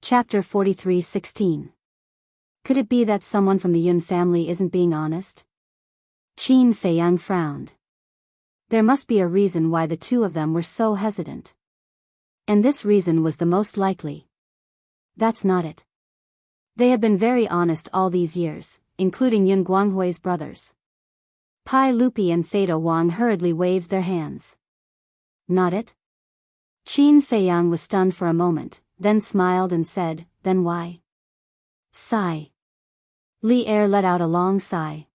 Chapter 43:16. Could it be that someone from the Yun family isn't being honest? Qin Feiyang frowned. There must be a reason why the two of them were so hesitant. And this reason was the most likely. That's not it. They have been very honest all these years, including Yun Guanghui's brothers. Pai Lupi and Theta Wang hurriedly waved their hands. Not it? Qin Feiyang was stunned for a moment, then smiled and said, then why? Sigh. Li Er let out a long sigh.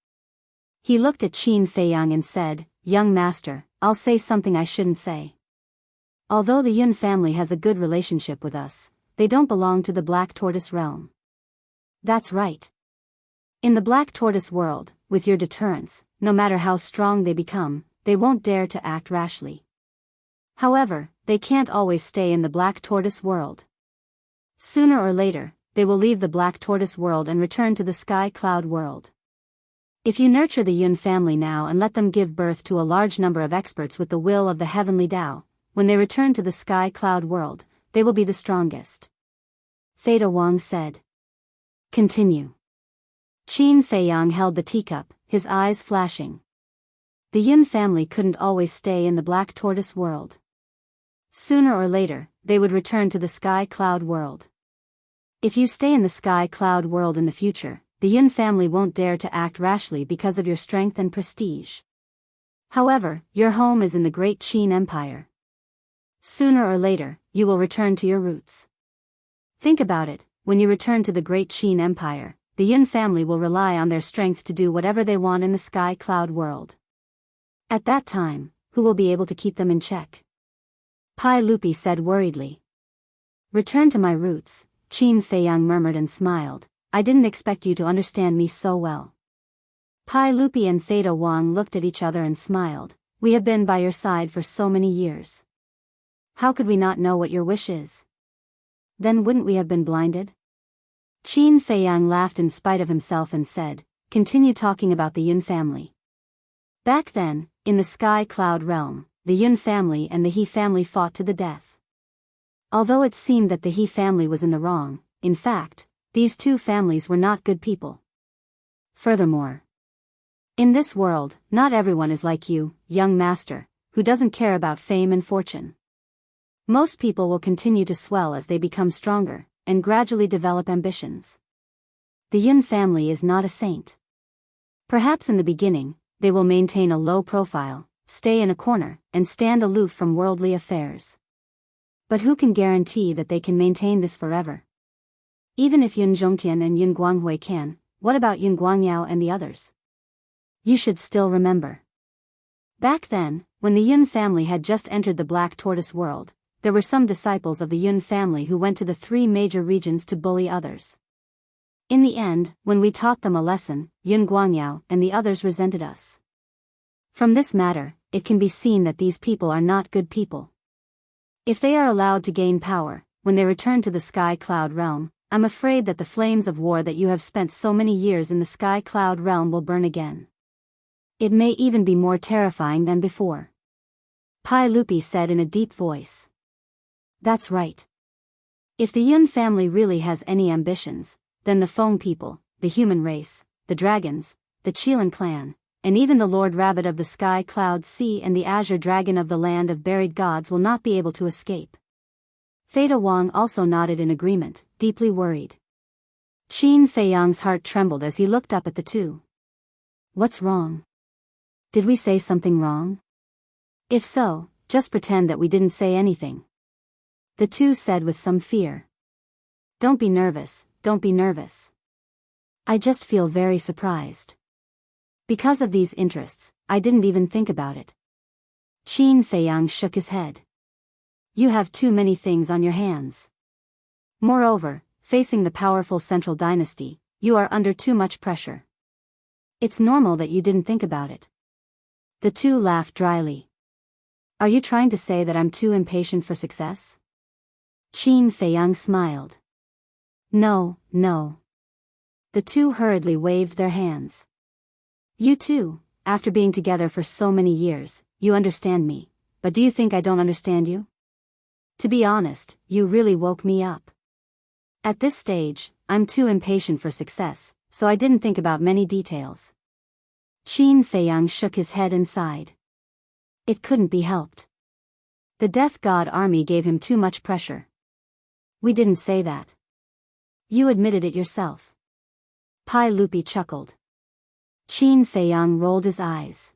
He looked at Qin Feiyang and said, young master, I'll say something I shouldn't say. Although the Yun family has a good relationship with us, they don't belong to the Black Tortoise realm. That's right. In the Black Tortoise world, with your deterrence, no matter how strong they become, they won't dare to act rashly. However, they can't always stay in the Black Tortoise world. Sooner or later, they will leave the Black Tortoise world and return to the Sky Cloud world. If you nurture the Yun family now and let them give birth to a large number of experts with the will of the Heavenly Tao, when they return to the Sky Cloud world, they will be the strongest. Theta Wang said. Continue. Qin Feiyang held the teacup, his eyes flashing. The Yun family couldn't always stay in the Black Tortoise world. Sooner or later, they would return to the Sky Cloud world. If you stay in the Sky Cloud world in the future, the Yun family won't dare to act rashly because of your strength and prestige. However, your home is in the Great Qin Empire. Sooner or later, you will return to your roots. Think about it, when you return to the Great Qin Empire, the Yun family will rely on their strength to do whatever they want in the Sky Cloud world. At that time, who will be able to keep them in check? Pai Lupi said worriedly. Return to my roots, Qin Feiyang murmured and smiled. I didn't expect you to understand me so well. Pai Lupi and Theta Wang looked at each other and smiled. We have been by your side for so many years. How could we not know what your wish is? Then wouldn't we have been blinded? Qin Feiyang laughed in spite of himself and said, continue talking about the Yun family. Back then, in the Sky Cloud realm, the Yun family and the He family fought to the death. Although it seemed that the He family was in the wrong, in fact, these two families were not good people. Furthermore, in this world, not everyone is like you, young master, who doesn't care about fame and fortune. Most people will continue to swell as they become stronger, and gradually develop ambitions. The Yun family is not a saint. Perhaps in the beginning, they will maintain a low profile, stay in a corner, and stand aloof from worldly affairs. But who can guarantee that they can maintain this forever? Even if Yun Zhongtian and Yun Guanghui can, what about Yun Guangyao and the others? You should still remember. Back then, when the Yun family had just entered the Black Tortoise world, there were some disciples of the Yun family who went to the 3 major regions to bully others. In the end, when we taught them a lesson, Yun Guangyao and the others resented us. From this matter, it can be seen that these people are not good people. If they are allowed to gain power, when they return to the Sky Cloud realm, I'm afraid that the flames of war that you have spent so many years in the Sky Cloud realm will burn again. It may even be more terrifying than before. Pai Lupi said in a deep voice. That's right. If the Yun family really has any ambitions, then the Feng people, the human race, the dragons, the Qilin clan, and even the Lord Rabbit of the Sky Cloud Sea and the Azure Dragon of the Land of Buried Gods will not be able to escape. Theta Wang also nodded in agreement, deeply worried. Qin Feiyang's heart trembled as he looked up at the two. What's wrong? Did we say something wrong? If so, just pretend that we didn't say anything. The two said with some fear. Don't be nervous, don't be nervous. I just feel very surprised. Because of these interests, I didn't even think about it. Qin Feiyang shook his head. You have too many things on your hands. Moreover, facing the powerful central dynasty, you are under too much pressure. It's normal that you didn't think about it. The two laughed dryly. Are you trying to say that I'm too impatient for success? Qin Feiyang smiled. No, no. The two hurriedly waved their hands. You too, after being together for so many years, you understand me, but do you think I don't understand you? To be honest, you really woke me up. At this stage, I'm too impatient for success, so I didn't think about many details. Qin Feiyang shook his head and sighed. It couldn't be helped. The Death God army gave him too much pressure. We didn't say that. You admitted it yourself. Pai Lupi chuckled. Qin Feiyang rolled his eyes.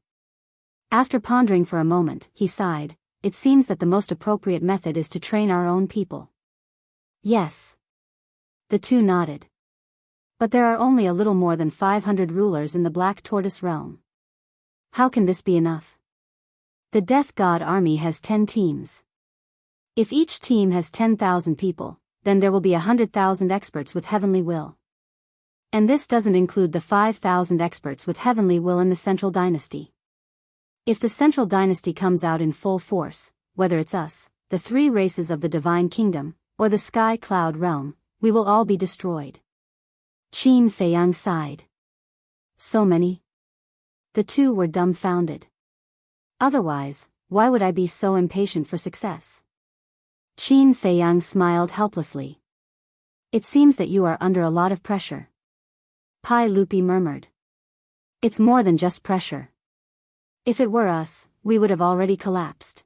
After pondering for a moment, he sighed. It seems that the most appropriate method is to train our own people. Yes. The two nodded. But there are only a little more than 500 rulers in the Black Tortoise realm. How can this be enough? The Death God army has 10 teams. If each team has 10,000 people, then there will be 100,000 experts with heavenly will. And this doesn't include the 5,000 experts with heavenly will in the Central Dynasty. If the Central Dynasty comes out in full force, whether it's us, the three races of the Divine Kingdom, or the Sky Cloud realm, we will all be destroyed. Qin Feiyang sighed. So many? The two were dumbfounded. Otherwise, why would I be so impatient for success? Qin Feiyang smiled helplessly. It seems that you are under a lot of pressure. Pai Lupi murmured. It's more than just pressure. If it were us, we would have already collapsed.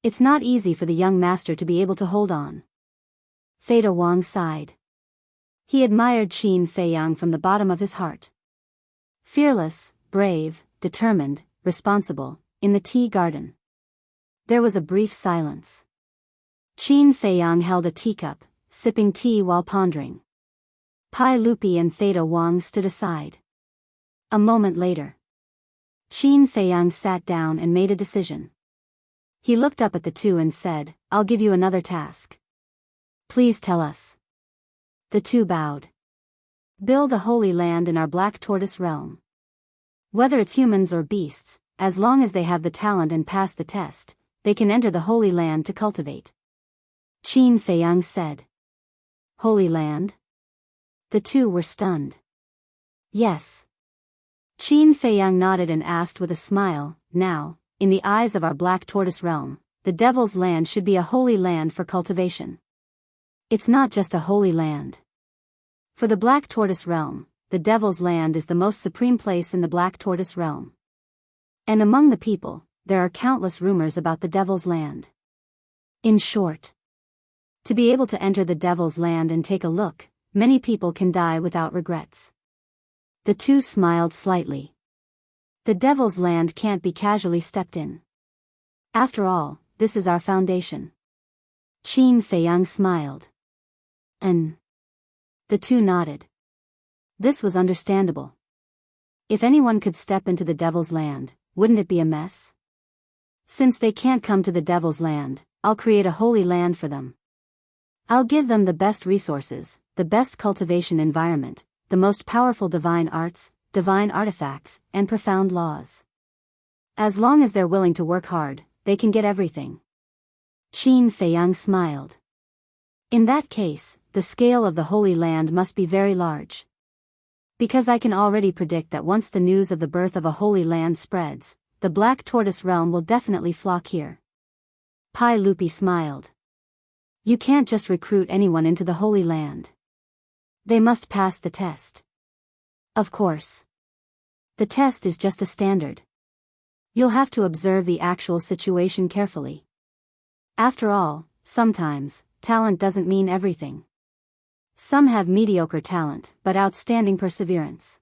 It's not easy for the young master to be able to hold on. Theta Wang sighed. He admired Qin Feiyang from the bottom of his heart. Fearless, brave, determined, responsible, in the tea garden. There was a brief silence. Qin Feiyang held a teacup, sipping tea while pondering. Pai Lupi and Theta Wang stood aside. A moment later, Qin Feiyang sat down and made a decision. He looked up at the two and said, I'll give you another task. Please tell us. The two bowed. Build a holy land in our Black Tortoise realm. Whether it's humans or beasts, as long as they have the talent and pass the test, they can enter the Holy Land to cultivate. Qin Feiyang said. Holy Land? The two were stunned. Yes. Qin Feiyang nodded and asked with a smile, now, in the eyes of our Black Tortoise realm, the Devil's Land should be a holy land for cultivation. It's not just a holy land. For the Black Tortoise realm, the Devil's Land is the most supreme place in the Black Tortoise realm. And among the people, there are countless rumors about the Devil's Land. In short, to be able to enter the Devil's Land and take a look, many people can die without regrets. The two smiled slightly. The Devil's Land can't be casually stepped in. After all, this is our foundation. Qin Feiyang smiled. The two nodded. This was understandable. If anyone could step into the Devil's Land, wouldn't it be a mess? Since they can't come to the Devil's Land, I'll create a holy land for them. I'll give them the best resources, the best cultivation environment, the most powerful divine arts, divine artifacts, and profound laws. As long as they're willing to work hard, they can get everything. Qin Feiyang smiled. In that case, the scale of the Holy Land must be very large. Because I can already predict that once the news of the birth of a Holy Land spreads, the Black Tortoise realm will definitely flock here. Pai Lupi smiled. You can't just recruit anyone into the Holy Land. They must pass the test. Of course. The test is just a standard. You'll have to observe the actual situation carefully. After all, sometimes, talent doesn't mean everything. Some have mediocre talent, but outstanding perseverance.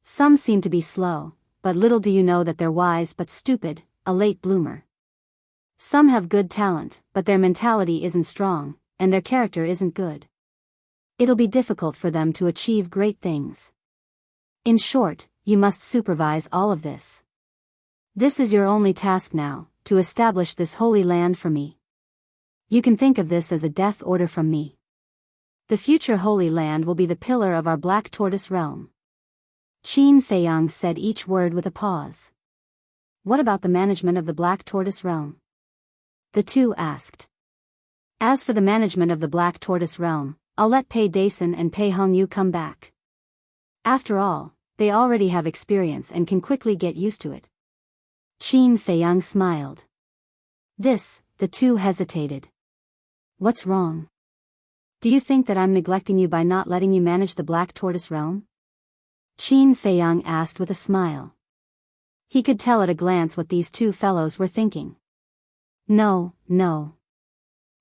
Some seem to be slow, but little do you know that they're wise but stupid, a late bloomer. Some have good talent, but their mentality isn't strong, and their character isn't good. It'll be difficult for them to achieve great things. In short, you must supervise all of this. This is your only task now, to establish this holy land for me. You can think of this as a death order from me. The future Holy Land will be the pillar of our Black Tortoise realm. Qin Feiyang said each word with a pause. What about the management of the Black Tortoise realm? The two asked. As for the management of the Black Tortoise realm, I'll let Pei Dason and Pei Hongyu come back. After all, they already have experience and can quickly get used to it. Qin Feiyang smiled. The two hesitated. What's wrong? Do you think that I'm neglecting you by not letting you manage the Black Tortoise realm? Qin Feiyang asked with a smile. He could tell at a glance what these two fellows were thinking. No, no.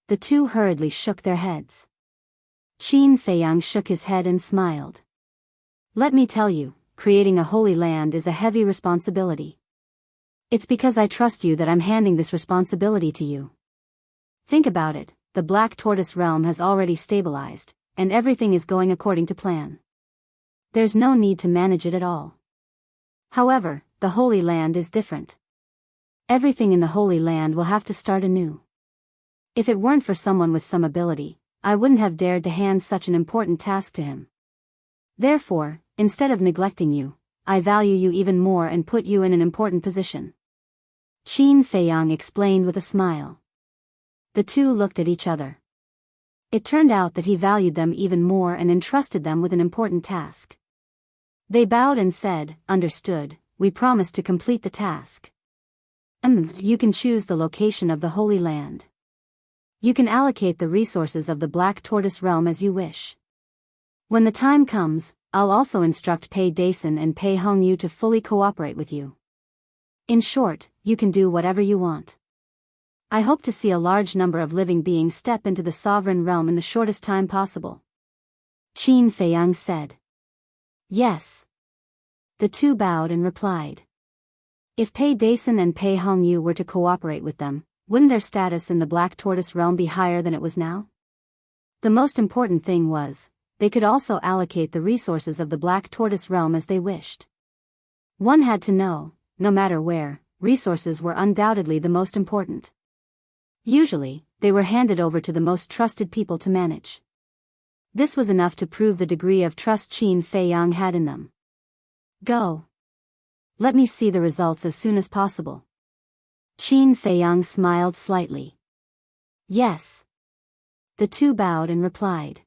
The two hurriedly shook their heads. Qin Feiyang shook his head and smiled. Let me tell you, creating a holy land is a heavy responsibility. It's because I trust you that I'm handing this responsibility to you. Think about it, the Black Tortoise realm has already stabilized, and everything is going according to plan. There's no need to manage it at all. However, the Holy Land is different. Everything in the Holy Land will have to start anew. If it weren't for someone with some ability, I wouldn't have dared to hand such an important task to him. Therefore, instead of neglecting you, I value you even more and put you in an important position. Qin Feiyang explained with a smile. The two looked at each other. It turned out that he valued them even more and entrusted them with an important task. They bowed and said, "Understood, we promise to complete the task." You can choose the location of the Holy Land. You can allocate the resources of the Black Tortoise realm as you wish. When the time comes, I'll also instruct Pei Dason and Pei Hongyu to fully cooperate with you. In short, you can do whatever you want. I hope to see a large number of living beings step into the sovereign realm in the shortest time possible. Qin Feiyang said. Yes. The two bowed and replied. If Pei Dason and Pei Hongyu were to cooperate with them, wouldn't their status in the Black Tortoise realm be higher than it was now? The most important thing was, they could also allocate the resources of the Black Tortoise realm as they wished. One had to know, no matter where, resources were undoubtedly the most important. Usually, they were handed over to the most trusted people to manage. This was enough to prove the degree of trust Qin Feiyang had in them. Go. Let me see the results as soon as possible. Qin Feiyang smiled slightly. Yes. The two bowed and replied.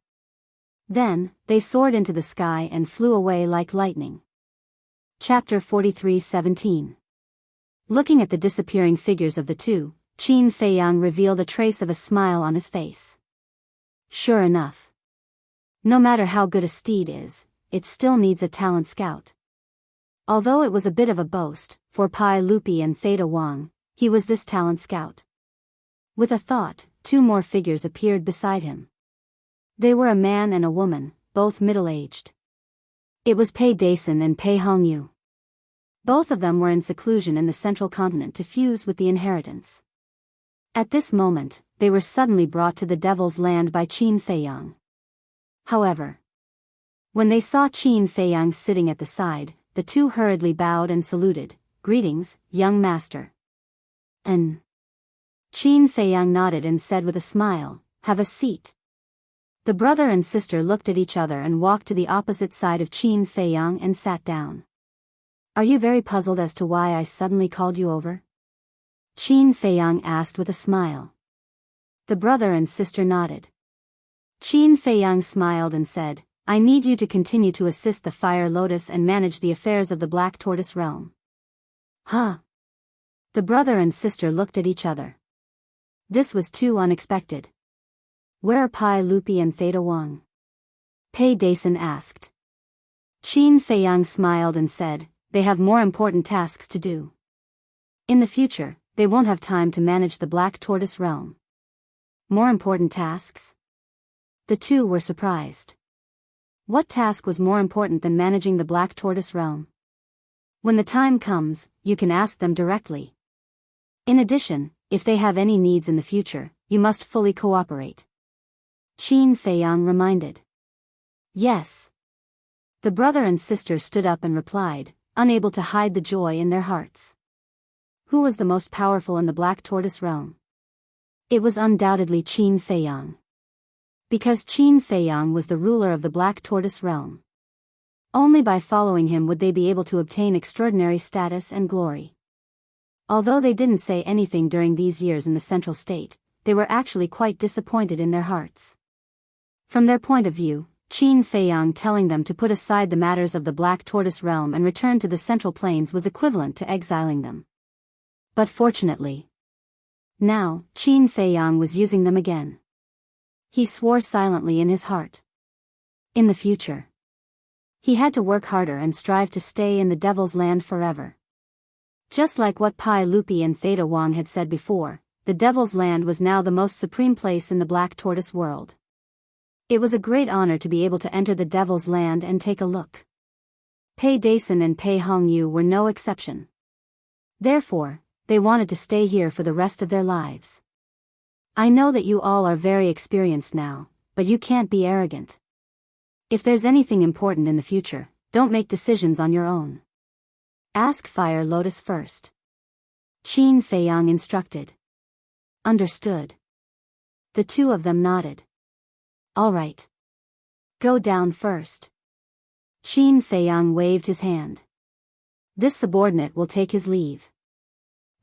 Then, they soared into the sky and flew away like lightning. Chapter 43:17. Looking at the disappearing figures of the two, Qin Feiyang revealed a trace of a smile on his face. Sure enough. No matter how good a steed is, it still needs a talent scout. Although it was a bit of a boast, for Pai Lupi and Theta Wang, he was this talent scout. With a thought, two more figures appeared beside him. They were a man and a woman, both middle-aged. It was Pei Dason and Pei Hongyu. Both of them were in seclusion in the central continent to fuse with the inheritance. At this moment, they were suddenly brought to the Devil's Land by Qin Feiyang. However, when they saw Qin Feiyang sitting at the side, the two hurriedly bowed and saluted. Greetings, young master. Qin Feiyang nodded and said with a smile, have a seat. The brother and sister looked at each other and walked to the opposite side of Qin Feiyang and sat down. Are you very puzzled as to why I suddenly called you over? Qin Feiyang asked with a smile. The brother and sister nodded. Qin Feiyang smiled and said, I need you to continue to assist the Fire Lotus and manage the affairs of the Black Tortoise realm. Huh? The brother and sister looked at each other. This was too unexpected. Where are Pai Lupi and Theta Wang? Pei Dason asked. Qin Feiyang smiled and said, they have more important tasks to do. In the future, they won't have time to manage the Black Tortoise realm. More important tasks? The two were surprised. What task was more important than managing the Black Tortoise realm? When the time comes, you can ask them directly. In addition, if they have any needs in the future, you must fully cooperate. Qin Feiyang reminded. Yes. The brother and sister stood up and replied, unable to hide the joy in their hearts. Who was the most powerful in the Black Tortoise realm? It was undoubtedly Qin Feiyang. Because Qin Feiyang was the ruler of the Black Tortoise realm. Only by following him would they be able to obtain extraordinary status and glory. Although they didn't say anything during these years in the central state, they were actually quite disappointed in their hearts. From their point of view, Qin Feiyang telling them to put aside the matters of the Black Tortoise realm and return to the Central Plains was equivalent to exiling them. But fortunately, now, Qin Feiyang was using them again. He swore silently in his heart. In the future, he had to work harder and strive to stay in the Devil's Land forever. Just like what Pai Lupi and Theta Wang had said before, the Devil's Land was now the most supreme place in the Black Tortoise world. It was a great honor to be able to enter the Devil's Land and take a look. Pei Dason and Pei Hongyu were no exception. Therefore, they wanted to stay here for the rest of their lives. I know that you all are very experienced now, but you can't be arrogant. If there's anything important in the future, don't make decisions on your own. Ask Fire Lotus first. Qin Feiyang instructed. Understood. The two of them nodded. All right. Go down first. Qin Feiyang waved his hand. This subordinate will take his leave.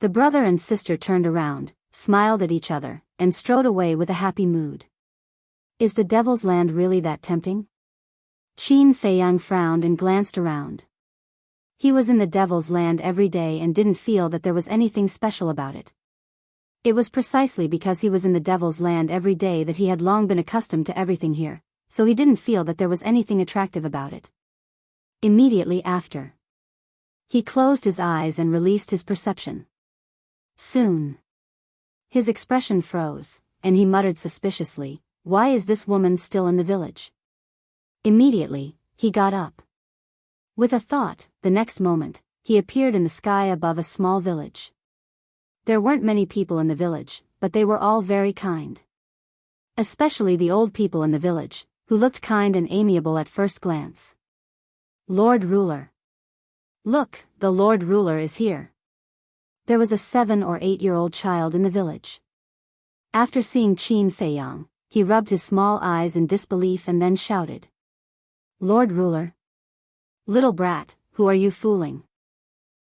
The brother and sister turned around, smiled at each other, and strode away with a happy mood. Is the Devil's Land really that tempting? Qin Feiyang frowned and glanced around. He was in the Devil's Land every day and didn't feel that there was anything special about it. It was precisely because he was in the Devil's Land every day that he had long been accustomed to everything here, so he didn't feel that there was anything attractive about it. Immediately after, he closed his eyes and released his perception. Soon, his expression froze, and he muttered suspiciously, "Why is this woman still in the village?" Immediately, he got up. With a thought, the next moment, he appeared in the sky above a small village. There weren't many people in the village, but they were all very kind. Especially the old people in the village, who looked kind and amiable at first glance. Lord Ruler. Look, the Lord Ruler is here. There was a 7 or 8-year-old child in the village. After seeing Qin Feiyang, he rubbed his small eyes in disbelief and then shouted. Lord Ruler? Little brat, who are you fooling?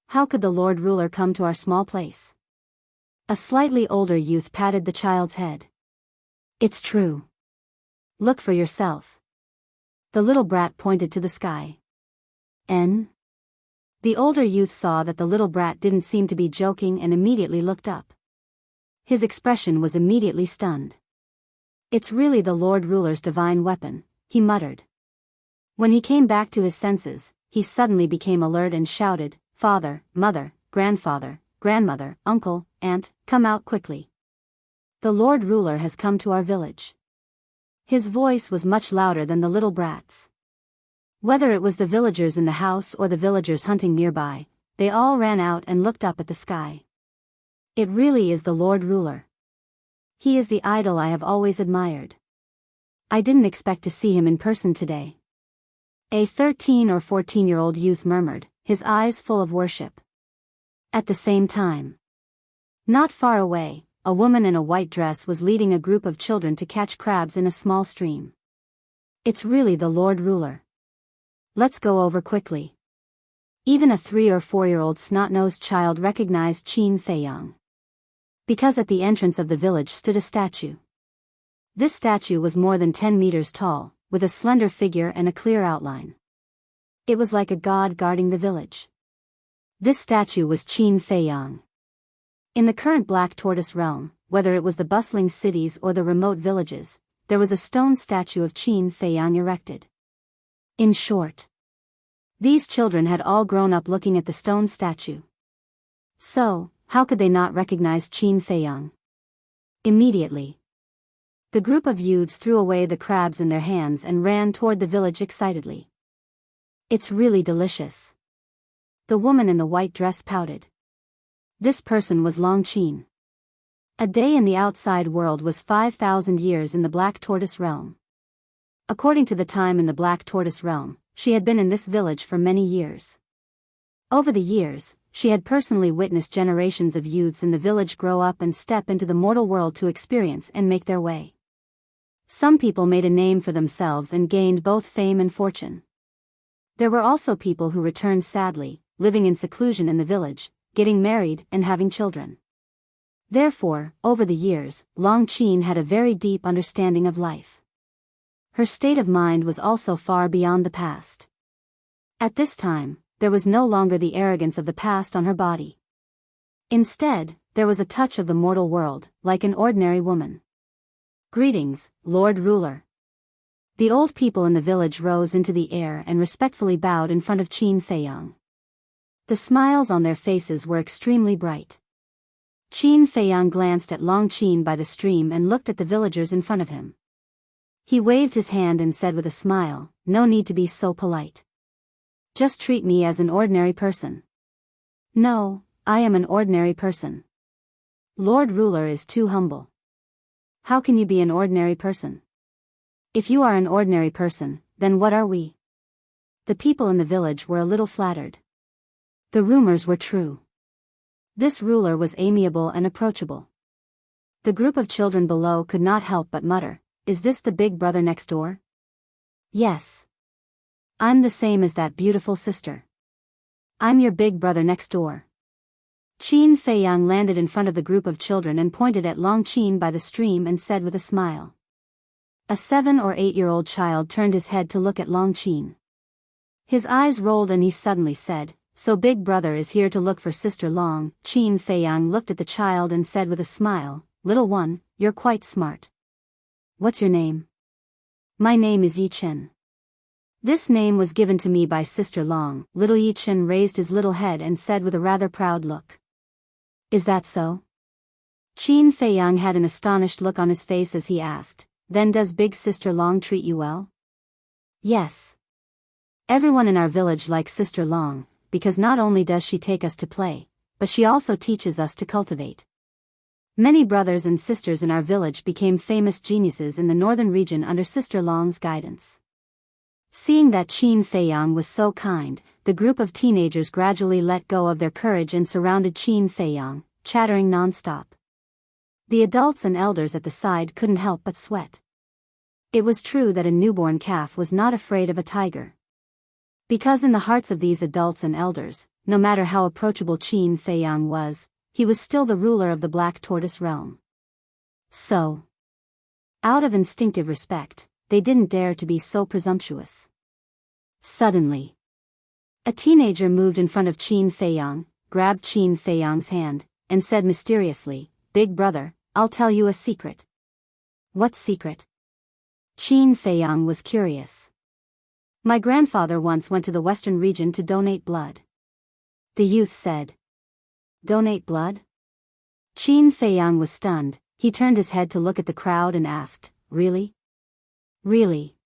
How could the Lord Ruler come to our small place? A slightly older youth patted the child's head. It's true. Look for yourself. The little brat pointed to the sky. The older youth saw that the little brat didn't seem to be joking and immediately looked up. His expression was immediately stunned. It's really the Lord Ruler's divine weapon, he muttered. When he came back to his senses, he suddenly became alert and shouted, Father, Mother, Grandfather, Grandmother, Uncle, Aunt, come out quickly. The Lord Ruler has come to our village. His voice was much louder than the little brat's. Whether it was the villagers in the house or the villagers hunting nearby, they all ran out and looked up at the sky. It really is the Lord Ruler. He is the idol I have always admired. I didn't expect to see him in person today. A 13 or 14-year-old youth murmured, his eyes full of worship. At the same time, not far away, a woman in a white dress was leading a group of children to catch crabs in a small stream. It's really the Lord Ruler. Let's go over quickly. Even a 3 or 4-year-old snot-nosed child recognized Qin Feiyang. Because at the entrance of the village stood a statue. This statue was more than 10 meters tall, with a slender figure and a clear outline. It was like a god guarding the village. This statue was Qin Feiyang. In the current Black Tortoise realm, whether it was the bustling cities or the remote villages, there was a stone statue of Qin Feiyang erected. In short, these children had all grown up looking at the stone statue. So, how could they not recognize Qin Feiyang? Immediately, the group of youths threw away the crabs in their hands and ran toward the village excitedly. It's really delicious. The woman in the white dress pouted. This person was Long Qin. A day in the outside world was 5,000 years in the Black Tortoise realm. According to the time in the Black Tortoise realm, she had been in this village for many years. Over the years, she had personally witnessed generations of youths in the village grow up and step into the mortal world to experience and make their way. Some people made a name for themselves and gained both fame and fortune. There were also people who returned sadly, living in seclusion in the village, getting married and having children. Therefore, over the years, Long Qin had a very deep understanding of life. Her state of mind was also far beyond the past. At this time, there was no longer the arrogance of the past on her body. Instead, there was a touch of the mortal world, like an ordinary woman. Greetings, Lord Ruler. The old people in the village rose into the air and respectfully bowed in front of Qin Feiyang. The smiles on their faces were extremely bright. Qin Feiyang glanced at Long Qin by the stream and looked at the villagers in front of him. He waved his hand and said with a smile, "No need to be so polite. Just treat me as an ordinary person." "No, I am an ordinary person. Lord Ruler is too humble." "How can you be an ordinary person? If you are an ordinary person, then what are we?" The people in the village were a little flattered. The rumors were true. This ruler was amiable and approachable. The group of children below could not help but mutter, "Is this the big brother next door?" "Yes. I'm the same as that beautiful sister. I'm your big brother next door." Qin Feiyang landed in front of the group of children and pointed at Long Qin by the stream and said with a smile. A 7 or 8-year-old child turned his head to look at Long Qin. His eyes rolled and he suddenly said, "So big brother is here to look for sister Long." Qin Feiyang looked at the child and said with a smile, "Little one, you're quite smart. What's your name?" "My name is Yi Chen. This name was given to me by sister Long." Little Yi Chen raised his little head and said with a rather proud look. "Is that so?" Qin Feiyang had an astonished look on his face as he asked, "Then does big sister Long treat you well?" "Yes. Everyone in our village likes sister Long, because not only does she take us to play, but she also teaches us to cultivate." Many brothers and sisters in our village became famous geniuses in the northern region under sister Long's guidance. Seeing that Qin Feiyang was so kind, the group of teenagers gradually let go of their courage and surrounded Qin Feiyang, chattering non-stop. The adults and elders at the side couldn't help but sweat. It was true that a newborn calf was not afraid of a tiger. Because in the hearts of these adults and elders, no matter how approachable Qin Feiyang was, he was still the ruler of the Black Tortoise realm. So, out of instinctive respect, they didn't dare to be so presumptuous. Suddenly, a teenager moved in front of Qin Feiyang, grabbed Qin Feiyang's hand, and said mysteriously, "Big brother, I'll tell you a secret." "What secret?" Qin Feiyang was curious. "My grandfather once went to the western region to donate blood." The youth said. "Donate blood?" Qin Feiyang was stunned. He turned his head to look at the crowd and asked, "Really? Really?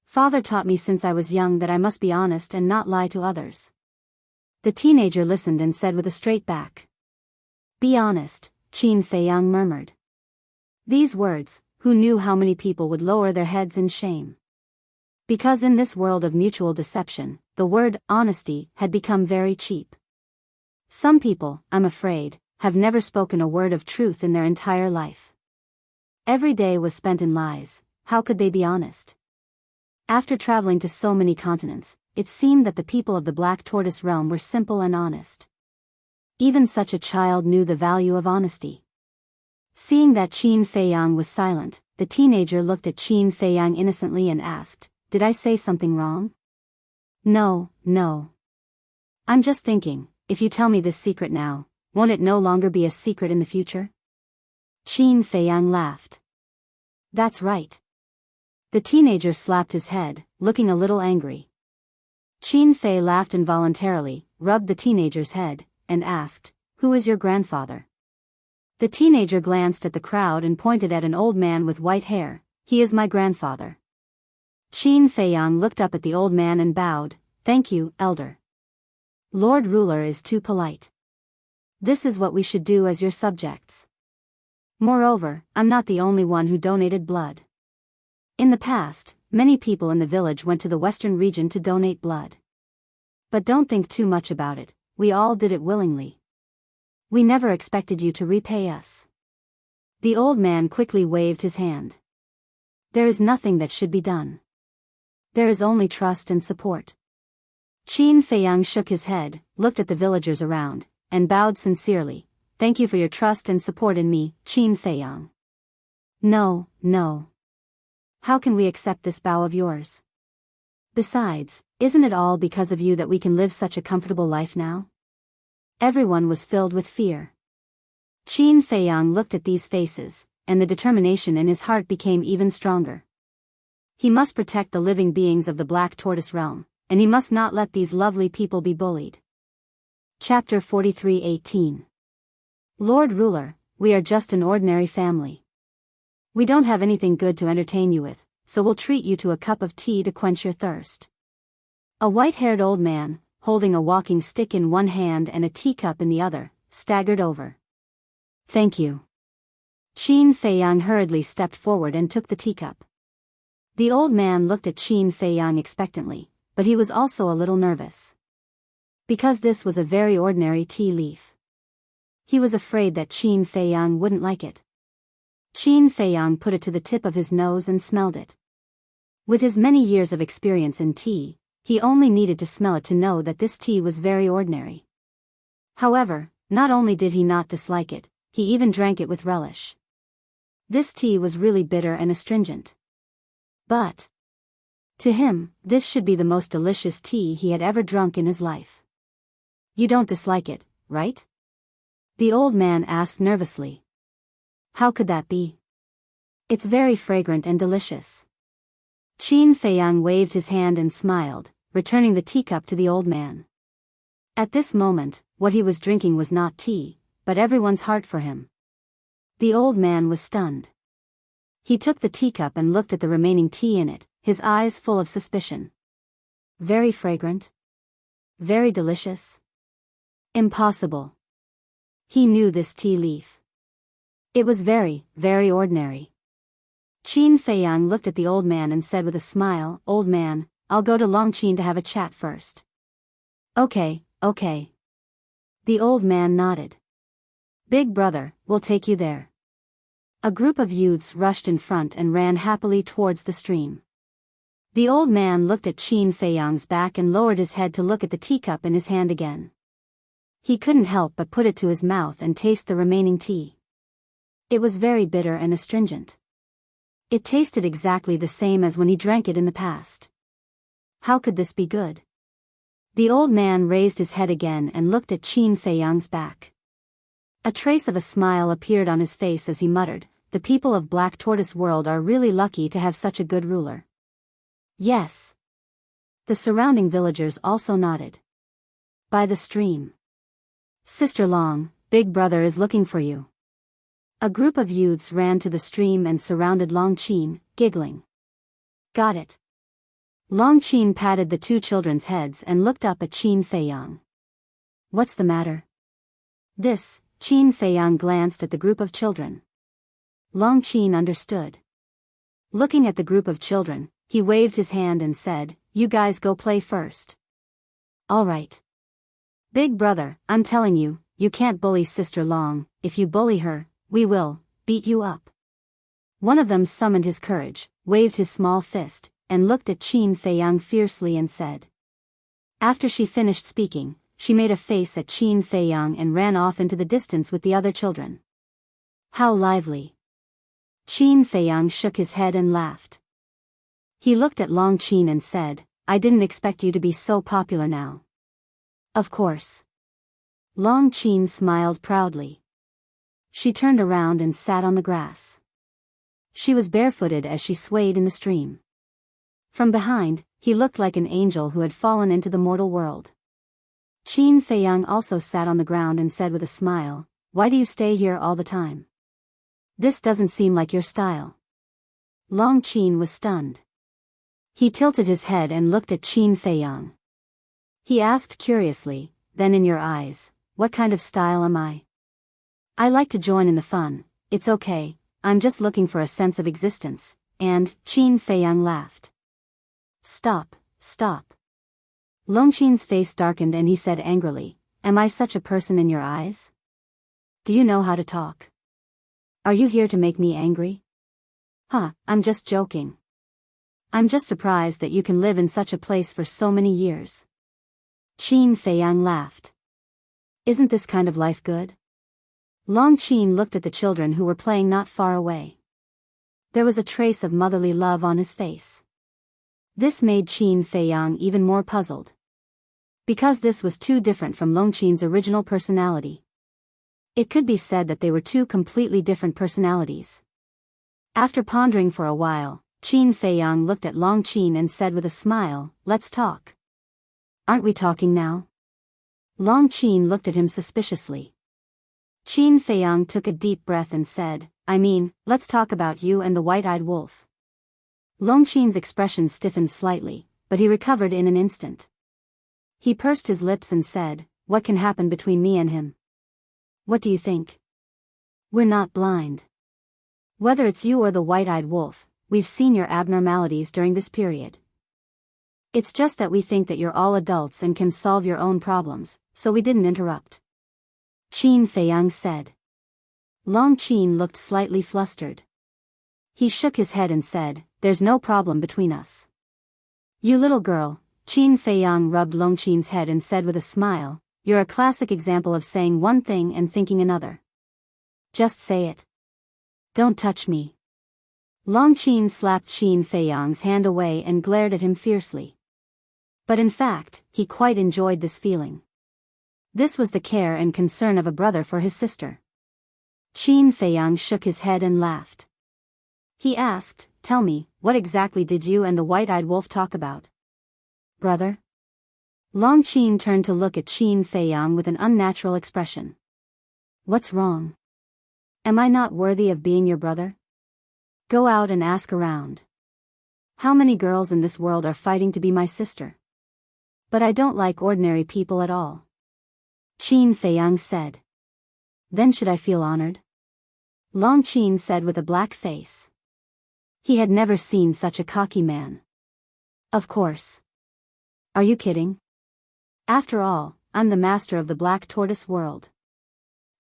Father taught me since I was young that I must be honest and not lie to others." The teenager listened and said with a straight back. "Be honest," Qin Feiyang murmured. These words, who knew how many people would lower their heads in shame? Because in this world of mutual deception, the word honesty had become very cheap. Some people, I'm afraid, have never spoken a word of truth in their entire life. Every day was spent in lies. How could they be honest? After traveling to so many continents, it seemed that the people of the Black Tortoise realm were simple and honest. Even such a child knew the value of honesty. Seeing that Qin Feiyang was silent, the teenager looked at Qin Feiyang innocently and asked, "Did I say something wrong?" No. I'm just thinking, if you tell me this secret now, won't it no longer be a secret in the future?" Qin Feiyang laughed. "That's right." The teenager slapped his head, looking a little angry. Qin Fei laughed involuntarily, rubbed the teenager's head, and asked, "Who is your grandfather?" The teenager glanced at the crowd and pointed at an old man with white hair. "He is my grandfather." Qin Feiyang looked up at the old man and bowed, "Thank you, elder. Lord Ruler is too polite. This is what we should do as your subjects. Moreover, I'm not the only one who donated blood. In the past, many people in the village went to the western region to donate blood. But don't think too much about it, we all did it willingly. We never expected you to repay us." The old man quickly waved his hand. "There is nothing that should be done. There is only trust and support." Qin Feiyang shook his head, looked at the villagers around, and bowed sincerely. "Thank you for your trust and support in me, Qin Feiyang." No. How can we accept this bow of yours? Besides, isn't it all because of you that we can live such a comfortable life now? Everyone was filled with fear. Qin Feiyang looked at these faces, and the determination in his heart became even stronger. He must protect the living beings of the Black Tortoise realm, and he must not let these lovely people be bullied. Chapter 43:18. Lord Ruler, we are just an ordinary family. We don't have anything good to entertain you with, so we'll treat you to a cup of tea to quench your thirst. A white-haired old man, holding a walking stick in one hand and a teacup in the other, staggered over. Thank you. Qin Feiyang hurriedly stepped forward and took the teacup. The old man looked at Qin Feiyang expectantly, but he was also a little nervous. Because this was a very ordinary tea leaf. He was afraid that Qin Feiyang wouldn't like it. Qin Feiyang put it to the tip of his nose and smelled it. With his many years of experience in tea, he only needed to smell it to know that this tea was very ordinary. However, not only did he not dislike it, he even drank it with relish. This tea was really bitter and astringent. But, to him, this should be the most delicious tea he had ever drunk in his life. You don't dislike it, right? The old man asked nervously. How could that be? It's very fragrant and delicious. Qin Feiyang waved his hand and smiled, returning the teacup to the old man. At this moment, what he was drinking was not tea, but everyone's heart for him. The old man was stunned. He took the teacup and looked at the remaining tea in it, his eyes full of suspicion. Very fragrant? Very delicious? Impossible. He knew this tea leaf. It was very, very ordinary. Qin Feiyang looked at the old man and said with a smile, Old man, I'll go to Longqin to have a chat first. Okay. The old man nodded. Big brother, we'll take you there. A group of youths rushed in front and ran happily towards the stream. The old man looked at Qin Feiyang's back and lowered his head to look at the teacup in his hand again. He couldn't help but put it to his mouth and taste the remaining tea. It was very bitter and astringent. It tasted exactly the same as when he drank it in the past. How could this be good? The old man raised his head again and looked at Qin Feiyang's back. A trace of a smile appeared on his face as he muttered, The people of Black Tortoise World are really lucky to have such a good ruler. Yes. The surrounding villagers also nodded. By the stream. Sister Long, Big Brother is looking for you. A group of youths ran to the stream and surrounded Longqin, giggling. Got it. Longqin patted the two children's heads and looked up at Qin Feiyang. What's the matter? This, Qin Feiyang glanced at the group of children. Longqin understood. Looking at the group of children, he waved his hand and said, You guys go play first. All right. Big brother, I'm telling you, you can't bully Sister Long. If you bully her, we will beat you up. One of them summoned his courage, waved his small fist, and looked at Qin Feiyang fiercely and said. After she finished speaking, she made a face at Qin Feiyang and ran off into the distance with the other children. How lively. Qin Feiyang shook his head and laughed. He looked at Longqin and said, I didn't expect you to be so popular now. Of course. Longqin smiled proudly. She turned around and sat on the grass. She was barefooted as she swayed in the stream. From behind, he looked like an angel who had fallen into the mortal world. Qin Feiyang also sat on the ground and said with a smile, Why do you stay here all the time? This doesn't seem like your style. Longqin was stunned. He tilted his head and looked at Qin Feiyang. He asked curiously, Then in your eyes, what kind of style am I? I like to join in the fun, it's okay, I'm just looking for a sense of existence, and, Qin Feiyang laughed. Stop. Longqin's face darkened and he said angrily, Am I such a person in your eyes? Do you know how to talk? Are you here to make me angry? I'm just joking. I'm just surprised that you can live in such a place for so many years. Qin Feiyang laughed. Isn't this kind of life good? Longqin looked at the children who were playing not far away. There was a trace of motherly love on his face. This made Qin Feiyang even more puzzled. Because this was too different from Longqin's original personality. It could be said that they were two completely different personalities. After pondering for a while, Qin Feiyang looked at Long Qin and said with a smile, "Let's talk." "Aren't we talking now?" Long Qin looked at him suspiciously. Qin Feiyang took a deep breath and said, "I mean, let's talk about you and the white-eyed wolf." Long Qin's expression stiffened slightly, but he recovered in an instant. He pursed his lips and said, "What can happen between me and him? What do you think? We're not blind. Whether it's you or the white-eyed wolf, we've seen your abnormalities during this period. It's just that we think that you're all adults and can solve your own problems, so we didn't interrupt," Qin Feiyang said. Long Qin looked slightly flustered. He shook his head and said, "There's no problem between us." "You little girl," Qin Feiyang rubbed Long Qin's head and said with a smile, "You're a classic example of saying one thing and thinking another. Just say it. Don't touch me." Long Qin slapped Qin Feiyang's hand away and glared at him fiercely. But in fact, he quite enjoyed this feeling. This was the care and concern of a brother for his sister. Qin Feiyang shook his head and laughed. He asked, "Tell me, what exactly did you and the white-eyed wolf talk about?" "Brother?" Long Qin turned to look at Qin Feiyang with an unnatural expression. "What's wrong? Am I not worthy of being your brother? Go out and ask around. How many girls in this world are fighting to be my sister? But I don't like ordinary people at all," Qin Feiyang said. "Then should I feel honored?" Long Qin said with a black face. He had never seen such a cocky man. "Of course. Are you kidding? After all, I'm the master of the Black Tortoise world.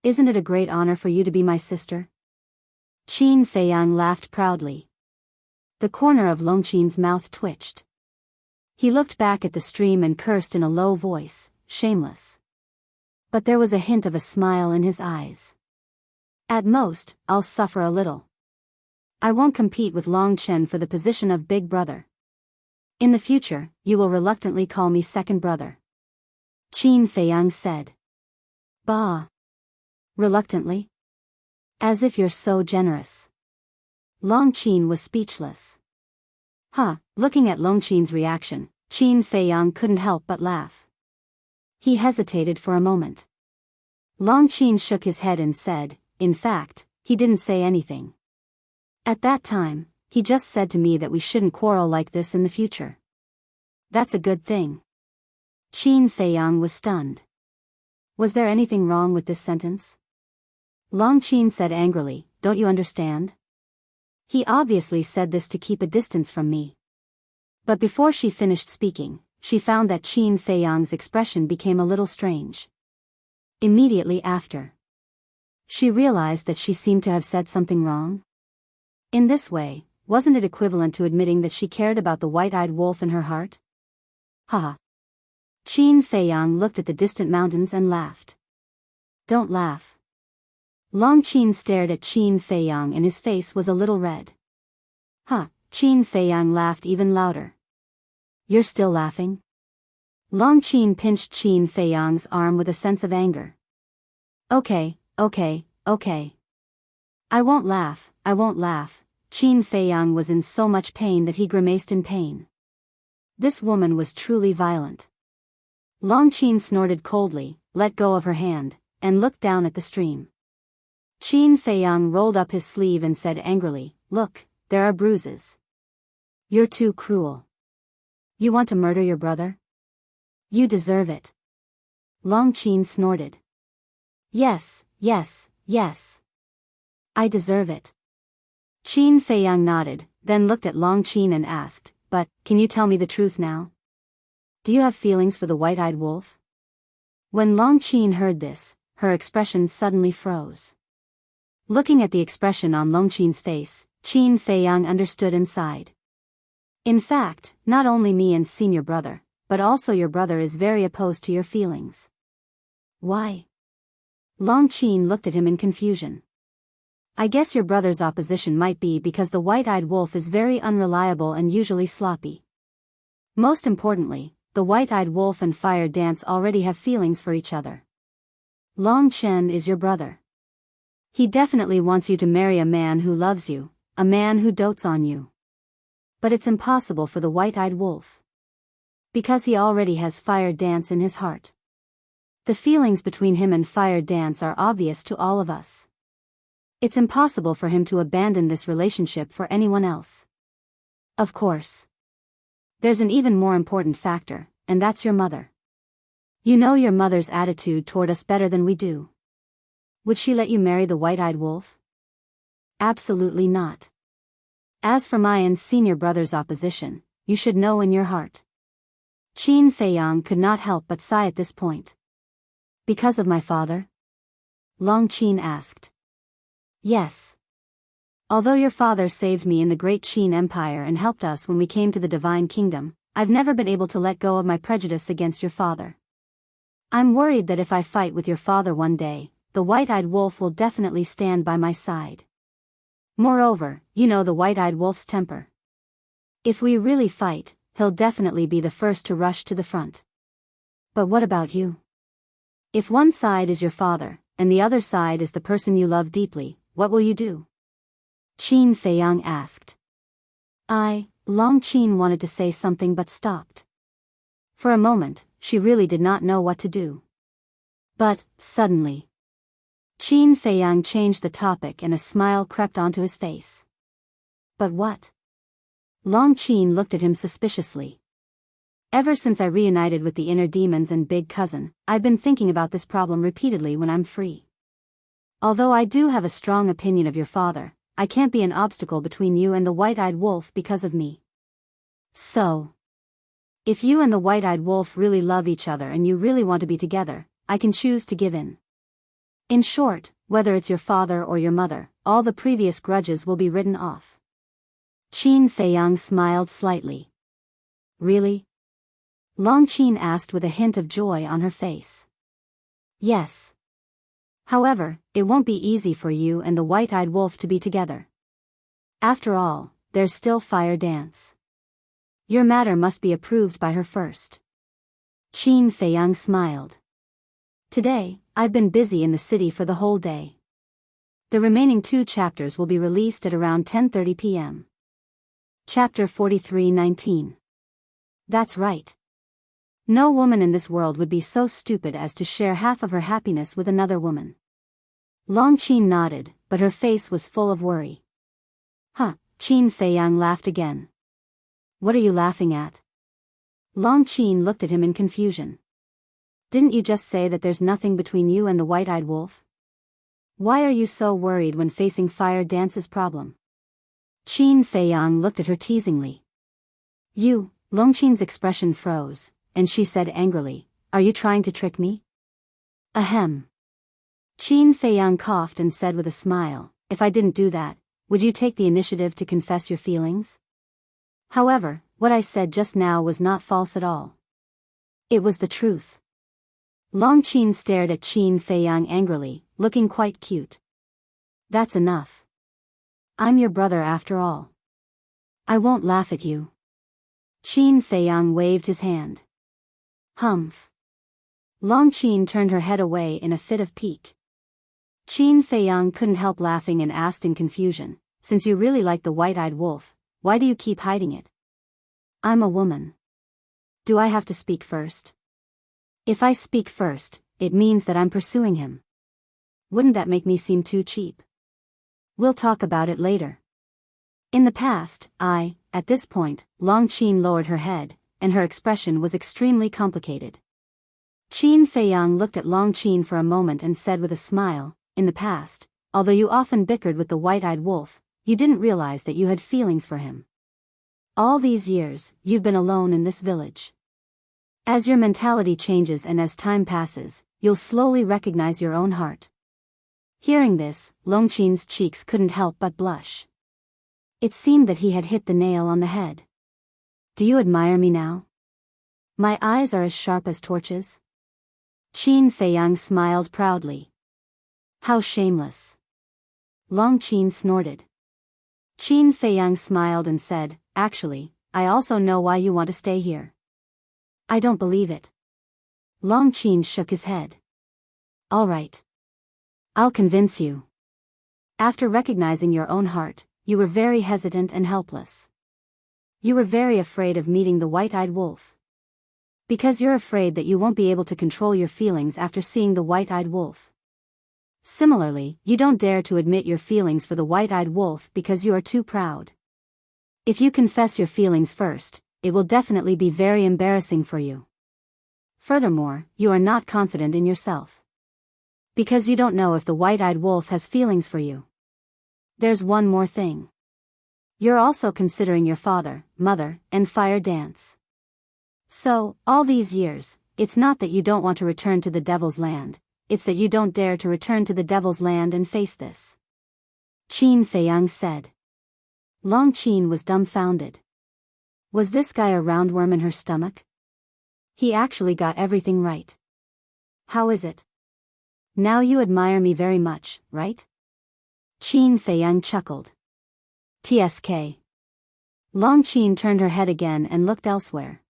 Isn't it a great honor for you to be my sister?" Qin Feiyang laughed proudly. The corner of Long Qin's mouth twitched. He looked back at the stream and cursed in a low voice, "Shameless." But there was a hint of a smile in his eyes. "At most, I'll suffer a little. I won't compete with Long Chen for the position of big brother. In the future, you will reluctantly call me second brother," Qin Feiyang said. "Bah! Reluctantly? As if you're so generous." Long Qin was speechless. Looking at Long Qin's reaction, Qin Feiyang couldn't help but laugh. He hesitated for a moment. Long Qin shook his head and said, "In fact, he didn't say anything. At that time, he just said to me that we shouldn't quarrel like this in the future." "That's a good thing." Qin Feiyang was stunned. Was there anything wrong with this sentence? Long Qin said angrily, "Don't you understand? He obviously said this to keep a distance from me." But before she finished speaking, she found that Qin Feiyang's expression became a little strange. Immediately after, she realized that she seemed to have said something wrong. In this way, wasn't it equivalent to admitting that she cared about the white-eyed wolf in her heart? "Ha!" Qin Feiyang looked at the distant mountains and laughed. "Don't laugh." Long Qin stared at Qin Feiyang and his face was a little red. Qin Feiyang laughed even louder. "You're still laughing?" Long Qin pinched Qin Feiyang's arm with a sense of anger. Okay. I won't laugh. Qin Feiyang was in so much pain that he grimaced in pain. This woman was truly violent. Long Qin snorted coldly, let go of her hand, and looked down at the stream. Qin Feiyang rolled up his sleeve and said angrily, "Look, there are bruises. You're too cruel. You want to murder your brother? You deserve it." Long Qin snorted. Yes. I deserve it." Qin Feiyang nodded, then looked at Long Qin and asked, "But, can you tell me the truth now? Do you have feelings for the white-eyed wolf?" When Long Qin heard this, her expression suddenly froze. Looking at the expression on Long Qin's face, Qin Feiyang understood and sighed. "In fact, not only me and senior brother, but also your brother is very opposed to your feelings." "Why?" Long Qin looked at him in confusion. "I guess your brother's opposition might be because the white-eyed wolf is very unreliable and usually sloppy. Most importantly, the white-eyed wolf and Fire Dance already have feelings for each other. Long Chen is your brother. He definitely wants you to marry a man who loves you, a man who dotes on you. But it's impossible for the white-eyed wolf. Because he already has Fire Dance in his heart. The feelings between him and Fire Dance are obvious to all of us. It's impossible for him to abandon this relationship for anyone else. Of course. There's an even more important factor, and that's your mother. You know your mother's attitude toward us better than we do. Would she let you marry the white-eyed wolf? Absolutely not. As for my and senior brother's opposition, you should know in your heart. Qin Feiyang could not help but sigh at this point. Because of my father? Long Qin asked. Yes. Although your father saved me in the great Qin Empire and helped us when we came to the Divine Kingdom, I've never been able to let go of my prejudice against your father. I'm worried that if I fight with your father one day, the white-eyed wolf will definitely stand by my side. Moreover, you know the white-eyed wolf's temper. If we really fight, he'll definitely be the first to rush to the front. But what about you? If one side is your father, and the other side is the person you love deeply, what will you do? Qin Feiyang asked. Long Qin wanted to say something but stopped. For a moment, she really did not know what to do. But, suddenly, Qin Feiyang changed the topic and a smile crept onto his face. But what? Long Qin looked at him suspiciously. Ever since I reunited with the inner demons and big cousin, I've been thinking about this problem repeatedly when I'm free. Although I do have a strong opinion of your father, I can't be an obstacle between you and the white-eyed wolf because of me. So, if you and the white-eyed wolf really love each other and you really want to be together, I can choose to give in. In short, whether it's your father or your mother, all the previous grudges will be written off. Qin Feiyang smiled slightly. Really? Long Qin asked with a hint of joy on her face. Yes. However, it won't be easy for you and the white-eyed wolf to be together. After all, there's still Fire Dance. Your matter must be approved by her first. Qin Feiyang smiled. Today, I've been busy in the city for the whole day. The remaining 2 chapters will be released at around 10:30 p.m. Chapter 43:19. That's right. No woman in this world would be so stupid as to share half of her happiness with another woman. Long Qin nodded, but her face was full of worry. Huh, Qin Feiyang laughed again. What are you laughing at? Long Qin looked at him in confusion. Didn't you just say that there's nothing between you and the white-eyed wolf? Why are you so worried when facing Fire Dance's problem? Qin Feiyang looked at her teasingly. Long Qin's expression froze, and she said angrily, are you trying to trick me? Ahem. Qin Feiyang coughed and said with a smile, if I didn't do that, would you take the initiative to confess your feelings? However, what I said just now was not false at all. It was the truth. Long Qin stared at Qin Feiyang angrily, looking quite cute. That's enough. I'm your brother after all. I won't laugh at you. Qin Feiyang waved his hand. Humph. Long Qin turned her head away in a fit of pique. Qin Feiyang couldn't help laughing and asked in confusion, since you really like the white-eyed wolf, why do you keep hiding it? I'm a woman. Do I have to speak first? If I speak first, it means that I'm pursuing him. Wouldn't that make me seem too cheap? We'll talk about it later. In the past, at this point, Long Qin lowered her head, and her expression was extremely complicated. Qin Feiyang looked at Long Qin for a moment and said with a smile, in the past, although you often bickered with the white-eyed wolf, you didn't realize that you had feelings for him. All these years, you've been alone in this village. As your mentality changes and as time passes, you'll slowly recognize your own heart. Hearing this, Long Qin's cheeks couldn't help but blush. It seemed that he had hit the nail on the head. Do you admire me now? My eyes are as sharp as torches? Qin Feiyang smiled proudly. How shameless. Long Qin snorted. Qin Feiyang smiled and said, actually, I also know why you want to stay here. I don't believe it. Long Qin shook his head. All right. I'll convince you. After recognizing your own heart, you were very hesitant and helpless. You were very afraid of meeting the white-eyed wolf. Because you're afraid that you won't be able to control your feelings after seeing the white-eyed wolf. Similarly, you don't dare to admit your feelings for the white-eyed wolf because you are too proud. If you confess your feelings first, it will definitely be very embarrassing for you. Furthermore, you are not confident in yourself. Because you don't know if the white-eyed wolf has feelings for you. There's one more thing. You're also considering your father, mother, and fire dance. So, all these years, it's not that you don't want to return to the Devil's Land, it's that you don't dare to return to the Devil's Land and face this. Qin Feiyang said. Long Qin was dumbfounded. Was this guy a roundworm in her stomach? He actually got everything right. How is it? Now you admire me very much, right? Qin Feiyang chuckled. TSK. Long Qin turned her head again and looked elsewhere.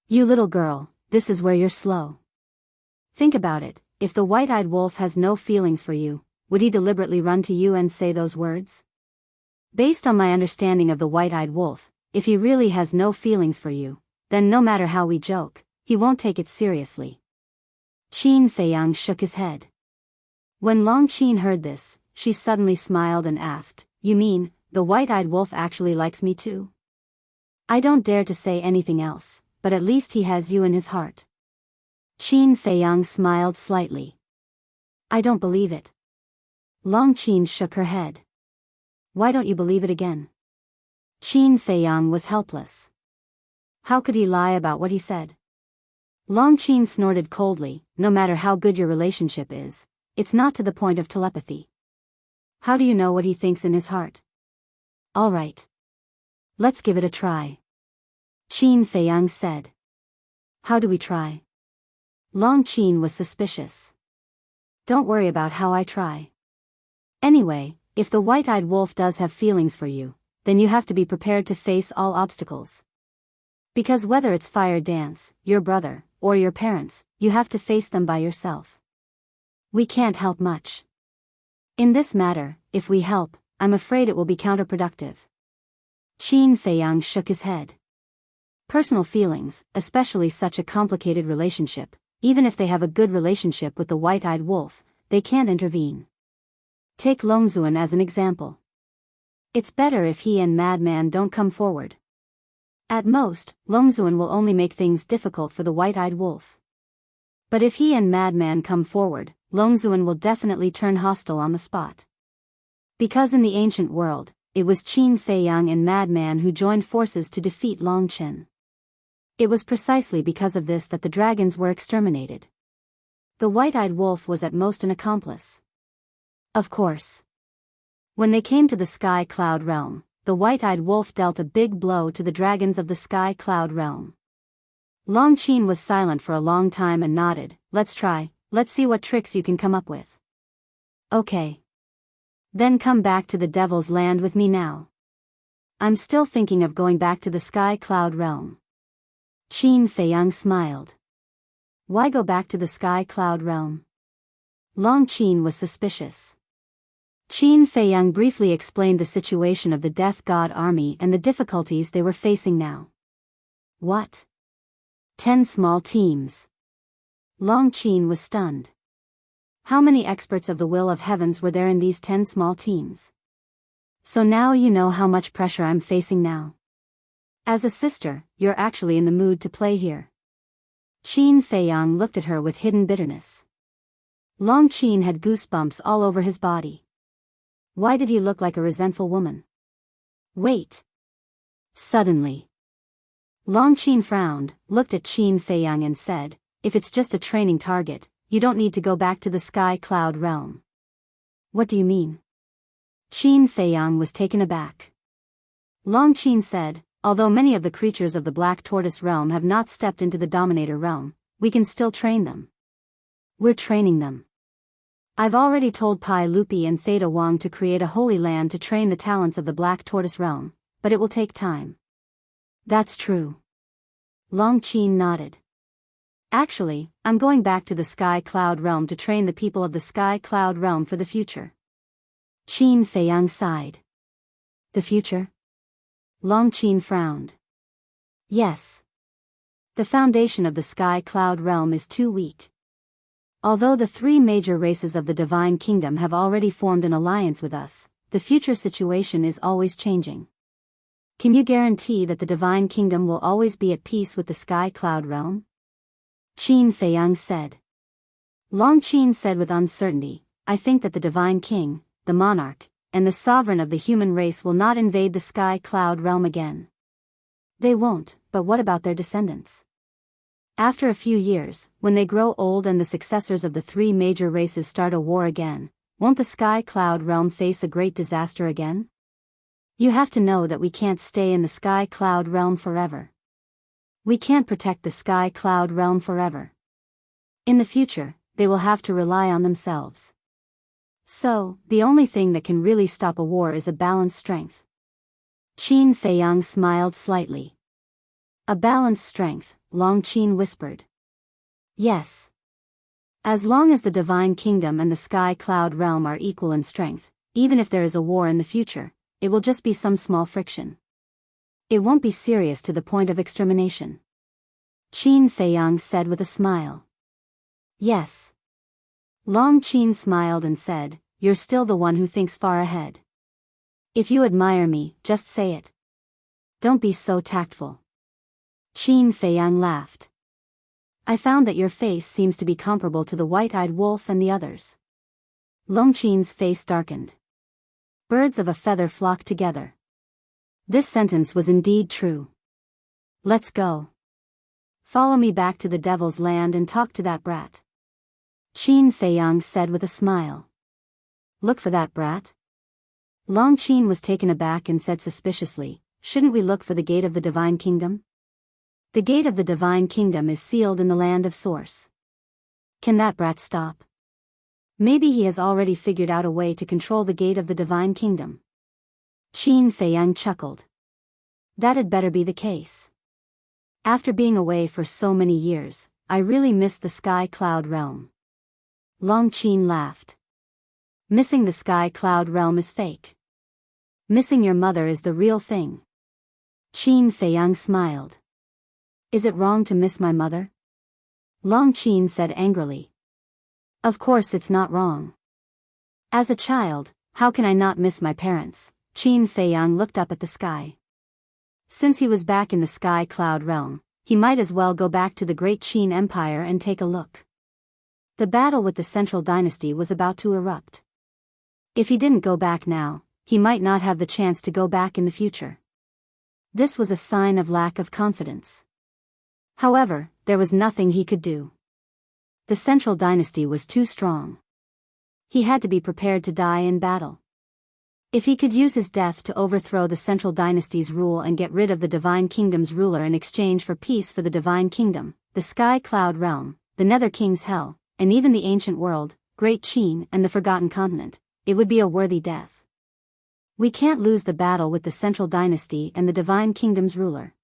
You little girl, this is where you're slow. Think about it, if the white-eyed wolf has no feelings for you, would he deliberately run to you and say those words? Based on my understanding of the white-eyed wolf, if he really has no feelings for you, then no matter how we joke, he won't take it seriously. Qin Feiyang shook his head. When Long Qin heard this, she suddenly smiled and asked, You mean, the white-eyed wolf actually likes me too? I don't dare to say anything else, but at least he has you in his heart. Qin Feiyang smiled slightly. I don't believe it. Long Qin shook her head. Why don't you believe it again? Qin Feiyang was helpless. How could he lie about what he said? Long Qin snorted coldly, no matter how good your relationship is, it's not to the point of telepathy. How do you know what he thinks in his heart? All right. Let's give it a try. Qin Feiyang said. How do we try? Long Qin was suspicious. Don't worry about how I try. Anyway, if the white-eyed wolf does have feelings for you, then you have to be prepared to face all obstacles. Because whether it's fire dance, your brother, or your parents, you have to face them by yourself. We can't help much. In this matter, if we help, I'm afraid it will be counterproductive. Qin Feiyang shook his head. Personal feelings, especially such a complicated relationship, even if they have a good relationship with the white-eyed wolf, they can't intervene. Take Longzuan as an example. It's better if he and Madman don't come forward. At most, Longzuan will only make things difficult for the white-eyed wolf. But if he and Madman come forward, Longzuan will definitely turn hostile on the spot. Because in the ancient world, it was Qin Feiyang and Madman who joined forces to defeat Long Chen. It was precisely because of this that the dragons were exterminated. The white-eyed wolf was at most an accomplice. Of course. When they came to the Sky Cloud realm, the white-eyed wolf dealt a big blow to the dragons of the Sky Cloud realm. Long Qin was silent for a long time and nodded. Let's try, let's see what tricks you can come up with. Okay. Then come back to the Devil's Land with me now. I'm still thinking of going back to the Sky Cloud realm. Qin Feiyang smiled. Why go back to the Sky Cloud realm? Long Qin was suspicious. Qin Feiyang briefly explained the situation of the Death God army and the difficulties they were facing now. What? 10 small teams. Long Qin was stunned. How many experts of the will of heavens were there in these 10 small teams? So now you know how much pressure I'm facing now. As a sister, you're actually in the mood to play here. Qin Feiyang looked at her with hidden bitterness. Long Qin had goosebumps all over his body. Why did he look like a resentful woman? Wait. Suddenly. Long Qin frowned, looked at Qin Feiyang and said, if it's just a training target, you don't need to go back to the Sky Cloud realm. What do you mean? Qin Feiyang was taken aback. Long Qin said, although many of the creatures of the Black Tortoise realm have not stepped into the Dominator realm, we can still train them. We're training them. I've already told Pai Lupi and Theta Wang to create a holy land to train the talents of the Black Tortoise realm, but it will take time. That's true. Long Qin nodded. Actually, I'm going back to the Sky Cloud realm to train the people of the Sky Cloud realm for the future. Qin Feiyang sighed. The future? Long Qin frowned. Yes. The foundation of the sky cloud realm is too weak. Although the three major races of the Divine Kingdom have already formed an alliance with us, the future situation is always changing. Can you guarantee that the Divine Kingdom will always be at peace with the sky cloud realm? Qin Feiyang said. Long Qin said with uncertainty, I think that the Divine King, the monarch, and the sovereign of the human race will not invade the sky cloud realm again. They won't, but what about their descendants? After a few years, when they grow old and the successors of the three major races start a war again, won't the sky cloud realm face a great disaster again? You have to know that we can't stay in the sky cloud realm forever. We can't protect the sky cloud realm forever. In the future, they will have to rely on themselves. So, the only thing that can really stop a war is a balanced strength. Qin Feiyang smiled slightly. A balanced strength, Long Qin whispered. Yes. As long as the Divine Kingdom and the Sky Cloud Realm are equal in strength, even if there is a war in the future, it will just be some small friction. It won't be serious to the point of extermination. Qin Feiyang said with a smile. Yes. Long Qin smiled and said, You're still the one who thinks far ahead. If you admire me, just say it. Don't be so tactful. Qin Feiyang laughed. I found that your face seems to be comparable to the white-eyed wolf and the others. Long Qin's face darkened. Birds of a feather flock together. This sentence was indeed true. Let's go. Follow me back to the Devil's Land and talk to that brat. Qin Feiyang said with a smile. Look for that brat? Long Qin was taken aback and said suspiciously, Shouldn't we look for the gate of the Divine Kingdom? The gate of the Divine Kingdom is sealed in the land of Source. Can that brat stop? Maybe he has already figured out a way to control the gate of the Divine Kingdom. Qin Feiyang chuckled. That'd better be the case. After being away for so many years, I really miss the Sky Cloud Realm. Long Qin laughed. Missing the Sky Cloud Realm is fake. Missing your mother is the real thing. Qin Feiyang smiled. Is it wrong to miss my mother? Long Qin said angrily. Of course it's not wrong. As a child, how can I not miss my parents? Qin Feiyang looked up at the sky. Since he was back in the Sky Cloud Realm, he might as well go back to the great Qin Empire and take a look. The battle with the Central Dynasty was about to erupt. If he didn't go back now, he might not have the chance to go back in the future. This was a sign of lack of confidence. However, there was nothing he could do. The Central Dynasty was too strong. He had to be prepared to die in battle. If he could use his death to overthrow the Central Dynasty's rule and get rid of the Divine Kingdom's ruler in exchange for peace for the Divine Kingdom, the Sky Cloud Realm, the Nether King's Hell, and even the ancient world, Great Qin and the Forgotten Continent, it would be a worthy death. We can't lose the battle with the Central Dynasty and the Divine Kingdom's ruler.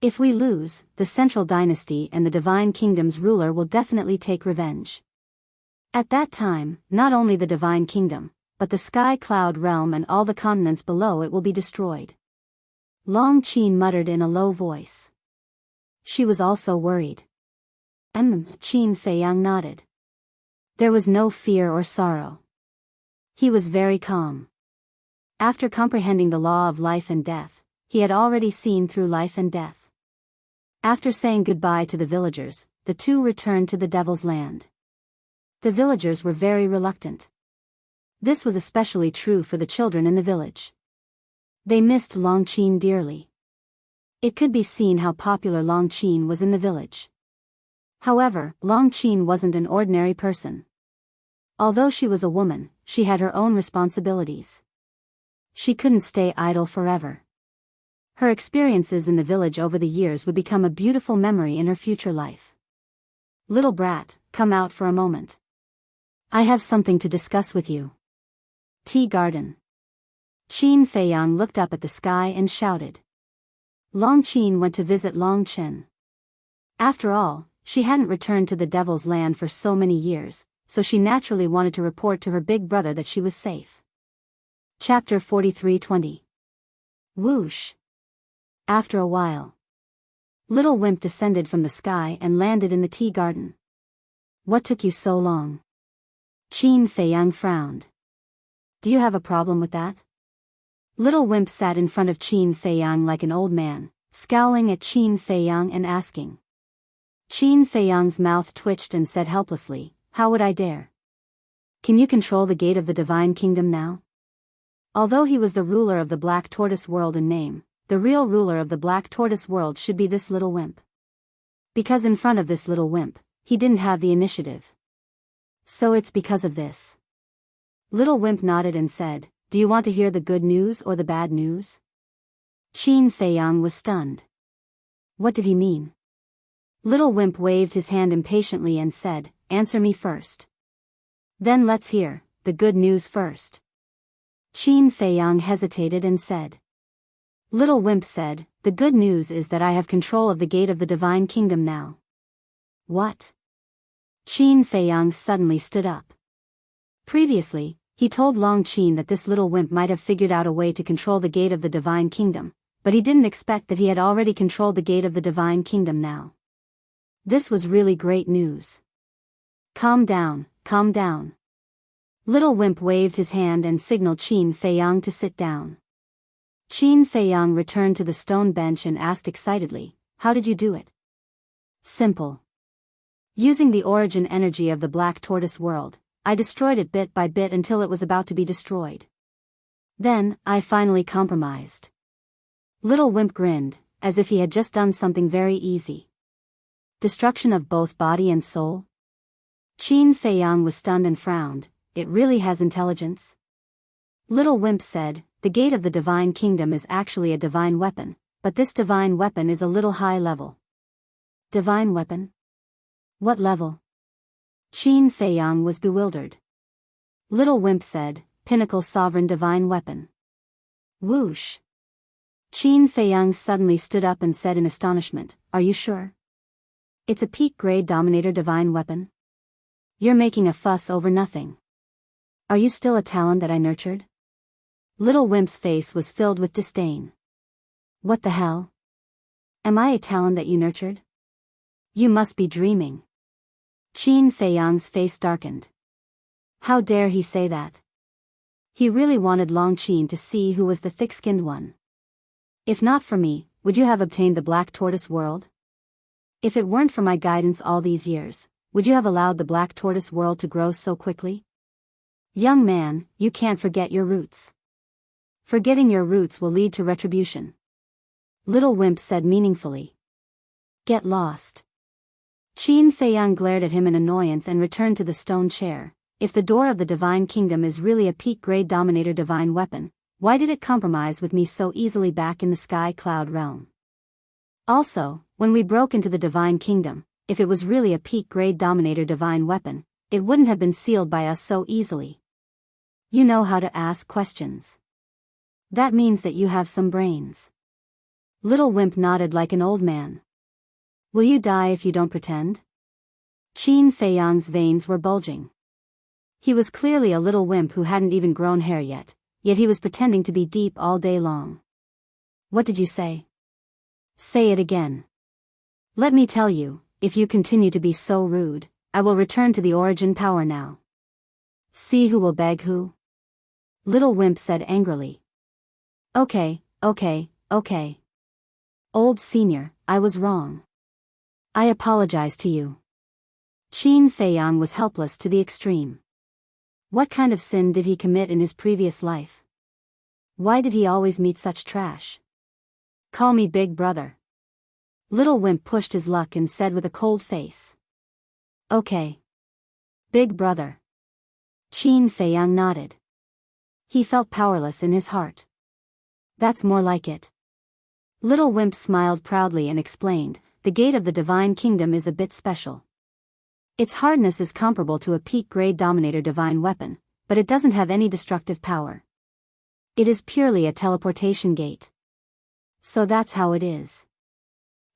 If we lose, the Central Dynasty and the Divine Kingdom's ruler will definitely take revenge. At that time, not only the Divine Kingdom, but the Sky Cloud Realm and all the continents below it will be destroyed. Long Qin muttered in a low voice. She was also worried. Qin Feiyang nodded. There was no fear or sorrow. He was very calm. After comprehending the law of life and death, he had already seen through life and death. After saying goodbye to the villagers, the two returned to the Devil's Land. The villagers were very reluctant. This was especially true for the children in the village. They missed Long Qin dearly. It could be seen how popular Long Qin was in the village. However, Long Qin wasn't an ordinary person. Although she was a woman, she had her own responsibilities. She couldn't stay idle forever. Her experiences in the village over the years would become a beautiful memory in her future life. Little brat, come out for a moment. I have something to discuss with you. Tea garden. Qin Feiyang looked up at the sky and shouted. Long Qin went to visit Long Chen. After all, she hadn't returned to the Devil's Land for so many years, so she naturally wanted to report to her big brother that she was safe. Chapter 43:20 Whoosh. After a while, Little Wimp descended from the sky and landed in the tea garden. What took you so long? Qin Feiyang frowned. Do you have a problem with that? Little Wimp sat in front of Qin Feiyang like an old man, scowling at Qin Feiyang and asking. Qin Feiyang's mouth twitched and said helplessly, how would I dare? Can you control the gate of the divine kingdom now? Although he was the ruler of the Black Tortoise world in name, the real ruler of the Black Tortoise world should be this little wimp. Because in front of this little wimp, he didn't have the initiative. So it's because of this. Little Wimp nodded and said, do you want to hear the good news or the bad news? Qin Feiyang was stunned. What did he mean? Little Wimp waved his hand impatiently and said, answer me first. Then let's hear the good news first. Qin Feiyang hesitated and said. Little Wimp said, the good news is that I have control of the gate of the divine kingdom now. What? Qin Feiyang suddenly stood up. Previously, he told Long Qin that this little wimp might have figured out a way to control the gate of the divine kingdom, but he didn't expect that he had already controlled the gate of the divine kingdom now. This was really great news. Calm down, calm down. Little Wimp waved his hand and signaled Qin Feiyang to sit down. Qin Feiyang returned to the stone bench and asked excitedly, how did you do it? Simple. Using the origin energy of the Black Tortoise world, I destroyed it bit by bit until it was about to be destroyed. Then, I finally compromised. Little Wimp grinned, as if he had just done something very easy. Destruction of both body and soul? Qin Feiyang was stunned and frowned, it really has intelligence? Little Wimp said, the gate of the divine kingdom is actually a divine weapon, but this divine weapon is a little high level. Divine weapon? What level? Qin Feiyang was bewildered. Little Wimp said, pinnacle sovereign divine weapon. Whoosh. Qin Feiyang suddenly stood up and said in astonishment, are you sure? It's a peak grade dominator divine weapon? You're making a fuss over nothing. Are you still a talent that I nurtured? Little Wimp's face was filled with disdain. What the hell? Am I a talent that you nurtured? You must be dreaming. Qin Feiyang's face darkened. How dare he say that? He really wanted Long Qin to see who was the thick-skinned one. If not for me, would you have obtained the Black Tortoise world? If it weren't for my guidance all these years, would you have allowed the Black Tortoise world to grow so quickly? Young man, you can't forget your roots. Forgetting your roots will lead to retribution. Little Wimp said meaningfully. Get lost. Qin Feiyang glared at him in annoyance and returned to the stone chair. If the door of the divine kingdom is really a peak-grade dominator divine weapon, why did it compromise with me so easily back in the sky cloud realm? Also, when we broke into the divine kingdom, if it was really a peak-grade dominator divine weapon, it wouldn't have been sealed by us so easily. You know how to ask questions. That means that you have some brains. Little Wimp nodded like an old man. Will you die if you don't pretend? Qin Feiyang's veins were bulging. He was clearly a little wimp who hadn't even grown hair yet he was pretending to be deep all day long. What did you say? Say it again. Let me tell you, if you continue to be so rude, I will return to the origin power now. See who will beg who? Little Wimp said angrily. Okay. Old senior, I was wrong. I apologize to you. Qin Feiyang was helpless to the extreme. What kind of sin did he commit in his previous life? Why did he always meet such trash? Call me Big Brother. Little Wimp pushed his luck and said with a cold face. Okay. Big Brother. Qin Feiyang nodded. He felt powerless in his heart. That's more like it. Little Wimp smiled proudly and explained, the gate of the divine kingdom is a bit special. Its hardness is comparable to a peak-grade dominator divine weapon, but it doesn't have any destructive power. It is purely a teleportation gate. So that's how it is.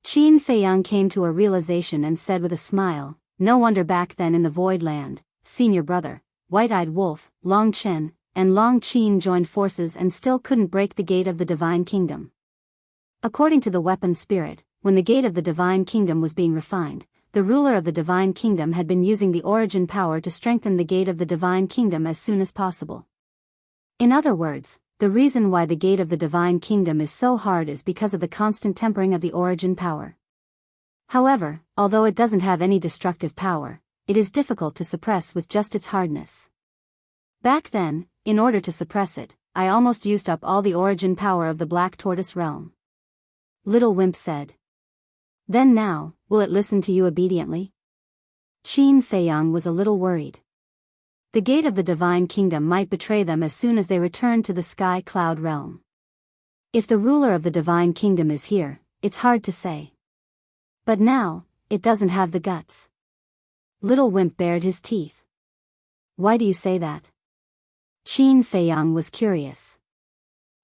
Qin Feiyang came to a realization and said with a smile, no wonder back then in the Void Land, Senior Brother, White-Eyed Wolf, Long Chen, and Long Qin joined forces and still couldn't break the gate of the Divine Kingdom. According to the weapon spirit, when the gate of the Divine Kingdom was being refined, the ruler of the Divine Kingdom had been using the origin power to strengthen the gate of the Divine Kingdom as soon as possible. In other words, the reason why the gate of the Divine Kingdom is so hard is because of the constant tempering of the origin power. However, although it doesn't have any destructive power, it is difficult to suppress with just its hardness. Back then, in order to suppress it, I almost used up all the origin power of the Black Tortoise realm. Little Wimp said. Then now, will it listen to you obediently? Qin Feiyang was a little worried. The gate of the Divine Kingdom might betray them as soon as they returned to the Sky Cloud realm. If the ruler of the Divine Kingdom is here, it's hard to say. But now, it doesn't have the guts. Little Wimp bared his teeth. Why do you say that? Qin Feiyang was curious.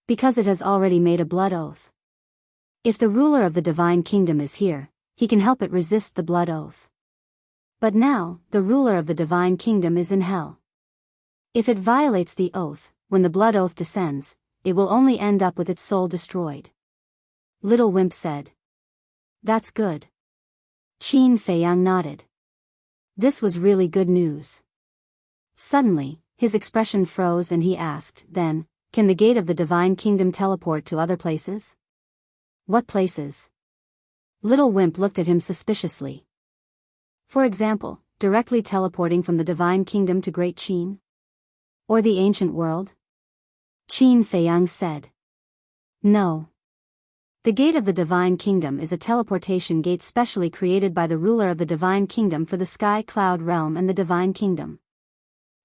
Because it has already made a blood oath. If the ruler of the Divine Kingdom is here, he can help it resist the blood oath. But now, the ruler of the Divine Kingdom is in hell. If it violates the oath, when the blood oath descends, it will only end up with its soul destroyed. Little Wimp said. That's good. Qin Feiyang nodded. This was really good news. Suddenly, his expression froze and he asked, then, can the gate of the Divine Kingdom teleport to other places? What places? Little Wimp looked at him suspiciously. For example, directly teleporting from the Divine Kingdom to Great Qin? Or the ancient world? Qin Feiyang said. No. The gate of the Divine Kingdom is a teleportation gate specially created by the ruler of the Divine Kingdom for the Sky Cloud realm and the Divine Kingdom.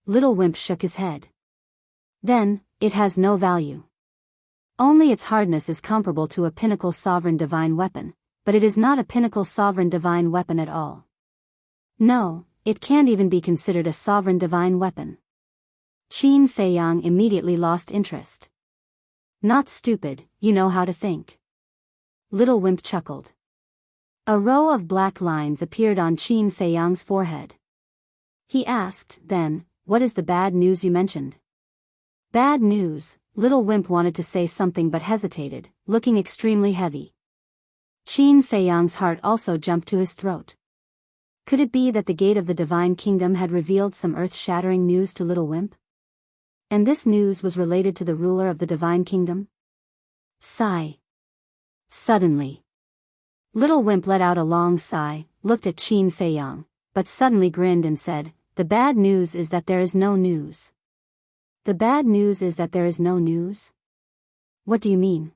Little Wimp shook his head. Then, it has no value. Only its hardness is comparable to a pinnacle sovereign divine weapon, but it is not a pinnacle sovereign divine weapon at all. No, it can't even be considered a sovereign divine weapon. Qin Feiyang immediately lost interest. Not stupid, you know how to think. Little Wimp chuckled. A row of black lines appeared on Qin Feiyang's forehead. He asked, then, what is the bad news you mentioned? Bad news. Little Wimp wanted to say something but hesitated, looking extremely heavy. Qin Feiyang's heart also jumped to his throat. Could it be that the gate of the Divine Kingdom had revealed some earth-shattering news to Little Wimp? And this news was related to the ruler of the Divine Kingdom? Sigh. Suddenly. Little Wimp let out a long sigh, looked at Qin Feiyang, but suddenly grinned and said, the bad news is that there is no news. The bad news is that there is no news? What do you mean?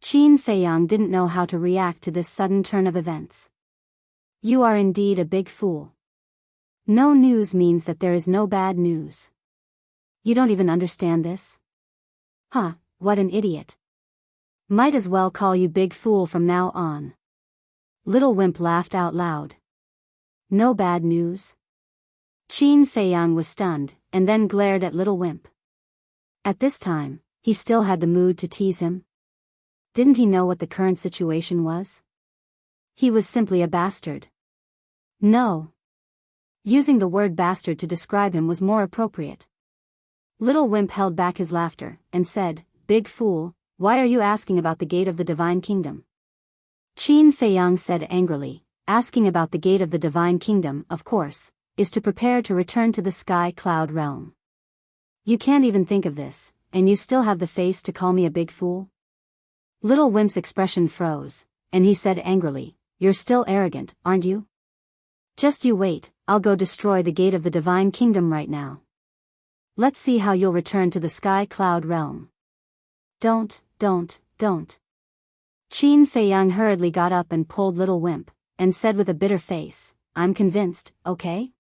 Qin Feiyang didn't know how to react to this sudden turn of events. You are indeed a big fool. No news means that there is no bad news. You don't even understand this? Huh, what an idiot. Might as well call you big fool from now on. Little Wimp laughed out loud. No bad news? Qin Feiyang was stunned, and then glared at Little Wimp. At this time, he still had the mood to tease him. Didn't he know what the current situation was? He was simply a bastard. No. Using the word bastard to describe him was more appropriate. Little Wimp held back his laughter, and said, Big fool, why are you asking about the gate of the Divine Kingdom? Qin Feiyang said angrily, asking about the gate of the Divine Kingdom, of course, is to prepare to return to the Sky Cloud realm. You can't even think of this, and you still have the face to call me a big fool? Little Wimp's expression froze, and he said angrily, You're still arrogant, aren't you? Just you wait, I'll go destroy the gate of the Divine Kingdom right now. Let's see how you'll return to the Sky Cloud realm. Don't. Qin Feiyang hurriedly got up and pulled Little Wimp, and said with a bitter face, I'm convinced, okay?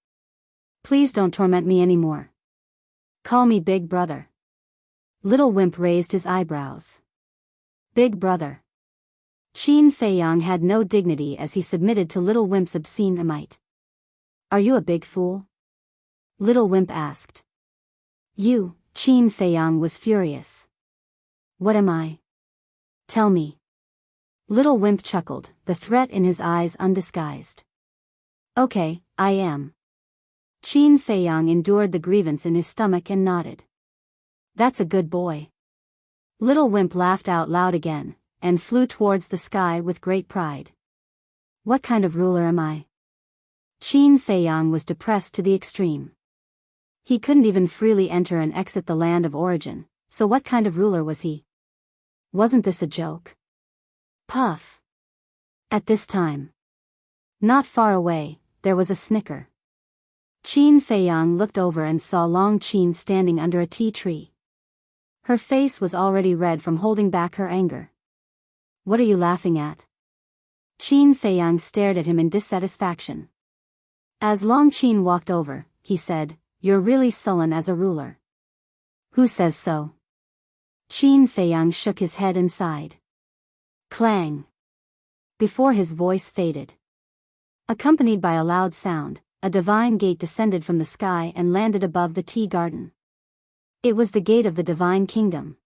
Please don't torment me anymore. Call me Big Brother. Little Wimp raised his eyebrows. Big Brother. Qin Feiyang had no dignity as he submitted to Little Wimp's obscene imite. Are you a big fool? Little Wimp asked. You, Qin Feiyang was furious. What am I? Tell me. Little Wimp chuckled, the threat in his eyes undisguised. Okay, I am. Qin Feiyang endured the grievance in his stomach and nodded. That's a good boy. Little Wimp laughed out loud again, and flew towards the sky with great pride. What kind of ruler am I? Qin Feiyang was depressed to the extreme. He couldn't even freely enter and exit the land of origin, so what kind of ruler was he? Wasn't this a joke? Puff. At this time, not far away, there was a snicker. Qin Feiyang looked over and saw Long Qin standing under a tea tree. Her face was already red from holding back her anger. What are you laughing at? Qin Feiyang stared at him in dissatisfaction. As Long Qin walked over, he said, "You're really sullen as a ruler." Who says so? Qin Feiyang shook his head and sighed. Clang. Before his voice faded, accompanied by a loud sound, a divine gate descended from the sky and landed above the tea garden. It was the gate of the divine kingdom.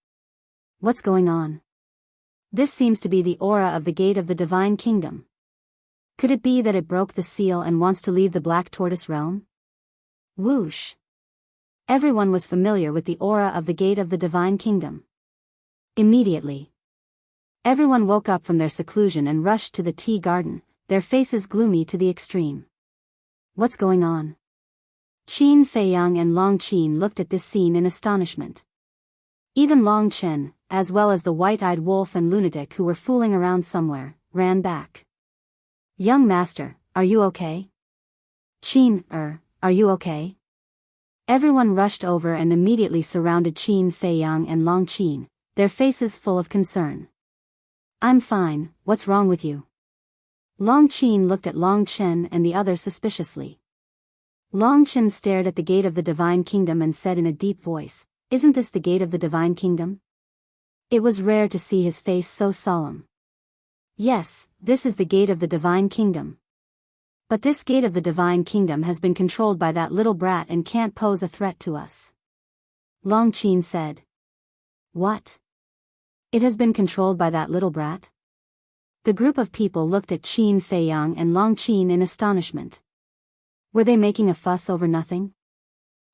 What's going on? This seems to be the aura of the gate of the divine kingdom. Could it be that it broke the seal and wants to leave the Black Tortoise realm? Whoosh. Everyone was familiar with the aura of the gate of the divine kingdom. Immediately, everyone woke up from their seclusion and rushed to the tea garden, their faces gloomy to the extreme. What's going on? Qin Feiyang and Long Qin looked at this scene in astonishment. Even Long Chen, as well as the white-eyed wolf and lunatic who were fooling around somewhere, ran back. Young master, are you okay? Qin, are you okay? Everyone rushed over and immediately surrounded Qin Feiyang and Long Qin, their faces full of concern. I'm fine, what's wrong with you? Long Qin looked at Long Chen and the others suspiciously. Long Chen stared at the gate of the divine kingdom and said in a deep voice, "Isn't this the gate of the divine kingdom?" It was rare to see his face so solemn. Yes, this is the gate of the divine kingdom. But this gate of the divine kingdom has been controlled by that little brat and can't pose a threat to us. Long Qin said. What? It has been controlled by that little brat? The group of people looked at Qin Feiyang and Long Qin in astonishment. Were they making a fuss over nothing?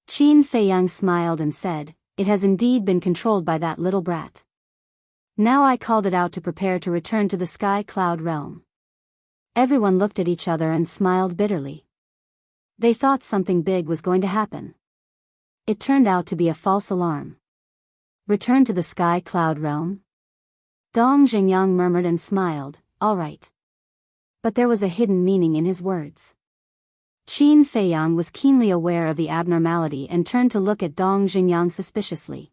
Qin Feiyang smiled and said, "It has indeed been controlled by that little brat. Now I called it out to prepare to return to the sky cloud realm." Everyone looked at each other and smiled bitterly. They thought something big was going to happen. It turned out to be a false alarm. Return to the sky cloud realm? Dong Xingyang murmured and smiled, all right. But there was a hidden meaning in his words. Qin Feiyang was keenly aware of the abnormality and turned to look at Dong Xingyang suspiciously.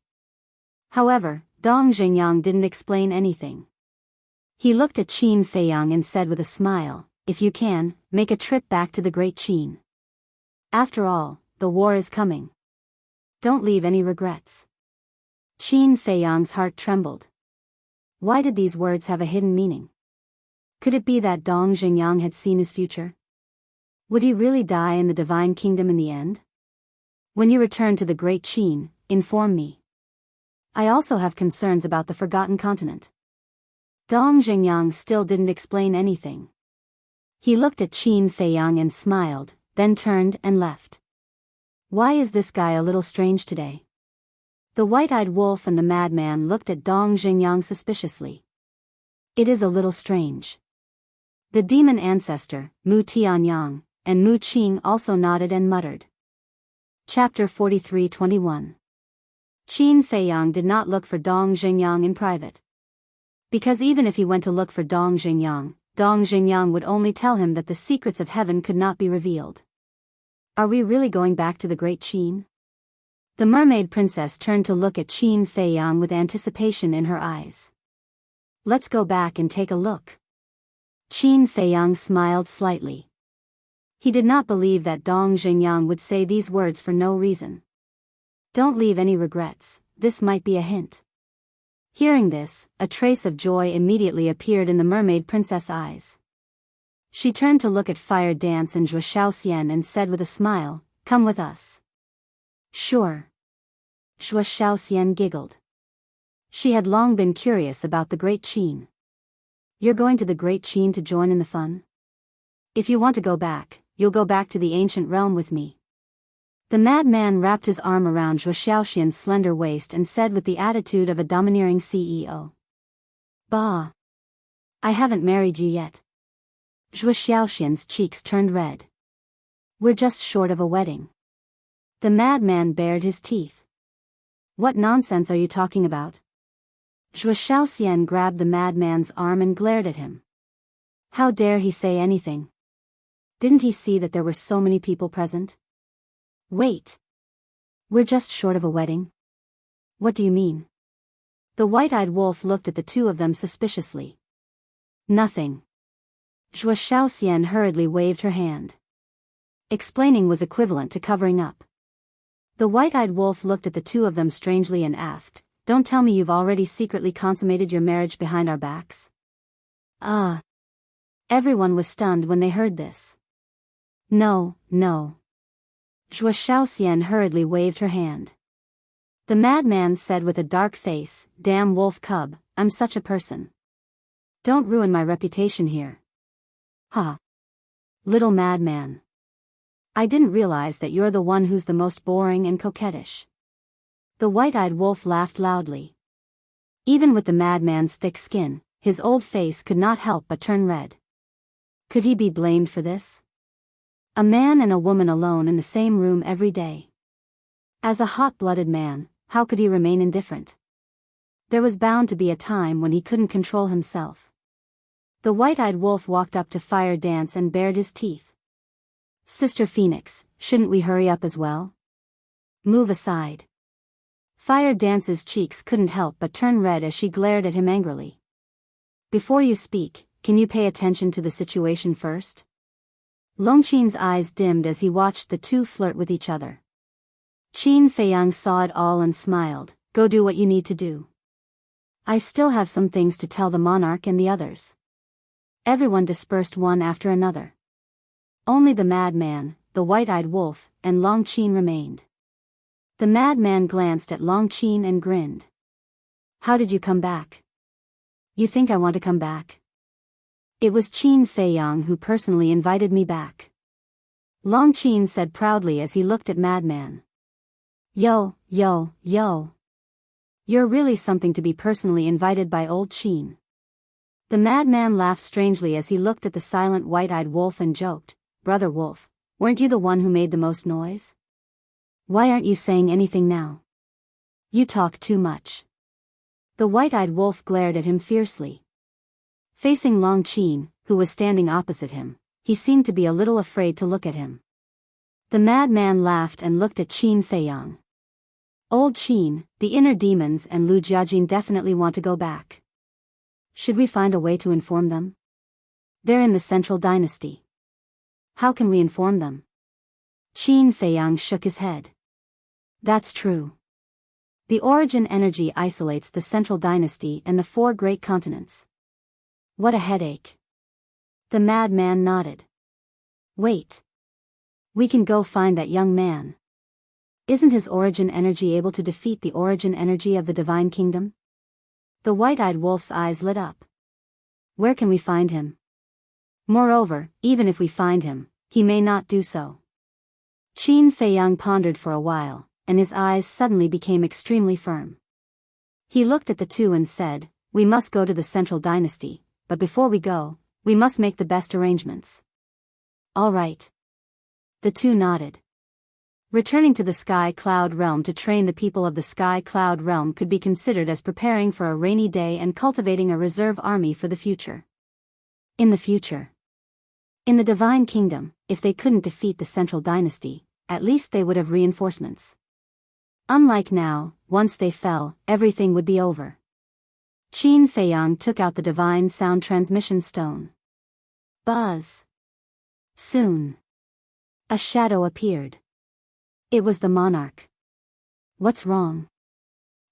However, Dong Xingyang didn't explain anything. He looked at Qin Feiyang and said with a smile, "If you can, make a trip back to the great Qin. After all, the war is coming. Don't leave any regrets." Qin Feiyang's heart trembled. Why did these words have a hidden meaning? Could it be that Dong Xingyang had seen his future? Would he really die in the divine kingdom in the end? When you return to the great Qin, inform me. I also have concerns about the forgotten continent. Dong Xingyang still didn't explain anything. He looked at Qin Feiyang and smiled, then turned and left. Why is this guy a little strange today? The white-eyed wolf and the madman looked at Dong Xingyang suspiciously. It is a little strange. The demon ancestor, Mu Tianyang, and Mu Qing also nodded and muttered. Chapter 43:21. Qin Feiyang did not look for Dong Xingyang in private. Because even if he went to look for Dong Xingyang would only tell him that the secrets of heaven could not be revealed. Are we really going back to the great Qin? The mermaid princess turned to look at Qin Feiyang with anticipation in her eyes. Let's go back and take a look. Qin Feiyang smiled slightly. He did not believe that Dong Xingyang would say these words for no reason. Don't leave any regrets, this might be a hint. Hearing this, a trace of joy immediately appeared in the mermaid princess' eyes. She turned to look at Fire Dance and Zhuo Shaoxian and said with a smile, "Come with us." Sure. Zhuo Shaoxian giggled. She had long been curious about the Great Qin. You're going to the Great Qin to join in the fun? If you want to go back, you'll go back to the ancient realm with me. The madman wrapped his arm around Zhuo Xiaoxian's slender waist and said with the attitude of a domineering CEO. Bah! I haven't married you yet. Zhuo Xiaoxian's cheeks turned red. We're just short of a wedding. The madman bared his teeth. What nonsense are you talking about? Zhuo Xiaoxian grabbed the madman's arm and glared at him. How dare he say anything? Didn't he see that there were so many people present? Wait. We're just short of a wedding? What do you mean? The white-eyed wolf looked at the two of them suspiciously. Nothing. Zhuo Xiaoxian hurriedly waved her hand. Explaining was equivalent to covering up. The white-eyed wolf looked at the two of them strangely and asked, Don't tell me you've already secretly consummated your marriage behind our backs? Ah. Everyone was stunned when they heard this. No, no. Zhuo Xiaoxian hurriedly waved her hand. The madman said with a dark face, Damn wolf cub, I'm such a person. Don't ruin my reputation here. Ha. Little madman. I didn't realize that you're the one who's the most boring and coquettish. The white-eyed wolf laughed loudly. Even with the madman's thick skin, his old face could not help but turn red. Could he be blamed for this? A man and a woman alone in the same room every day. As a hot-blooded man, how could he remain indifferent? There was bound to be a time when he couldn't control himself. The white-eyed wolf walked up to Fire Dance and bared his teeth. Sister Phoenix, shouldn't we hurry up as well? Move aside. Fire Dance's cheeks couldn't help but turn red as she glared at him angrily. Before you speak, can you pay attention to the situation first? Longqin's eyes dimmed as he watched the two flirt with each other. Qin Feiyang saw it all and smiled. Go do what you need to do. I still have some things to tell the monarch and the others. Everyone dispersed one after another. Only the madman, the white-eyed wolf, and Longqin remained. The madman glanced at Longqin and grinned. How did you come back? You think I want to come back? It was Qin Feiyang who personally invited me back. Longqin said proudly as he looked at Madman. Yo, yo, yo. You're really something to be personally invited by old Qin. The madman laughed strangely as he looked at the silent white-eyed wolf and joked, Brother Wolf, weren't you the one who made the most noise? Why aren't you saying anything now? You talk too much. The white-eyed wolf glared at him fiercely. Facing Longqin, who was standing opposite him, he seemed to be a little afraid to look at him. The madman laughed and looked at Qin Feiyang. Old Qin, the inner demons and Lu Jiajin definitely want to go back. Should we find a way to inform them? They're in the Central Dynasty. How can we inform them? Qin Feiyang shook his head. That's true. The origin energy isolates the Central Dynasty and the 4 great continents. What a headache. The madman nodded. Wait. We can go find that young man. Isn't his origin energy able to defeat the origin energy of the Divine Kingdom? The white-eyed wolf's eyes lit up. Where can we find him? Moreover, even if we find him, he may not do so. Qin Feiyang pondered for a while, and his eyes suddenly became extremely firm. He looked at the two and said, We must go to the Central Dynasty, but before we go, we must make the best arrangements. All right. The two nodded. Returning to the Sky Cloud Realm to train the people of the Sky Cloud Realm could be considered as preparing for a rainy day and cultivating a reserve army for the future. In the future. In the Divine Kingdom, if they couldn't defeat the Central Dynasty, at least they would have reinforcements. Unlike now, once they fell, everything would be over. Qin Feiyang took out the Divine Sound Transmission Stone. Buzz. Soon. A shadow appeared. It was the monarch. What's wrong?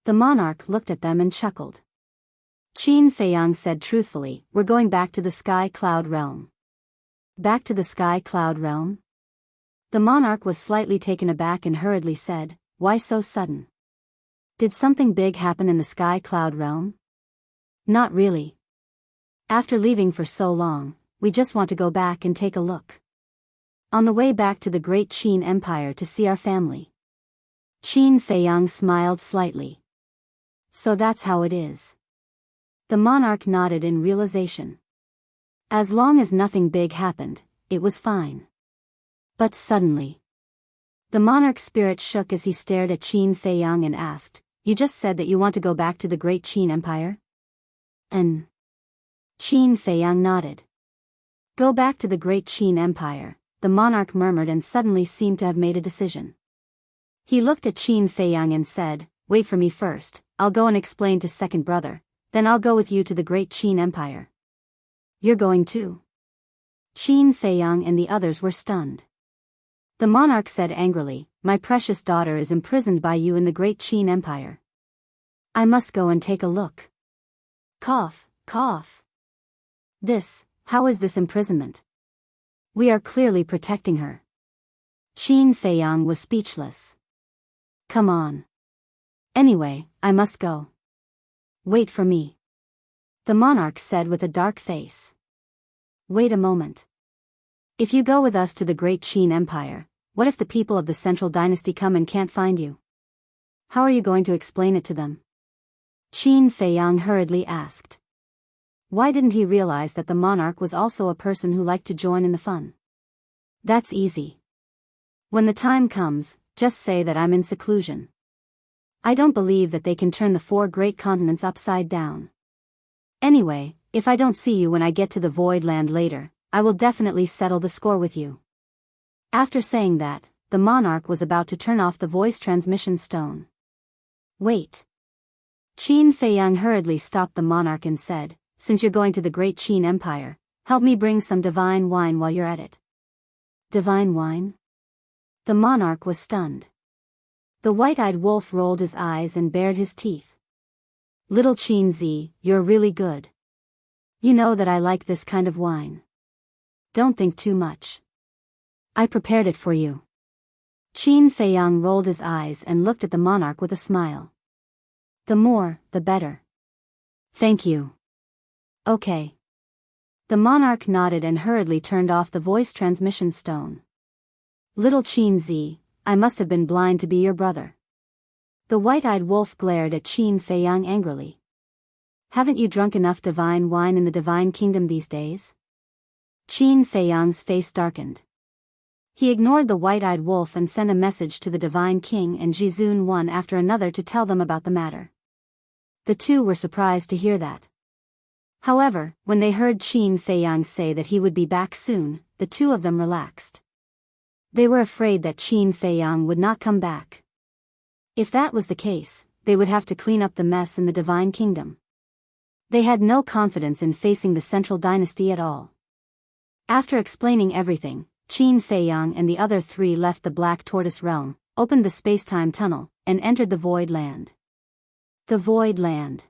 The monarch looked at them and chuckled. Qin Feiyang said truthfully, We're going back to the Sky Cloud Realm. Back to the Sky Cloud Realm? The monarch was slightly taken aback and hurriedly said, Why so sudden? Did something big happen in the Sky Cloud Realm? Not really. After leaving for so long, we just want to go back and take a look. On the way back to the great Qin Empire to see our family. Qin Feiyang smiled slightly. So that's how it is. The monarch nodded in realization. As long as nothing big happened, it was fine. But suddenly, the monarch's spirit shook as he stared at Qin Feiyang and asked, "You just said that you want to go back to the great Qin Empire?" And Qin Feiyang nodded. Go back to the great Qin Empire, the monarch murmured and suddenly seemed to have made a decision. He looked at Qin Feiyang and said, "Wait for me first, I'll go and explain to second brother, then I'll go with you to the great Qin Empire." "You're going too?" Qin Feiyang and the others were stunned. The monarch said angrily, "My precious daughter is imprisoned by you in the great Qin Empire. I must go and take a look." Cough, cough. How is this imprisonment? We are clearly protecting her. Qin Feiyang was speechless. Come on. Anyway, I must go. Wait for me. The monarch said with a dark face. Wait a moment. If you go with us to the great Qin Empire, what if the people of the Central Dynasty come and can't find you? How are you going to explain it to them? Qin Feiyang hurriedly asked. Why didn't he realize that the monarch was also a person who liked to join in the fun? That's easy. When the time comes, just say that I'm in seclusion. I don't believe that they can turn the 4 great continents upside down. Anyway, if I don't see you when I get to the Void Land later, I will definitely settle the score with you. After saying that, the monarch was about to turn off the voice transmission stone. Wait. Qin Feiyang hurriedly stopped the monarch and said, "Since you're going to the great Qin Empire, help me bring some divine wine while you're at it." Divine wine? The monarch was stunned. The white-eyed wolf rolled his eyes and bared his teeth. Little Qin Zi, you're really good. You know that I like this kind of wine. Don't think too much. I prepared it for you. Qin Feiyang rolled his eyes and looked at the monarch with a smile. The more, the better. Thank you. Okay. The monarch nodded and hurriedly turned off the voice transmission stone. Little Qin Zi, I must have been blind to be your brother. The white-eyed wolf glared at Qin Feiyang angrily. Haven't you drunk enough divine wine in the divine kingdom these days? Qin Feiyang's face darkened. He ignored the white-eyed wolf and sent a message to the divine king and Jizun one after another to tell them about the matter. The two were surprised to hear that. However, when they heard Qin Feiyang say that he would be back soon, the two of them relaxed. They were afraid that Qin Feiyang would not come back. If that was the case, they would have to clean up the mess in the divine kingdom. They had no confidence in facing the Central Dynasty at all. After explaining everything, Qin Feiyang and the other 3 left the Black Tortoise Realm, opened the space-time tunnel, and entered the Void Land. The Void Land.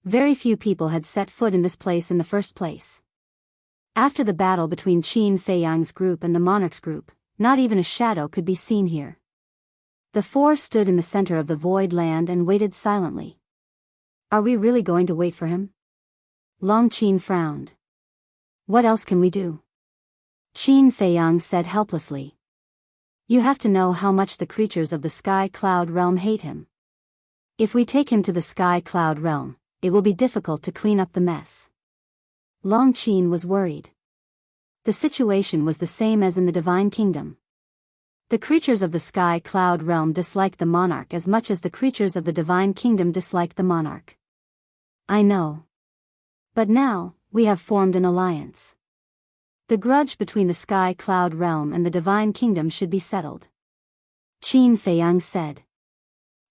Very few people had set foot in this place in the first place. After the battle between Qin Feiyang's group and the monarch's group, not even a shadow could be seen here. The 4 stood in the center of the Void Land and waited silently. Are we really going to wait for him? Long Qin frowned. What else can we do? Qin Feiyang said helplessly. You have to know how much the creatures of the Sky Cloud Realm hate him. If we take him to the Sky Cloud Realm, it will be difficult to clean up the mess. Long Qin was worried. The situation was the same as in the Divine Kingdom. The creatures of the Sky Cloud Realm disliked the monarch as much as the creatures of the Divine Kingdom disliked the monarch. I know. But now, we have formed an alliance. The grudge between the Sky Cloud Realm and the Divine Kingdom should be settled. Qin Feiyang said.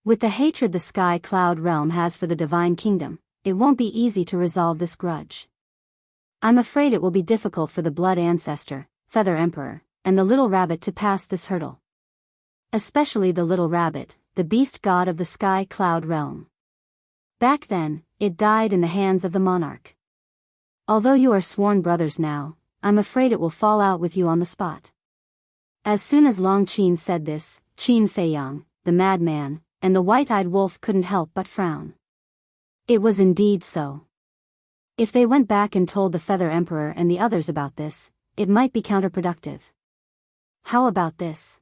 With the hatred the Sky Cloud Realm has for the Divine Kingdom, it won't be easy to resolve this grudge. I'm afraid it will be difficult for the Blood Ancestor, Feather Emperor, and the Little Rabbit to pass this hurdle. Especially the Little Rabbit, the beast god of the Sky Cloud Realm. Back then, it died in the hands of the monarch. Although you are sworn brothers now, I'm afraid it will fall out with you on the spot. As soon as Long Qin said this, Qin Feiyang, the madman, and the white-eyed wolf couldn't help but frown. It was indeed so. If they went back and told the Feather Emperor and the others about this, it might be counterproductive. How about this?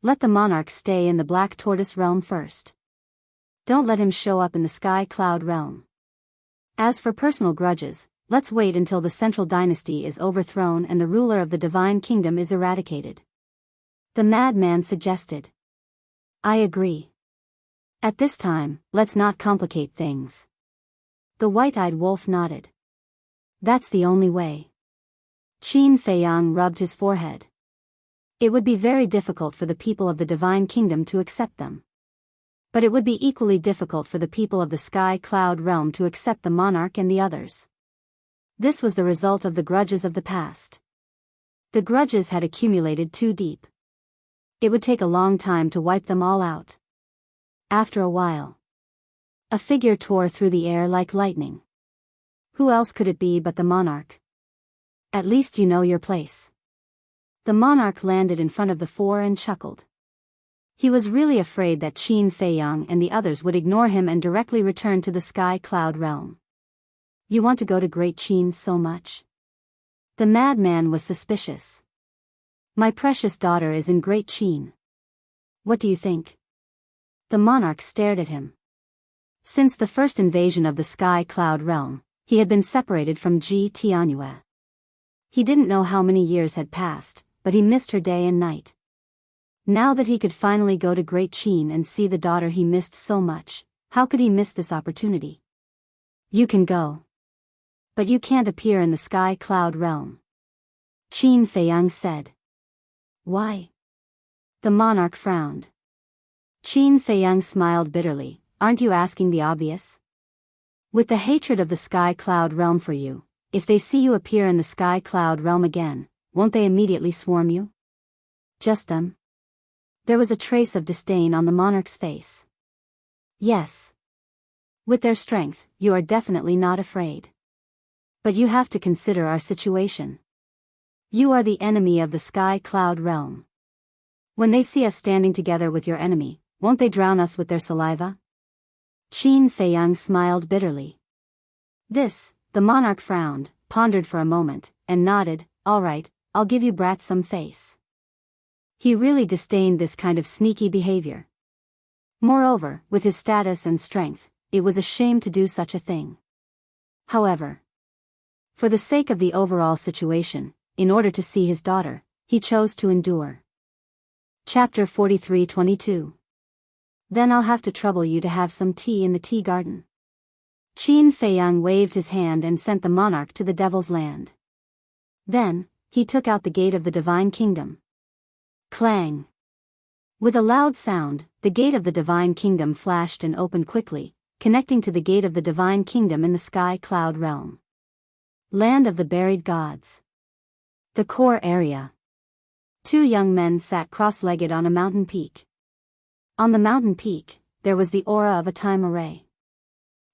Let the monarch stay in the Black Tortoise realm first. Don't let him show up in the Sky Cloud realm. As for personal grudges, let's wait until the central dynasty is overthrown and the ruler of the divine kingdom is eradicated. The madman suggested. I agree. At this time, let's not complicate things. The white-eyed wolf nodded. That's the only way. Qin Feiyang rubbed his forehead. It would be very difficult for the people of the divine kingdom to accept them. But it would be equally difficult for the people of the Sky Cloud realm to accept the monarch and the others. This was the result of the grudges of the past. The grudges had accumulated too deep. It would take a long time to wipe them all out. After a while, a figure tore through the air like lightning. Who else could it be but the monarch? At least you know your place. The monarch landed in front of the four and chuckled. He was really afraid that Qin Feiyang and the others would ignore him and directly return to the Sky Cloud realm. You want to go to Great Qin so much? The madman was suspicious. My precious daughter is in Great Qin. What do you think? The monarch stared at him. Since the first invasion of the Sky Cloud realm, he had been separated from Ji Tianyue. He didn't know how many years had passed, but he missed her day and night. Now that he could finally go to Great Qin and see the daughter he missed so much, how could he miss this opportunity? You can go. But you can't appear in the Sky Cloud realm. Qin Feiyang said. Why? The monarch frowned. Qin Feiyang smiled bitterly. Aren't you asking the obvious? With the hatred of the Sky Cloud realm for you, if they see you appear in the Sky Cloud realm again, won't they immediately swarm you? Just them? There was a trace of disdain on the monarch's face. Yes. With their strength, you are definitely not afraid. But you have to consider our situation. You are the enemy of the Sky Cloud realm. When they see us standing together with your enemy, won't they drown us with their saliva? Qin Feiyang smiled bitterly. This, the monarch frowned, pondered for a moment, and nodded. All right, I'll give you brats some face. He really disdained this kind of sneaky behavior. Moreover, with his status and strength, it was a shame to do such a thing. However, for the sake of the overall situation, in order to see his daughter, he chose to endure. Chapter 43:22. Then I'll have to trouble you to have some tea in the tea garden. Qin Feiyang waved his hand and sent the monarch to the Devil's Land. Then, he took out the gate of the Divine Kingdom. Clang! With a loud sound, the gate of the Divine Kingdom flashed and opened quickly, connecting to the gate of the Divine Kingdom in the Sky Cloud realm. Land of the Buried Gods. The core area. Two young men sat cross-legged on a mountain peak. On the mountain peak, there was the aura of a time array.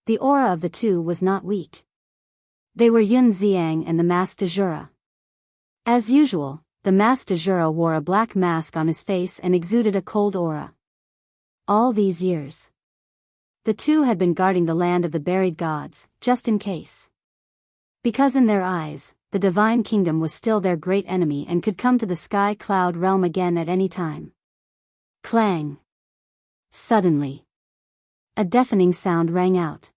The aura of the two was not weak. They were Yun Xiang and the Mas de Jura. As usual, the Mas de Jura wore a black mask on his face and exuded a cold aura. All these years, the two had been guarding the land of the buried gods, just in case. Because in their eyes, the Divine Kingdom was still their great enemy and could come to the Sky Cloud realm again at any time. Clang! Suddenly, a deafening sound rang out.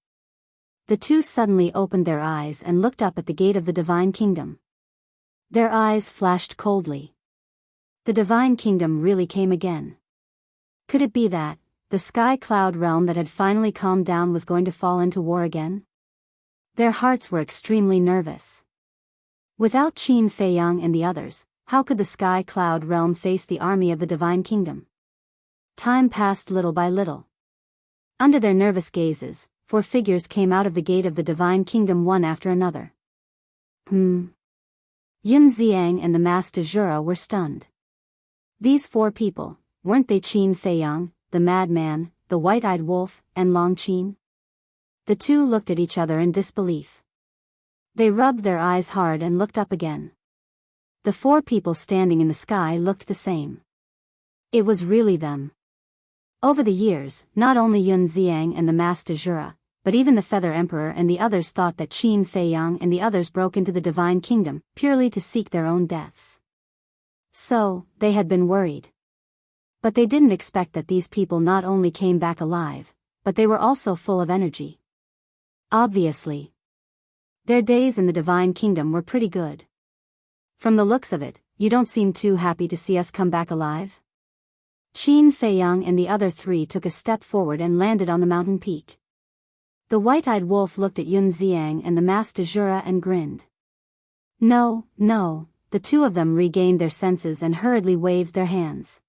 The two suddenly opened their eyes and looked up at the gate of the Divine Kingdom. Their eyes flashed coldly. The Divine Kingdom really came again. Could it be that, the Sky Cloud realm that had finally calmed down was going to fall into war again? Their hearts were extremely nervous. Without Qin Feiyang and the others, how could the Sky Cloud realm face the army of the Divine Kingdom? Time passed little by little. Under their nervous gazes, 4 figures came out of the gate of the Divine Kingdom one after another. Yun Xiang and the Mas de Jura were stunned. These 4 people, weren't they Qin Feiyang, the madman, the white-eyed wolf, and Long Qin? The two looked at each other in disbelief. They rubbed their eyes hard and looked up again. The 4 people standing in the sky looked the same. It was really them. Over the years, not only Yun Xiang and the Mas de Jura, but even the Feather Emperor and the others thought that Qin Feiyang and the others broke into the Divine Kingdom, purely to seek their own deaths. So, they had been worried. But they didn't expect that these people not only came back alive, but they were also full of energy. Obviously. Their days in the Divine Kingdom were pretty good. From the looks of it, you don't seem too happy to see us come back alive? Qin Feiyang and the other three took a step forward and landed on the mountain peak. The white-eyed wolf looked at Yun Xiang and the masked Azura and grinned. No, the two of them regained their senses and hurriedly waved their hands.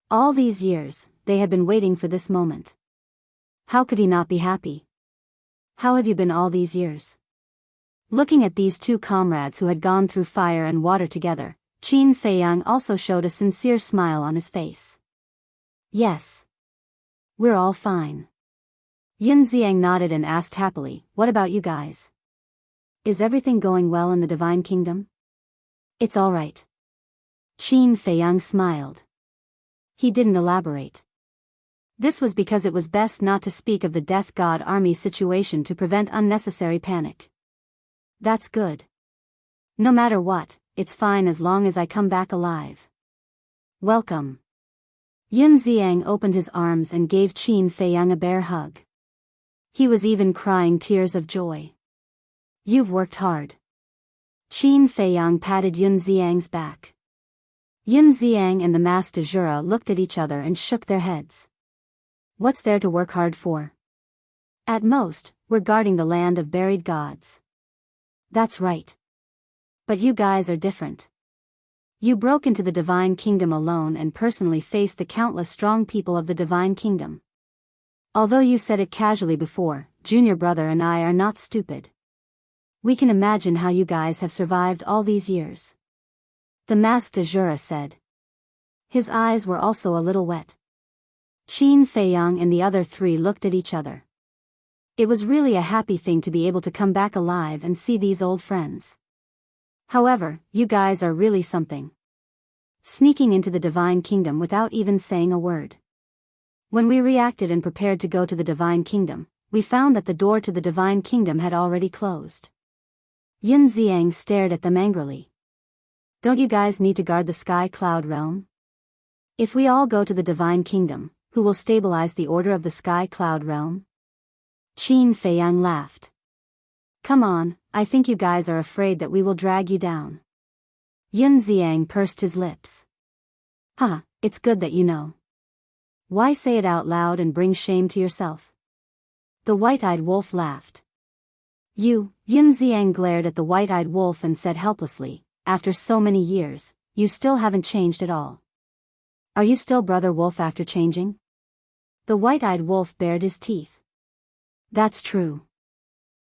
All these years, they had been waiting for this moment. How could he not be happy? How have you been all these years? Looking at these two comrades who had gone through fire and water together, Qin Feiyang also showed a sincere smile on his face. Yes. We're all fine. Yun Xiang nodded and asked happily, what about you guys? Is everything going well in the Divine Kingdom? It's all right. Qin Feiyang smiled. He didn't elaborate. This was because it was best not to speak of the Death God army situation to prevent unnecessary panic. That's good. No matter what, it's fine as long as I come back alive. Welcome. Yun Xiang opened his arms and gave Qin Feiyang a bear hug. He was even crying tears of joy. You've worked hard. Qin Feiyang patted Yun Xiang's back. Yun Xiang and the masked Azura looked at each other and shook their heads. What's there to work hard for? At most, we're guarding the land of buried gods. That's right. But you guys are different. You broke into the Divine Kingdom alone and personally faced the countless strong people of the Divine Kingdom. Although you said it casually before, Junior Brother and I are not stupid. We can imagine how you guys have survived all these years. The masked Azura said. His eyes were also a little wet. Qin Feiyang and the other three looked at each other. It was really a happy thing to be able to come back alive and see these old friends. However, you guys are really something. Sneaking into the Divine Kingdom without even saying a word. When we reacted and prepared to go to the Divine Kingdom, we found that the door to the Divine Kingdom had already closed. Yun Xiang stared at them angrily. Don't you guys need to guard the Sky Cloud Realm? If we all go to the Divine Kingdom, who will stabilize the order of the Sky Cloud Realm? Qin Feiyang laughed. Come on, I think you guys are afraid that we will drag you down. Yun Xiang pursed his lips. It's good that you know. Why say it out loud and bring shame to yourself? The white-eyed wolf laughed. Yun Xiang glared at the white-eyed wolf and said helplessly, after so many years, you still haven't changed at all. Are you still Brother Wolf after changing? The white-eyed wolf bared his teeth. That's true.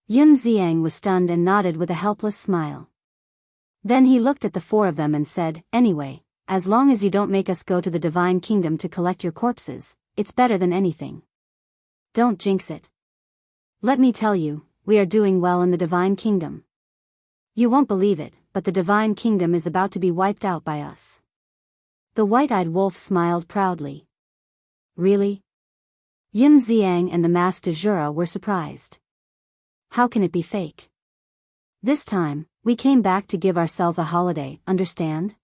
Yun Xiang was stunned and nodded with a helpless smile. Then he looked at the four of them and said, anyway, as long as you don't make us go to the Divine Kingdom to collect your corpses, it's better than anything. Don't jinx it. Let me tell you, we are doing well in the Divine Kingdom. You won't believe it, but the Divine Kingdom is about to be wiped out by us. The white-eyed wolf smiled proudly. Really? Yun Xiang and the masked Azura were surprised. How can it be fake? This time, we came back to give ourselves a holiday, understand?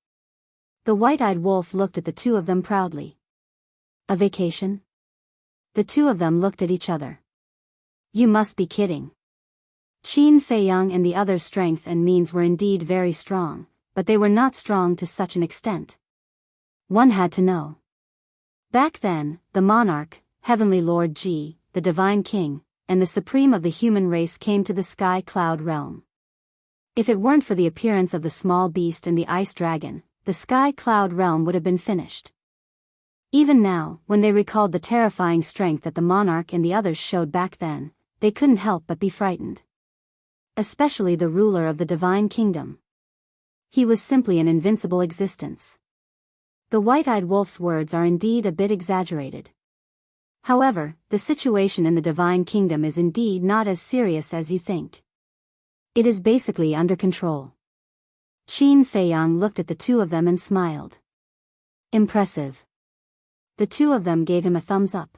The white-eyed wolf looked at the two of them proudly. A vacation? The two of them looked at each other. You must be kidding. Qin Feiyang and the other's strength and means were indeed very strong, but they were not strong to such an extent. One had to know. Back then, the monarch, Heavenly Lord Ji, the Divine King, and the supreme of the human race came to the Sky Cloud Realm. If it weren't for the appearance of the small beast and the ice dragon, the Sky Cloud Realm would have been finished. Even now, when they recalled the terrifying strength that the monarch and the others showed back then, they couldn't help but be frightened. Especially the ruler of the Divine Kingdom. He was simply an invincible existence. The white-eyed wolf's words are indeed a bit exaggerated. However, the situation in the Divine Kingdom is indeed not as serious as you think. It is basically under control. Qin Feiyang looked at the two of them and smiled. Impressive. The two of them gave him a thumbs up.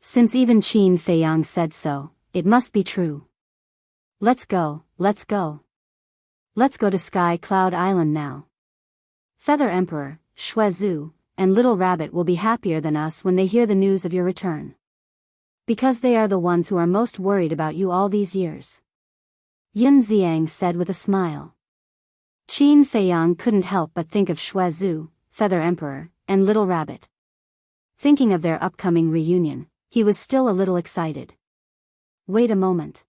Since even Qin Feiyang said so, it must be true. Let's go. Let's go to Sky Cloud Island now. Feather Emperor, Shuezu, and Little Rabbit will be happier than us when they hear the news of your return. Because they are the ones who are most worried about you all these years. Yun Xiang said with a smile. Qin Feiyang couldn't help but think of Shuezu, Feather Emperor, and Little Rabbit. Thinking of their upcoming reunion, he was still a little excited. Wait a moment.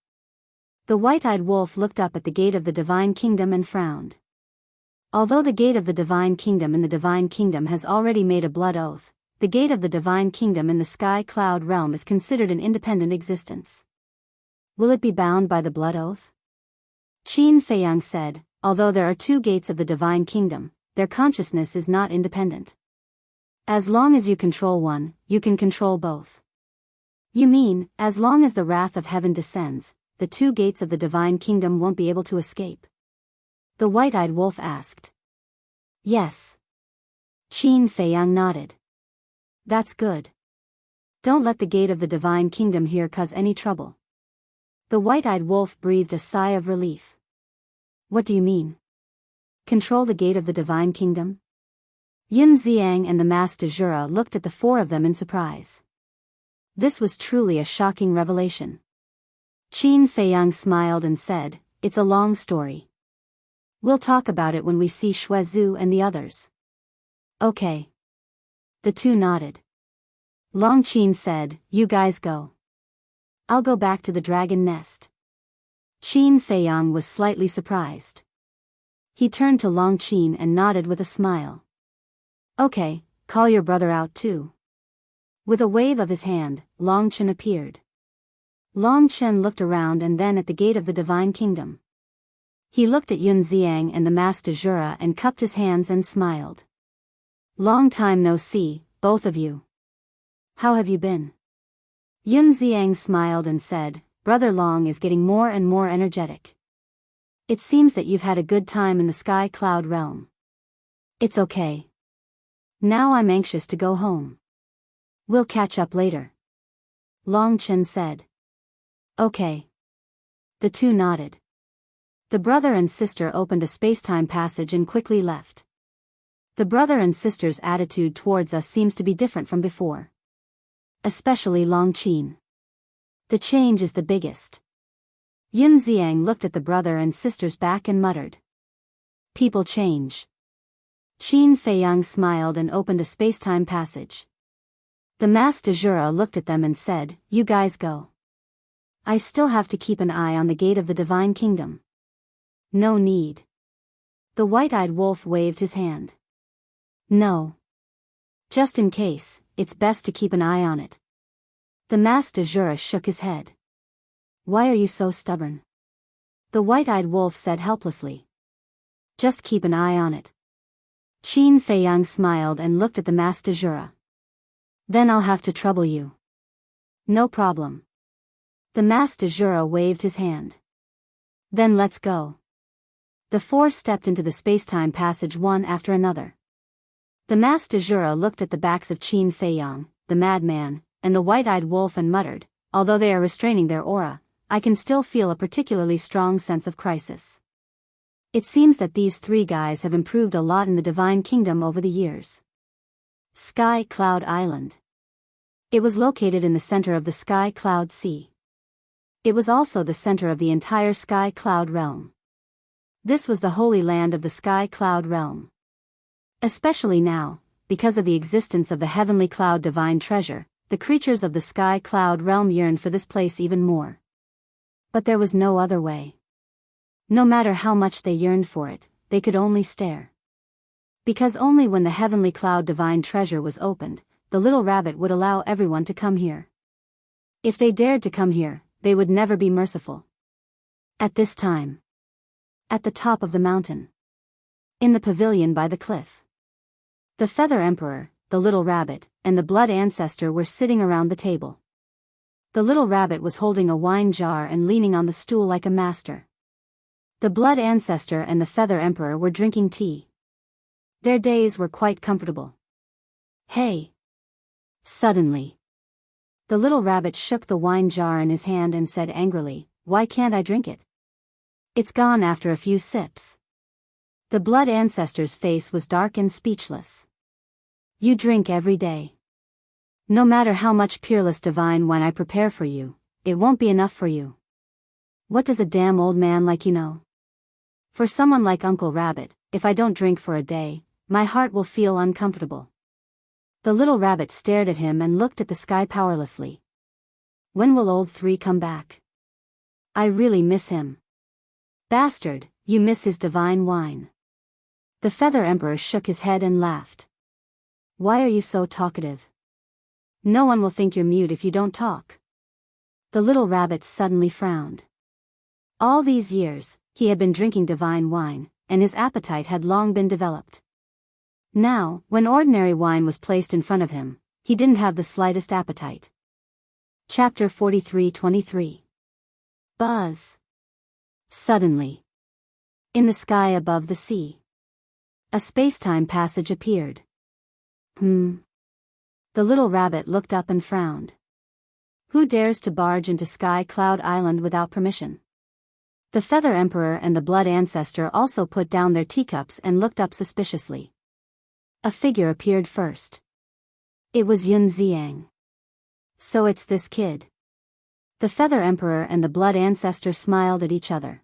The white-eyed wolf looked up at the gate of the Divine Kingdom and frowned. Although the gate of the Divine Kingdom in the Divine Kingdom has already made a blood oath, the gate of the Divine Kingdom in the Sky Cloud realm is considered an independent existence. Will it be bound by the blood oath? Qin Feiyang said, although there are two gates of the Divine Kingdom, their consciousness is not independent. As long as you control one, you can control both. You mean, as long as the wrath of heaven descends, the two gates of the Divine Kingdom won't be able to escape? The white-eyed wolf asked. Yes. Qin Feiyang nodded. That's good. Don't let the gate of the Divine Kingdom here cause any trouble. The white-eyed wolf breathed a sigh of relief. What do you mean? Control the gate of the Divine Kingdom? Yun Xiang and the Master Jura looked at the four of them in surprise. This was truly a shocking revelation. Qin Feiyang smiled and said, it's a long story. We'll talk about it when we see Shuezu and the others. Okay. The two nodded. Long Qin said, you guys go. I'll go back to the dragon nest. Qin Feiyang was slightly surprised. He turned to Long Qin and nodded with a smile. Okay, call your brother out too. With a wave of his hand, Long Chen appeared. Long Chen looked around and then at the gate of the Divine Kingdom. He looked at Yun Xiang and the Master Jura and cupped his hands and smiled. Long time no see, both of you. How have you been? Yun Xiang smiled and said, Brother Long is getting more and more energetic. It seems that you've had a good time in the Sky Cloud realm. It's okay. Now I'm anxious to go home. We'll catch up later. Long Chen said. Okay. The two nodded. The brother and sister opened a space-time passage and quickly left. The brother and sister's attitude towards us seems to be different from before. Especially Long Qin. The change is the biggest. Yun Xiang looked at the brother and sister's back and muttered. People change. Qin Feiyang smiled and opened a space-time passage. The Master Jura looked at them and said, you guys go. I still have to keep an eye on the gate of the Divine Kingdom. No need. The white-eyed wolf waved his hand. No. Just in case, it's best to keep an eye on it. The Master Jura shook his head. Why are you so stubborn? The white-eyed wolf said helplessly. Just keep an eye on it. Qin Feiyang smiled and looked at the Master Jura. Then I'll have to trouble you. No problem. The Master Jura waved his hand. Then let's go. The four stepped into the space-time passage one after another. The Master Jura looked at the backs of Qin Feiyang, the madman, and the white-eyed wolf and muttered, although they are restraining their aura, I can still feel a particularly strong sense of crisis. It seems that these three guys have improved a lot in the Divine Kingdom over the years. Sky Cloud Island. It was located in the center of the Sky Cloud Sea. It was also the center of the entire Sky Cloud realm. This was the holy land of the Sky Cloud realm. Especially now, because of the existence of the heavenly cloud divine treasure, the creatures of the Sky Cloud realm yearned for this place even more. But there was no other way. No matter how much they yearned for it, they could only stare. Because only when the heavenly cloud divine treasure was opened, the little rabbit would allow everyone to come here. If they dared to come here, they would never be merciful. At this time. At the top of the mountain. In the pavilion by the cliff. The Feather Emperor, the little rabbit, and the Blood Ancestor were sitting around the table. The little rabbit was holding a wine jar and leaning on the stool like a master. The Blood Ancestor and the Feather Emperor were drinking tea. Their days were quite comfortable. Hey! Suddenly. The little rabbit shook the wine jar in his hand and said angrily, Why can't I drink it? It's gone after a few sips. The blood ancestor's face was dark and speechless. You drink every day. No matter how much peerless divine wine I prepare for you, it won't be enough for you. What does a damn old man like you know? For someone like Uncle Rabbit, if I don't drink for a day, my heart will feel uncomfortable. The little rabbit stared at him and looked at the sky powerlessly. When will old 3 come back? I really miss him. Bastard, you miss his divine wine. The Feather Emperor shook his head and laughed. Why are you so talkative? No one will think you're mute if you don't talk. The little rabbit suddenly frowned. All these years, he had been drinking divine wine, and his appetite had long been developed. Now, when ordinary wine was placed in front of him, he didn't have the slightest appetite. Chapter 43:23. Buzz. Suddenly. In the sky above the sea. A space-time passage appeared. The little rabbit looked up and frowned. Who dares to barge into Sky Cloud Island without permission? The Feather Emperor and the Blood Ancestor also put down their teacups and looked up suspiciously. A figure appeared first. It was Yun Xiang. So it's this kid. The Feather Emperor and the Blood Ancestor smiled at each other.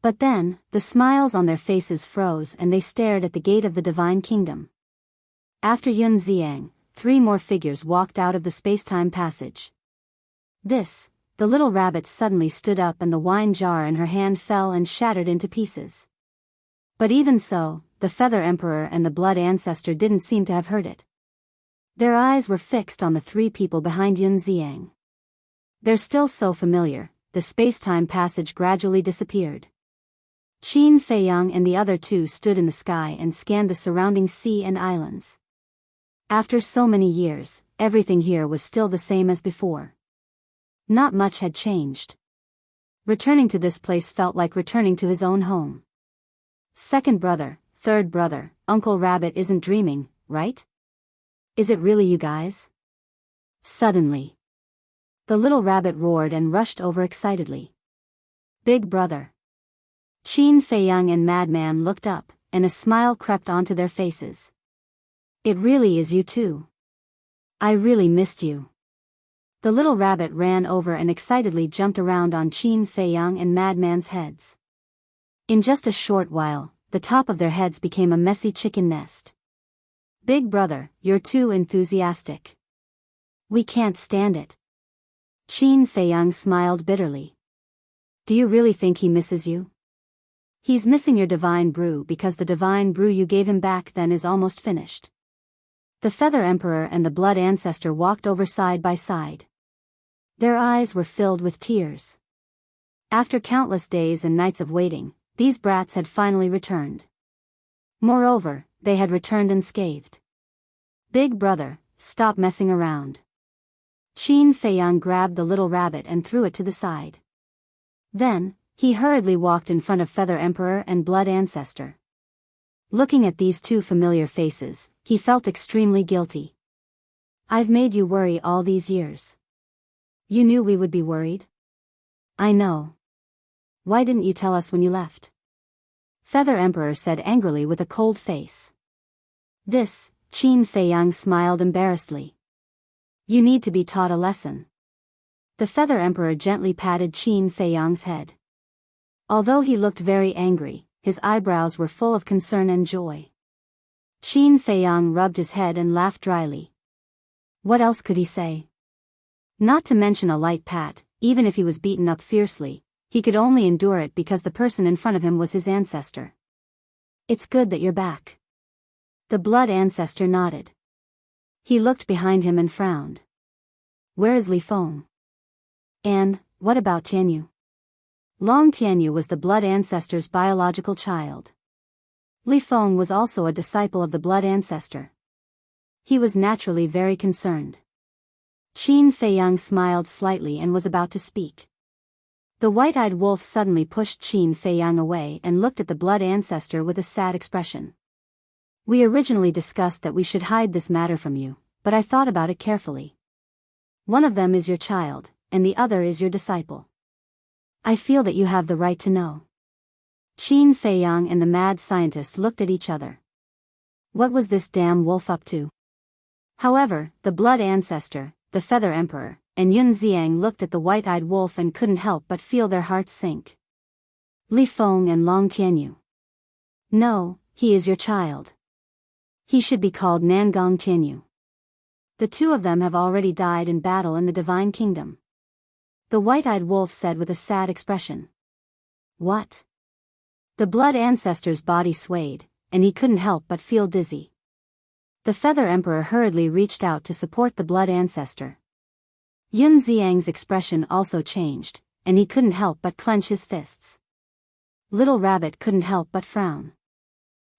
But then, the smiles on their faces froze and they stared at the gate of the Divine Kingdom. After Yun Xiang, 3 more figures walked out of the space-time passage. The little rabbit suddenly stood up and the wine jar in her hand fell and shattered into pieces. But even so, the Feather Emperor and the Blood Ancestor didn't seem to have heard it. Their eyes were fixed on the 3 people behind Yun Xiang. They're still so familiar, the space-time passage gradually disappeared. Qin Feiyang and the other 2 stood in the sky and scanned the surrounding sea and islands. After so many years, everything here was still the same as before. Not much had changed. Returning to this place felt like returning to his own home. Second brother, third brother, Uncle Rabbit isn't dreaming, right? Is it really you guys? Suddenly. The little rabbit roared and rushed over excitedly. Big brother. Qin Feiyang and Madman looked up, and a smile crept onto their faces. It really is you too. I really missed you. The little rabbit ran over and excitedly jumped around on Qin Feiyang and Madman's heads. In just a short while, the top of their heads became a messy chicken nest. Big brother, you're too enthusiastic. We can't stand it. Qin Feiyang smiled bitterly. Do you really think he misses you? He's missing your divine brew because the divine brew you gave him back then is almost finished. The Feather Emperor and the Blood Ancestor walked over side by side. Their eyes were filled with tears. After countless days and nights of waiting, these brats had finally returned. Moreover, they had returned unscathed. Big brother, stop messing around. Qin Feiyang grabbed the little rabbit and threw it to the side. Then, he hurriedly walked in front of Feather Emperor and Blood Ancestor. Looking at these 2 familiar faces, he felt extremely guilty. I've made you worry all these years. You knew we would be worried? I know. Why didn't you tell us when you left? Feather Emperor said angrily with a cold face. Qin Feiyang smiled embarrassedly. You need to be taught a lesson. The Feather Emperor gently patted Qin Feiyang's head. Although he looked very angry, his eyebrows were full of concern and joy. Qin Feiyang rubbed his head and laughed dryly. What else could he say? Not to mention a light pat, even if he was beaten up fiercely, he could only endure it because the person in front of him was his ancestor. It's good that you're back. The Blood Ancestor nodded. He looked behind him and frowned. Where is Li Feng? And, what about Tianyu? Long Tianyu was the Blood Ancestor's biological child. Li Feng was also a disciple of the Blood Ancestor. He was naturally very concerned. Qin Feiyang smiled slightly and was about to speak. The white-eyed wolf suddenly pushed Qin Feiyang away and looked at the Blood Ancestor with a sad expression. We originally discussed that we should hide this matter from you, but I thought about it carefully. One of them is your child, and the other is your disciple. I feel that you have the right to know. Qin Feiyang and the mad scientist looked at each other. What was this damn wolf up to? However, the blood ancestor, the feather emperor, and Yun Xiang looked at the white-eyed wolf and couldn't help but feel their hearts sink. Li Feng and Long Tianyu. No, he is your child. He should be called Nangong Tianyu. The two of them have already died in battle in the Divine Kingdom. The white-eyed wolf said with a sad expression. What? The blood ancestor's body swayed, and he couldn't help but feel dizzy. The feather emperor hurriedly reached out to support the blood ancestor. Yun Xiang's expression also changed, and he couldn't help but clench his fists. Little Rabbit couldn't help but frown.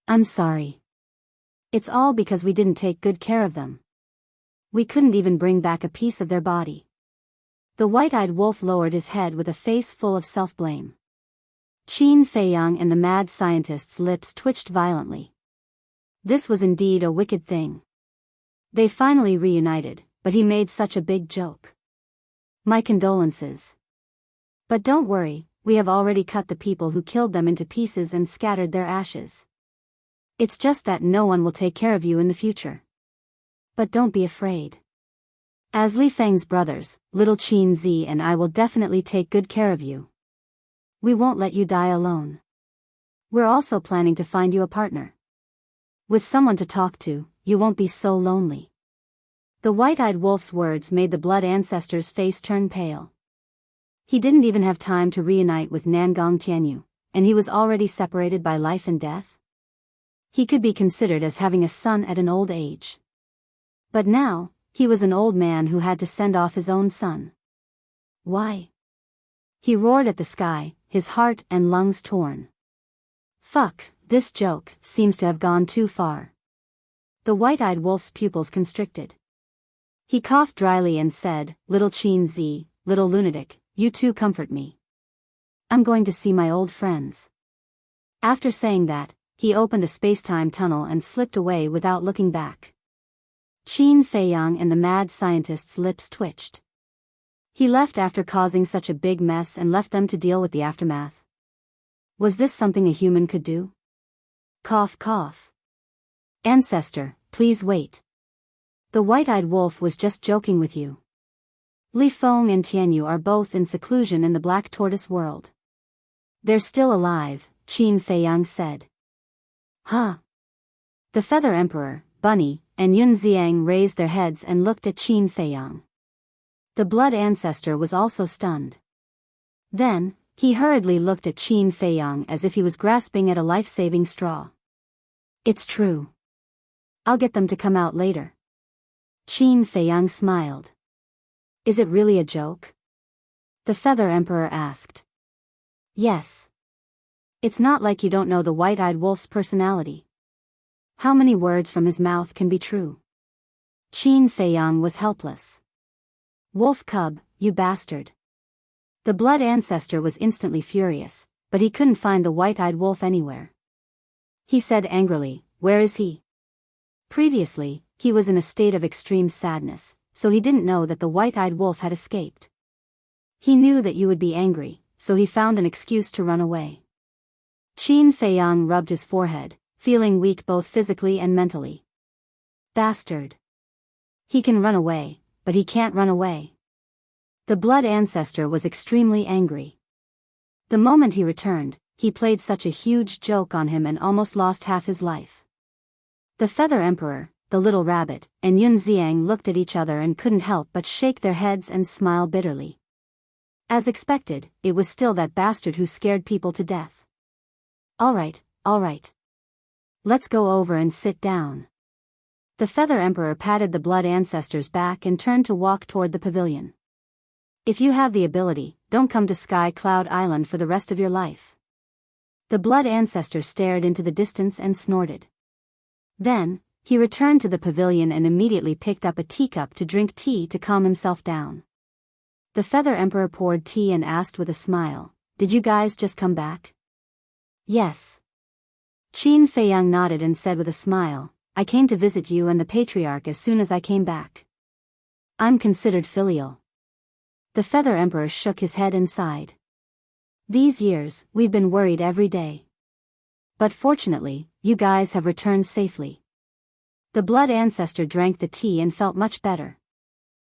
I'm sorry. It's all because we didn't take good care of them. We couldn't even bring back a piece of their body. The white-eyed wolf lowered his head with a face full of self-blame. Qin Feiyang and the mad scientist's lips twitched violently. This was indeed a wicked thing. They finally reunited, but he made such a big joke. My condolences. But don't worry, we have already cut the people who killed them into pieces and scattered their ashes. It's just that no one will take care of you in the future. But don't be afraid. As Li Feng's brothers, little Qin Zi and I will definitely take good care of you. We won't let you die alone. We're also planning to find you a partner. With someone to talk to, you won't be so lonely. The white-eyed wolf's words made the blood ancestor's face turn pale. He didn't even have time to reunite with Nangong Tianyu, and he was already separated by life and death. He could be considered as having a son at an old age. But now, he was an old man who had to send off his own son. Why? He roared at the sky, his heart and lungs torn. Fuck, this joke seems to have gone too far. The white-eyed wolf's pupils constricted. He coughed dryly and said, Little Qin Zi, little lunatic, you too comfort me. I'm going to see my old friends. After saying that, he opened a space-time tunnel and slipped away without looking back. Qin Feiyang and the mad scientist's lips twitched. He left after causing such a big mess and left them to deal with the aftermath. Was this something a human could do? Cough cough. Ancestor, please wait. The white-eyed wolf was just joking with you. Li Feng and Tianyu are both in seclusion in the Black Tortoise world. They're still alive, Qin Feiyang said. Huh? The Feather Emperor, Bunny, and Yun Xiang raised their heads and looked at Qin Feiyang. The blood ancestor was also stunned. Then, he hurriedly looked at Qin Feiyang as if he was grasping at a life-saving straw. It's true. I'll get them to come out later. Qin Feiyang smiled. Is it really a joke? The Feather Emperor asked. Yes. It's not like you don't know the white-eyed wolf's personality. How many words from his mouth can be true? Qin Feiyang was helpless. Wolf cub, you bastard. The blood ancestor was instantly furious, but he couldn't find the white-eyed wolf anywhere. He said angrily, where is he? Previously, he was in a state of extreme sadness, so he didn't know that the white-eyed wolf had escaped. He knew that you would be angry, so he found an excuse to run away. Qin Feiyang rubbed his forehead, feeling weak both physically and mentally. Bastard. He can run away, but he can't run away. The blood ancestor was extremely angry. The moment he returned, he played such a huge joke on him and almost lost half his life. The Feather Emperor, the Little Rabbit, and Yun Xiang looked at each other and couldn't help but shake their heads and smile bitterly. As expected, it was still that bastard who scared people to death. All right. Let's go over and sit down. The Feather Emperor patted the blood ancestor's back and turned to walk toward the pavilion. If you have the ability, don't come to Sky Cloud Island for the rest of your life. The blood ancestor stared into the distance and snorted. Then, he returned to the pavilion and immediately picked up a teacup to drink tea to calm himself down. The Feather Emperor poured tea and asked with a smile, Did you guys just come back? Yes. Qin Feiyang nodded and said with a smile, I came to visit you and the Patriarch as soon as I came back. I'm considered filial. The Feather Emperor shook his head and sighed. These years, we've been worried every day. But fortunately, you guys have returned safely. The blood ancestor drank the tea and felt much better.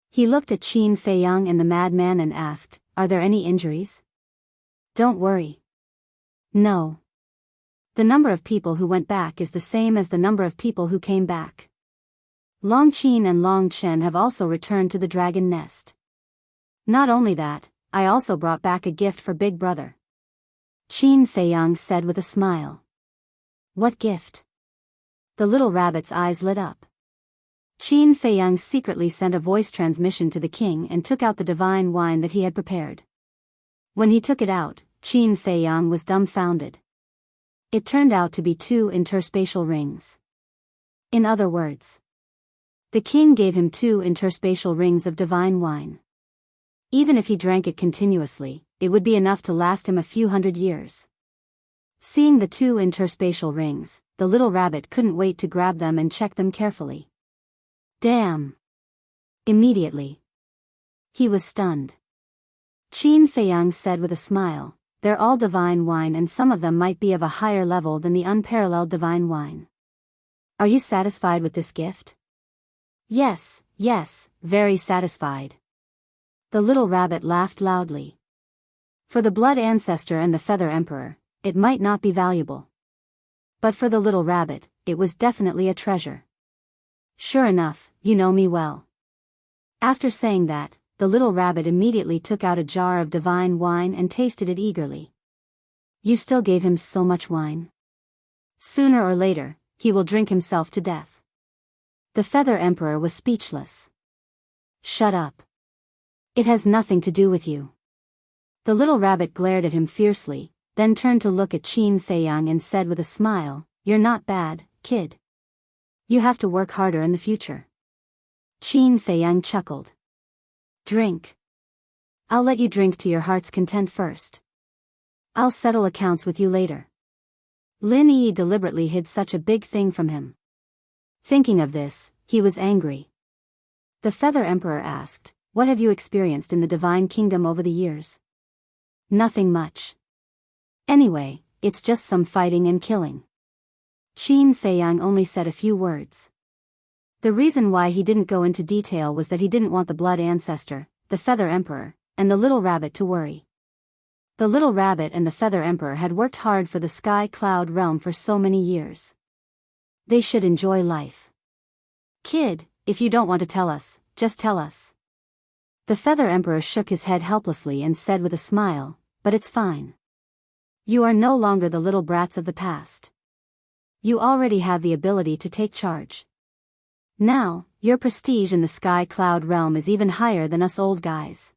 He looked at Qin Feiyang and the madman and asked, "Are there any injuries?" "Don't worry. No. The number of people who went back is the same as the number of people who came back. Long Qin and Long Chen have also returned to the dragon nest. Not only that, I also brought back a gift for Big Brother." Qin Feiyang said with a smile. "What gift?" The little rabbit's eyes lit up. Qin Feiyang secretly sent a voice transmission to the king and took out the divine wine that he had prepared. When he took it out, Qin Feiyang was dumbfounded. It turned out to be 2 interspatial rings. In other words, the king gave him 2 interspatial rings of divine wine. Even if he drank it continuously, it would be enough to last him a few hundred years. Seeing the 2 interspatial rings, the little rabbit couldn't wait to grab them and check them carefully. Damn! Immediately, he was stunned. Qin Feiyang said with a smile, "They're all divine wine and some of them might be of a higher level than the unparalleled divine wine. Are you satisfied with this gift?" Yes, very satisfied." The little rabbit laughed loudly. For the blood ancestor and the feather emperor, it might not be valuable. But for the little rabbit, it was definitely a treasure. "Sure enough, you know me well." After saying that, the little rabbit immediately took out a jar of divine wine and tasted it eagerly. "You still gave him so much wine? Sooner or later, he will drink himself to death." The feather emperor was speechless. "Shut up. It has nothing to do with you." The little rabbit glared at him fiercely, then turned to look at Qin Feiyang and said with a smile, "You're not bad, kid. You have to work harder in the future." Qin Feiyang chuckled. "Drink. I'll let you drink to your heart's content first. I'll settle accounts with you later." Lin Yi deliberately hid such a big thing from him. Thinking of this, he was angry. The feather emperor asked, "What have you experienced in the divine kingdom over the years?" "Nothing much. Anyway, it's just some fighting and killing." Qin Feiyang only said a few words. The reason why he didn't go into detail was that he didn't want the blood ancestor, the feather emperor, and the little rabbit to worry. The little rabbit and the feather emperor had worked hard for the sky cloud realm for so many years. They should enjoy life. "Kid, if you don't want to tell us, just tell us." The feather emperor shook his head helplessly and said with a smile, "But it's fine. You are no longer the little brats of the past. You already have the ability to take charge. Now, your prestige in the sky cloud realm is even higher than us old guys.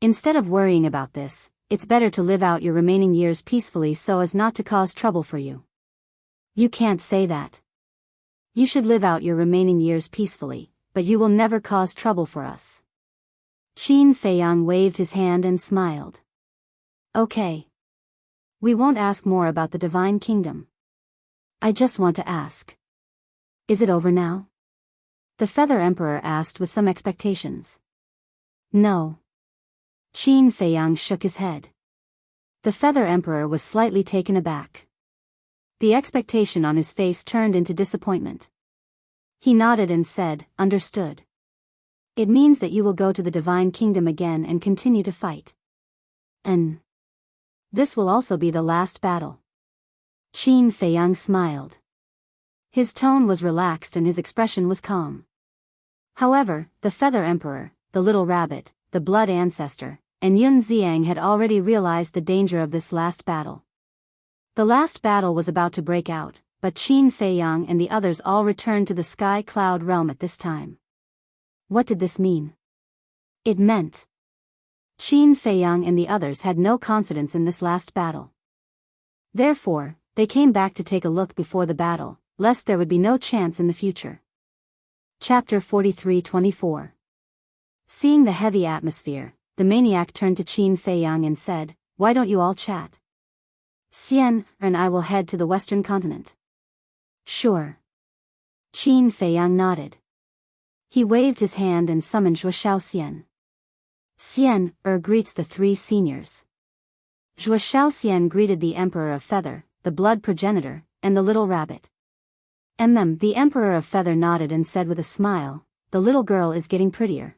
Instead of worrying about this, it's better to live out your remaining years peacefully so as not to cause trouble for you." "You can't say that. You should live out your remaining years peacefully, but you will never cause trouble for us." Qin Feiyang waved his hand and smiled. "Okay. We won't ask more about the divine kingdom. I just want to ask. Is it over now?" The feather emperor asked with some expectations. "No." Qin Feiyang shook his head. The feather emperor was slightly taken aback. The expectation on his face turned into disappointment. He nodded and said, "Understood. It means that you will go to the divine kingdom again and continue to fight. And this will also be the last battle." Qin Feiyang smiled. His tone was relaxed and his expression was calm. However, the feather emperor, the little rabbit, the blood ancestor, and Yun Xiang had already realized the danger of this last battle. The last battle was about to break out, but Qin Feiyang and the others all returned to the sky cloud realm at this time. What did this mean? It meant Qin Feiyang and the others had no confidence in this last battle. Therefore, they came back to take a look before the battle, lest there would be no chance in the future. Chapter 43-24. Seeing the heavy atmosphere, the maniac turned to Qin Feiyang and said, "Why don't you all chat? Xian and I will head to the western continent." "Sure." Qin Feiyang nodded. He waved his hand and summoned Zhuo Xian. Xian greets the 3 seniors. Zhuo Xian greeted the Emperor of Feather, the blood progenitor, and the little rabbit. The Emperor of Feather nodded and said with a smile, "The little girl is getting prettier.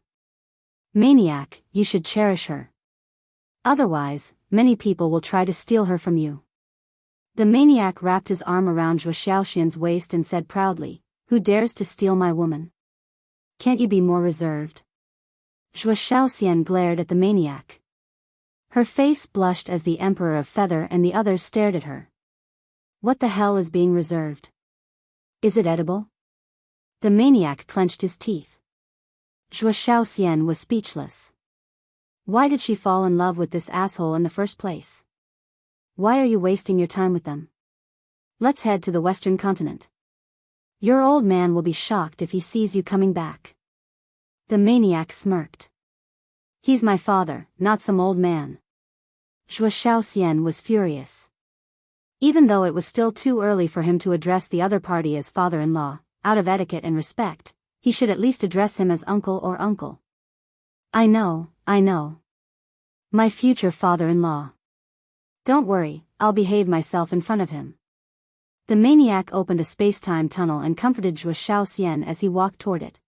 Maniac, you should cherish her. Otherwise, many people will try to steal her from you." The maniac wrapped his arm around Zhuo Xiaoxian's waist and said proudly, "Who dares to steal my woman? Can't you be more reserved?" Zhuo Xiaoxian glared at the maniac. Her face blushed as the Emperor of Feather and the others stared at her. What the hell is being reserved? Is it edible? The maniac clenched his teeth. Zhuo Xiaoxian was speechless. Why did she fall in love with this asshole in the first place? Why are you wasting your time with them? Let's head to the Western continent. Your old man will be shocked if he sees you coming back. The maniac smirked. He's my father, not some old man. Zhuo Xiaoxian was furious. Even though it was still too early for him to address the other party as father-in-law, out of etiquette and respect, he should at least address him as uncle or uncle. I know. My future father-in-law. Don't worry, I'll behave myself in front of him. The maniac opened a space-time tunnel and comforted Zhuo Xiaoxian as he walked toward it.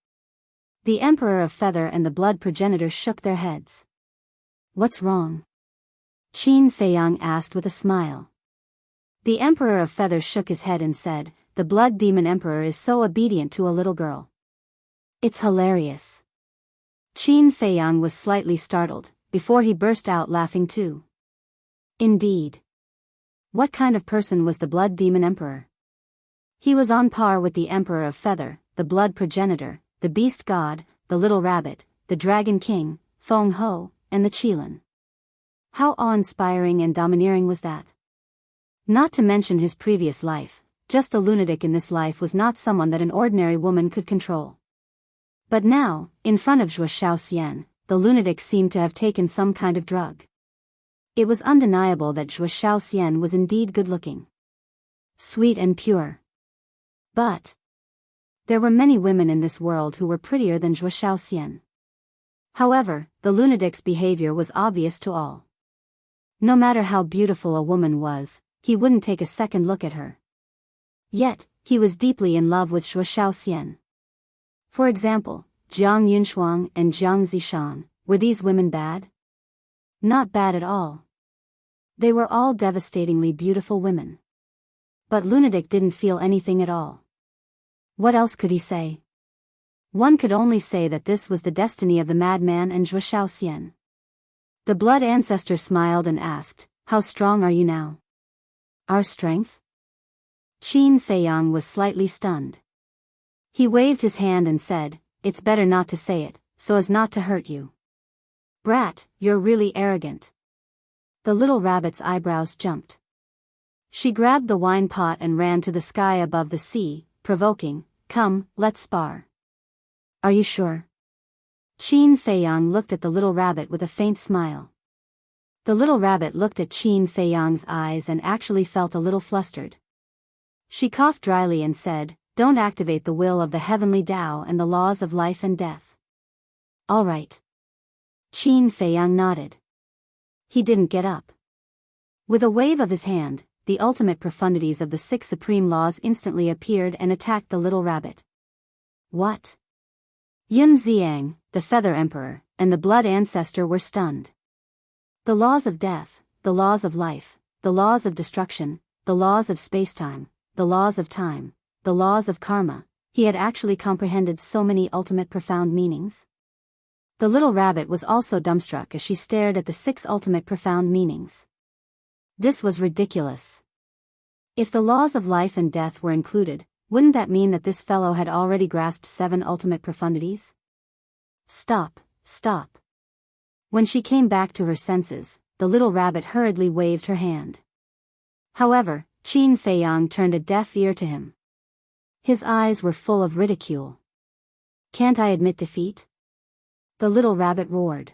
The Emperor of Feather and the blood progenitor shook their heads. What's wrong? Qin Feiyang asked with a smile. The Emperor of Feather shook his head and said, "The blood demon emperor is so obedient to a little girl. It's hilarious." Qin Feiyang was slightly startled, before he burst out laughing too. Indeed. What kind of person was the blood demon emperor? He was on par with the Emperor of Feather, the blood progenitor, the beast god, the little rabbit, the dragon king, Feng Ho, and the Qilin. How awe-inspiring and domineering was that? Not to mention his previous life, just the lunatic in this life was not someone that an ordinary woman could control. But now, in front of Zhuo Xiaoxian, the lunatic seemed to have taken some kind of drug. It was undeniable that Zhuo Xiaoxian was indeed good-looking. Sweet and pure. But there were many women in this world who were prettier than Zhuo Xiaoxian. However, the lunatic's behavior was obvious to all. No matter how beautiful a woman was, he wouldn't take a second look at her. Yet, he was deeply in love with Zhuo Xiaoxian. For example, Jiang Yunshuang and Jiang Zishan, were these women bad? Not bad at all. They were all devastatingly beautiful women. But lunatic didn't feel anything at all. What else could he say? One could only say that this was the destiny of the madman and Zhuo Xiaoxian. The blood ancestor smiled and asked, "How strong are you now?" "Our strength?" Qin Feiyang was slightly stunned. He waved his hand and said, "It's better not to say it, so as not to hurt you." "Brat, you're really arrogant." The little rabbit's eyebrows jumped. She grabbed the wine pot and ran to the sky above the sea, provoking, "Come, let's spar." "Are you sure?" Qin Feiyang looked at the little rabbit with a faint smile. The little rabbit looked at Qin Feiyang's eyes and actually felt a little flustered. She coughed dryly and said, "Don't activate the will of the heavenly Tao and the laws of life and death." "All right." Qin Feiyang nodded. He didn't get up. With a wave of his hand, the ultimate profundities of the six supreme laws instantly appeared and attacked the little rabbit. What? Yun Xiang, the Feather Emperor, and the Blood Ancestor were stunned. The laws of death, the laws of life, the laws of destruction, the laws of spacetime, the laws of time, the laws of karma, he had actually comprehended so many ultimate profound meanings. The little rabbit was also dumbstruck as she stared at the six ultimate profound meanings. This was ridiculous. If the laws of life and death were included, wouldn't that mean that this fellow had already grasped 7 ultimate profundities? Stop. When she came back to her senses, the little rabbit hurriedly waved her hand. However, Qin Feiyang turned a deaf ear to him. His eyes were full of ridicule. "Can't I admit defeat?" The little rabbit roared.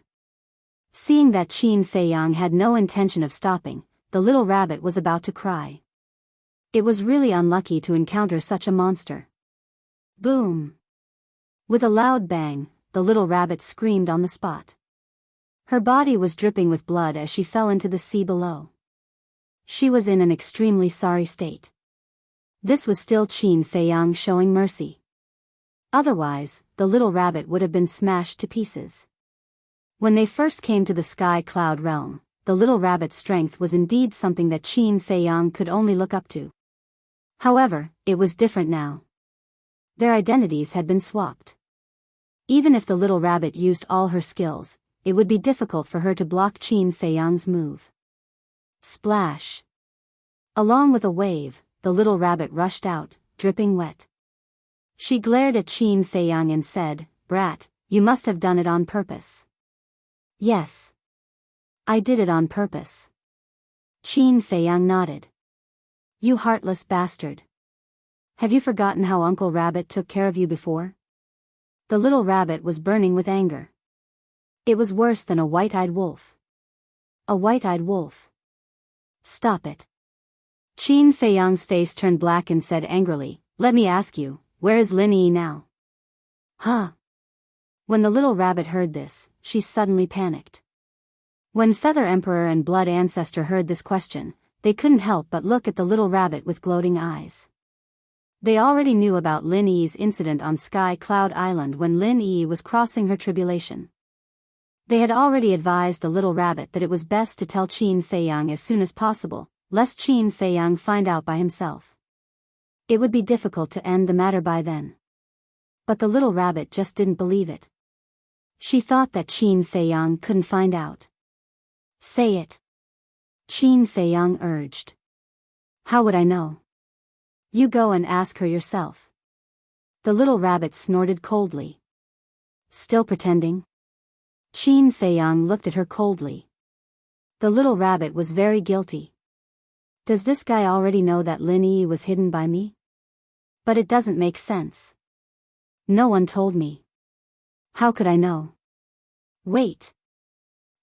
Seeing that Qin Feiyang had no intention of stopping, the little rabbit was about to cry. It was really unlucky to encounter such a monster. Boom! With a loud bang, the little rabbit screamed on the spot. Her body was dripping with blood as she fell into the sea below. She was in an extremely sorry state. This was still Qin Feiyang showing mercy. Otherwise, the little rabbit would have been smashed to pieces. When they first came to the sky cloud realm, the little rabbit's strength was indeed something that Qin Feiyang could only look up to. However, it was different now. Their identities had been swapped. Even if the little rabbit used all her skills, it would be difficult for her to block Qin Feiyang's move. Splash! Along with a wave, the little rabbit rushed out, dripping wet. She glared at Qin Feiyang and said, "Brat, you must have done it on purpose." "Yes. I did it on purpose." Qin Feiyang nodded. "You heartless bastard. Have you forgotten how Uncle Rabbit took care of you before?" The little rabbit was burning with anger. It was worse than a white-eyed wolf. A white-eyed wolf. "Stop it." Qin Feiyang's face turned black and said angrily, "Let me ask you, where is Lin Yi now?" "Huh?" When the little rabbit heard this, she suddenly panicked. When Feather Emperor and Blood Ancestor heard this question, they couldn't help but look at the little rabbit with gloating eyes. They already knew about Lin Yi's incident on Sky Cloud Island when Lin Yi was crossing her tribulation. They had already advised the little rabbit that it was best to tell Qin Feiyang as soon as possible, lest Qin Feiyang find out by himself. It would be difficult to end the matter by then. But the little rabbit just didn't believe it. She thought that Qin Feiyang couldn't find out. "Say it," Qin Feiyang urged. "How would I know?" "You go and ask her yourself." The little rabbit snorted coldly. "Still pretending?" Qin Feiyang looked at her coldly. The little rabbit was very guilty. Does this guy already know that Lin Yi was hidden by me? But it doesn't make sense. No one told me. How could I know? Wait.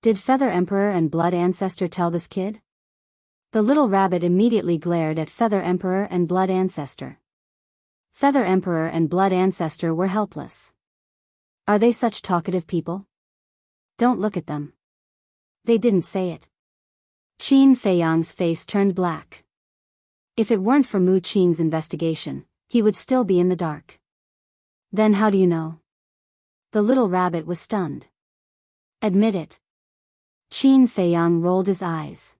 Did Feather Emperor and Blood Ancestor tell this kid? The little rabbit immediately glared at Feather Emperor and Blood Ancestor. Feather Emperor and Blood Ancestor were helpless. Are they such talkative people? Don't look at them. They didn't say it. Qin Feiyang's face turned black. If it weren't for Mu Qing's investigation, he would still be in the dark. Then how do you know? The little rabbit was stunned. Admit it. Qin Feiyang rolled his eyes.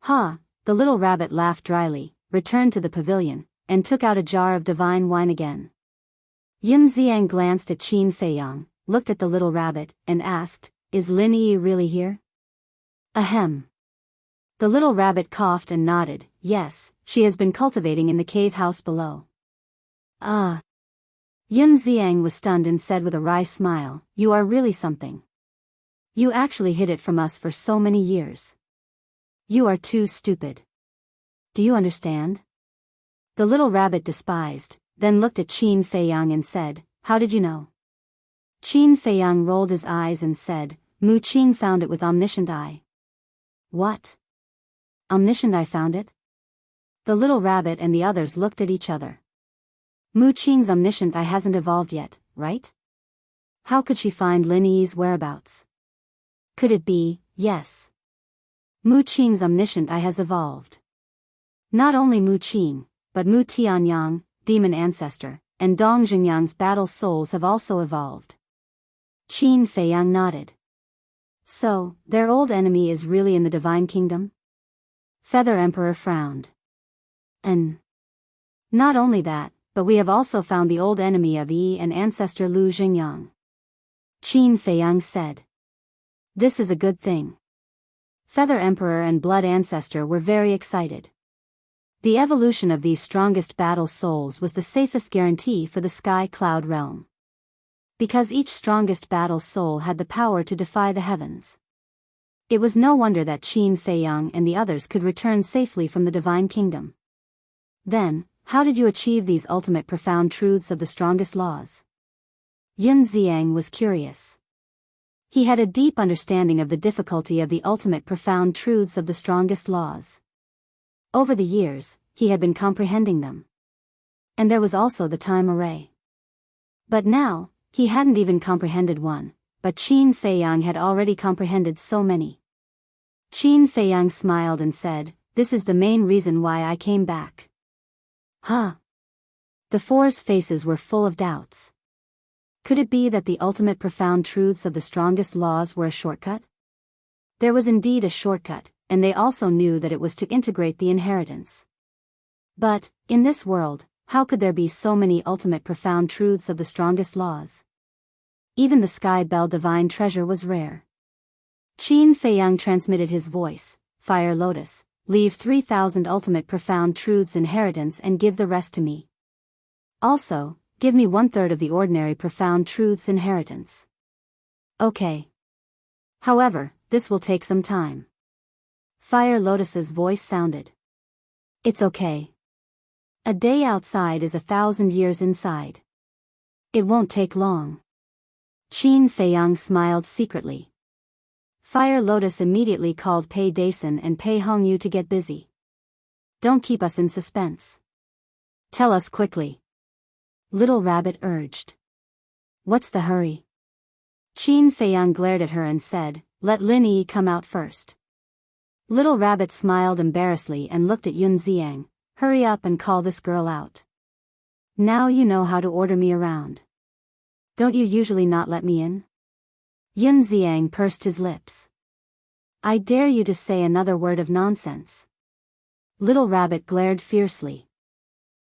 "Ha!" The little rabbit laughed dryly, returned to the pavilion, and took out a jar of divine wine again. Yin Xiang glanced at Qin Feiyang, looked at the little rabbit, and asked, "Is Lin Yi really here?" "Ahem." The little rabbit coughed and nodded. "Yes, she has been cultivating in the cave house below." "Ah." Yin Xiang was stunned and said with a wry smile, "You are really something. You actually hid it from us for so many years. You are too stupid. Do you understand?" The little rabbit despised, then looked at Qin Feiyang and said, "How did you know?" Qin Feiyang rolled his eyes and said, "Mu Qing found it with Omniscient Eye." "What? Omniscient Eye found it?" The little rabbit and the others looked at each other. Mu Qing's Omniscient Eye hasn't evolved yet, right? How could she find Lin Yi's whereabouts? Could it be, yes. Mu Qing's Omniscient Eye has evolved. Not only Mu Qing, but Mu Tianyang, Demon Ancestor, and Dong Jingyang's Battle Souls have also evolved. Qin Feiyang nodded. So, their old enemy is really in the Divine Kingdom? Feather Emperor frowned. And not only that, but we have also found the old enemy of Yi and Ancestor Lu Jingyang. Qin Feiyang said. This is a good thing. Feather Emperor and Blood Ancestor were very excited. The evolution of these strongest battle souls was the safest guarantee for the Sky Cloud realm. Because each strongest battle soul had the power to defy the heavens. It was no wonder that Qin Feiyang and the others could return safely from the Divine Kingdom. Then, how did you achieve these ultimate profound truths of the strongest laws? Yin Xiang was curious. He had a deep understanding of the difficulty of the ultimate profound truths of the strongest laws. Over the years, he had been comprehending them. And there was also the time array. But now, he hadn't even comprehended one, but Qin Feiyang had already comprehended so many. Qin Feiyang smiled and said, This is the main reason why I came back. Huh? The four's faces were full of doubts. Could it be that the ultimate profound truths of the strongest laws were a shortcut? There was indeed a shortcut, and they also knew that it was to integrate the inheritance. But, in this world, how could there be so many ultimate profound truths of the strongest laws? Even the Sky Bell divine treasure was rare. Qin Feiyang transmitted his voice, Fire Lotus, leave 3,000 ultimate profound truths inheritance and give the rest to me. Also, give me 1/3 of the ordinary profound truths inheritance. Okay. However, this will take some time. Fire Lotus's voice sounded. It's okay. A day outside is 1,000 years inside. It won't take long. Qin Feiyang smiled secretly. Fire Lotus immediately called Pei Dason and Pei Hongyu to get busy. Don't keep us in suspense. Tell us quickly. Little Rabbit urged. What's the hurry? Qin Feiyang glared at her and said, let Lin Yi come out first. Little Rabbit smiled embarrassedly and looked at Yun Xiang. Hurry up and call this girl out. Now you know how to order me around. Don't you usually not let me in? Yun Xiang pursed his lips. I dare you to say another word of nonsense. Little Rabbit glared fiercely.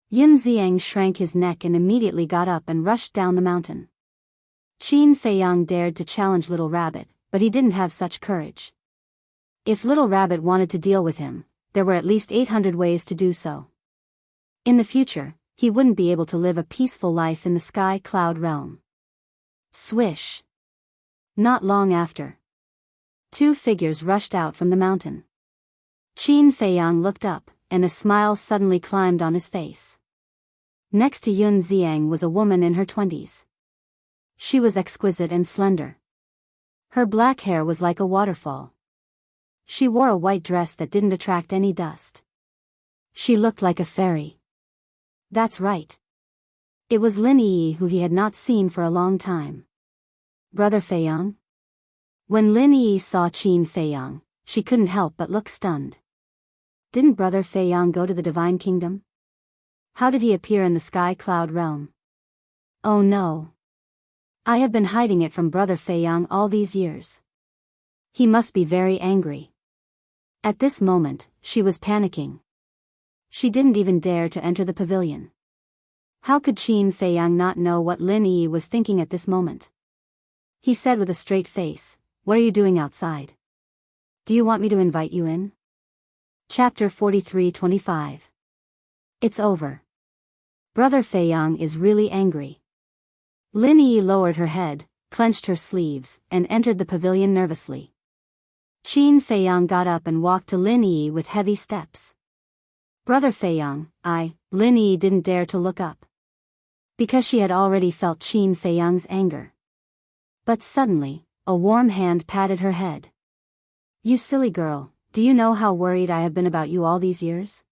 Yun Xiang shrank his neck and immediately got up and rushed down the mountain. Qin Feiyang dared to challenge Little Rabbit, but he didn't have such courage. If Little Rabbit wanted to deal with him, there were at least 800 ways to do so. In the future, he wouldn't be able to live a peaceful life in the sky cloud realm. Swish. Not long after, 2 figures rushed out from the mountain. Qin Feiyang looked up, and a smile suddenly climbed on his face. Next to Yun Xiang was a woman in her 20s. She was exquisite and slender. Her black hair was like a waterfall. She wore a white dress that didn't attract any dust. She looked like a fairy. That's right. It was Lin Yi, who he had not seen for a long time. Brother Feiyang? When Lin Yi saw Qin Feiyang, she couldn't help but look stunned. Didn't Brother Feiyang go to the Divine Kingdom? How did he appear in the Sky Cloud realm? Oh no. I have been hiding it from Brother Feiyang all these years. He must be very angry. At this moment, she was panicking. She didn't even dare to enter the pavilion. How could Qin Feiyang not know what Lin Yi was thinking at this moment? He said with a straight face, what are you doing outside? Do you want me to invite you in? Chapter 43-25. It's over. Brother Feiyang is really angry. Lin Yi lowered her head, clenched her sleeves, and entered the pavilion nervously. Qin Feiyang got up and walked to Lin Yi with heavy steps. Brother Feiyang, Lin Yi didn't dare to look up. Because she had already felt Qin Feiyang's anger. But suddenly, a warm hand patted her head. You silly girl, do you know how worried I have been about you all these years?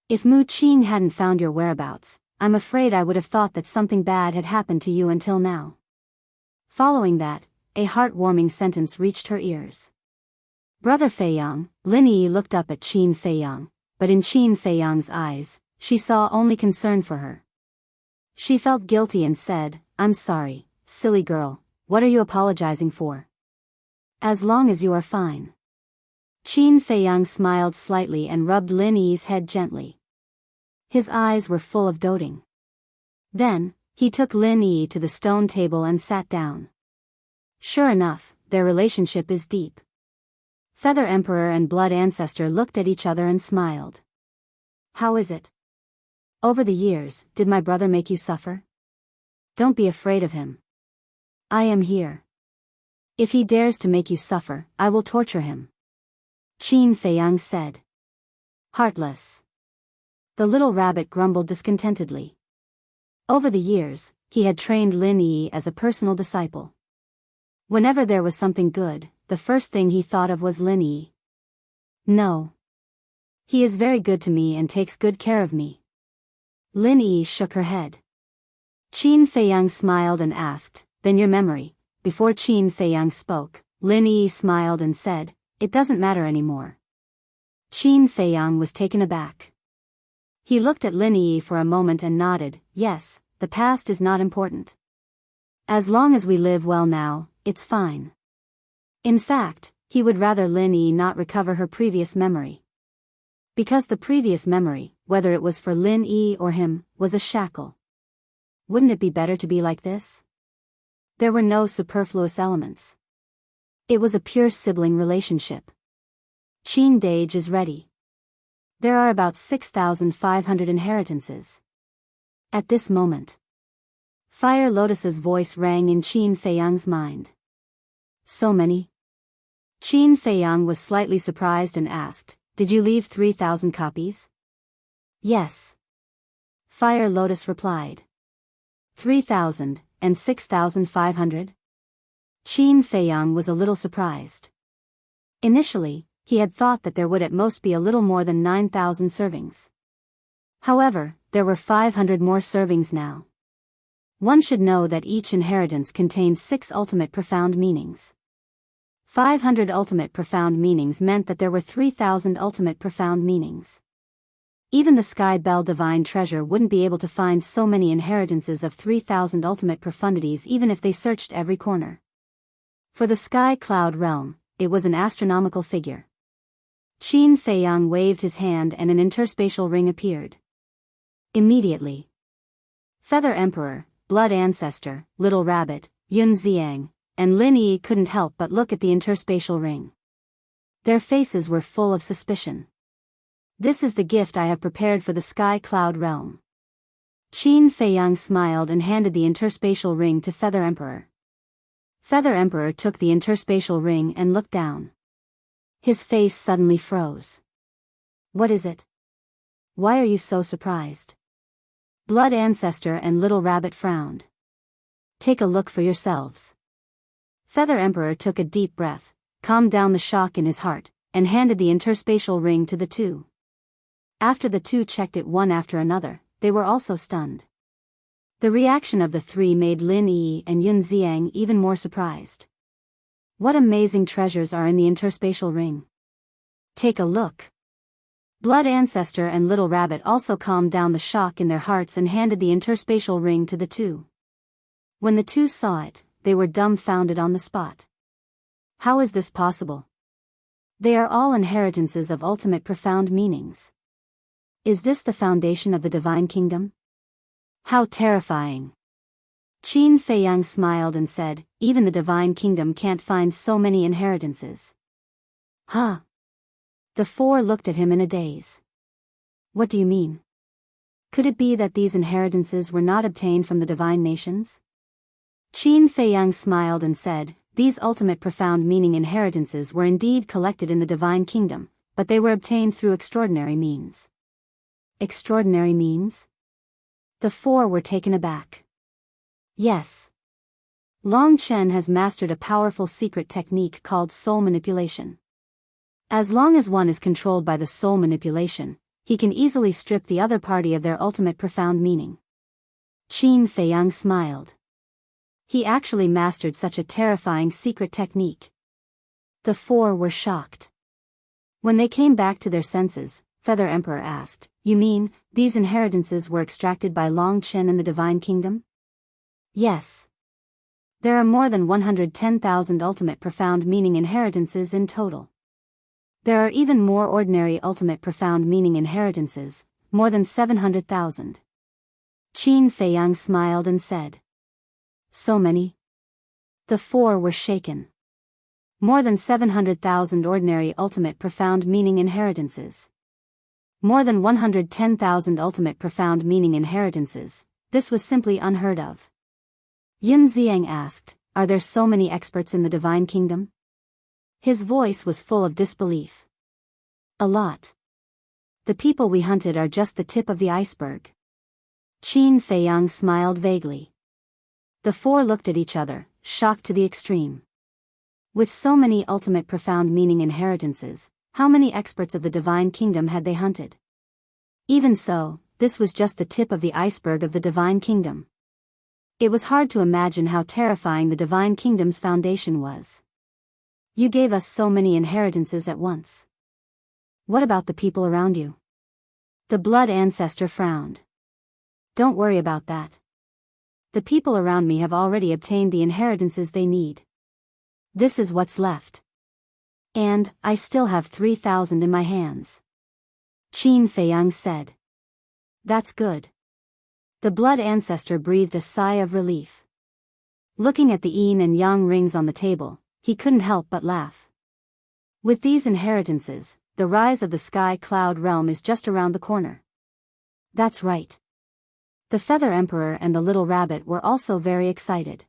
If Mu Qin hadn't found your whereabouts, I'm afraid I would have thought that something bad had happened to you until now. Following that, a heartwarming sentence reached her ears. Brother Feiyang, Lin Yi looked up at Qin Feiyang, but in Qin Feiyang's eyes, she saw only concern for her. She felt guilty and said, I'm sorry, silly girl, what are you apologizing for? As long as you are fine. Qin Feiyang smiled slightly and rubbed Lin Yi's head gently. His eyes were full of doting. Then, he took Lin Yi to the stone table and sat down. Sure enough, their relationship is deep. Feather Emperor and Blood Ancestor looked at each other and smiled. How is it? Over the years, did my brother make you suffer? Don't be afraid of him. I am here. If he dares to make you suffer, I will torture him. Qin Feiyang said. Heartless. The little rabbit grumbled discontentedly. Over the years, he had trained Lin Yi as a personal disciple. Whenever there was something good, the first thing he thought of was Lin Yi. No. He is very good to me and takes good care of me. Lin Yi shook her head. Qin Feiyang smiled and asked, then your memory. Before Qin Feiyang spoke, Lin Yi smiled and said, it doesn't matter anymore. Qin Feiyang was taken aback. He looked at Lin Yi for a moment and nodded. Yes, the past is not important. As long as we live well now, it's fine. In fact, he would rather Lin Yi not recover her previous memory. Because the previous memory, whether it was for Lin Yi or him, was a shackle. Wouldn't it be better to be like this? There were no superfluous elements. It was a pure sibling relationship. Qin Dage is ready. There are about 6,500 inheritances. At this moment, Fire Lotus's voice rang in Qin Feiyang's mind. So many? Qin Feiyang was slightly surprised and asked, "Did you leave 3,000 copies?" "Yes." Fire Lotus replied. 3,000 and 6,500? Qin Feiyang was a little surprised. Initially, he had thought that there would at most be a little more than 9,000 servings. However, there were 500 more servings now. One should know that each inheritance contained 6 ultimate profound meanings. 500 ultimate profound meanings meant that there were 3,000 ultimate profound meanings. Even the Sky Bell Divine Treasure wouldn't be able to find so many inheritances of 3,000 ultimate profundities even if they searched every corner. For the Sky Cloud Realm, it was an astronomical figure. Qin Feiyang waved his hand and an interspatial ring appeared. Immediately, Feather Emperor, Blood Ancestor, Little Rabbit, Yun Xiang, and Lin Yi couldn't help but look at the interspatial ring. Their faces were full of suspicion. "This is the gift I have prepared for the Sky Cloud Realm." Qin Feiyang smiled and handed the interspatial ring to Feather Emperor. Feather Emperor took the interspatial ring and looked down. His face suddenly froze. "What is it? Why are you so surprised?" Blood Ancestor and Little Rabbit frowned. "Take a look for yourselves." Feather Emperor took a deep breath, calmed down the shock in his heart, and handed the interspatial ring to the two. After the two checked it one after another, they were also stunned. The reaction of the three made Lin Yi and Yun Xiang even more surprised. What amazing treasures are in the interspatial ring? Take a look. Blood Ancestor and Little Rabbit also calmed down the shock in their hearts and handed the interspatial ring to the two. When the two saw it, they were dumbfounded on the spot. How is this possible? They are all inheritances of ultimate profound meanings. Is this the foundation of the Divine Kingdom? How terrifying! Qin Feiyang smiled and said, "Even the Divine Kingdom can't find so many inheritances." Huh? The four looked at him in a daze. What do you mean? Could it be that these inheritances were not obtained from the divine nations? Qin Feiyang smiled and said, "These ultimate profound meaning inheritances were indeed collected in the Divine Kingdom, but they were obtained through extraordinary means." Extraordinary means? The four were taken aback. Yes. Long Chen has mastered a powerful secret technique called soul manipulation. As long as one is controlled by the soul manipulation, he can easily strip the other party of their ultimate profound meaning. Qin Feiyang smiled. He actually mastered such a terrifying secret technique. The four were shocked. When they came back to their senses, Feather Emperor asked, "You mean, these inheritances were extracted by Long Chen in the Divine Kingdom?" Yes. There are more than 110,000 ultimate profound meaning inheritances in total. There are even more ordinary ultimate profound meaning inheritances, more than 700,000. Qin Feiyang smiled and said, "So many?" The four were shaken. More than 700,000 ordinary ultimate profound meaning inheritances. More than 110,000 ultimate profound meaning inheritances. This was simply unheard of. Yun Xiang asked, "Are there so many experts in the Divine Kingdom?" His voice was full of disbelief. "A lot. The people we hunted are just the tip of the iceberg." Qin Feiyang smiled vaguely. The four looked at each other, shocked to the extreme. With so many ultimate profound meaning inheritances, how many experts of the Divine Kingdom had they hunted? Even so, this was just the tip of the iceberg of the Divine Kingdom. It was hard to imagine how terrifying the Divine Kingdom's foundation was. "You gave us so many inheritances at once." What about the people around you? The blood ancestor frowned. Don't worry about that. The people around me have already obtained the inheritances they need. This is what's left. And, I still have 3,000 in my hands. Qin Feiyang said. That's good. The blood ancestor breathed a sigh of relief. Looking at the yin and yang rings on the table, he couldn't help but laugh. With these inheritances, the rise of the sky cloud realm is just around the corner. That's right. The Feather Emperor and the little rabbit were also very excited.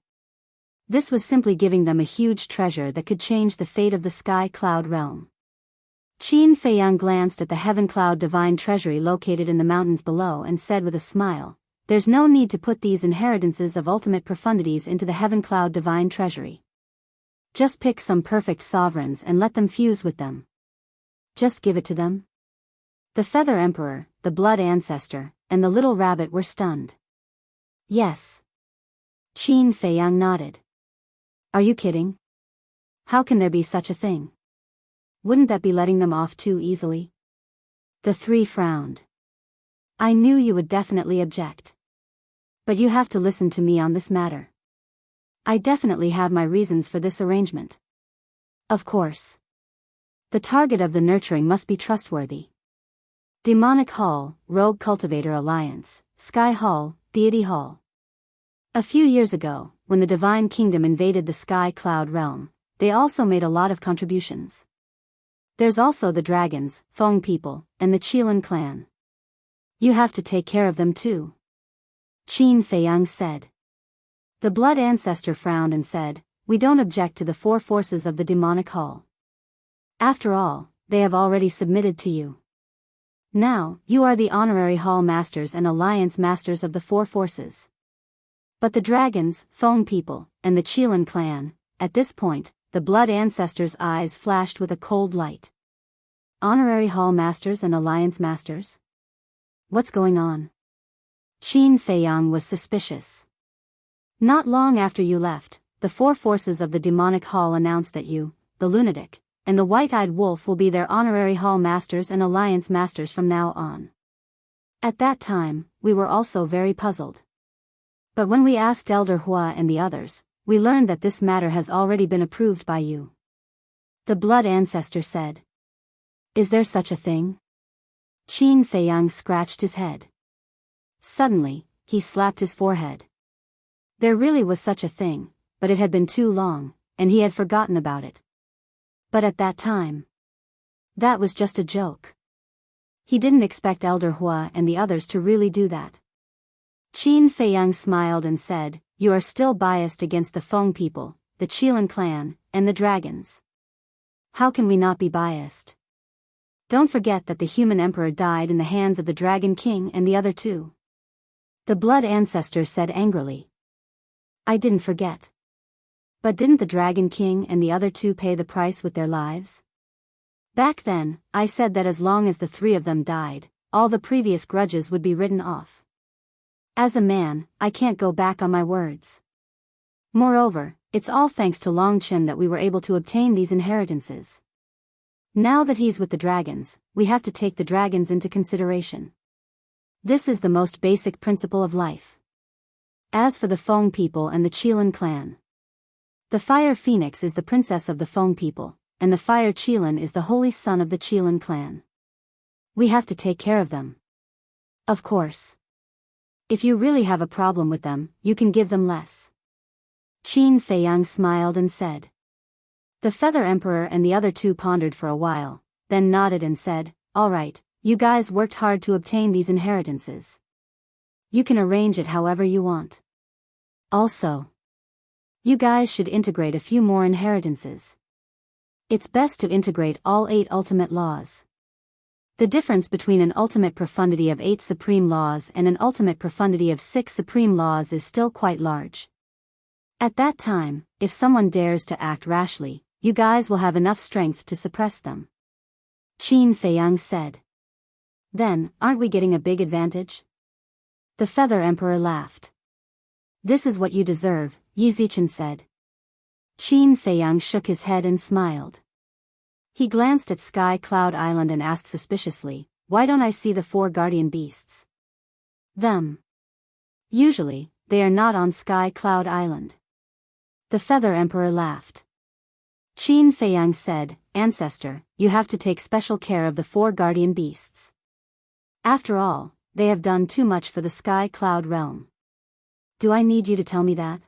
This was simply giving them a huge treasure that could change the fate of the sky cloud realm. Qin Feiyang glanced at the heaven cloud divine treasury located in the mountains below and said with a smile, there's no need to put these inheritances of ultimate profundities into the heaven cloud divine treasury. Just pick some perfect sovereigns and let them fuse with them. Just give it to them. The Feather Emperor, the blood ancestor, and the little rabbit were stunned. Yes. Qin Feiyang nodded. Are you kidding? How can there be such a thing? Wouldn't that be letting them off too easily? The three frowned. I knew you would definitely object. But you have to listen to me on this matter. I definitely have my reasons for this arrangement. Of course. The target of the nurturing must be trustworthy. Demonic Hall, Rogue Cultivator Alliance, Sky Hall, Deity Hall. A few years ago, when the Divine Kingdom invaded the Sky Cloud realm, they also made a lot of contributions. There's also the dragons, Feng people, and the Qilin clan. You have to take care of them too. Qin Feiyang said. The blood ancestor frowned and said, we don't object to the four forces of the Demonic Hall. After all, they have already submitted to you. Now, you are the honorary Hall Masters and Alliance Masters of the four forces. But the dragons, Feng people, and the Qilin clan, at this point, the blood ancestor's eyes flashed with a cold light. Honorary Hall Masters and Alliance Masters? What's going on? Qin Feiyang was suspicious. Not long after you left, the four forces of the Demonic Hall announced that you, the lunatic, and the white-eyed wolf will be their honorary Hall Masters and Alliance Masters from now on. At that time, we were also very puzzled. But when we asked Elder Hua and the others, we learned that this matter has already been approved by you. The blood ancestor said. Is there such a thing? Qin Feiyang scratched his head. Suddenly, he slapped his forehead. There really was such a thing, but it had been too long, and he had forgotten about it. But at that time, that was just a joke. He didn't expect Elder Hua and the others to really do that. Qin Feiyang smiled and said, you are still biased against the Feng people, the Qilin clan, and the dragons. How can we not be biased? Don't forget that the human emperor died in the hands of the Dragon King and the other two. The blood ancestor said angrily. I didn't forget. But didn't the Dragon King and the other two pay the price with their lives? Back then, I said that as long as the three of them died, all the previous grudges would be written off. As a man, I can't go back on my words. Moreover, it's all thanks to Longchen that we were able to obtain these inheritances. Now that he's with the dragons, we have to take the dragons into consideration. This is the most basic principle of life. As for the Feng people and the Qilin clan, the Fire Phoenix is the princess of the Feng people, and the Fire Qilin is the holy son of the Qilin clan. We have to take care of them. Of course. If you really have a problem with them, you can give them less. Qin Feiyang smiled and said. The Feather Emperor and the other two pondered for a while, then nodded and said, all right, you guys worked hard to obtain these inheritances. You can arrange it however you want. Also, you guys should integrate a few more inheritances. It's best to integrate all 8 ultimate laws. The difference between an ultimate profundity of 8 supreme laws and an ultimate profundity of 6 supreme laws is still quite large. At that time, if someone dares to act rashly, you guys will have enough strength to suppress them. Qin Feiyang said. Then, aren't we getting a big advantage? The Feather Emperor laughed. This is what you deserve, Yi Zichen said. Qin Feiyang shook his head and smiled. He glanced at Sky Cloud Island and asked suspiciously, "Why don't I see the 4 guardian beasts?" Them. Usually, they are not on Sky Cloud Island. The Feather Emperor laughed. Qin Feiyang said, "Ancestor, you have to take special care of the 4 guardian beasts. After all, they have done too much for the Sky Cloud realm." "Do I need you to tell me that?"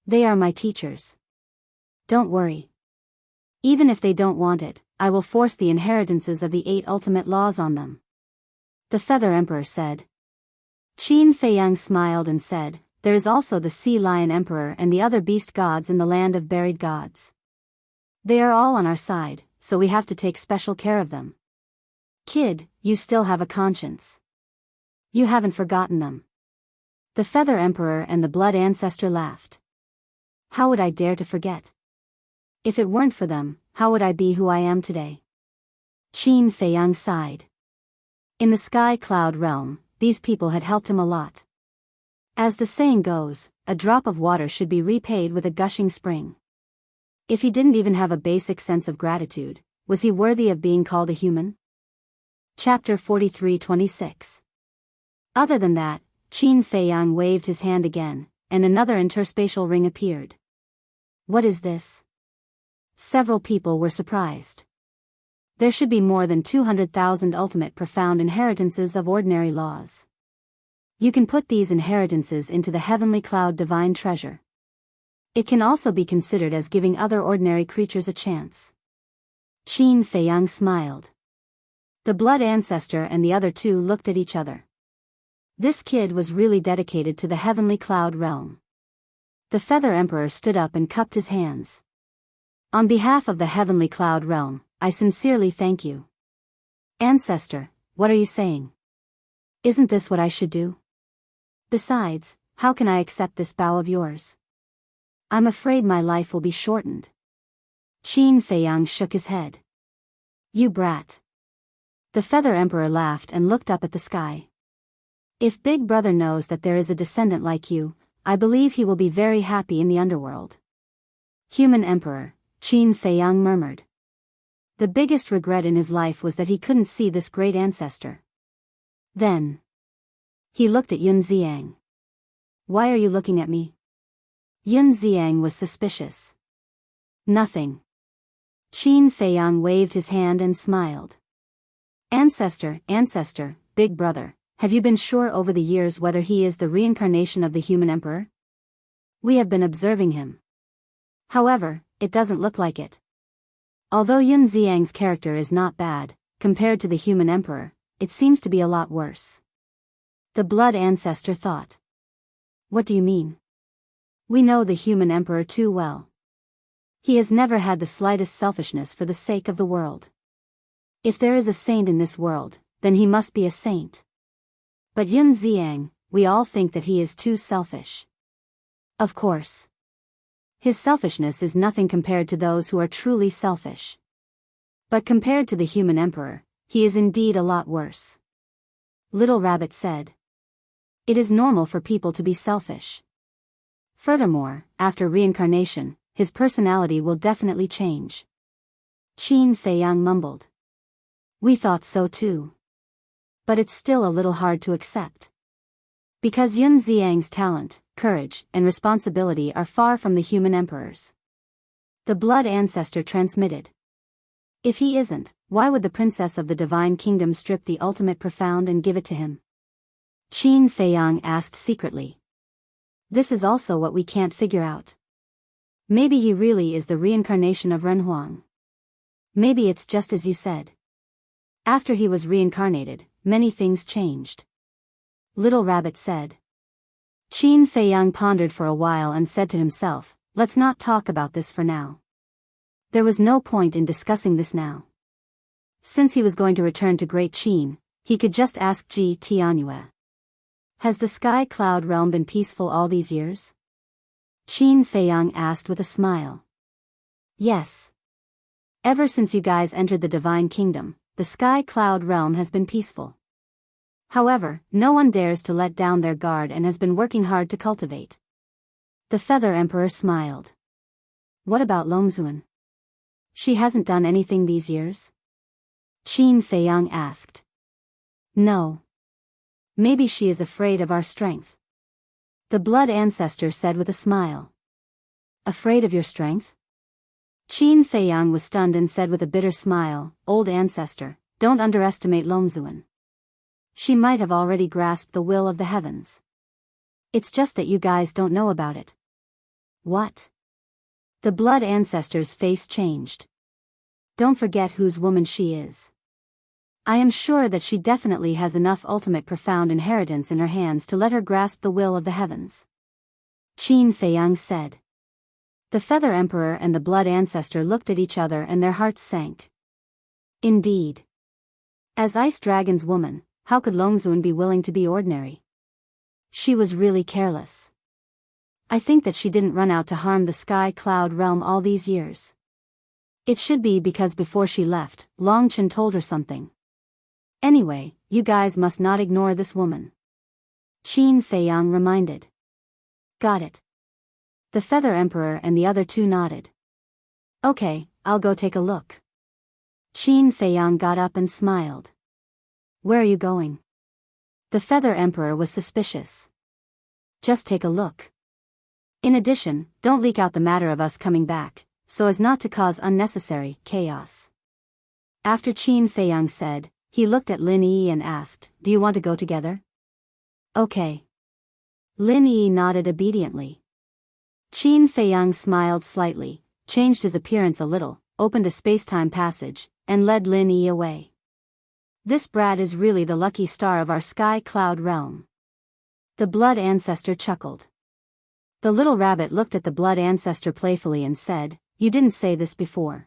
"They are my teachers. Don't worry. Even if they don't want it, I will force the inheritances of the 8 ultimate laws on them," the Feather Emperor said. Qin Feiyang smiled and said, "There is also the Sea Lion Emperor and the other beast gods in the land of buried gods. They are all on our side, so we have to take special care of them. Kid, you still have a conscience. You haven't forgotten them." The Feather Emperor and the Blood Ancestor laughed. "How would I dare to forget? If it weren't for them, how would I be who I am today?" Qin Feiyang sighed. In the Sky Cloud realm, these people had helped him a lot. As the saying goes, a drop of water should be repaid with a gushing spring. If he didn't even have a basic sense of gratitude, was he worthy of being called a human? Chapter 43-26. Other than that, Qin Feiyang waved his hand again, and another interspatial ring appeared. "What is this?" Several people were surprised. There should be more than 200,000 ultimate profound inheritances of ordinary laws. You can put these inheritances into the heavenly cloud divine treasure. It can also be considered as giving other ordinary creatures a chance. Qin Feiyang smiled. The Blood Ancestor and the other 2 looked at each other. This kid was really dedicated to the heavenly cloud realm. The Feather Emperor stood up and cupped his hands. "On behalf of the heavenly cloud realm, I sincerely thank you." "Ancestor, what are you saying? Isn't this what I should do? Besides, how can I accept this bow of yours? I'm afraid my life will be shortened." Qin Feiyang shook his head. "You brat." The Feather Emperor laughed and looked up at the sky. "If Big Brother knows that there is a descendant like you, I believe he will be very happy in the underworld." "Human Emperor," Qin Feiyang murmured. The biggest regret in his life was that he couldn't see this great ancestor. Then he looked at Yun Xiang. "Why are you looking at me?" Yun Xiang was suspicious. "Nothing." Qin Feiyang waved his hand and smiled. Ancestor, Big Brother, have you been sure over the years whether he is the reincarnation of the human emperor? We have been observing him. However, it doesn't look like it. Although Yun Xiang's character is not bad, compared to the human emperor, it seems to be a lot worse. The Blood Ancestor thought. "What do you mean?" "We know the human emperor too well. He has never had the slightest selfishness for the sake of the world. If there is a saint in this world, then he must be a saint. But Yun Xiang, we all think that he is too selfish. Of course. His selfishness is nothing compared to those who are truly selfish. But compared to the human emperor, he is indeed a lot worse." Little Rabbit said. "It is normal for people to be selfish. Furthermore, after reincarnation, his personality will definitely change." Qin Feiyang mumbled. "We thought so too. But it's still a little hard to accept. Because Yun Xiang's talent, courage, and responsibility are far from the human emperor's." The Blood Ancestor transmitted. "If he isn't, why would the princess of the divine kingdom strip the ultimate profound and give it to him?" Qin Feiyang asked secretly. "This is also what we can't figure out. Maybe he really is the reincarnation of Renhuang. Maybe it's just as you said. After he was reincarnated, many things changed." Little Rabbit said. Qin Feiyang pondered for a while and said to himself, "Let's not talk about this for now." There was no point in discussing this now. Since he was going to return to Great Qin, he could just ask Ji Tianyue. "Has the Sky Cloud realm been peaceful all these years?" Qin Feiyang asked with a smile. "Yes. Ever since you guys entered the Divine Kingdom, the Sky Cloud realm has been peaceful. However, no one dares to let down their guard and has been working hard to cultivate." The Feather Emperor smiled. "What about Longzuan?" She hasn't done anything these years? Qin Feiyang asked. No. Maybe she is afraid of our strength. The blood ancestor said with a smile. Afraid of your strength? Qin Feiyang was stunned and said with a bitter smile, Old ancestor, don't underestimate Longzuan. She might have already grasped the will of the heavens. It's just that you guys don't know about it. What? The blood ancestor's face changed. Don't forget whose woman she is. I am sure that she definitely has enough ultimate profound inheritance in her hands to let her grasp the will of the heavens. Qin Feiyang said. The Feather Emperor and the blood ancestor looked at each other and their hearts sank. Indeed. As Ice Dragon's woman, how could Longzuan be willing to be ordinary? She was really careless. I think that she didn't run out to harm the Sky Cloud realm all these years. It should be because before she left, Longchen told her something. Anyway, you guys must not ignore this woman. Qin Feiyang reminded. Got it. The Feather Emperor and the other two nodded. Okay, I'll go take a look. Qin Feiyang got up and smiled. Where are you going? The Feather Emperor was suspicious. Just take a look. In addition, don't leak out the matter of us coming back, so as not to cause unnecessary chaos. After Qin Feiyang said, he looked at Lin Yi and asked, do you want to go together? Okay. Lin Yi nodded obediently. Qin Feiyang smiled slightly, changed his appearance a little, opened a space-time passage, and led Lin Yi away. This brat is really the lucky star of our Sky Cloud realm. The blood ancestor chuckled. The little rabbit looked at the blood ancestor playfully and said, you didn't say this before.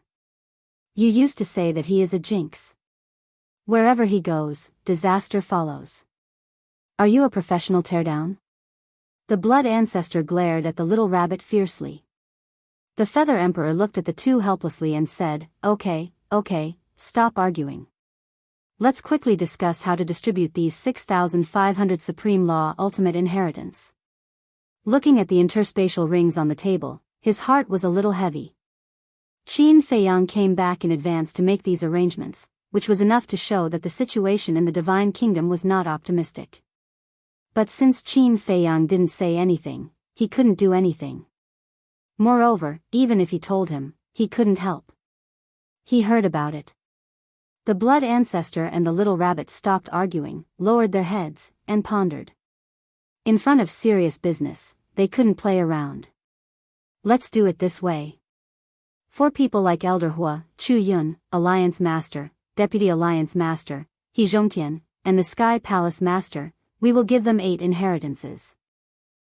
You used to say that he is a jinx. Wherever he goes, disaster follows. Are you a professional teardown? The blood ancestor glared at the little rabbit fiercely. The Feather Emperor looked at the two helplessly and said, okay, stop arguing. Let's quickly discuss how to distribute these 6,500 Supreme Law Ultimate Inheritance. Looking at the interspatial rings on the table, his heart was a little heavy. Qin Feiyang came back in advance to make these arrangements, which was enough to show that the situation in the Divine Kingdom was not optimistic. But since Qin Feiyang didn't say anything, he couldn't do anything. Moreover, even if he told him, he couldn't help. He heard about it. The blood ancestor and the little rabbit stopped arguing, lowered their heads, and pondered. In front of serious business, they couldn't play around. Let's do it this way. 4 people like Elder Hua, Chu Yun, Alliance Master, Deputy Alliance Master, He Zhongtian, and the Sky Palace Master, we will give them 8 inheritances.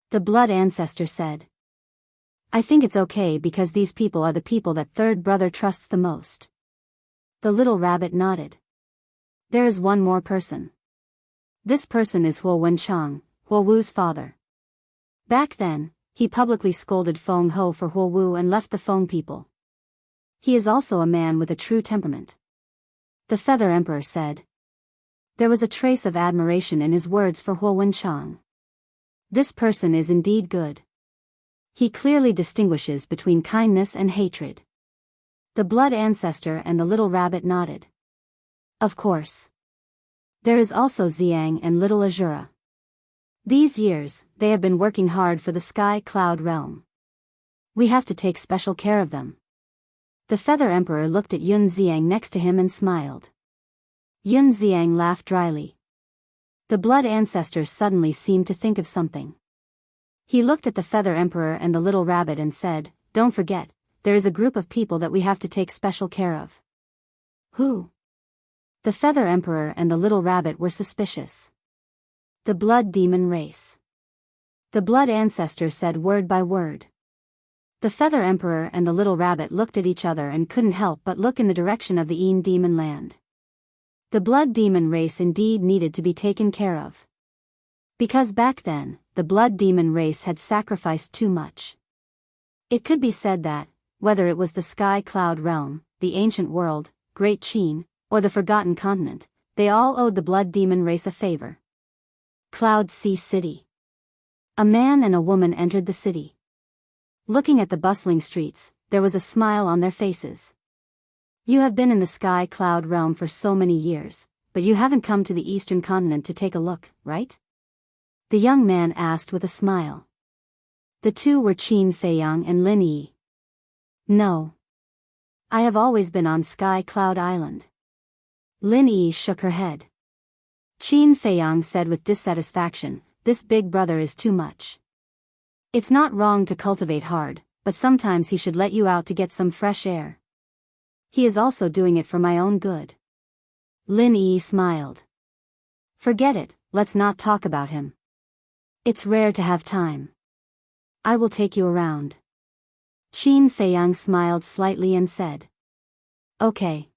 The blood ancestor said. I think it's okay because these people are the people that third brother trusts the most. The little rabbit nodded. There is one more person. This person is Huo Wenchang, Huo Wu's father. Back then, he publicly scolded Feng Ho for Huo Wu and left the Feng people. He is also a man with a true temperament. The Feather Emperor said. There was a trace of admiration in his words for Huo Wenchang. This person is indeed good. He clearly distinguishes between kindness and hatred. The blood ancestor and the little rabbit nodded. Of course. There is also Xiang and little Azura. These years, they have been working hard for the Sky Cloud realm. We have to take special care of them. The Feather Emperor looked at Yun Xiang next to him and smiled. Yun Xiang laughed dryly. The blood ancestor suddenly seemed to think of something. He looked at the Feather Emperor and the little rabbit and said, don't forget, there is a group of people that we have to take special care of. Who? The Feather Emperor and the little rabbit were suspicious. The blood demon race. The blood ancestor said word by word. The Feather Emperor and the little rabbit looked at each other and couldn't help but look in the direction of the Een demon land. The blood demon race indeed needed to be taken care of. Because back then, the blood demon race had sacrificed too much. It could be said that, whether it was the Sky Cloud realm, the ancient world, Great Qin, or the Forgotten Continent, they all owed the blood demon race a favor. Cloud Sea City. A man and a woman entered the city. Looking at the bustling streets, there was a smile on their faces. You have been in the sky cloud realm for so many years, but you haven't come to the eastern continent to take a look, right? The young man asked with a smile. The two were Qin Feiyang and Lin Yi. No. I have always been on Sky Cloud Island. Lin Yi shook her head. Qin Feiyang said with dissatisfaction, this big brother is too much. It's not wrong to cultivate hard, but sometimes he should let you out to get some fresh air. He is also doing it for my own good. Lin Yi smiled. Forget it, let's not talk about him. It's rare to have time. I will take you around. Qin Feiyang smiled slightly and said. Okay.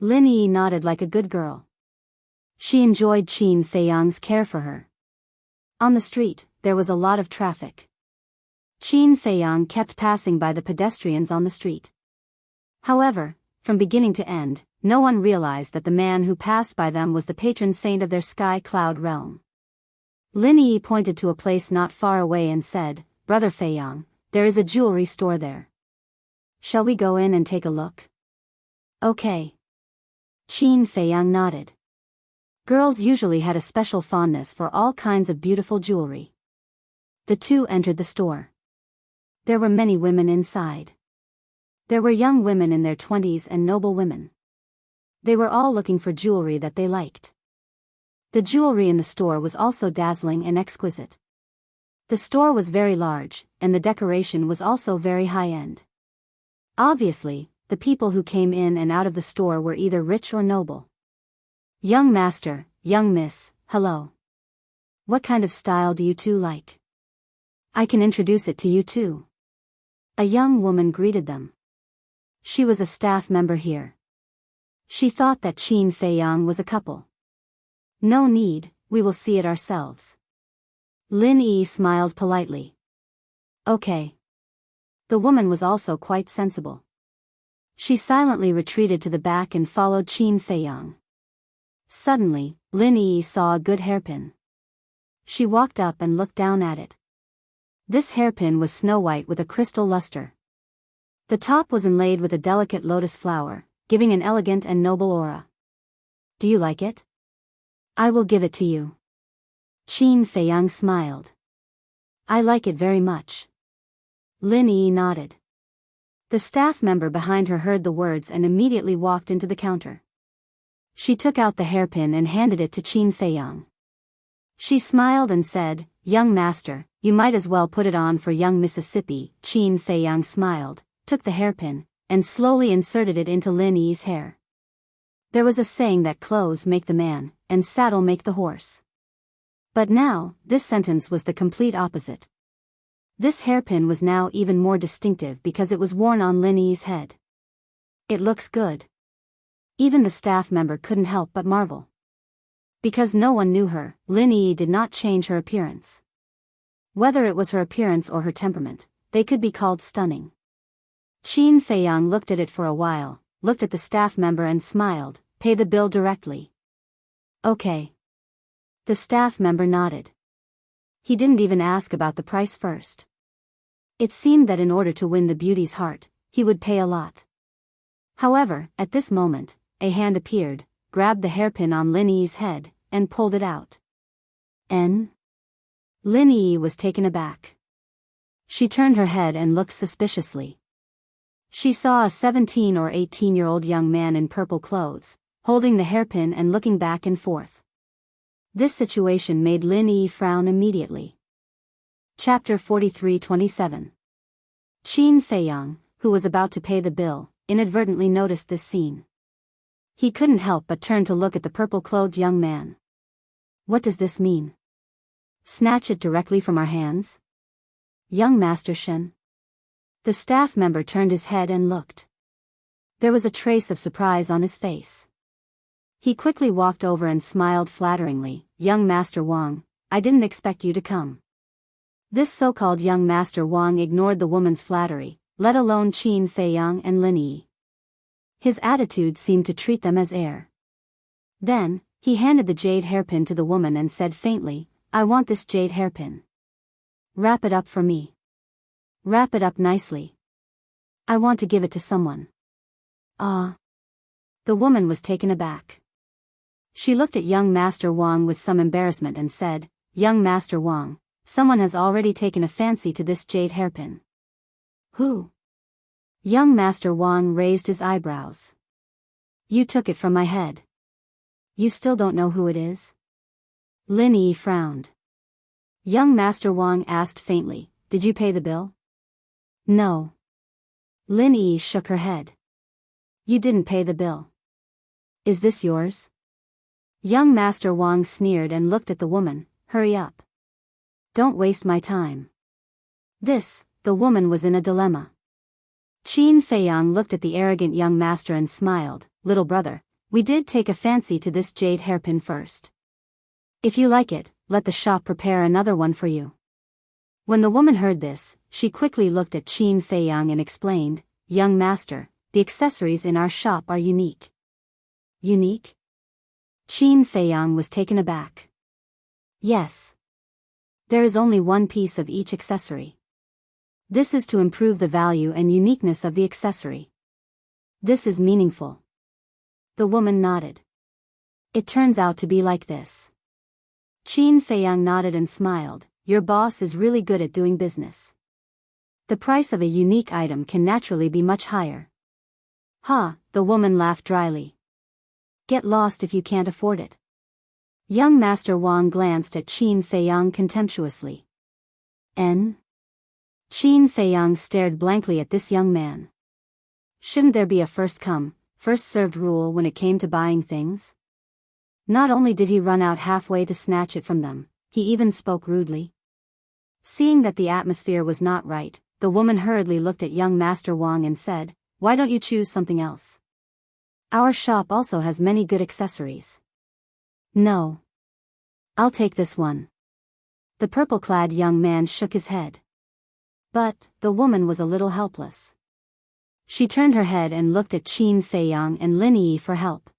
Lin Yi nodded like a good girl. She enjoyed Qin Feiyang's care for her. On the street, there was a lot of traffic. Qin Feiyang kept passing by the pedestrians on the street. However, from beginning to end, no one realized that the man who passed by them was the patron saint of their sky cloud realm. Lin Yi pointed to a place not far away and said, Brother Feiyang, there is a jewelry store there. Shall we go in and take a look? Okay. Qin Feiyang nodded. Girls usually had a special fondness for all kinds of beautiful jewelry. The two entered the store. There were many women inside. There were young women in their 20s and noble women. They were all looking for jewelry that they liked. The jewelry in the store was also dazzling and exquisite. The store was very large, and the decoration was also very high-end. Obviously, the people who came in and out of the store were either rich or noble. Young master, young miss, hello. What kind of style do you two like? I can introduce it to you too. A young woman greeted them. She was a staff member here. She thought that Qin Feiyang was a couple. No need, we will see it ourselves. Lin Yi smiled politely. Okay. The woman was also quite sensible. She silently retreated to the back and followed Qin Feiyang. Suddenly, Lin Yi saw a good hairpin. She walked up and looked down at it. This hairpin was snow white with a crystal luster. The top was inlaid with a delicate lotus flower, giving an elegant and noble aura. Do you like it? I will give it to you. Qin Feiyang smiled. I like it very much. Lin Yi nodded. The staff member behind her heard the words and immediately walked into the counter. She took out the hairpin and handed it to Qin Feiyang. She smiled and said, Young master, you might as well put it on for young Mississippi. Qin Feiyang smiled, took the hairpin, and slowly inserted it into Lin Yi's hair. There was a saying that clothes make the man, and saddle make the horse. But now, this sentence was the complete opposite. This hairpin was now even more distinctive because it was worn on Lin Yi's head. It looks good. Even the staff member couldn't help but marvel. Because no one knew her, Lin Yi did not change her appearance. Whether it was her appearance or her temperament, they could be called stunning. Qin Feiyang looked at it for a while, looked at the staff member and smiled, pay the bill directly. Okay. The staff member nodded. He didn't even ask about the price first. It seemed that in order to win the beauty's heart, he would pay a lot. However, at this moment, a hand appeared, grabbed the hairpin on Lin Yi's head, and pulled it out. Lin Yi was taken aback. She turned her head and looked suspiciously. She saw a 17 or 18-year-old young man in purple clothes, holding the hairpin and looking back and forth. This situation made Lin Yi frown immediately. Chapter 43:27. Qin Feiyang, who was about to pay the bill, inadvertently noticed this scene. He couldn't help but turn to look at the purple-clothed young man. What does this mean? Snatch it directly from our hands? Young Master Shen. The staff member turned his head and looked. There was a trace of surprise on his face. He quickly walked over and smiled flatteringly. Young Master Wang, I didn't expect you to come. This so-called young Master Wang ignored the woman's flattery, let alone Qin Feiyang and Lin Yi. His attitude seemed to treat them as air. Then, he handed the jade hairpin to the woman and said faintly, I want this jade hairpin. Wrap it up for me. Wrap it up nicely. I want to give it to someone. Ah. The woman was taken aback. She looked at young Master Wang with some embarrassment and said, "Young Master Wang, someone has already taken a fancy to this jade hairpin." "Who?" Young Master Wang raised his eyebrows. "You took it from my head. You still don't know who it is?" Lin Yi frowned. Young Master Wang asked faintly, "Did you pay the bill?" "No." Lin Yi shook her head. "You didn't pay the bill. Is this yours?" Young Master Wang sneered and looked at the woman. "Hurry up. Don't waste my time." The woman was in a dilemma. Qin Feiyang looked at the arrogant young master and smiled. "Little brother, we did take a fancy to this jade hairpin first. If you like it, let the shop prepare another one for you." When the woman heard this, she quickly looked at Qin Feiyang and explained, "Young master, the accessories in our shop are unique." "Unique?" Qin Feiyang was taken aback. "Yes. There is only one piece of each accessory. This is to improve the value and uniqueness of the accessory. This is meaningful." The woman nodded. "It turns out to be like this." Qin Feiyang nodded and smiled. "Your boss is really good at doing business. The price of a unique item can naturally be much higher." "Ha," the woman laughed dryly. "Get lost if you can't afford it." Young Master Wang glanced at Qin Feiyang contemptuously. "N?" Qin Feiyang stared blankly at this young man. Shouldn't there be a first come, first served rule when it came to buying things? Not only did he run out halfway to snatch it from them, he even spoke rudely. Seeing that the atmosphere was not right, the woman hurriedly looked at young Master Wang and said, "Why don't you choose something else? Our shop also has many good accessories." "No. I'll take this one." The purple-clad young man shook his head. But the woman was a little helpless. She turned her head and looked at Qin Feiyang and Lin Yi for help.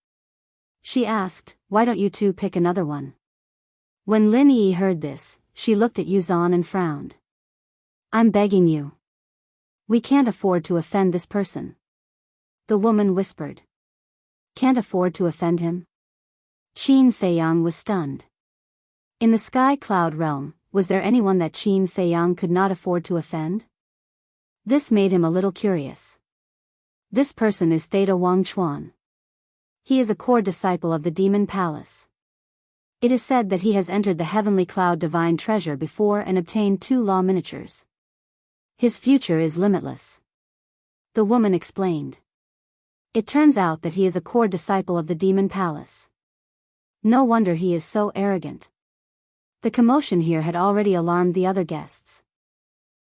She asked, "Why don't you two pick another one?" When Lin Yi heard this, she looked at Yuzan and frowned. "I'm begging you. We can't afford to offend this person." The woman whispered. "Can't afford to offend him?" Qin Feiyang was stunned. In the sky cloud realm, was there anyone that Qin Feiyang could not afford to offend? This made him a little curious. This person is Theta Wang Chuan. He is a core disciple of the Demon Palace. It is said that he has entered the Heavenly Cloud Divine Treasure before and obtained 2 law miniatures. His future is limitless. The woman explained. It turns out that he is a core disciple of the Demon Palace. No wonder he is so arrogant. The commotion here had already alarmed the other guests.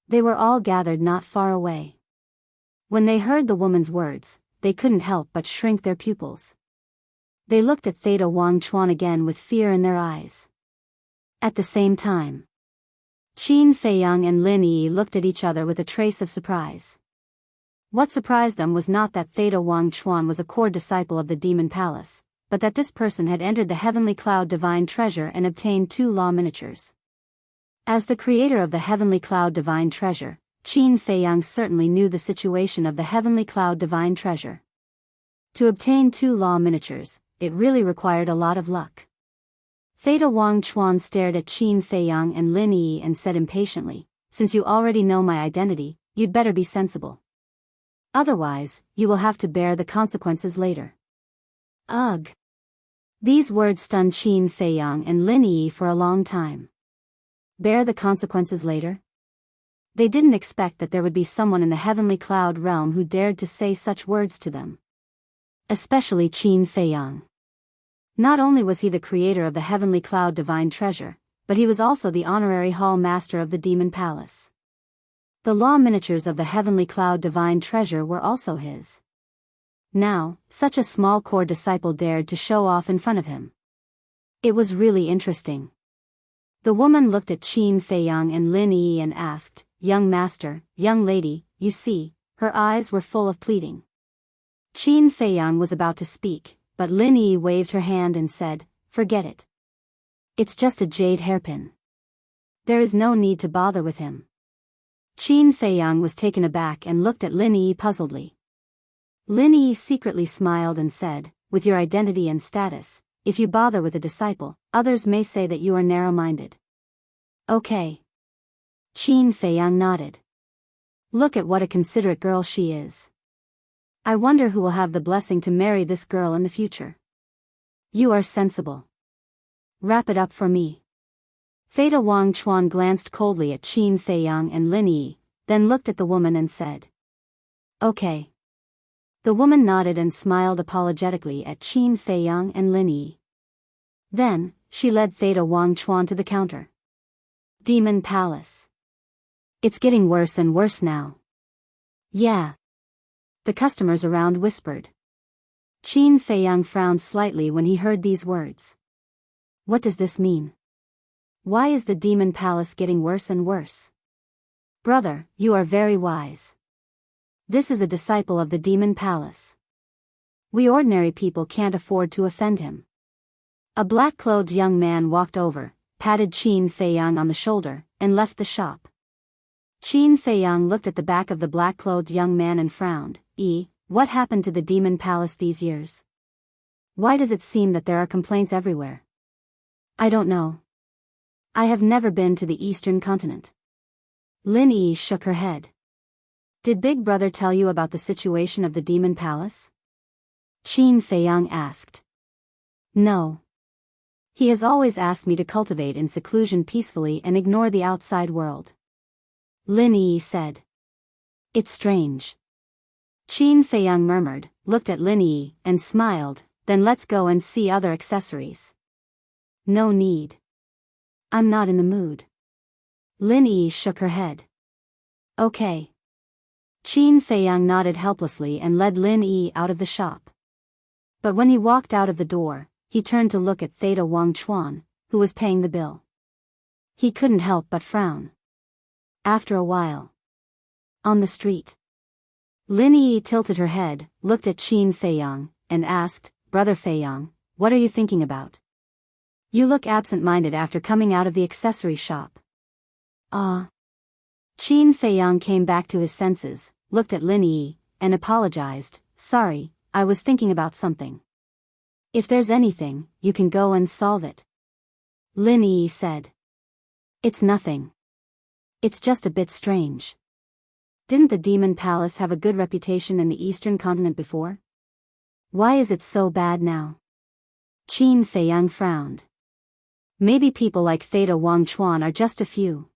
They were all gathered not far away. When they heard the woman's words, they couldn't help but shrink their pupils. They looked at Theta Wang Chuan again with fear in their eyes. At the same time, Qin Feiyang and Lin Yi looked at each other with a trace of surprise. What surprised them was not that Theta Wang Chuan was a core disciple of the Demon Palace, but that this person had entered the Heavenly Cloud Divine Treasure and obtained 2 law miniatures. As the creator of the Heavenly Cloud Divine Treasure, Qin Feiyang certainly knew the situation of the Heavenly Cloud Divine Treasure. To obtain 2 law miniatures, it really required a lot of luck. Theta Wang Chuan stared at Qin Feiyang and Lin Yi and said impatiently, "Since you already know my identity, you'd better be sensible. Otherwise, you will have to bear the consequences later." Ugh! These words stunned Qin Feiyang and Lin Yi for a long time. Bear the consequences later? They didn't expect that there would be someone in the Heavenly Cloud realm who dared to say such words to them. Especially Qin Feiyang. Not only was he the creator of the Heavenly Cloud Divine Treasure, but he was also the honorary hall master of the Demon Palace. The law miniatures of the Heavenly Cloud Divine Treasure were also his. Now, such a small core disciple dared to show off in front of him. It was really interesting. The woman looked at Qin Feiyang and Lin Yi and asked, "Young master, young lady, you see," her eyes were full of pleading. Qin Feiyang was about to speak, but Lin Yi waved her hand and said, "Forget it. It's just a jade hairpin. There is no need to bother with him." Qin Feiyang was taken aback and looked at Lin Yi puzzledly. Lin Yi secretly smiled and said, with your identity and status, if you bother with a disciple, others may say that you are narrow-minded. Okay. Qin Feiyang nodded. Look at what a considerate girl she is. I wonder who will have the blessing to marry this girl in the future. You are sensible. Wrap it up for me. Theta Wang Chuan glanced coldly at Qin Feiyang and Lin Yi, then looked at the woman and said, Okay. The woman nodded and smiled apologetically at Qin Feiyang and Lin Yi. Then, she led Theta Wang Chuan to the counter. Demon Palace. It's getting worse and worse now. Yeah. The customers around whispered. Qin Feiyang frowned slightly when he heard these words. What does this mean? Why is the Demon Palace getting worse and worse? Brother, you are very wise. This is a disciple of the Demon Palace. We ordinary people can't afford to offend him. A black-clothed young man walked over, patted Qin Feiyang on the shoulder, and left the shop. Qin Feiyang looked at the back of the black-clothed young man and frowned. What happened to the Demon Palace these years? Why does it seem that there are complaints everywhere? I don't know. I have never been to the Eastern continent. Lin Yi shook her head. Did Big Brother tell you about the situation of the Demon Palace? Qin Feiyang asked. No. He has always asked me to cultivate in seclusion peacefully and ignore the outside world. Lin Yi said. It's strange. Qin Feiyang murmured, looked at Lin Yi, and smiled, then let's go and see other accessories. No need. I'm not in the mood. Lin Yi shook her head. Okay. Qin Feiyang nodded helplessly and led Lin Yi out of the shop. But when he walked out of the door, he turned to look at Theta Wang Chuan, who was paying the bill. He couldn't help but frown. After a while. On the street. Lin Yi tilted her head, looked at Qin Feiyang, and asked, Brother Feiyang, what are you thinking about? You look absent-minded after coming out of the accessory shop. Qin Feiyang came back to his senses, looked at Lin Yi, and apologized, Sorry, I was thinking about something. If there's anything, you can go and solve it. Lin Yi said. It's nothing. It's just a bit strange. Didn't the Demon Palace have a good reputation in the Eastern continent before? Why is it so bad now? Qin Feiyang frowned. Maybe people like Theta Wang Chuan are just a few.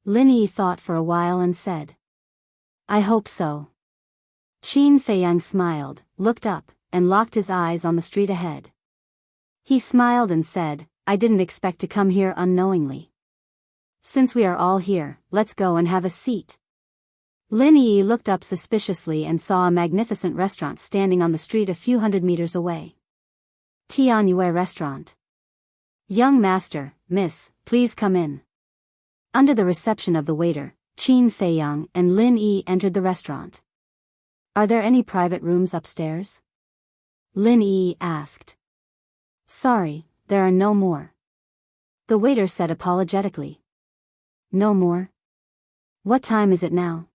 Lin Yi thought for a while and said. I hope so. Qin Feiyang smiled, looked up, and locked his eyes on the street ahead. He smiled and said, I didn't expect to come here unknowingly. Since we are all here, let's go and have a seat. Lin Yi looked up suspiciously and saw a magnificent restaurant standing on the street a few hundred meters away. Tianyue Restaurant. Young master, miss, please come in. Under the reception of the waiter, Qin Feiyang and Lin Yi entered the restaurant. Are there any private rooms upstairs? Lin Yi asked. Sorry, there are no more. The waiter said apologetically. No more? What time is it now?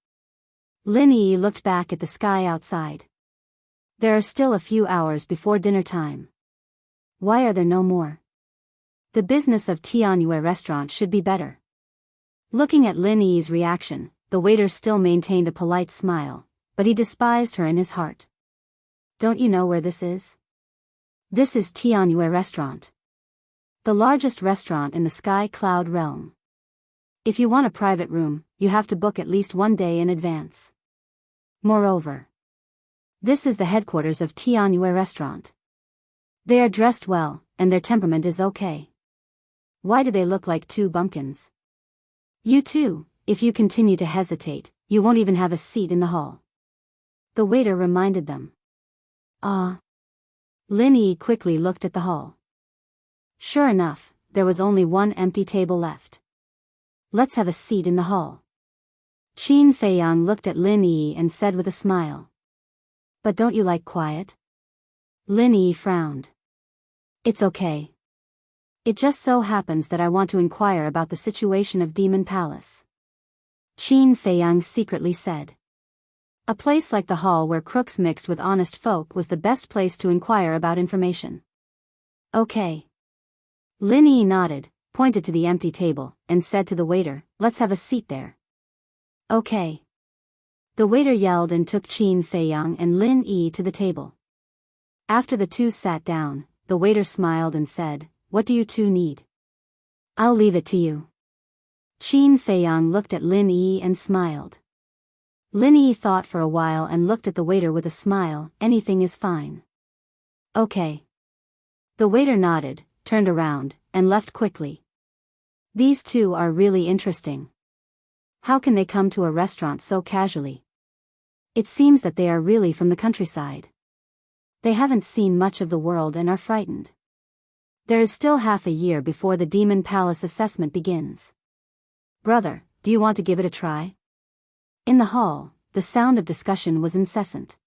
Lin Yi looked back at the sky outside. There are still a few hours before dinner time. Why are there no more? The business of Tianyue Restaurant should be better. Looking at Lin Yi's reaction, the waiter still maintained a polite smile, but he despised her in his heart. Don't you know where this is? This is Tianyue Restaurant. The largest restaurant in the Sky Cloud realm. If you want a private room, you have to book at least 1 day in advance. Moreover, this is the headquarters of Tianyue Restaurant. They are dressed well, and their temperament is okay. Why do they look like two bumpkins? You too, if you continue to hesitate, you won't even have a seat in the hall. The waiter reminded them. Lin Yi quickly looked at the hall. Sure enough, there was only one empty table left. Let's have a seat in the hall. Qin Feiyang looked at Lin Yi and said with a smile. But don't you like quiet? Lin Yi frowned. It's okay. It just so happens that I want to inquire about the situation of Demon Palace. Qin Feiyang secretly said. A place like the hall where crooks mixed with honest folk was the best place to inquire about information. Okay. Lin Yi nodded, pointed to the empty table, and said to the waiter, "Let's have a seat there." Okay. The waiter yelled and took Qin Feiyang and Lin Yi to the table. After the two sat down, the waiter smiled and said, "What do you two need?" "I'll leave it to you." Qin Feiyang looked at Lin Yi and smiled. Lin Yi thought for a while and looked at the waiter with a smile. "Anything is fine." Okay. The waiter nodded, turned around, and left quickly. These two are really interesting. How can they come to a restaurant so casually? It seems that they are really from the countryside. They haven't seen much of the world and are frightened. There is still half a year before the Demon Palace assessment begins. "Brother, do you want to give it a try?" In the hall, the sound of discussion was incessant.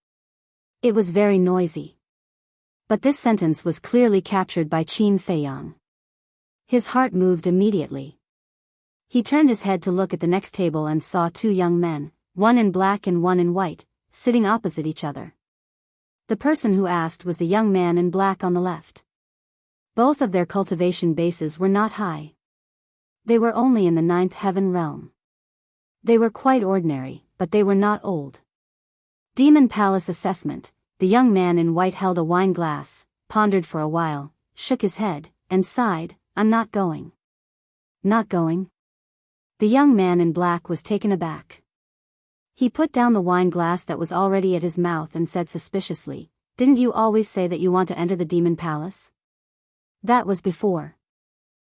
It was very noisy. But this sentence was clearly captured by Qin Feiyang. His heart moved immediately. He turned his head to look at the next table and saw two young men, one in black and one in white, sitting opposite each other. The person who asked was the young man in black on the left. Both of their cultivation bases were not high. They were only in the 9th heaven realm. They were quite ordinary, but they were not old. Demon Palace assessment. The young man in white held a wine glass, pondered for a while, shook his head, and sighed, "I'm not going." "Not going?" The young man in black was taken aback. He put down the wine glass that was already at his mouth and said suspiciously, "Didn't you always say that you want to enter the Demon Palace?" "That was before.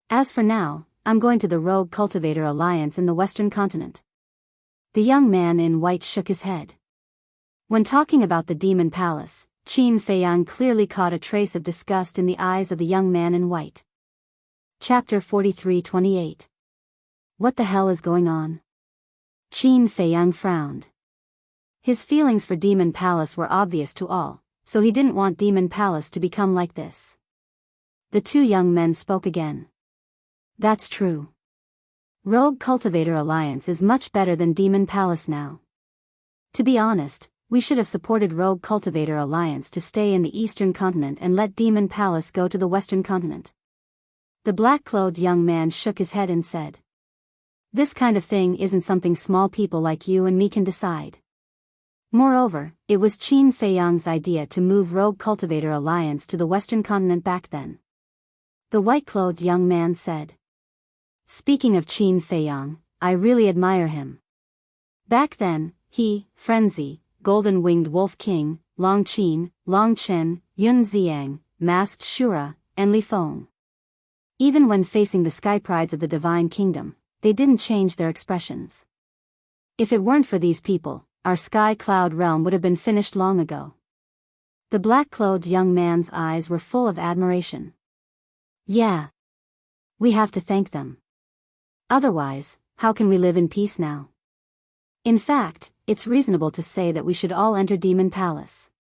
As for now, I'm going to the Rogue Cultivator Alliance in the Western Continent." The young man in white shook his head. When talking about the Demon Palace, Qin Feiyang clearly caught a trace of disgust in the eyes of the young man in white. Chapter 43-28. What the hell is going on? Qin Feiyang frowned. His feelings for Demon Palace were obvious to all, so he didn't want Demon Palace to become like this. The two young men spoke again. "That's true. Rogue Cultivator Alliance is much better than Demon Palace now. To be honest, we should have supported Rogue Cultivator Alliance to stay in the Eastern Continent and let Demon Palace go to the Western Continent." The black-clothed young man shook his head and said, "This kind of thing isn't something small people like you and me can decide." Moreover, it was Qin Feiyang's idea to move Rogue Cultivator Alliance to the Western Continent back then. The white-clothed young man said, "Speaking of Qin Feiyang, I really admire him. Back then, he, Frenzy, Golden-Winged Wolf King, Long Qin, Long Chen, Yun Ziang, Masked Shura, and Li Feng. Even when facing the sky prides of the Divine Kingdom, they didn't change their expressions. If it weren't for these people, our sky cloud realm would have been finished long ago." The black-clothed young man's eyes were full of admiration. "Yeah. We have to thank them. Otherwise, how can we live in peace now? In fact, it's reasonable to say that we should all enter Demon Palace."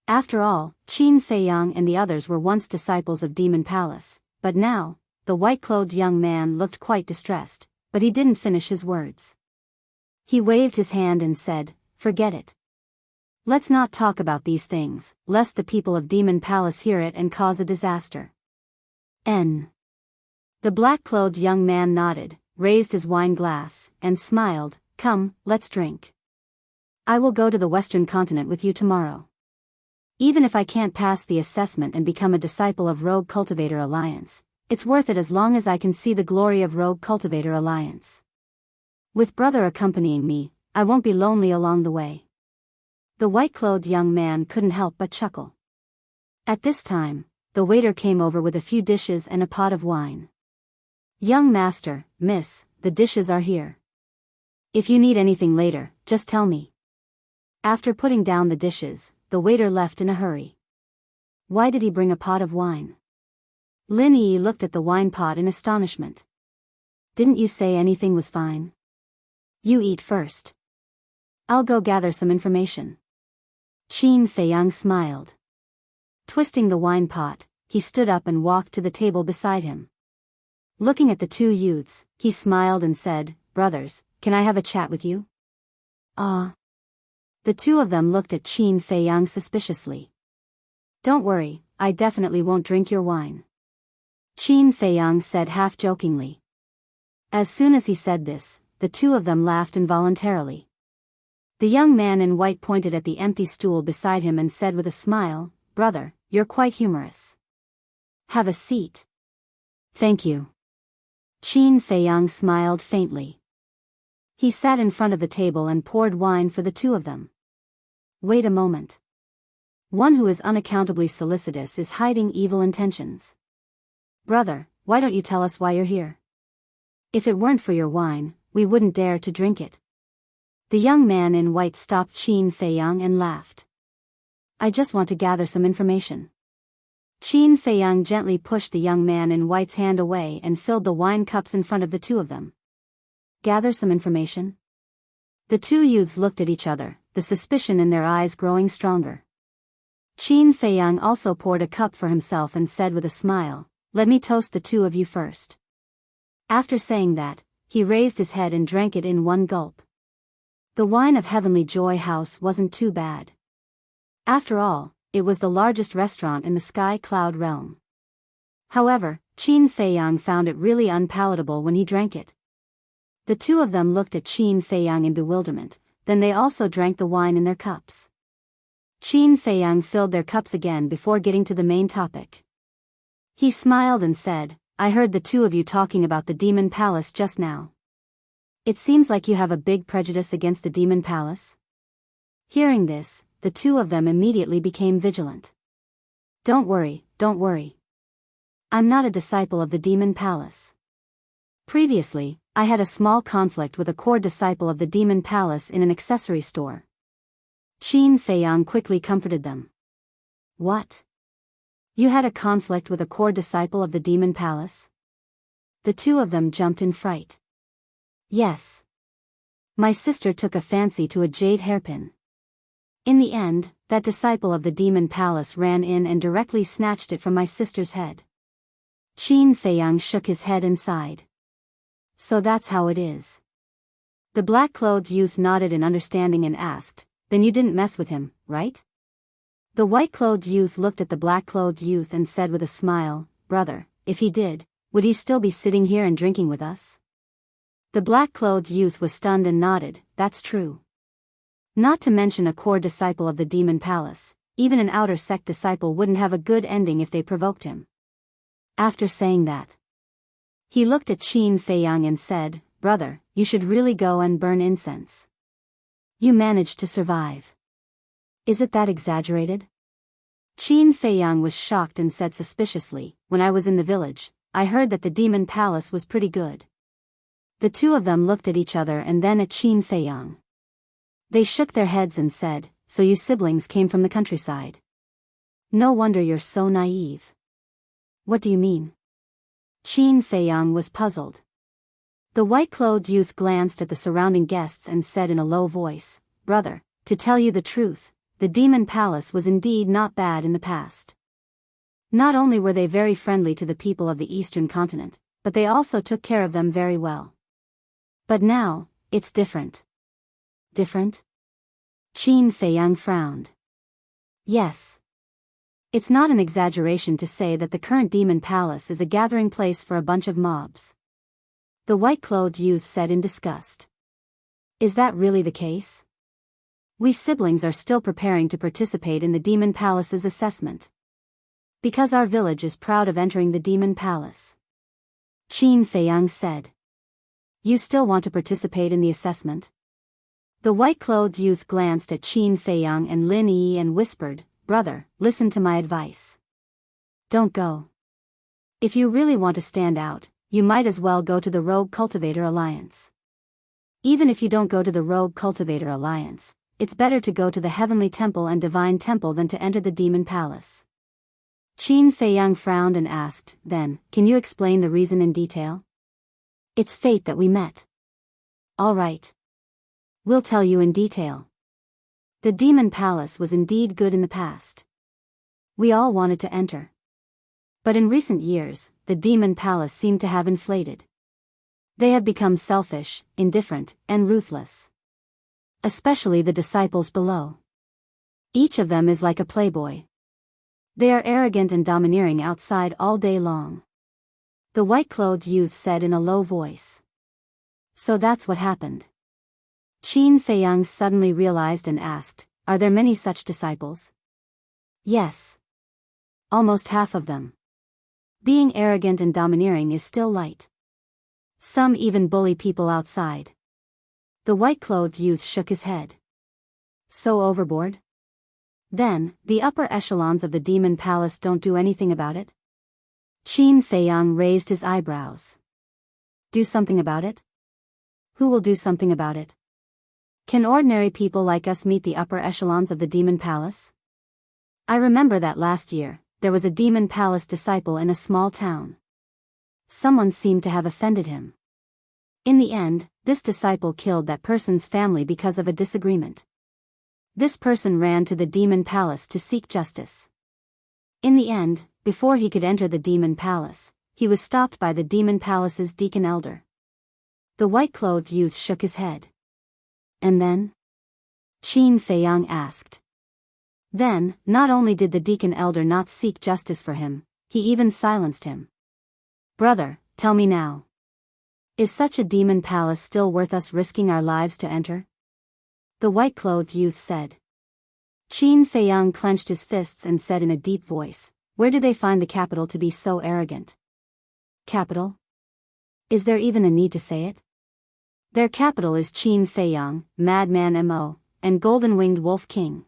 After all, Qin Feiyang and the others were once disciples of Demon Palace, but now, the white-clothed young man looked quite distressed, but he didn't finish his words. He waved his hand and said, "Forget it. Let's not talk about these things, lest the people of Demon Palace hear it and cause a disaster." The black-clothed young man nodded, raised his wine glass, and smiled. "Come, let's drink. I will go to the Western Continent with you tomorrow. Even if I can't pass the assessment and become a disciple of Rogue Cultivator Alliance, it's worth it as long as I can see the glory of Rogue Cultivator Alliance. With brother accompanying me, I won't be lonely along the way." The white-clothed young man couldn't help but chuckle. At this time, the waiter came over with a few dishes and a pot of wine. "Young master, miss, the dishes are here. If you need anything later, just tell me." After putting down the dishes, the waiter left in a hurry. Why did he bring a pot of wine? Lin Yi looked at the wine pot in astonishment. "Didn't you say anything was fine? You eat first. I'll go gather some information." Qin Feiyang smiled. Twisting the wine pot, he stood up and walked to the table beside him. Looking at the two youths, he smiled and said, "Brothers, can I have a chat with you?" "Ah." The two of them looked at Qin Feiyang suspiciously. Don't worry, I definitely won't drink your wine. Qin Feiyang said half-jokingly. As soon as he said this, the two of them laughed involuntarily. The young man in white pointed at the empty stool beside him and said with a smile, "Brother, you're quite humorous. Have a seat." "Thank you." Qin Feiyang smiled faintly. He sat in front of the table and poured wine for the two of them. Wait a moment. One who is unaccountably solicitous is hiding evil intentions. Brother, why don't you tell us why you're here? If it weren't for your wine, we wouldn't dare to drink it. The young man in white stopped Qin Feiyang and laughed. I just want to gather some information. Qin Feiyang gently pushed the young man in white's hand away and filled the wine cups in front of the two of them. Gather some information? The two youths looked at each other, the suspicion in their eyes growing stronger. Qin Feiyang also poured a cup for himself and said with a smile, "Let me toast the two of you first." After saying that, he raised his head and drank it in one gulp. The wine of Heavenly Joy House wasn't too bad. After all, it was the largest restaurant in the Sky Cloud realm. However, Qin Feiyang found it really unpalatable when he drank it. The two of them looked at Qin Feiyang in bewilderment, then they also drank the wine in their cups. Qin Feiyang filled their cups again before getting to the main topic. He smiled and said, "I heard the two of you talking about the Demon Palace just now. It seems like you have a big prejudice against the Demon Palace." Hearing this, the two of them immediately became vigilant. Don't worry. I'm not a disciple of the Demon Palace. Previously, I had a small conflict with a core disciple of the Demon Palace in an accessory store. Qin Feiyang quickly comforted them. What? You had a conflict with a core disciple of the Demon Palace? The two of them jumped in fright. Yes. My sister took a fancy to a jade hairpin. In the end, that disciple of the Demon Palace ran in and directly snatched it from my sister's head. Qin Feiyang shook his head and sighed. So that's how it is. The black-clothed youth nodded in understanding and asked, Then you didn't mess with him, right? The white-clothed youth looked at the black-clothed youth and said with a smile, Brother, if he did, would he still be sitting here and drinking with us? The black-clothed youth was stunned and nodded, That's true. Not to mention a core disciple of the Demon Palace, even an outer sect disciple wouldn't have a good ending if they provoked him. After saying that, he looked at Qin Feiyang and said, Brother, you should really go and burn incense. You managed to survive. Is it that exaggerated? Qin Feiyang was shocked and said suspiciously, When I was in the village, I heard that the Demon Palace was pretty good. The two of them looked at each other and then at Qin Feiyang. They shook their heads and said, So you siblings came from the countryside. No wonder you're so naive. What do you mean? Qin Feiyang was puzzled. The white-clothed youth glanced at the surrounding guests and said in a low voice, Brother, to tell you the truth, the Demon Palace was indeed not bad in the past. Not only were they very friendly to the people of the Eastern continent, but they also took care of them very well. But now, it's different. Different? Qin Feiyang frowned. Yes. It's not an exaggeration to say that the current Demon Palace is a gathering place for a bunch of mobs. The white-clothed youth said in disgust. Is that really the case? We siblings are still preparing to participate in the Demon Palace's assessment. Because our village is proud of entering the Demon Palace. Qin Feiyang said. You still want to participate in the assessment? The white-clothed youth glanced at Qin Feiyang and Lin Yi and whispered, Brother, listen to my advice. Don't go. If you really want to stand out, you might as well go to the Rogue Cultivator Alliance. Even if you don't go to the Rogue Cultivator Alliance, it's better to go to the Heavenly Temple and Divine Temple than to enter the Demon Palace. Qin Feiyang frowned and asked, Then, can you explain the reason in detail? It's fate that we met. All right. We'll tell you in detail. The Demon Palace was indeed good in the past. We all wanted to enter. But in recent years, the Demon Palace seemed to have inflated. They have become selfish, indifferent, and ruthless. especially the disciples below. Each of them is like a playboy. They are arrogant and domineering outside all day long. The white-clothed youth said in a low voice. So that's what happened. Qin Feiyang suddenly realized and asked, are there many such disciples? Yes. Almost half of them. Being arrogant and domineering is still light. Some even bully people outside. The white-clothed youth shook his head. So overboard? Then, the upper echelons of the demon palace don't do anything about it? Qin Feiyang raised his eyebrows. Do something about it? Who will do something about it? Can ordinary people like us meet the upper echelons of the demon palace? I remember that last year, there was a demon palace disciple in a small town. Someone seemed to have offended him. In the end, this disciple killed that person's family because of a disagreement. This person ran to the demon palace to seek justice. In the end, before he could enter the demon palace, he was stopped by the demon palace's deacon elder. The white-clothed youth shook his head. And then? Qin Feiyang asked. Then, not only did the deacon elder not seek justice for him, he even silenced him. Brother, tell me now. Is such a demon palace still worth us risking our lives to enter? The white-clothed youth said. Qin Feiyang clenched his fists and said in a deep voice, where do they find the capital to be so arrogant? Capital? Is there even a need to say it? Their capital is Qin Feiyang, Madman Mo, and Golden-Winged Wolf King.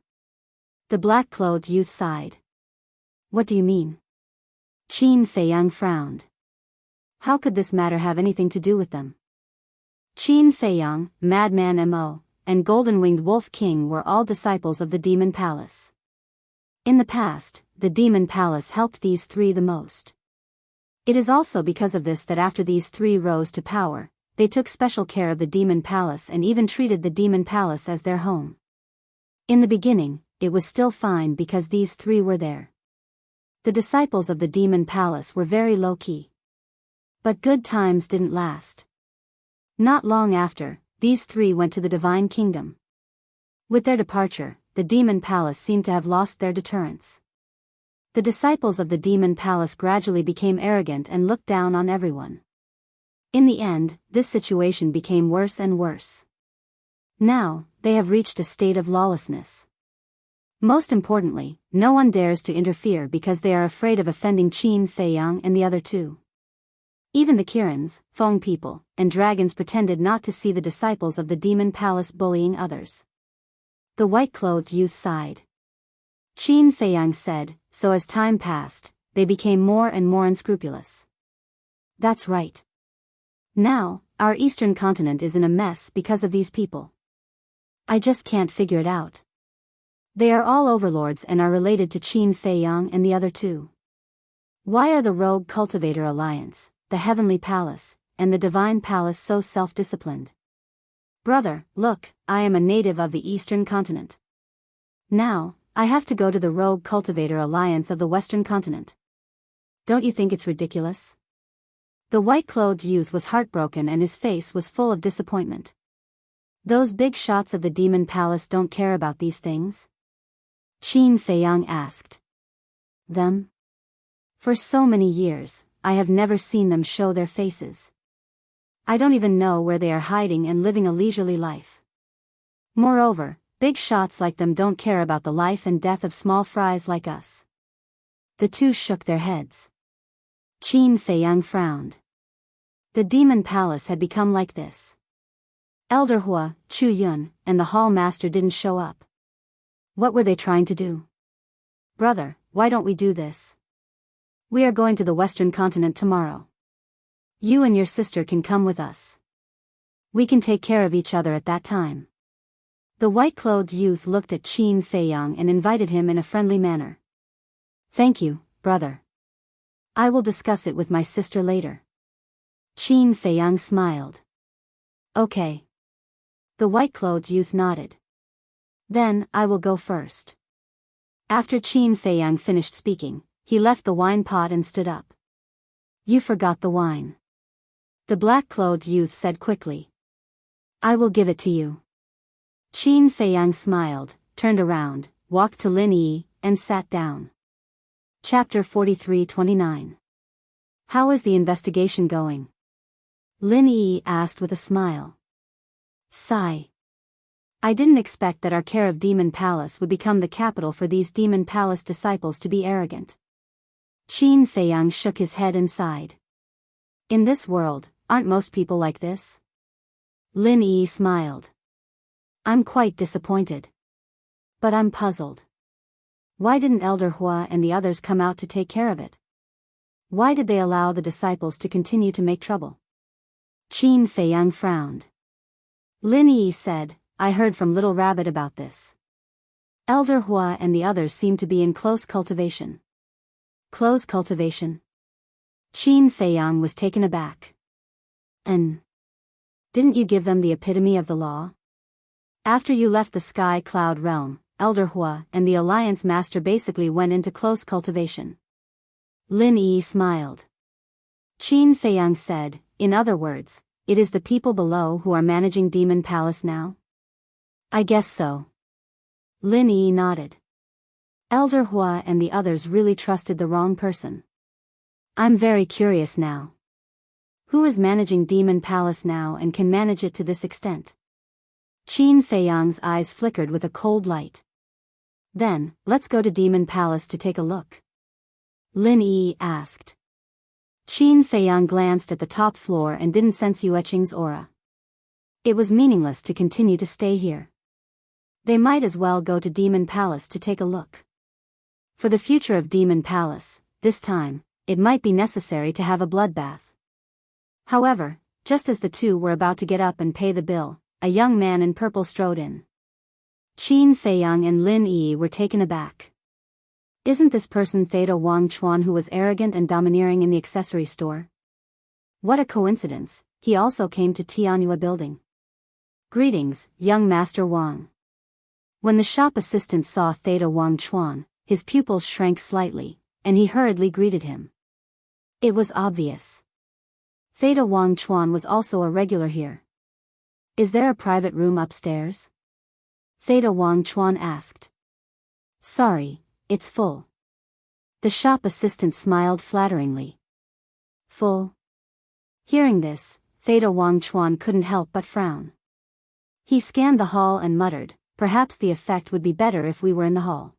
The black-clothed youth sighed. What do you mean? Qin Feiyang frowned. How could this matter have anything to do with them? Qin Feiyang, Madman Mo, and Golden-Winged Wolf King were all disciples of the Demon Palace. In the past, the Demon Palace helped these three the most. It is also because of this that after these three rose to power, they took special care of the Demon Palace and even treated the Demon Palace as their home. In the beginning, it was still fine because these three were there. The disciples of the Demon Palace were very low-key. But good times didn't last. Not long after, these three went to the Divine Kingdom. With their departure, the Demon Palace seemed to have lost their deterrence. The disciples of the Demon Palace gradually became arrogant and looked down on everyone. In the end, this situation became worse and worse. Now, they have reached a state of lawlessness. Most importantly, no one dares to interfere because they are afraid of offending Qin Feiyang and the other two. Even the Kirans, Feng people, and dragons pretended not to see the disciples of the Demon Palace bullying others. The white-clothed youth sighed. Qin Feiyang said, so as time passed, they became more and more unscrupulous. That's right. Now, our eastern continent is in a mess because of these people. I just can't figure it out. They are all overlords and are related to Qin Feiyang and the other two. Why are the Rogue Cultivator Alliance, the Heavenly Palace, and the Divine Palace so self-disciplined? Brother, look, I am a native of the Eastern Continent. Now, I have to go to the Rogue Cultivator Alliance of the Western Continent. Don't you think it's ridiculous? The white-clothed youth was heartbroken and his face was full of disappointment. Those big shots of the Demon Palace don't care about these things? Qin Feiyang asked. Them? For so many years, I have never seen them show their faces. I don't even know where they are hiding and living a leisurely life. Moreover, big shots like them don't care about the life and death of small fries like us. The two shook their heads. Qin Feiyang frowned. The Demon Palace had become like this. Elder Hua, Chu Yun, and the Hall Master didn't show up. What were they trying to do? Brother, why don't we do this? We are going to the Western Continent tomorrow. You and your sister can come with us. We can take care of each other at that time. The white-clothed youth looked at Qin Feiyang and invited him in a friendly manner. Thank you, brother. I will discuss it with my sister later. Qin Feiyang smiled. Okay. The white-clothed youth nodded. Then, I will go first. After Qin Feiyang finished speaking, he left the wine pot and stood up. You forgot the wine. The black-clothed youth said quickly. I will give it to you. Qin Feiyang smiled, turned around, walked to Lin Yi, and sat down. Chapter 43-29. How is the investigation going? Lin Yi asked with a smile. Sigh. I didn't expect that our care of Demon Palace would become the capital for these Demon Palace disciples to be arrogant. Qin Feiyang shook his head and sighed. In this world, aren't most people like this? Lin Yi smiled. I'm quite disappointed. But I'm puzzled. Why didn't Elder Hua and the others come out to take care of it? Why did they allow the disciples to continue to make trouble? Qin Feiyang frowned. Lin Yi said, I heard from Little Rabbit about this. Elder Hua and the others seem to be in close cultivation. Close cultivation? Qin Feiyang was taken aback. Didn't you give them the epitome of the law? After you left the Sky Cloud Realm, Elder Hua and the Alliance Master basically went into close cultivation. Lin Yi smiled. Qin Feiyang said, in other words, it is the people below who are managing Demon Palace now? I guess so. Lin Yi nodded. Elder Hua and the others really trusted the wrong person. I'm very curious now. Who is managing Demon Palace now and can manage it to this extent? Qin Feiyang's eyes flickered with a cold light. Then, let's go to Demon Palace to take a look. Lin Yi asked. Qin Feiyang glanced at the top floor and didn't sense Yueqing's aura. It was meaningless to continue to stay here. They might as well go to Demon Palace to take a look. For the future of Demon Palace, this time, it might be necessary to have a bloodbath. However, just as the two were about to get up and pay the bill, a young man in purple strode in. Qin Feiyang and Lin Yi were taken aback. Isn't this person Theta Wang Chuan who was arrogant and domineering in the accessory store? What a coincidence, he also came to Tianyue building. Greetings, young Master Wang. When the shop assistant saw Theta Wang Chuan, his pupils shrank slightly, and he hurriedly greeted him. It was obvious. Theta Wang Chuan was also a regular here. Is there a private room upstairs? Theta Wang Chuan asked. Sorry, it's full. The shop assistant smiled flatteringly. Full? Hearing this, Theta Wang Chuan couldn't help but frown. He scanned the hall and muttered, perhaps the effect would be better if we were in the hall.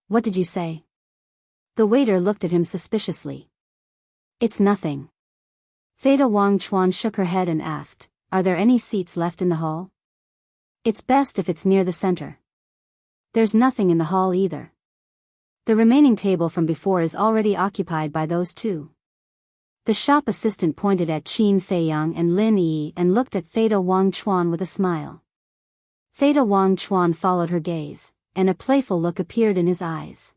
What did you say? The waiter looked at him suspiciously. It's nothing. Theta Wang Chuan shook her head and asked, are there any seats left in the hall? It's best if it's near the center. There's nothing in the hall either. The remaining table from before is already occupied by those two. The shop assistant pointed at Qin Feiyang and Lin Yi and looked at Theta Wang Chuan with a smile. Theta Wang Chuan followed her gaze, and a playful look appeared in his eyes.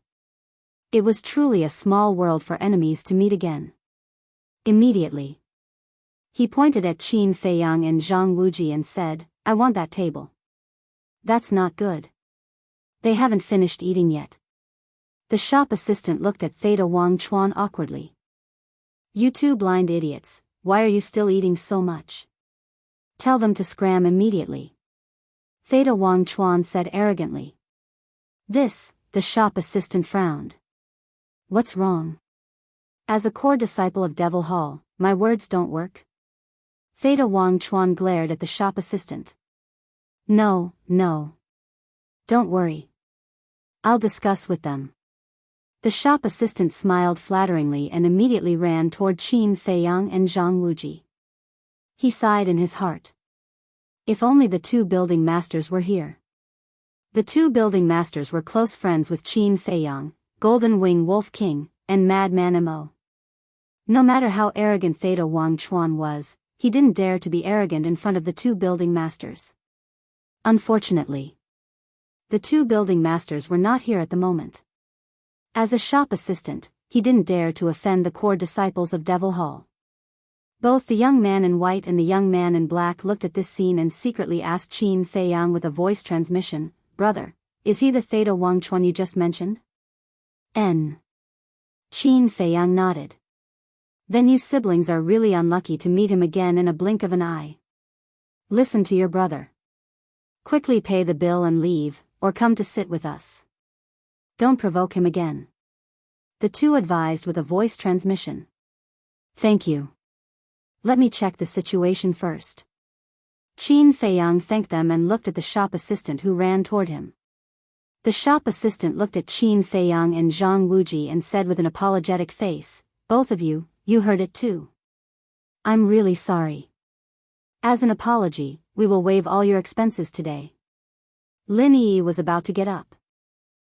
It was truly a small world for enemies to meet again. Immediately, he pointed at Qin Feiyang and Zhang Wuji and said, I want that table. That's not good. They haven't finished eating yet. The shop assistant looked at Theta Wang Chuan awkwardly. You two blind idiots, why are you still eating so much? Tell them to scram immediately. Theta Wang Chuan said arrogantly. The shop assistant frowned. What's wrong? As a core disciple of Devil Hall, my words don't work? Theta Wang Chuan glared at the shop assistant. No. Don't worry. I'll discuss with them. The shop assistant smiled flatteringly and immediately ran toward Qin Feiyang and Zhang Wuji. He sighed in his heart. If only the two building masters were here. The two building masters were close friends with Qin Feiyang, Golden Wing Wolf King, and Madman Mo. No matter how arrogant Theta Wang Chuan was, he didn't dare to be arrogant in front of the two building masters. Unfortunately, the two building masters were not here at the moment. As a shop assistant, he didn't dare to offend the core disciples of Devil Hall. Both the young man in white and the young man in black looked at this scene and secretly asked Qin Feiyang with a voice transmission, Brother, is he the Theta Wang Chuan you just mentioned? Qin Feiyang nodded. Then you siblings are really unlucky to meet him again in a blink of an eye. Listen to your brother. Quickly pay the bill and leave, or come to sit with us. Don't provoke him again. The two advised with a voice transmission. Thank you. Let me check the situation first. Qin Feiyang thanked them and looked at the shop assistant who ran toward him. The shop assistant looked at Qin Feiyang and Zhang Wuji and said with an apologetic face, "Both of you, you heard it too. I'm really sorry. As an apology, we will waive all your expenses today." Lin Yi was about to get up.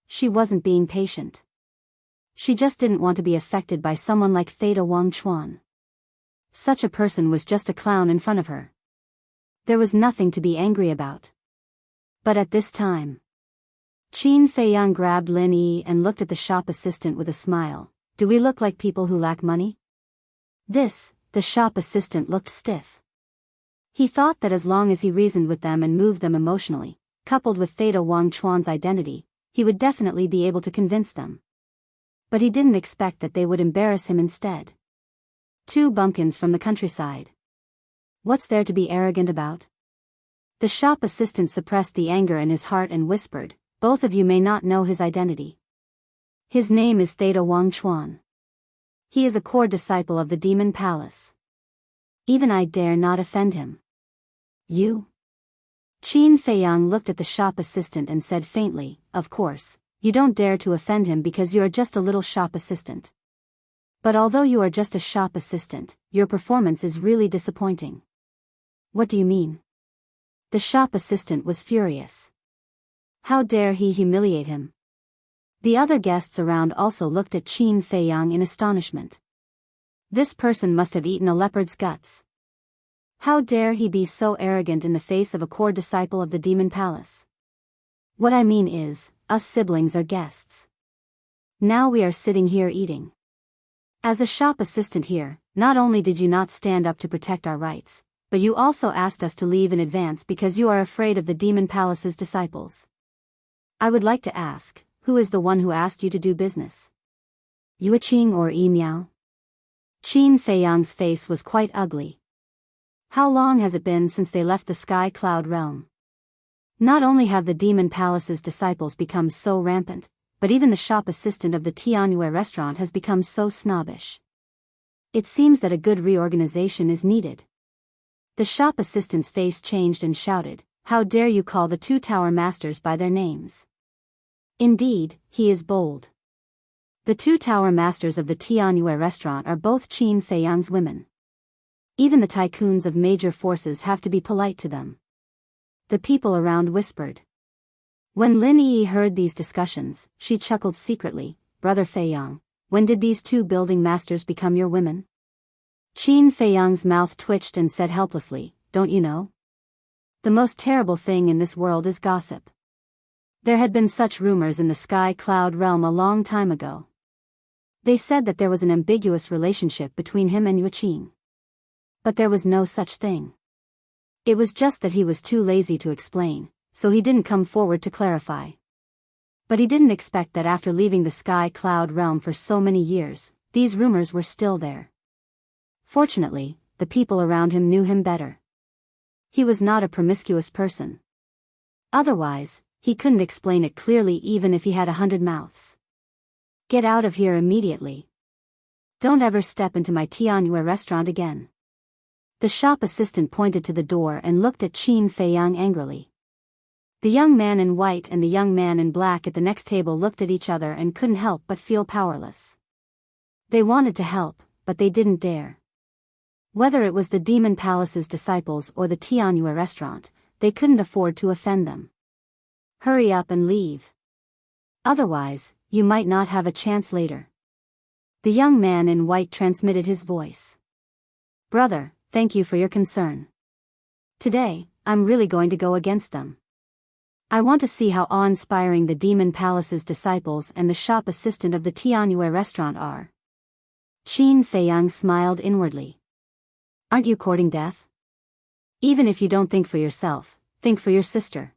She wasn't being patient. She just didn't want to be affected by someone like Theta Wang Chuan. Such a person was just a clown in front of her. There was nothing to be angry about. But at this time, Qin Feiyang grabbed Lin Yi and looked at the shop assistant with a smile. "Do we look like people who lack money?" The shop assistant looked stiff. He thought that as long as he reasoned with them and moved them emotionally, coupled with Theta Wang Chuan's identity, he would definitely be able to convince them. But he didn't expect that they would embarrass him instead. Two bumpkins from the countryside. What's there to be arrogant about? The shop assistant suppressed the anger in his heart and whispered, "Both of you may not know his identity. His name is Theta Wang Chuan. He is a core disciple of the Demon Palace. Even I dare not offend him. You?" Qin Feiyang looked at the shop assistant and said faintly, "Of course, you don't dare to offend him because you are just a little shop assistant. But although you are just a shop assistant, your performance is really disappointing." "What do you mean?" The shop assistant was furious. How dare he humiliate him? The other guests around also looked at Qin Feiyang in astonishment. This person must have eaten a leopard's guts. How dare he be so arrogant in the face of a core disciple of the Demon Palace? "What I mean is, us siblings are guests. Now we are sitting here eating. As a shop assistant here, not only did you not stand up to protect our rights, but you also asked us to leave in advance because you are afraid of the Demon Palace's disciples. I would like to ask, who is the one who asked you to do business? Yueqing or Yi Miao?" Qin Feiyang's face was quite ugly. How long has it been since they left the Sky Cloud realm? Not only have the Demon Palace's disciples become so rampant, but even the shop assistant of the Tianyue restaurant has become so snobbish. It seems that a good reorganization is needed. The shop assistant's face changed and shouted, "How dare you call the two tower masters by their names? Indeed, he is bold." The two tower masters of the Tianyue restaurant are both Qin Feiyang's women. Even the tycoons of major forces have to be polite to them. The people around whispered. When Lin Yi heard these discussions, she chuckled secretly, "Brother Feiyang, when did these two building masters become your women?" Qin Feiyang's mouth twitched and said helplessly, "Don't you know? The most terrible thing in this world is gossip. There had been such rumors in the Sky Cloud realm a long time ago. They said that there was an ambiguous relationship between him and Yueqing. But there was no such thing. It was just that he was too lazy to explain, so he didn't come forward to clarify. But he didn't expect that after leaving the Sky Cloud realm for so many years, these rumors were still there. Fortunately, the people around him knew him better. He was not a promiscuous person. Otherwise, he couldn't explain it clearly even if he had 100 mouths. Get out of here immediately. Don't ever step into my Tianyue restaurant again." The shop assistant pointed to the door and looked at Qin Feiyang angrily. The young man in white and the young man in black at the next table looked at each other and couldn't help but feel powerless. They wanted to help, but they didn't dare. Whether it was the Demon Palace's disciples or the Tianyue restaurant, they couldn't afford to offend them. "Hurry up and leave. Otherwise, you might not have a chance later." The young man in white transmitted his voice. "Brother, thank you for your concern. Today, I'm really going to go against them. I want to see how awe-inspiring the Demon Palace's disciples and the shop assistant of the Tianyue restaurant are." Qin Feiyang smiled inwardly. "Aren't you courting death? Even if you don't think for yourself, think for your sister.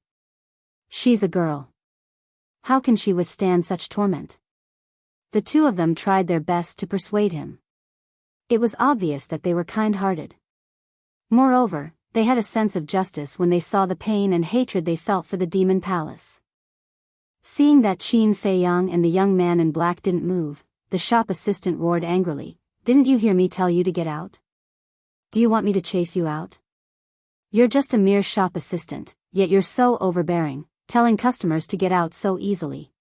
She's a girl. How can she withstand such torment?" The two of them tried their best to persuade him. It was obvious that they were kind-hearted. Moreover, they had a sense of justice when they saw the pain and hatred they felt for the demon palace. Seeing that Qin Feiyang and the young man in black didn't move, the shop assistant roared angrily, "Didn't you hear me tell you to get out? Do you want me to chase you out? You're just a mere shop assistant, yet you're so overbearing, telling customers to get out so easily.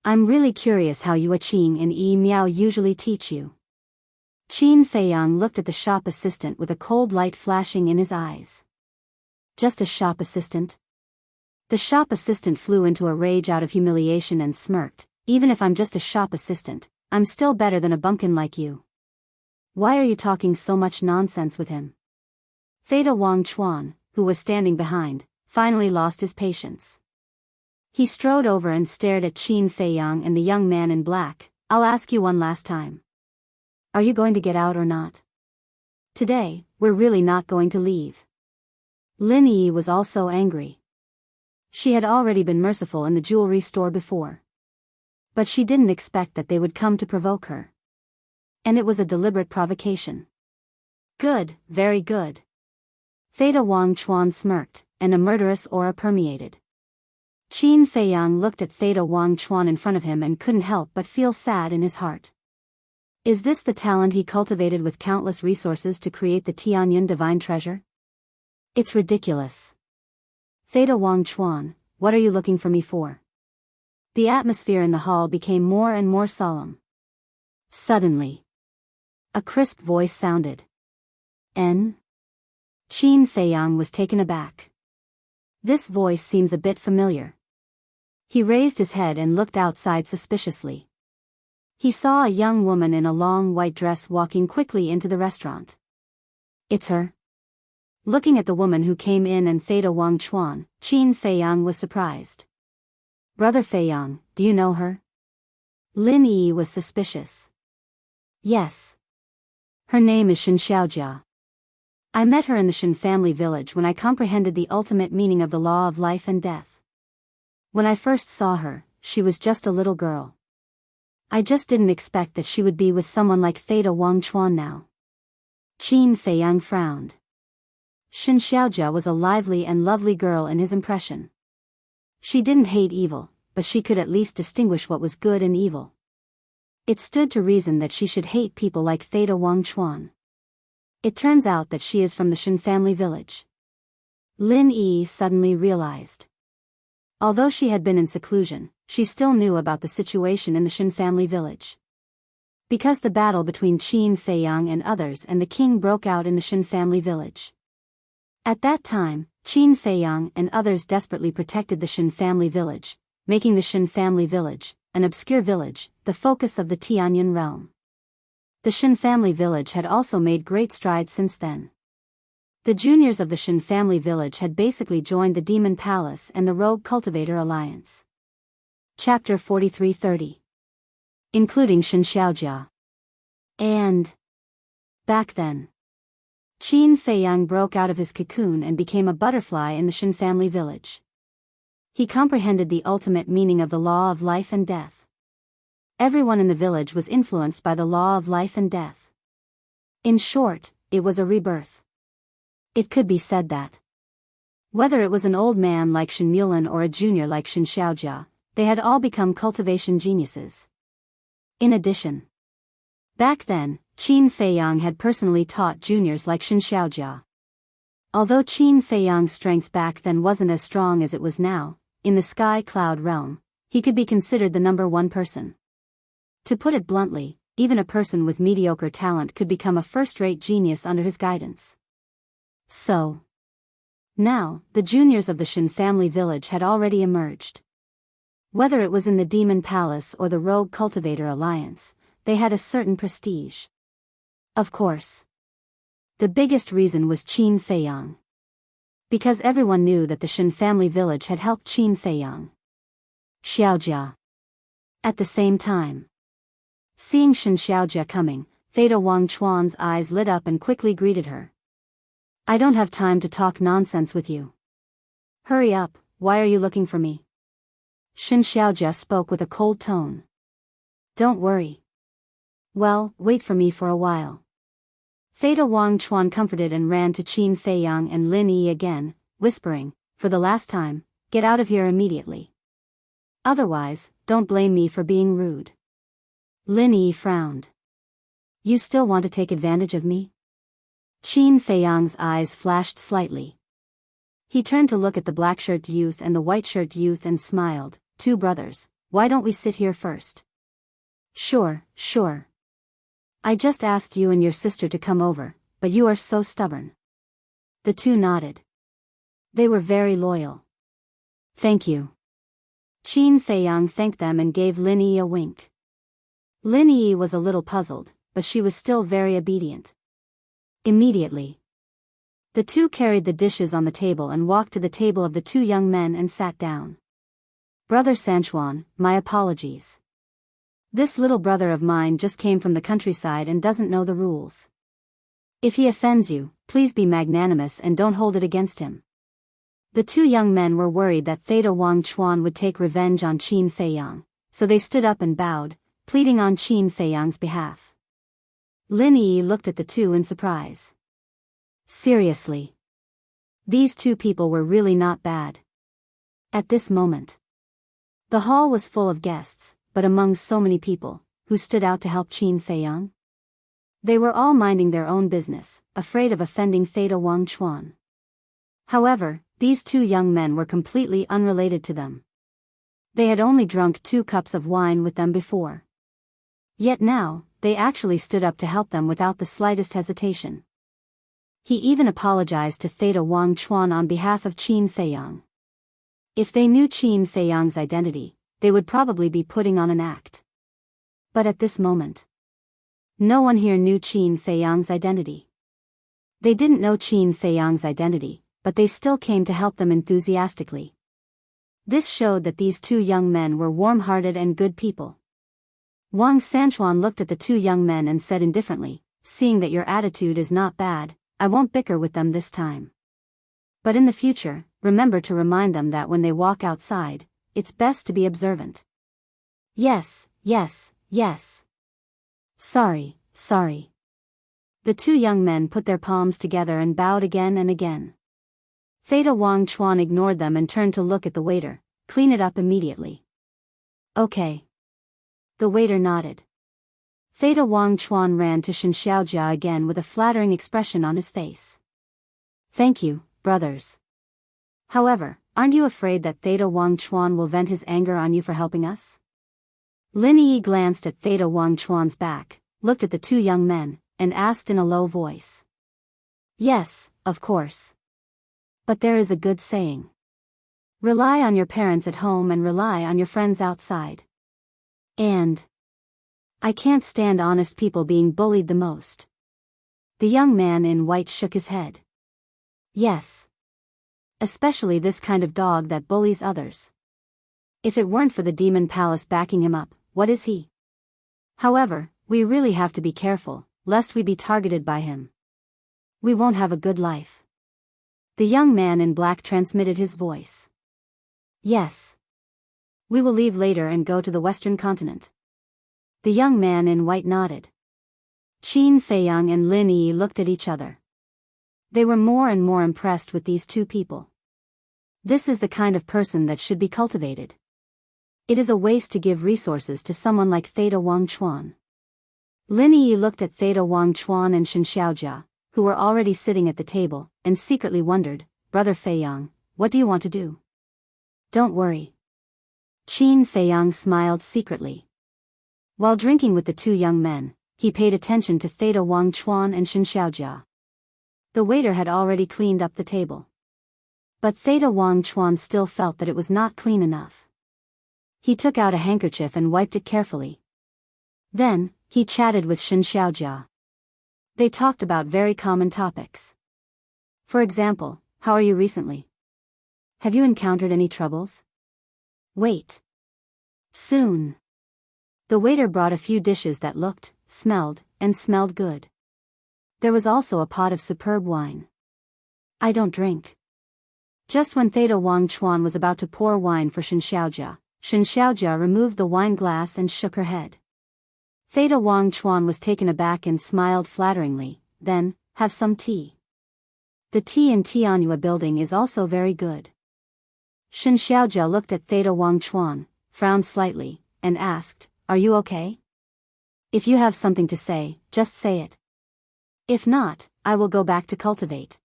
I'm really curious how you Qing and Yi Miao usually teach you." Qin Feiyang looked at the shop assistant with a cold light flashing in his eyes. "Just a shop assistant?" The shop assistant flew into a rage out of humiliation and smirked, "Even if I'm just a shop assistant, I'm still better than a bumpkin like you. Why are you talking so much nonsense with him?" Theta Wang Chuan, who was standing behind, finally lost his patience. He strode over and stared at Qin Feiyang and the young man in black. "I'll ask you one last time. Are you going to get out or not? Today, we're really not going to leave." Lin Yi was also angry. She had already been merciful in the jewelry store before. But she didn't expect that they would come to provoke her. And it was a deliberate provocation. "Good, very good." Theta Wang Chuan smirked, and a murderous aura permeated. Qin Feiyang looked at Theta Wang Chuan in front of him and couldn't help but feel sad in his heart. Is this the talent he cultivated with countless resources to create the Tianyun divine treasure? It's ridiculous. Theta Wang Chuan, what are you looking for me for? The atmosphere in the hall became more and more solemn. Suddenly, a crisp voice sounded. N? Qin Feiyang was taken aback. This voice seems a bit familiar. He raised his head and looked outside suspiciously. He saw a young woman in a long white dress walking quickly into the restaurant. It's her. Looking at the woman who came in and Theta Wang Chuan, Qin Feiyang was surprised. Brother Feiyang, do you know her? Lin Yi was suspicious. Yes. Her name is Shen Xiaojia. I met her in the Shen family village when I comprehended the ultimate meaning of the law of life and death. When I first saw her, she was just a little girl. I just didn't expect that she would be with someone like Theta Wang Chuan now. Qin Feiyang frowned. Shen Xiaojia was a lively and lovely girl in his impression. She didn't hate evil, but she could at least distinguish what was good and evil. It stood to reason that she should hate people like Theta Wang Chuan. It turns out that she is from the Shen family village. Lin Yi suddenly realized. Although she had been in seclusion, she still knew about the situation in the Shen family village. Because the battle between Qin Feiyang and others and the king broke out in the Shen family village. At that time, Qin Feiyang and others desperately protected the Shen family village, making the Shen family village, an obscure village, the focus of the Tianyun realm. The Shen family village had also made great strides since then. The juniors of the Shen family village had basically joined the Demon Palace and the Rogue Cultivator Alliance. Chapter 4330. Including Shen Xiaojia. And back then, Qin Feiyang broke out of his cocoon and became a butterfly in the Shen family village. He comprehended the ultimate meaning of the law of life and death. Everyone in the village was influenced by the law of life and death. In short, it was a rebirth. It could be said that, whether it was an old man like Shen Mulan or a junior like Shen Xiaojia, they had all become cultivation geniuses. In addition, back then, Qin Feiyang had personally taught juniors like Shen Xiaojia. Although Qin Feiyang's strength back then wasn't as strong as it was now, in the sky cloud realm, he could be considered the number one person. To put it bluntly, even a person with mediocre talent could become a first-rate genius under his guidance. So, now, the juniors of the Shen family village had already emerged. Whether it was in the Demon Palace or the Rogue Cultivator Alliance, they had a certain prestige. Of course, the biggest reason was Qin Feiyang. Because everyone knew that the Shen family village had helped Qin Feiyang. Xiaojia. At the same time, seeing Shen Xiaojia coming, Theta Wang Chuan's eyes lit up and quickly greeted her. I don't have time to talk nonsense with you. Hurry up, why are you looking for me? Shen Xiaojia spoke with a cold tone. Don't worry. Well, wait for me for a while. Theta Wang Chuan comforted and ran to Qin Feiyang and Lin Yi again, whispering, "For the last time, get out of here immediately. Otherwise, don't blame me for being rude." Lin Yi frowned. "You still want to take advantage of me?" Qin Feiyang's eyes flashed slightly. He turned to look at the black-shirted youth and the white-shirted youth and smiled. "Two brothers, why don't we sit here first?" Sure. I just asked you and your sister to come over, but you are so stubborn." The two nodded. They were very loyal. "Thank you." Qin Feiyang thanked them and gave Lin Yi a wink. Lin Yi was a little puzzled, but she was still very obedient. Immediately, the two carried the dishes on the table and walked to the table of the two young men and sat down. "Brother Sanchuan, my apologies. This little brother of mine just came from the countryside and doesn't know the rules. If he offends you, please be magnanimous and don't hold it against him." The two young men were worried that Theta Wang Chuan would take revenge on Qin Feiyang, so they stood up and bowed, pleading on Qin Feiyang's behalf. Lin Yi looked at the two in surprise. Seriously? These two people were really not bad. At this moment, the hall was full of guests, but among so many people, who stood out to help Qin Feiyang? They were all minding their own business, afraid of offending Theta Wang Chuan. However, these two young men were completely unrelated to them. They had only drunk 2 cups of wine with them before. Yet now, they actually stood up to help them without the slightest hesitation. He even apologized to Theta Wang Chuan on behalf of Qin Feiyang. If they knew Qin Feiyang's identity, they would probably be putting on an act. But at this moment, no one here knew Qin Feiyang's identity. They didn't know Qin Feiyang's identity, but they still came to help them enthusiastically. This showed that these two young men were warm-hearted and good people. Wang Sanchuan looked at the two young men and said indifferently, "Seeing that your attitude is not bad, I won't bicker with them this time. But in the future, remember to remind them that when they walk outside, it's best to be observant." Yes. Sorry. The two young men put their palms together and bowed again and again. Theta Wang Chuan ignored them and turned to look at the waiter. "Clean it up immediately." "Okay." The waiter nodded. Theta Wang Chuan ran to Shen Xiaojia again with a flattering expression on his face. "Thank you, brothers. However, aren't you afraid that Theta Wang Chuan will vent his anger on you for helping us?" Lin Yi glanced at Theta Wang Chuan's back, looked at the two young men, and asked in a low voice. "Yes, of course. But there is a good saying. Rely on your parents at home and rely on your friends outside. And I can't stand honest people being bullied the most." The young man in white shook his head. "Yes. Especially this kind of dog that bullies others. If it weren't for the Demon Palace backing him up, what is he? However, we really have to be careful, lest we be targeted by him. We won't have a good life." The young man in black transmitted his voice. "Yes. We will leave later and go to the Western continent." The young man in white nodded. Qin Feiyang and Lin Yi looked at each other. They were more and more impressed with these two people. This is the kind of person that should be cultivated. It is a waste to give resources to someone like Theta Wang Chuan. Lin Yi looked at Theta Wang Chuan and Shen Xiaojia, who were already sitting at the table, and secretly wondered, "Brother Feiyang, what do you want to do?" "Don't worry." Qin Feiyang smiled secretly. While drinking with the two young men, he paid attention to Theta Wang Chuan and Shen Xiaojia. The waiter had already cleaned up the table. But Theta Wang Chuan still felt that it was not clean enough. He took out a handkerchief and wiped it carefully. Then, he chatted with Shen Xiaojia. They talked about very common topics. For example, how are you recently? Have you encountered any troubles? Wait. Soon. The waiter brought a few dishes that looked, smelled good. There was also a pot of superb wine. I don't drink. Just when Theta Wang Chuan was about to pour wine for Shen Xiaojia removed the wine glass and shook her head. Theta Wang Chuan was taken aback and smiled flatteringly. then, have some tea. The tea in Tianhua building is also very good. Shen Xiaojia looked at Theta Wang Chuan, frowned slightly, and asked, "Are you okay? If you have something to say, just say it. If not, I will go back to cultivate."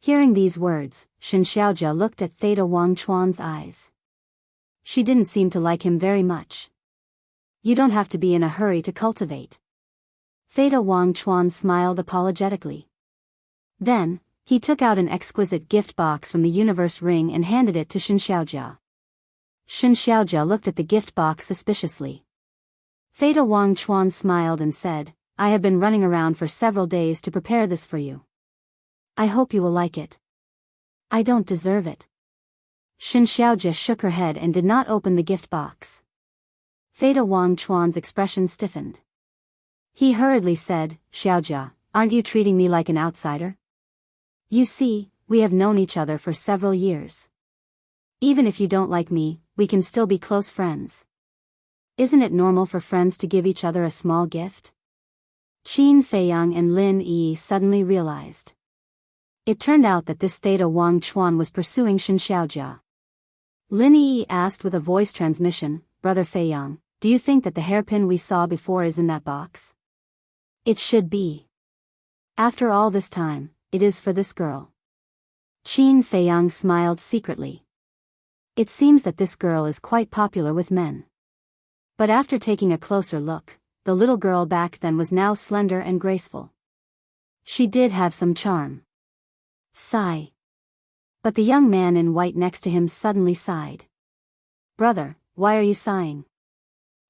Hearing these words, Shen Xiaojia looked at Theta Wang Chuan's eyes. She didn't seem to like him very much. "You don't have to be in a hurry to cultivate." Theta Wang Chuan smiled apologetically. Then, he took out an exquisite gift box from the universe ring and handed it to Shen Xiaojia. Shen Xiaojia looked at the gift box suspiciously. Theta Wang Chuan smiled and said, "I have been running around for several days to prepare this for you. I hope you will like it." "I don't deserve it." Shen Xiaojia shook her head and did not open the gift box. Theta Wang Chuan's expression stiffened. He hurriedly said, "Xiaojia, aren't you treating me like an outsider? You see, we have known each other for several years. Even if you don't like me, we can still be close friends. Isn't it normal for friends to give each other a small gift?" Qin Feiyang and Lin Yi suddenly realized. It turned out that this Theta Wang Chuan was pursuing Shen Xiaojia. Lin Yi asked with a voice transmission, "Brother Feiyang, do you think that the hairpin we saw before is in that box?" "It should be. After all this time, it is for this girl." Qin Feiyang smiled secretly. It seems that this girl is quite popular with men. But after taking a closer look, the little girl back then was now slender and graceful. She did have some charm. Sigh. But the young man in white next to him suddenly sighed. "Brother, why are you sighing?"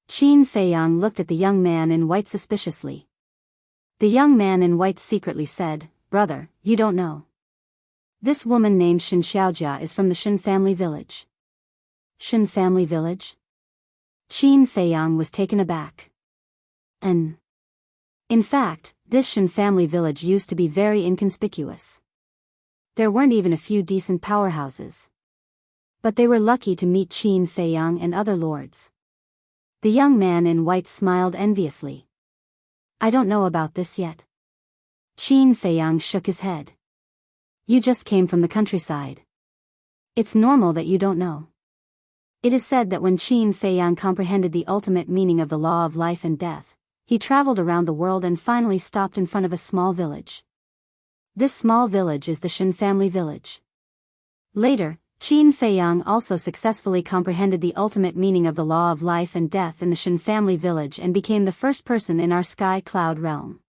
Qin Feiyang looked at the young man in white suspiciously. The young man in white secretly said, "Brother, you don't know. This woman named Shen Xiaojia is from the Shen family village." "Shen family village?" Qin Feiyang was taken aback. In fact, this Shen family village used to be very inconspicuous. There weren't even a few decent powerhouses. But they were lucky to meet Qin Feiyang and other lords. The young man in white smiled enviously. "I don't know about this yet." Qin Feiyang shook his head. "You just came from the countryside. It's normal that you don't know." It is said that when Qin Feiyang comprehended the ultimate meaning of the law of life and death, he traveled around the world and finally stopped in front of a small village. This small village is the Shen family village. Later, Qin Feiyang also successfully comprehended the ultimate meaning of the law of life and death in the Shen family village and became the first person in our sky cloud realm.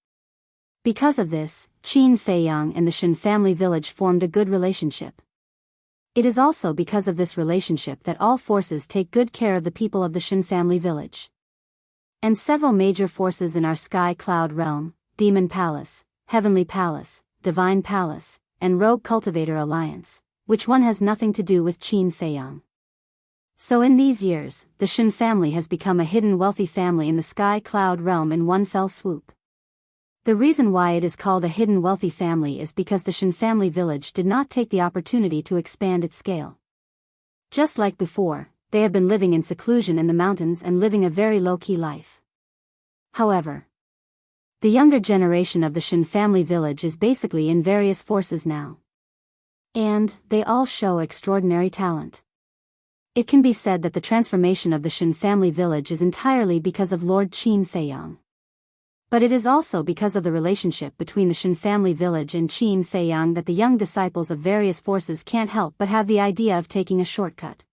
Because of this, Qin Feiyang and the Shen family village formed a good relationship. It is also because of this relationship that all forces take good care of the people of the Shen family village. And several major forces in our sky cloud realm, Demon Palace, Heavenly Palace, Divine Palace, and Rogue Cultivator Alliance, which one has nothing to do with Qin Feiyang. So in these years, the Shen family has become a hidden wealthy family in the sky cloud realm in one fell swoop. The reason why it is called a hidden wealthy family is because the Shen family village did not take the opportunity to expand its scale. Just like before, they have been living in seclusion in the mountains and living a very low-key life. However, the younger generation of the Shen family village is basically in various forces now. And they all show extraordinary talent. It can be said that the transformation of the Shen family village is entirely because of Lord Qin Feiyang. But it is also because of the relationship between the Shen family village and Qin Feiyang that the young disciples of various forces can't help but have the idea of taking a shortcut.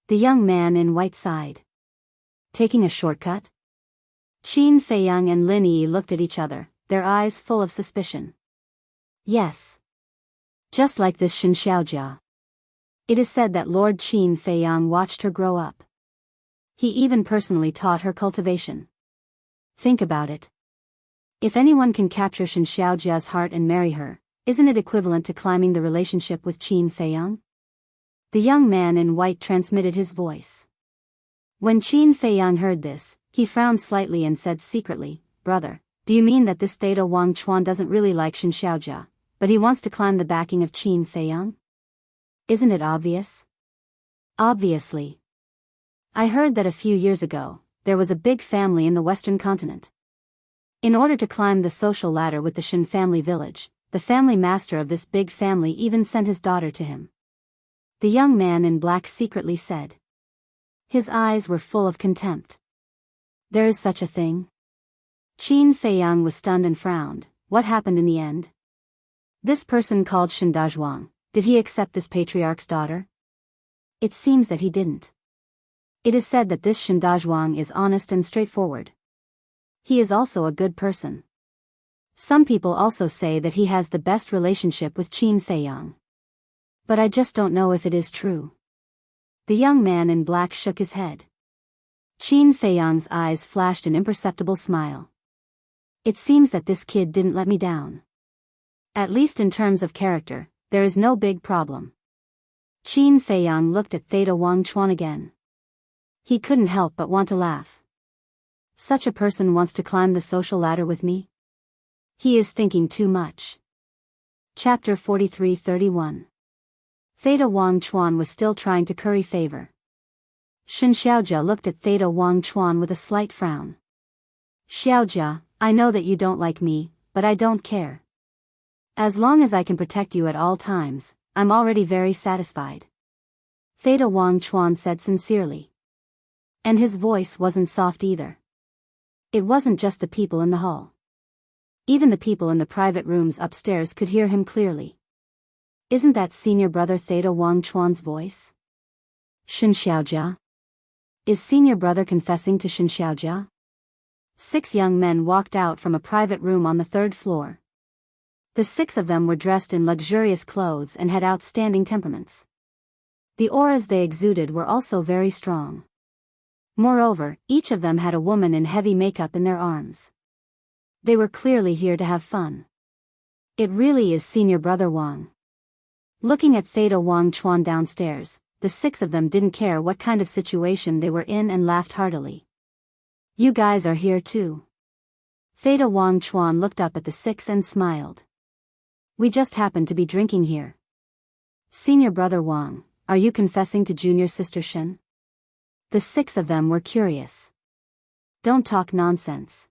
The young man in white sighed. Taking a shortcut? Qin Feiyang and Lin Yi looked at each other, their eyes full of suspicion. Yes. Just like this Shen Xiaojia. It is said that Lord Qin Feiyang watched her grow up. He even personally taught her cultivation. Think about it. If anyone can capture Shen Xiaojia's heart and marry her, isn't it equivalent to climbing the relationship with Qin Feiyang? The young man in white transmitted his voice. When Qin Feiyang heard this, he frowned slightly and said secretly, "Brother, do you mean that this Theta Wang Chuan doesn't really like Shen Xiaojia, but he wants to climb the backing of Qin Feiyang? Isn't it obvious?" "Obviously. I heard that a few years ago, there was a big family in the Western continent. In order to climb the social ladder with the Shen family village, the family master of this big family even sent his daughter to him. The young man in black secretly said. His eyes were full of contempt. There is such a thing? Qin Feiyang was stunned and frowned. What happened in the end? This person called Shen Dazhuang, did he accept this patriarch's daughter? It seems that he didn't. It is said that this Shen Dazhuang is honest and straightforward. He is also a good person. Some people also say that he has the best relationship with Qin Feiyang. But I just don't know if it is true. The young man in black shook his head. Qin Feiyang's eyes flashed an imperceptible smile. It seems that this kid didn't let me down. At least in terms of character, there is no big problem. Qin Feiyang looked at Theta Wang Chuan again. He couldn't help but want to laugh. Such a person wants to climb the social ladder with me? He is thinking too much. Chapter 43-31. Theta Wang Chuan was still trying to curry favor. Shen Xiaojia looked at Theta Wang Chuan with a slight frown. Xiaojia, I know that you don't like me, but I don't care. As long as I can protect you at all times, I'm already very satisfied. Theta Wang Chuan said sincerely. And his voice wasn't soft either. It wasn't just the people in the hall. Even the people in the private rooms upstairs could hear him clearly. Isn't that senior brother Theta Wang Chuan's voice? Shen Xiaojia? Is senior brother confessing to Shen Xiaojia? 6 young men walked out from a private room on the 3rd floor. The 6 of them were dressed in luxurious clothes and had outstanding temperaments. The auras they exuded were also very strong. Moreover, each of them had a woman in heavy makeup in their arms. They were clearly here to have fun. It really is senior brother Wang. Looking at Theta Wang Chuan downstairs, the 6 of them didn't care what kind of situation they were in and laughed heartily. You guys are here too. Theta Wang Chuan looked up at the 6 and smiled. We just happened to be drinking here. Senior brother Wang, are you confessing to junior sister Shen? The 6 of them were curious. Don't talk nonsense.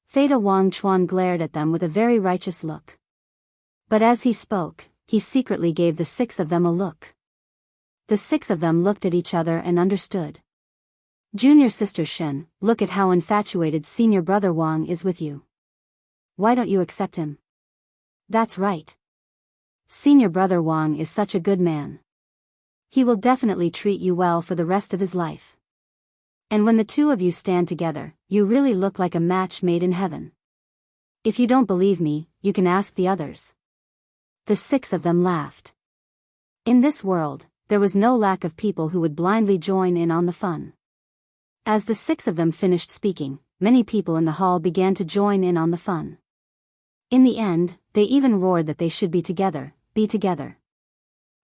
Theta Wang Chuan glared at them with a very righteous look. But as he spoke, he secretly gave the 6 of them a look. The 6 of them looked at each other and understood. Junior sister Shen, look at how infatuated senior brother Wang is with you. Why don't you accept him? That's right. Senior brother Wang is such a good man. He will definitely treat you well for the rest of his life. And when the 2 of you stand together, you really look like a match made in heaven. If you don't believe me, you can ask the others. The 6 of them laughed. In this world, there was no lack of people who would blindly join in on the fun. As the 6 of them finished speaking, many people in the hall began to join in on the fun. In the end, they even roared that they should be together, be together.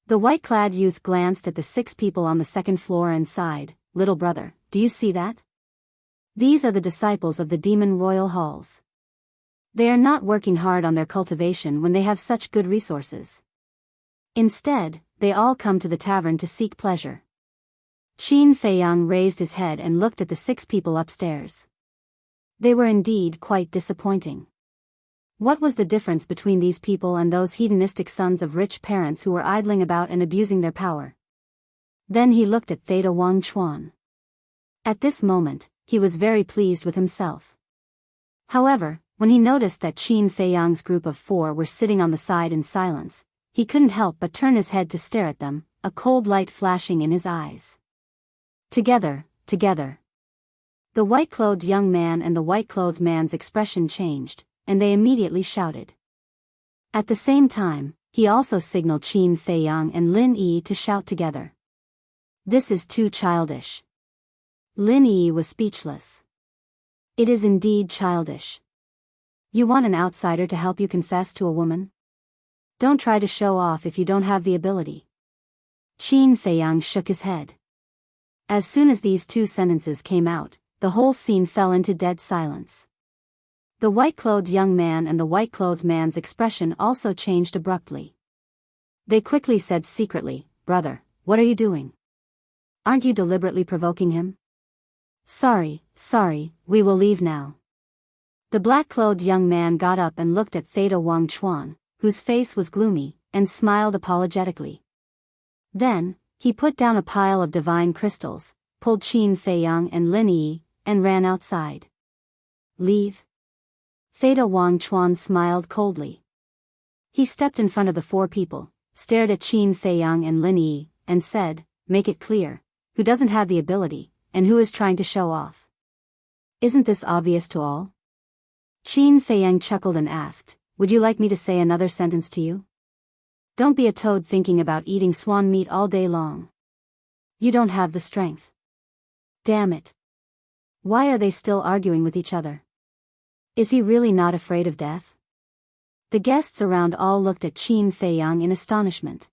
The white-clad youth glanced at the 6 people on the 2nd floor and sighed, Little brother, do you see that? These are the disciples of the demon royal halls. They are not working hard on their cultivation when they have such good resources. Instead, they all come to the tavern to seek pleasure. Qin Feiyang raised his head and looked at the 6 people upstairs. They were indeed quite disappointing. What was the difference between these people and those hedonistic sons of rich parents who were idling about and abusing their power? Then he looked at Theta Wang Chuan. At this moment, he was very pleased with himself. However, when he noticed that Qin Feiyang's group of 4 were sitting on the side in silence, he couldn't help but turn his head to stare at them, a cold light flashing in his eyes. Together, together. The white-clothed young man and the white-clothed man's expression changed, and they immediately shouted. At the same time, he also signaled Qin Feiyang and Lin Yi to shout together. This is too childish. Lin Yi was speechless. It is indeed childish. You want an outsider to help you confess to a woman? Don't try to show off if you don't have the ability. Qin Feiyang shook his head. As soon as these 2 sentences came out, the whole scene fell into dead silence. The white-clothed young man and the white-clothed man's expression also changed abruptly. They quickly said secretly, Brother, what are you doing? Aren't you deliberately provoking him? Sorry, we will leave now. The black-clothed young man got up and looked at Theta Wang Chuan, whose face was gloomy, and smiled apologetically. Then, he put down a pile of divine crystals, pulled Qin Feiyang and Lin Yi, and ran outside. Leave? Theta Wang Chuan smiled coldly. He stepped in front of the four people, stared at Qin Feiyang and Lin Yi, and said, "Make it clear, who doesn't have the ability, and who is trying to show off. Isn't this obvious to all?" Qin Feiyang chuckled and asked, "Would you like me to say another sentence to you? Don't be a toad thinking about eating swan meat all day long. You don't have the strength. Damn it. Why are they still arguing with each other? Is he really not afraid of death?" The guests around all looked at Qin Feiyang in astonishment.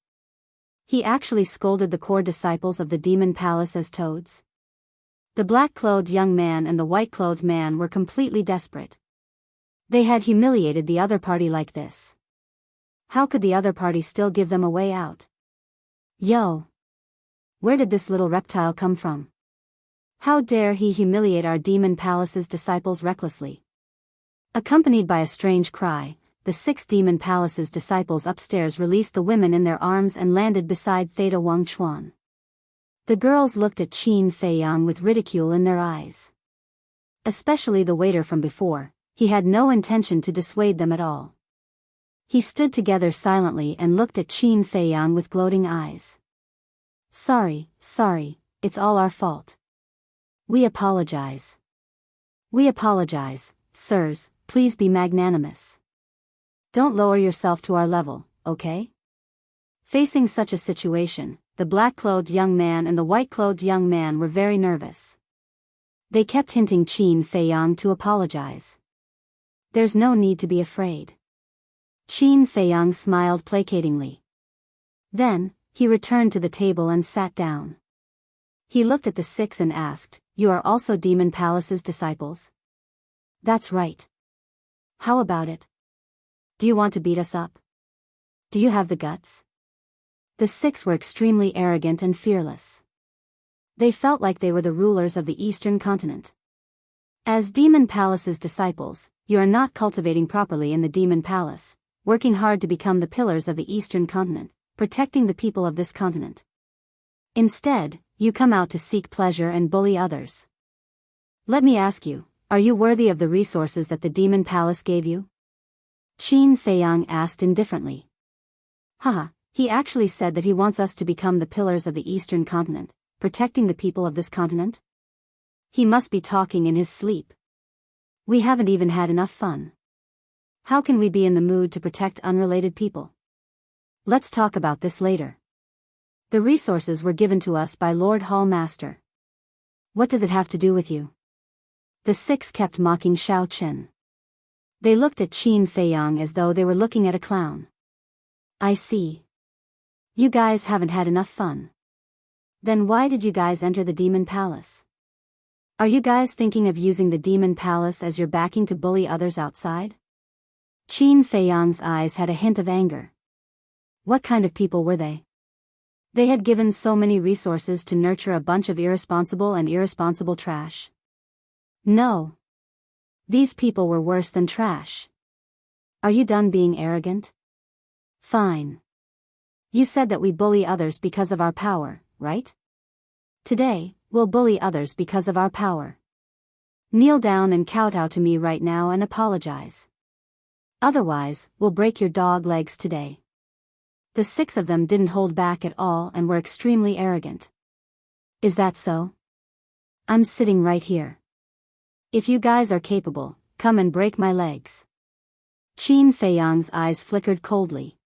He actually scolded the core disciples of the demon palace as toads. The black-clothed young man and the white-clothed man were completely desperate. They had humiliated the other party like this. How could the other party still give them a way out? Yo! Where did this little reptile come from? How dare he humiliate our demon palace's disciples recklessly? Accompanied by a strange cry, the 6 demon palace's disciples upstairs released the women in their arms and landed beside Theta Wang Chuan. The girls looked at Qin Feiyang with ridicule in their eyes. Especially the waiter from before, he had no intention to dissuade them at all. He stood together silently and looked at Qin Feiyang with gloating eyes. Sorry, it's all our fault. We apologize. We apologize, sirs, please be magnanimous. Don't lower yourself to our level, okay? Facing such a situation, the black-clothed young man and the white-clothed young man were very nervous. They kept hinting Qin Feiyang to apologize. There's no need to be afraid. Qin Feiyang smiled placatingly. Then, he returned to the table and sat down. He looked at the 6 and asked, "You are also Demon Palace's disciples?" "That's right. How about it? Do you want to beat us up? Do you have the guts?" The 6 were extremely arrogant and fearless. They felt like they were the rulers of the Eastern continent. As Demon Palace's disciples, you are not cultivating properly in the Demon Palace, working hard to become the pillars of the Eastern continent, protecting the people of this continent. Instead, you come out to seek pleasure and bully others. Let me ask you, are you worthy of the resources that the Demon Palace gave you? Qin Feiyang asked indifferently. Haha, he actually said that he wants us to become the pillars of the Eastern continent, protecting the people of this continent? He must be talking in his sleep. We haven't even had enough fun. How can we be in the mood to protect unrelated people? Let's talk about this later. The resources were given to us by Lord Hall Master. What does it have to do with you? The 6 kept mocking Xiao Qin. They looked at Qin Feiyang as though they were looking at a clown. I see. You guys haven't had enough fun. Then why did you guys enter the Demon Palace? Are you guys thinking of using the Demon Palace as your backing to bully others outside? Qin Feiyang's eyes had a hint of anger. What kind of people were they? They had given so many resources to nurture a bunch of irresponsible trash. No. These people were worse than trash. Are you done being arrogant? Fine. You said that we bully others because of our power, right? Today, we'll bully others because of our power. Kneel down and kowtow to me right now and apologize. Otherwise, we'll break your dog legs today. The 6 of them didn't hold back at all and were extremely arrogant. Is that so? I'm sitting right here. If you guys are capable, come and break my legs. Qin Feiyang's eyes flickered coldly.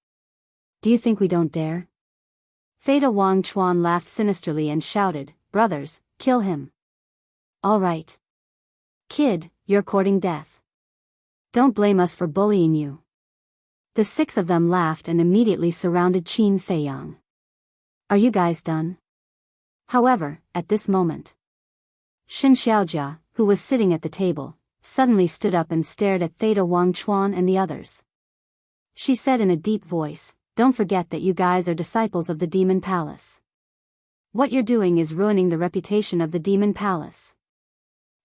Do you think we don't dare? Theta Wang Chuan laughed sinisterly and shouted, Brothers, kill him. All right. Kid, you're courting death. Don't blame us for bullying you. The 6 of them laughed and immediately surrounded Qin Feiyang. Are you guys done? However, at this moment, Shin Xiaojia, who was sitting at the table, suddenly stood up and stared at Theta Wang Chuan and the others. She said in a deep voice, Don't forget that you guys are disciples of the Demon Palace. What you're doing is ruining the reputation of the Demon Palace.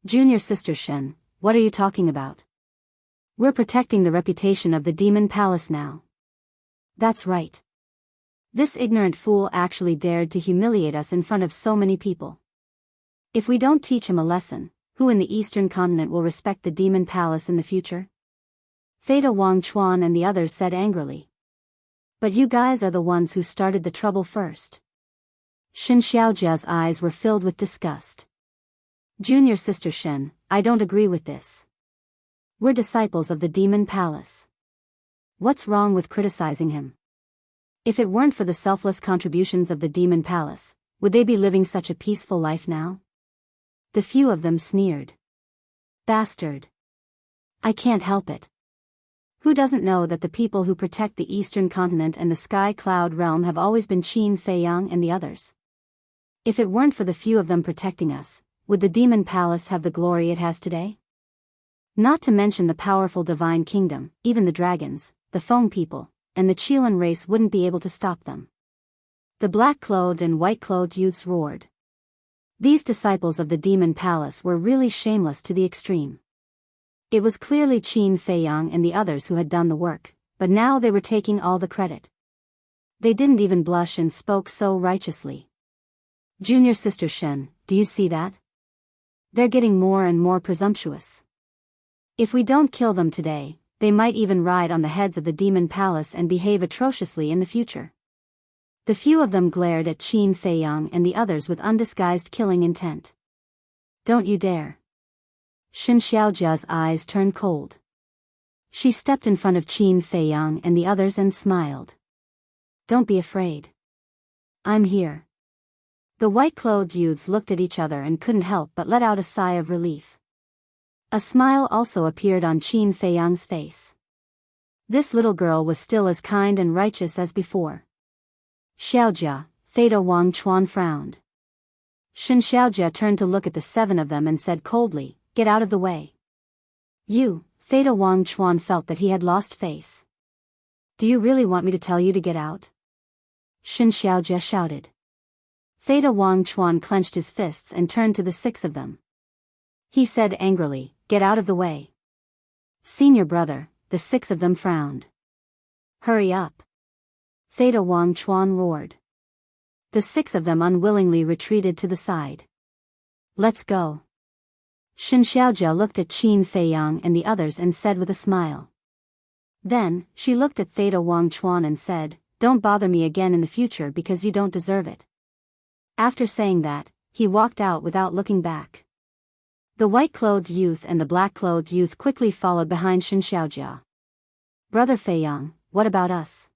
Junior Sister Shen, what are you talking about? We're protecting the reputation of the demon palace now. That's right. This ignorant fool actually dared to humiliate us in front of so many people. If we don't teach him a lesson, who in the eastern continent will respect the demon palace in the future? Theta Wang Chuan and the others said angrily. But you guys are the ones who started the trouble first. Shen Xiaojia's eyes were filled with disgust. Junior sister Shen, I don't agree with this. We're disciples of the demon palace. What's wrong with criticizing him? If it weren't for the selfless contributions of the demon palace, would they be living such a peaceful life now? The few of them sneered. Bastard. I can't help it. Who doesn't know that the people who protect the eastern continent and the sky cloud realm have always been Qin Feiyang and the others? If it weren't for the few of them protecting us, would the demon palace have the glory it has today? Not to mention the powerful divine kingdom, even the dragons, the Feng people, and the Qilin race wouldn't be able to stop them. The black-clothed and white-clothed youths roared. These disciples of the demon palace were really shameless to the extreme. It was clearly Qin Feiyang and the others who had done the work, but now they were taking all the credit. They didn't even blush and spoke so righteously. Junior sister Shen, do you see that? They're getting more and more presumptuous. If we don't kill them today, they might even ride on the heads of the demon palace and behave atrociously in the future. The few of them glared at Qin Feiyang and the others with undisguised killing intent. Don't you dare. Shen Xiaojia's eyes turned cold. She stepped in front of Qin Feiyang and the others and smiled. Don't be afraid. I'm here. The white-clothed youths looked at each other and couldn't help but let out a sigh of relief. A smile also appeared on Qin Feiyang's face. This little girl was still as kind and righteous as before. Xiaojia, Theta Wang Chuan frowned. Shen Xiaojia turned to look at the seven of them and said coldly, "Get out of the way." You, Theta Wang Chuan felt that he had lost face. Do you really want me to tell you to get out? Shen Xiaojia shouted. Theta Wang Chuan clenched his fists and turned to the six of them. He said angrily, "Get out of the way." Senior brother, the six of them frowned. Hurry up. Theta Wang Chuan roared. The six of them unwillingly retreated to the side. Let's go. Shen Xiaojia looked at Qin Feiyang and the others and said with a smile. Then, she looked at Theta Wang Chuan and said, "Don't bother me again in the future because you don't deserve it." After saying that, he walked out without looking back. The white-clothed youth and the black-clothed youth quickly followed behind Shen Xiaojia. Brother Feiyang, what about us?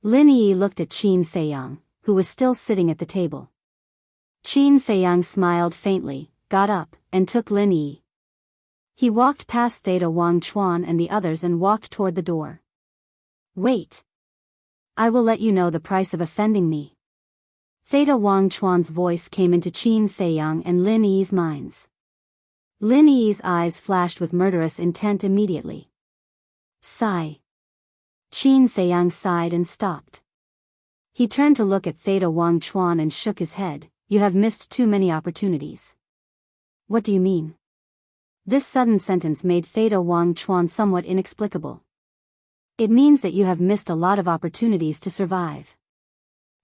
Lin Yi looked at Qin Feiyang, who was still sitting at the table. Qin Feiyang smiled faintly, got up, and took Lin Yi. He walked past Theta Wang Chuan and the others and walked toward the door. Wait. I will let you know the price of offending me. Theta Wang Chuan's voice came into Qin Feiyang and Lin Yi's minds. Lin Yi's eyes flashed with murderous intent immediately. Sigh. Qin Feiyang sighed and stopped. He turned to look at Theta Wang Chuan and shook his head. You have missed too many opportunities. What do you mean? This sudden sentence made Theta Wang Chuan somewhat inexplicable. It means that you have missed a lot of opportunities to survive.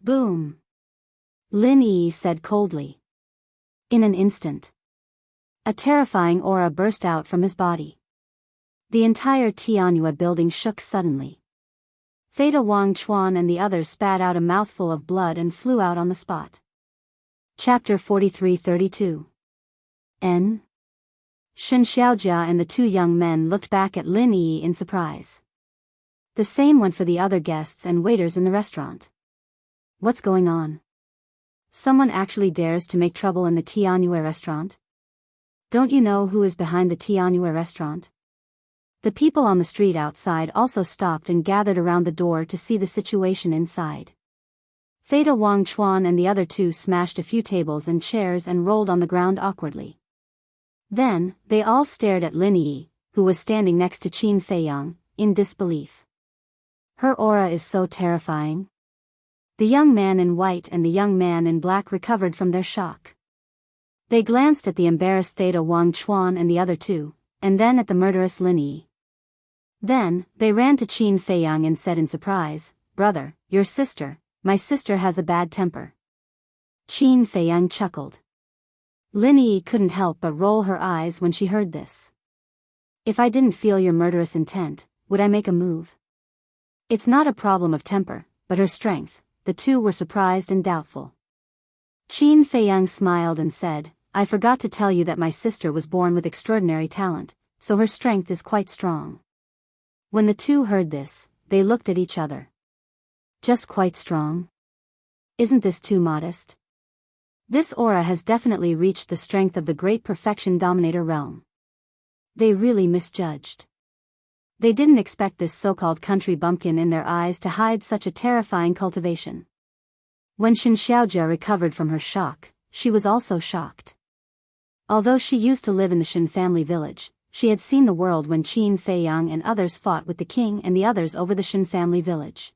Boom. Lin Yi said coldly. In an instant, a terrifying aura burst out from his body. The entire Tianyue building shook suddenly. Theta Wang Chuan and the others spat out a mouthful of blood and flew out on the spot. Chapter 43-32. N. Shen Xiaojia and the two young men looked back at Lin Yi in surprise. The same went for the other guests and waiters in the restaurant. What's going on? Someone actually dares to make trouble in the Tianyue restaurant? Don't you know who is behind the Tianyue restaurant? The people on the street outside also stopped and gathered around the door to see the situation inside. Theta Wang Chuan and the other two smashed a few tables and chairs and rolled on the ground awkwardly. Then, they all stared at Lin Yi, who was standing next to Qin Feiyang, in disbelief. Her aura is so terrifying. The young man in white and the young man in black recovered from their shock. They glanced at the embarrassed Theta Wang Chuan and the other two, and then at the murderous Lin Yi. Then, they ran to Qin Feiyang and said in surprise, "Brother, your sister, my sister has a bad temper." Qin Feiyang chuckled. Lin Yi couldn't help but roll her eyes when she heard this. "If I didn't feel your murderous intent, would I make a move? It's not a problem of temper, but her strength." The two were surprised and doubtful. Qin Feiyang smiled and said, "I forgot to tell you that my sister was born with extraordinary talent, so her strength is quite strong." When the two heard this, they looked at each other. "Just quite strong? Isn't this too modest? This aura has definitely reached the strength of the great perfection dominator realm." They really misjudged. They didn't expect this so-called country bumpkin in their eyes to hide such a terrifying cultivation. When Shen Xiaojia recovered from her shock, she was also shocked. Although she used to live in the Shen family village, she had seen the world when Qin Feiyang and others fought with the king and the others over the Shen family village.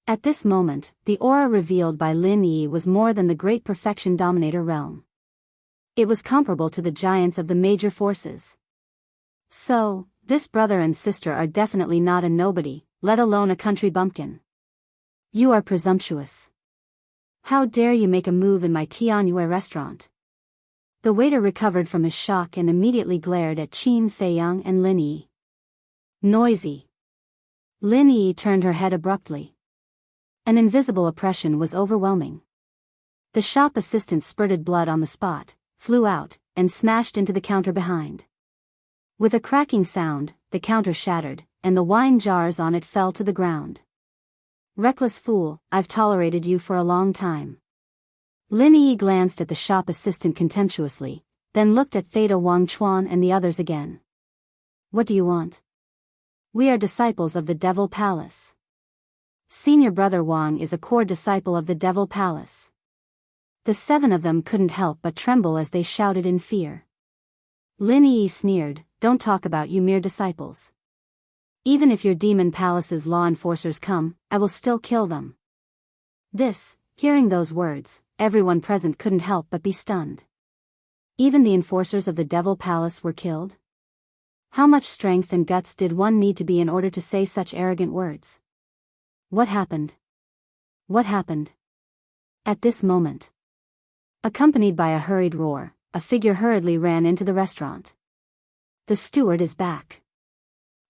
At this moment, the aura revealed by Lin Yi was more than the great perfection dominator realm. It was comparable to the giants of the major forces. So, this brother and sister are definitely not a nobody, let alone a country bumpkin. You are presumptuous. How dare you make a move in my Tianyue restaurant? The waiter recovered from his shock and immediately glared at Qin Feiyang and Lin Yi. Noisy. Lin Yi turned her head abruptly. An invisible oppression was overwhelming. The shop assistant spurted blood on the spot, flew out, and smashed into the counter behind. With a cracking sound, the counter shattered, and the wine jars on it fell to the ground. Reckless fool, I've tolerated you for a long time. Lin Yi glanced at the shop assistant contemptuously, then looked at Theta Wang Chuan and the others again. What do you want? We are disciples of the Devil Palace. Senior brother Wang is a core disciple of the Devil Palace. The seven of them couldn't help but tremble as they shouted in fear. Lin Yi sneered, "Don't talk about you mere disciples. Even if your demon palace's law enforcers come, I will still kill them." Hearing those words, everyone present couldn't help but be stunned. Even the enforcers of the Devil Palace were killed? How much strength and guts did one need to be in order to say such arrogant words? What happened? What happened? At this moment, accompanied by a hurried roar, a figure hurriedly ran into the restaurant. The steward is back.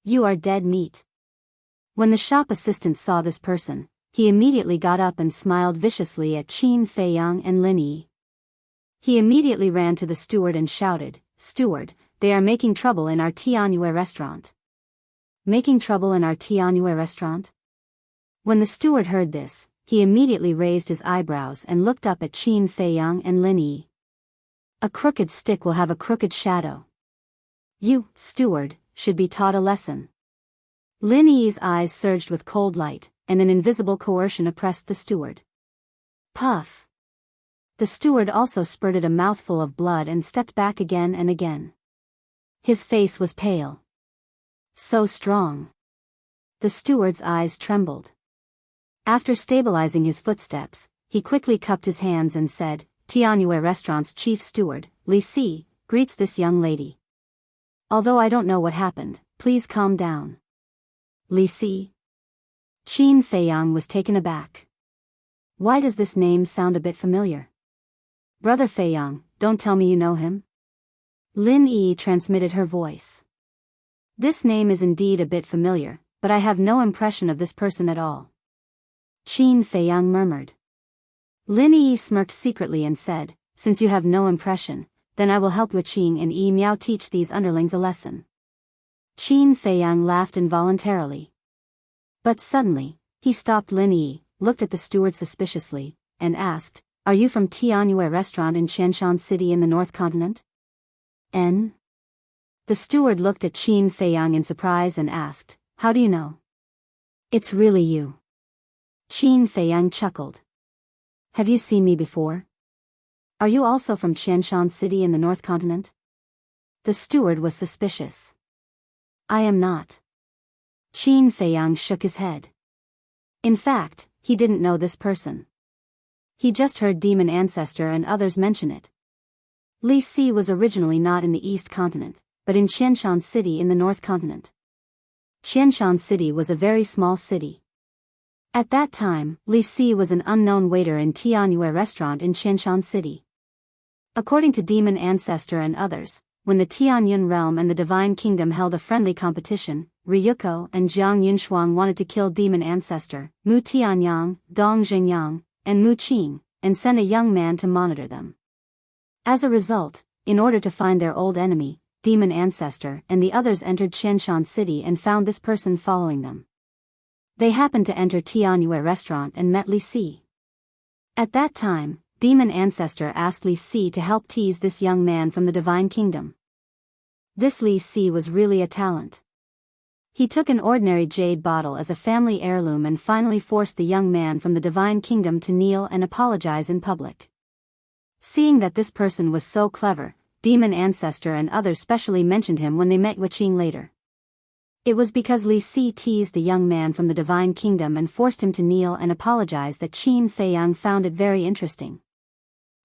You are dead meat. When the shop assistant saw this person, he immediately got up and smiled viciously at Qin Feiyang and Lin Yi. He immediately ran to the steward and shouted, "Steward, they are making trouble in our Tianyue restaurant." Making trouble in our Tianyue restaurant? When the steward heard this, he immediately raised his eyebrows and looked up at Qin Feiyang and Lin Yi. A crooked stick will have a crooked shadow. You, steward, should be taught a lesson. Lin Yi's eyes surged with cold light, and an invisible coercion oppressed the steward. Puff! The steward also spurted a mouthful of blood and stepped back again and again. His face was pale. So strong. The steward's eyes trembled. After stabilizing his footsteps, he quickly cupped his hands and said, "Tianyue Restaurant's chief steward, Li Si, greets this young lady. Although I don't know what happened, please calm down." Li Si? Qin Feiyang was taken aback. Why does this name sound a bit familiar? Brother Feiyang, don't tell me you know him? Lin Yi transmitted her voice. This name is indeed a bit familiar, but I have no impression of this person at all. Qin Feiyang murmured. Lin Yi smirked secretly and said, "Since you have no impression, then I will help Qing and Yi Miao teach these underlings a lesson." Qin Feiyang laughed involuntarily. But suddenly, he stopped Lin Yi, looked at the steward suspiciously, and asked, "Are you from Tianyue Restaurant in Qianshan City in the North Continent?" N? The steward looked at Qin Feiyang in surprise and asked, "How do you know?" "It's really you." Qin Feiyang chuckled. "Have you seen me before? Are you also from Qianshan City in the North Continent?" The steward was suspicious. "I am not." Qin Feiyang shook his head. In fact, he didn't know this person. He just heard Demon Ancestor and others mention it. Li Si was originally not in the East Continent, but in Qianshan City in the North Continent. Qianshan City was a very small city. At that time, Li Si was an unknown waiter in Tianyue restaurant in Qianshan City. According to Demon Ancestor and others, when the Tianyun realm and the Divine Kingdom held a friendly competition, Ryuko and Jiang Yunshuang wanted to kill Demon Ancestor, Mu Tianyang, Dong Xingyang, and Mu Qing, and send a young man to monitor them. As a result, in order to find their old enemy, Demon Ancestor and the others entered Qianshan City and found this person following them. They happened to enter Tianyue restaurant and met Li Si. At that time, Demon Ancestor asked Li Si to help tease this young man from the Divine Kingdom. This Li Si was really a talent. He took an ordinary jade bottle as a family heirloom and finally forced the young man from the Divine Kingdom to kneel and apologize in public. Seeing that this person was so clever, Demon Ancestor and others specially mentioned him when they met Qing later. It was because Li Si teased the young man from the Divine Kingdom and forced him to kneel and apologize that Qin Feiyang found it very interesting.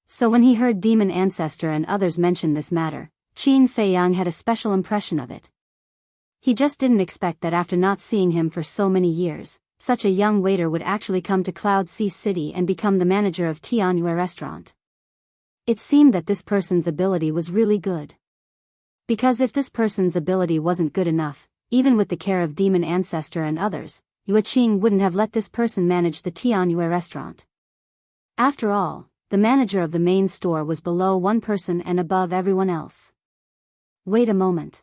So when he heard Demon Ancestor and others mention this matter, Qin Feiyang had a special impression of it. He just didn't expect that after not seeing him for so many years, such a young waiter would actually come to Cloud Sea City and become the manager of Tianyue restaurant. It seemed that this person's ability was really good. Because if this person's ability wasn't good enough, even with the care of Demon Ancestor and others, Qing wouldn't have let this person manage the Tianyue restaurant. After all, the manager of the main store was below one person and above everyone else. Wait a moment.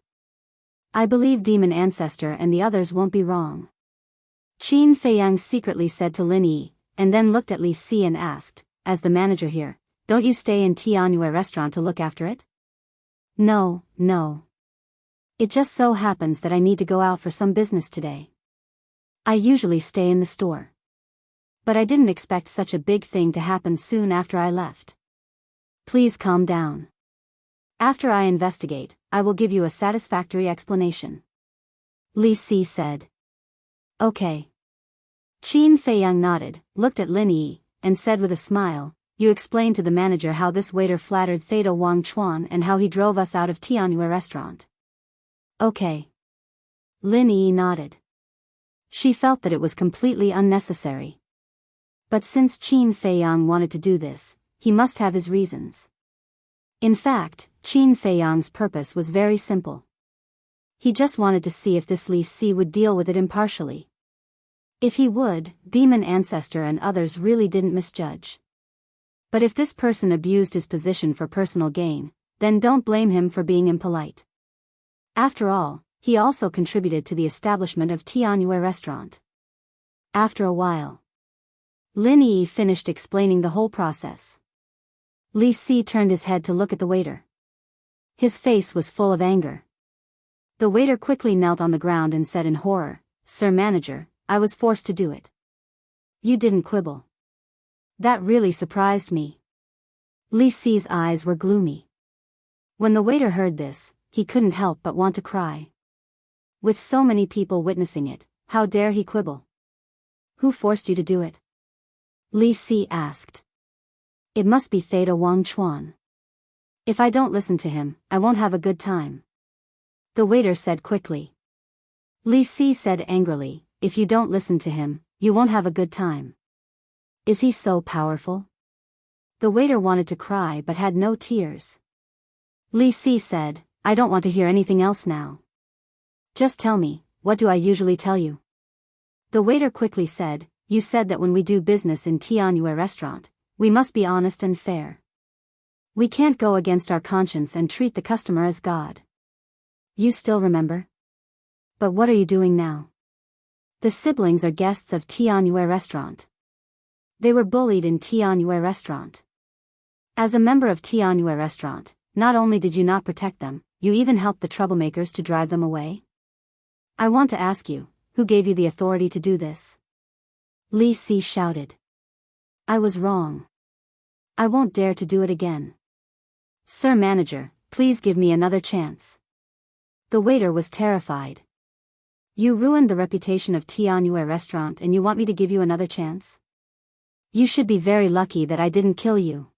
I believe Demon Ancestor and the others won't be wrong. Qin Feiyang secretly said to Lin Yi, and then looked at Li Si and asked, as the manager here, don't you stay in Tianyue restaurant to look after it? No. It just so happens that I need to go out for some business today. I usually stay in the store. But I didn't expect such a big thing to happen soon after I left. Please calm down. After I investigate, I will give you a satisfactory explanation. Li Si said. Okay. Qin Feiyang nodded, looked at Lin Yi, and said with a smile, you explained to the manager how this waiter flattered Theta Wang Chuan and how he drove us out of Tianyue restaurant. Okay. Lin Yi nodded. She felt that it was completely unnecessary. But since Qin Feiyang wanted to do this, he must have his reasons. In fact, Qin Feiyang's purpose was very simple. He just wanted to see if this Li Si would deal with it impartially. If he would, Demon Ancestor and others really didn't misjudge. But if this person abused his position for personal gain, then don't blame him for being impolite. After all, he also contributed to the establishment of Tianyue restaurant. After a while, Lin Yi finished explaining the whole process. Li Si turned his head to look at the waiter. His face was full of anger. The waiter quickly knelt on the ground and said in horror, Sir Manager, I was forced to do it. You didn't quibble. That really surprised me. Li Si's eyes were gloomy. When the waiter heard this, he couldn't help but want to cry. With so many people witnessing it, how dare he quibble? Who forced you to do it? Li Si asked. It must be Theta Wang Chuan. If I don't listen to him, I won't have a good time. The waiter said quickly. Li Si said angrily, if you don't listen to him, you won't have a good time. Is he so powerful? The waiter wanted to cry but had no tears. Li Si said, I don't want to hear anything else now. Just tell me, what do I usually tell you? The waiter quickly said, you said that when we do business in Tianyue restaurant, we must be honest and fair. We can't go against our conscience and treat the customer as God. You still remember? But what are you doing now? The siblings are guests of Tianyue restaurant. They were bullied in Tianyue restaurant. As a member of Tianyue restaurant, not only did you not protect them, you even helped the troublemakers to drive them away? I want to ask you, who gave you the authority to do this? Li Si shouted. I was wrong. I won't dare to do it again. Sir Manager, please give me another chance. The waiter was terrified. You ruined the reputation of Tianyue restaurant and you want me to give you another chance? You should be very lucky that I didn't kill you.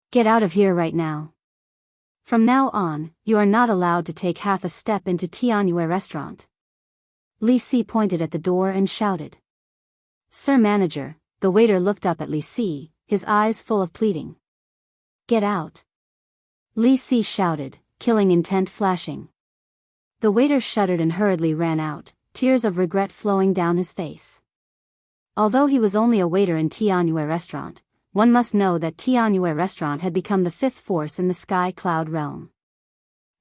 Get out of here right now. From now on, you are not allowed to take half a step into Tianyue restaurant. Li Si pointed at the door and shouted. Sir Manager, the waiter looked up at Li Si, his eyes full of pleading. Get out. Li Si shouted, killing intent flashing. The waiter shuddered and hurriedly ran out, tears of regret flowing down his face. Although he was only a waiter in Tianyu restaurant, one must know that Tianyu restaurant had become the fifth force in the sky cloud realm.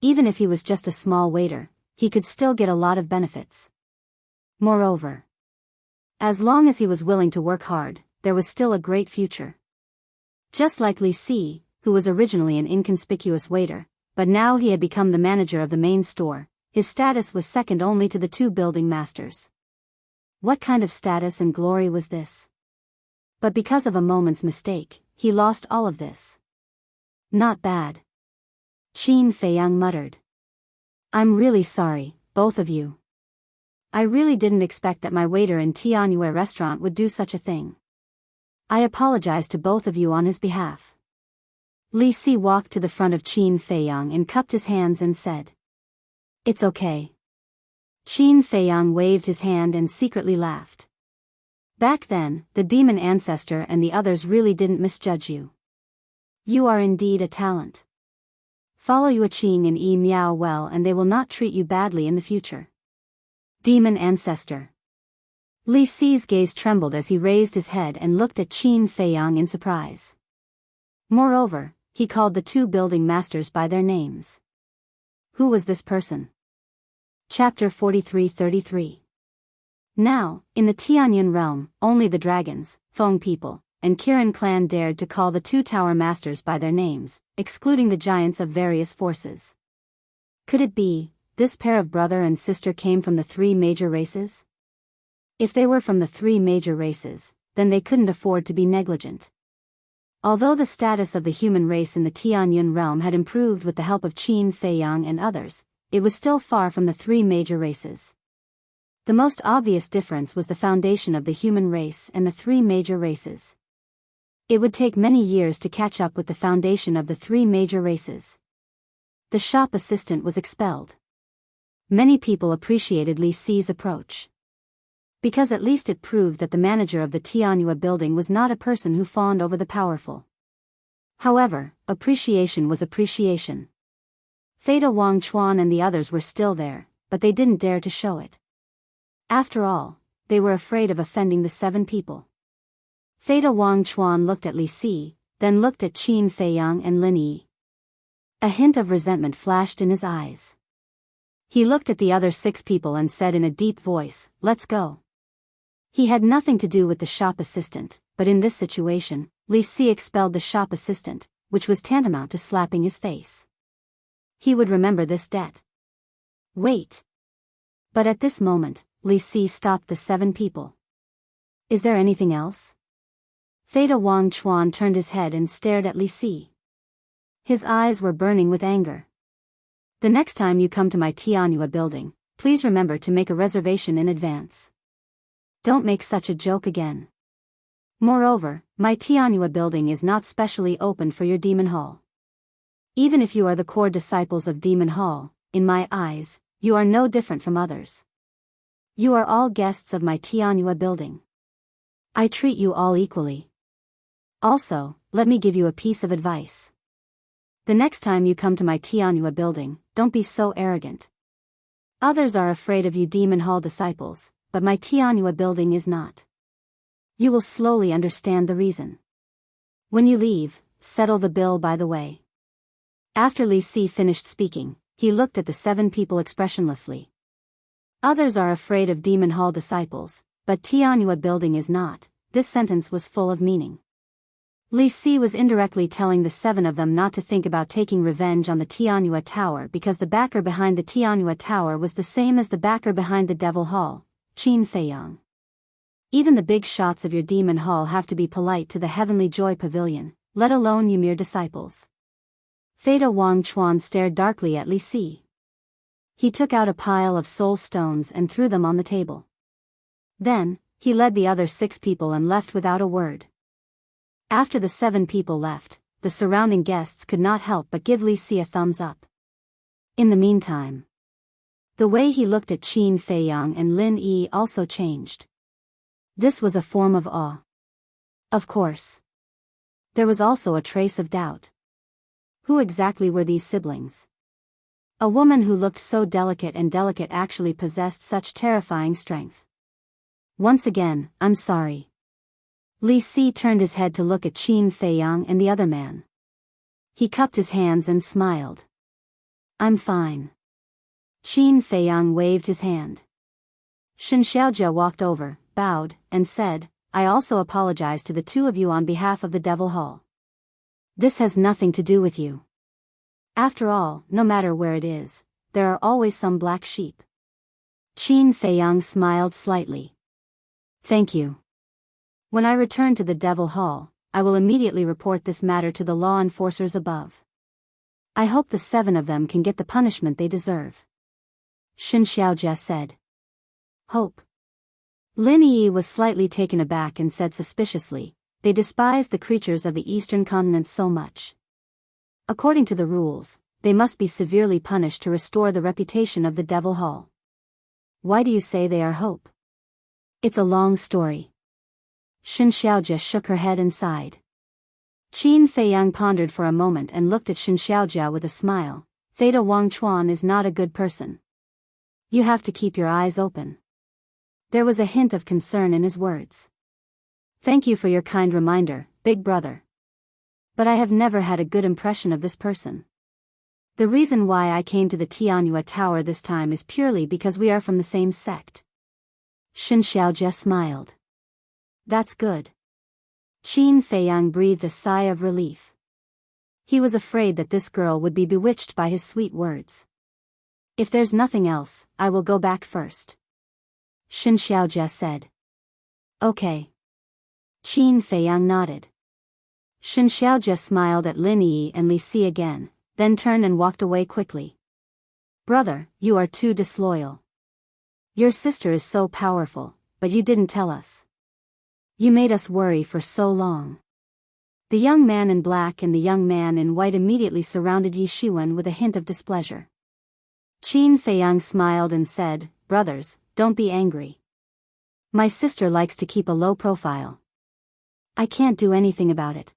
Even if he was just a small waiter, he could still get a lot of benefits. Moreover, as long as he was willing to work hard, there was still a great future. Just like Li Si, who was originally an inconspicuous waiter, but now he had become the manager of the main store, his status was second only to the two building masters. What kind of status and glory was this? But because of a moment's mistake, he lost all of this. Not bad. Qin Feiyang muttered. I'm really sorry, both of you. I really didn't expect that my waiter in Tianyu restaurant would do such a thing. I apologize to both of you on his behalf. Li Si walked to the front of Qin Feiyang and cupped his hands and said. It's okay. Qin Feiyang waved his hand and secretly laughed. Back then, the demon ancestor and the others really didn't misjudge you. You are indeed a talent. Follow Yue Qing and Yi Miao well and they will not treat you badly in the future. Demon ancestor. Li Si's gaze trembled as he raised his head and looked at Qin Feiyang in surprise. Moreover, he called the two building masters by their names. Who was this person? Chapter 43-33. Now, in the Tianyun realm, only the dragons, Feng people, and Kirin clan dared to call the two tower masters by their names, excluding the giants of various forces. Could it be, this pair of brother and sister came from the three major races? If they were from the three major races, then they couldn't afford to be negligent. Although the status of the human race in the Tianyun realm had improved with the help of Qin Feiyang and others, it was still far from the three major races. The most obvious difference was the foundation of the human race and the three major races. It would take many years to catch up with the foundation of the three major races. The shop assistant was expelled. Many people appreciated Li Si's approach. Because at least it proved that the manager of the Tianyu building was not a person who fawned over the powerful. However, appreciation was appreciation. Theta Wang Chuan and the others were still there, but they didn't dare to show it. After all, they were afraid of offending the 7 people. Theta Wang Chuan looked at Li Si, then looked at Qin Feiyang and Lin Yi. A hint of resentment flashed in his eyes. He looked at the other 6 people and said in a deep voice, "Let's go." He had nothing to do with the shop assistant, but in this situation, Li Si expelled the shop assistant, which was tantamount to slapping his face. He would remember this debt. Wait. But at this moment, Li Si stopped the 7 people. Is there anything else? Theta Wang Chuan turned his head and stared at Li Si. His eyes were burning with anger. The next time you come to my Tianyu building, please remember to make a reservation in advance. Don't make such a joke again. Moreover, my Tianyu building is not specially open for your demon hall. Even if you are the core disciples of Demon Hall, in my eyes, you are no different from others. You are all guests of my Tianyu building. I treat you all equally. Also, let me give you a piece of advice. The next time you come to my Tianyu building, don't be so arrogant. Others are afraid of you Demon Hall disciples, but my Tianyu building is not. You will slowly understand the reason. When you leave, settle the bill by the way. After Li Si finished speaking, he looked at the 7 people expressionlessly. Others are afraid of Demon Hall disciples, but Tianyu building is not. This sentence was full of meaning. Li Si was indirectly telling the 7 of them not to think about taking revenge on the Tianyu Tower because the backer behind the Tianyu Tower was the same as the backer behind the Devil Hall, Qin Feiyang. Even the big shots of your Demon Hall have to be polite to the Heavenly Joy Pavilion, let alone you mere disciples. Theta Wang Chuan stared darkly at Li Si. He took out a pile of soul stones and threw them on the table. Then, he led the other 6 people and left without a word. After the 7 people left, the surrounding guests could not help but give Li Si a thumbs up. In the meantime, The way he looked at Qin Feiyang and Lin Yi also changed. This was a form of awe. Of course. There was also a trace of doubt. Who exactly were these siblings? A woman who looked so delicate actually possessed such terrifying strength. Once again, I'm sorry. Li Si turned his head to look at Qin Feiyang and the other man. He cupped his hands and smiled. I'm fine. Qin Feiyang waved his hand. Shen Xiaojia walked over, bowed, and said, I also apologize to the two of you on behalf of the Devil Hall. This has nothing to do with you. After all, no matter where it is, there are always some black sheep. Qin Feiyang smiled slightly. Thank you. When I return to the Devil Hall, I will immediately report this matter to the law enforcers above. I hope the 7 of them can get the punishment they deserve. Shen Xiaojia said. Hope. Lin Yi was slightly taken aback and said suspiciously, they despise the creatures of the eastern continent so much. According to the rules, they must be severely punished to restore the reputation of the Devil Hall. Why do you say they are hope? It's a long story. Shen Xiaojia shook her head and sighed. Qin Feiyang pondered for a moment and looked at Shen Xiaojia with a smile. Theta Wangchuan is not a good person. You have to keep your eyes open. There was a hint of concern in his words. Thank you for your kind reminder, big brother. But I have never had a good impression of this person. The reason why I came to the Tianyue Tower this time is purely because we are from the same sect. Shen Xiaojia smiled. That's good. Qin Feiyang breathed a sigh of relief. He was afraid that this girl would be bewitched by his sweet words. If there's nothing else, I will go back first. Shen Xiaojia said. Okay. Qin Feiyang nodded. Shen Xiaojia smiled at Lin Yi and Li Si again, then turned and walked away quickly. Brother, you are too disloyal. Your sister is so powerful, but you didn't tell us. You made us worry for so long. The young man in black and the young man in white immediately surrounded Yi Shiwen with a hint of displeasure. Qin Feiyang smiled and said, Brothers, don't be angry. My sister likes to keep a low profile. I can't do anything about it.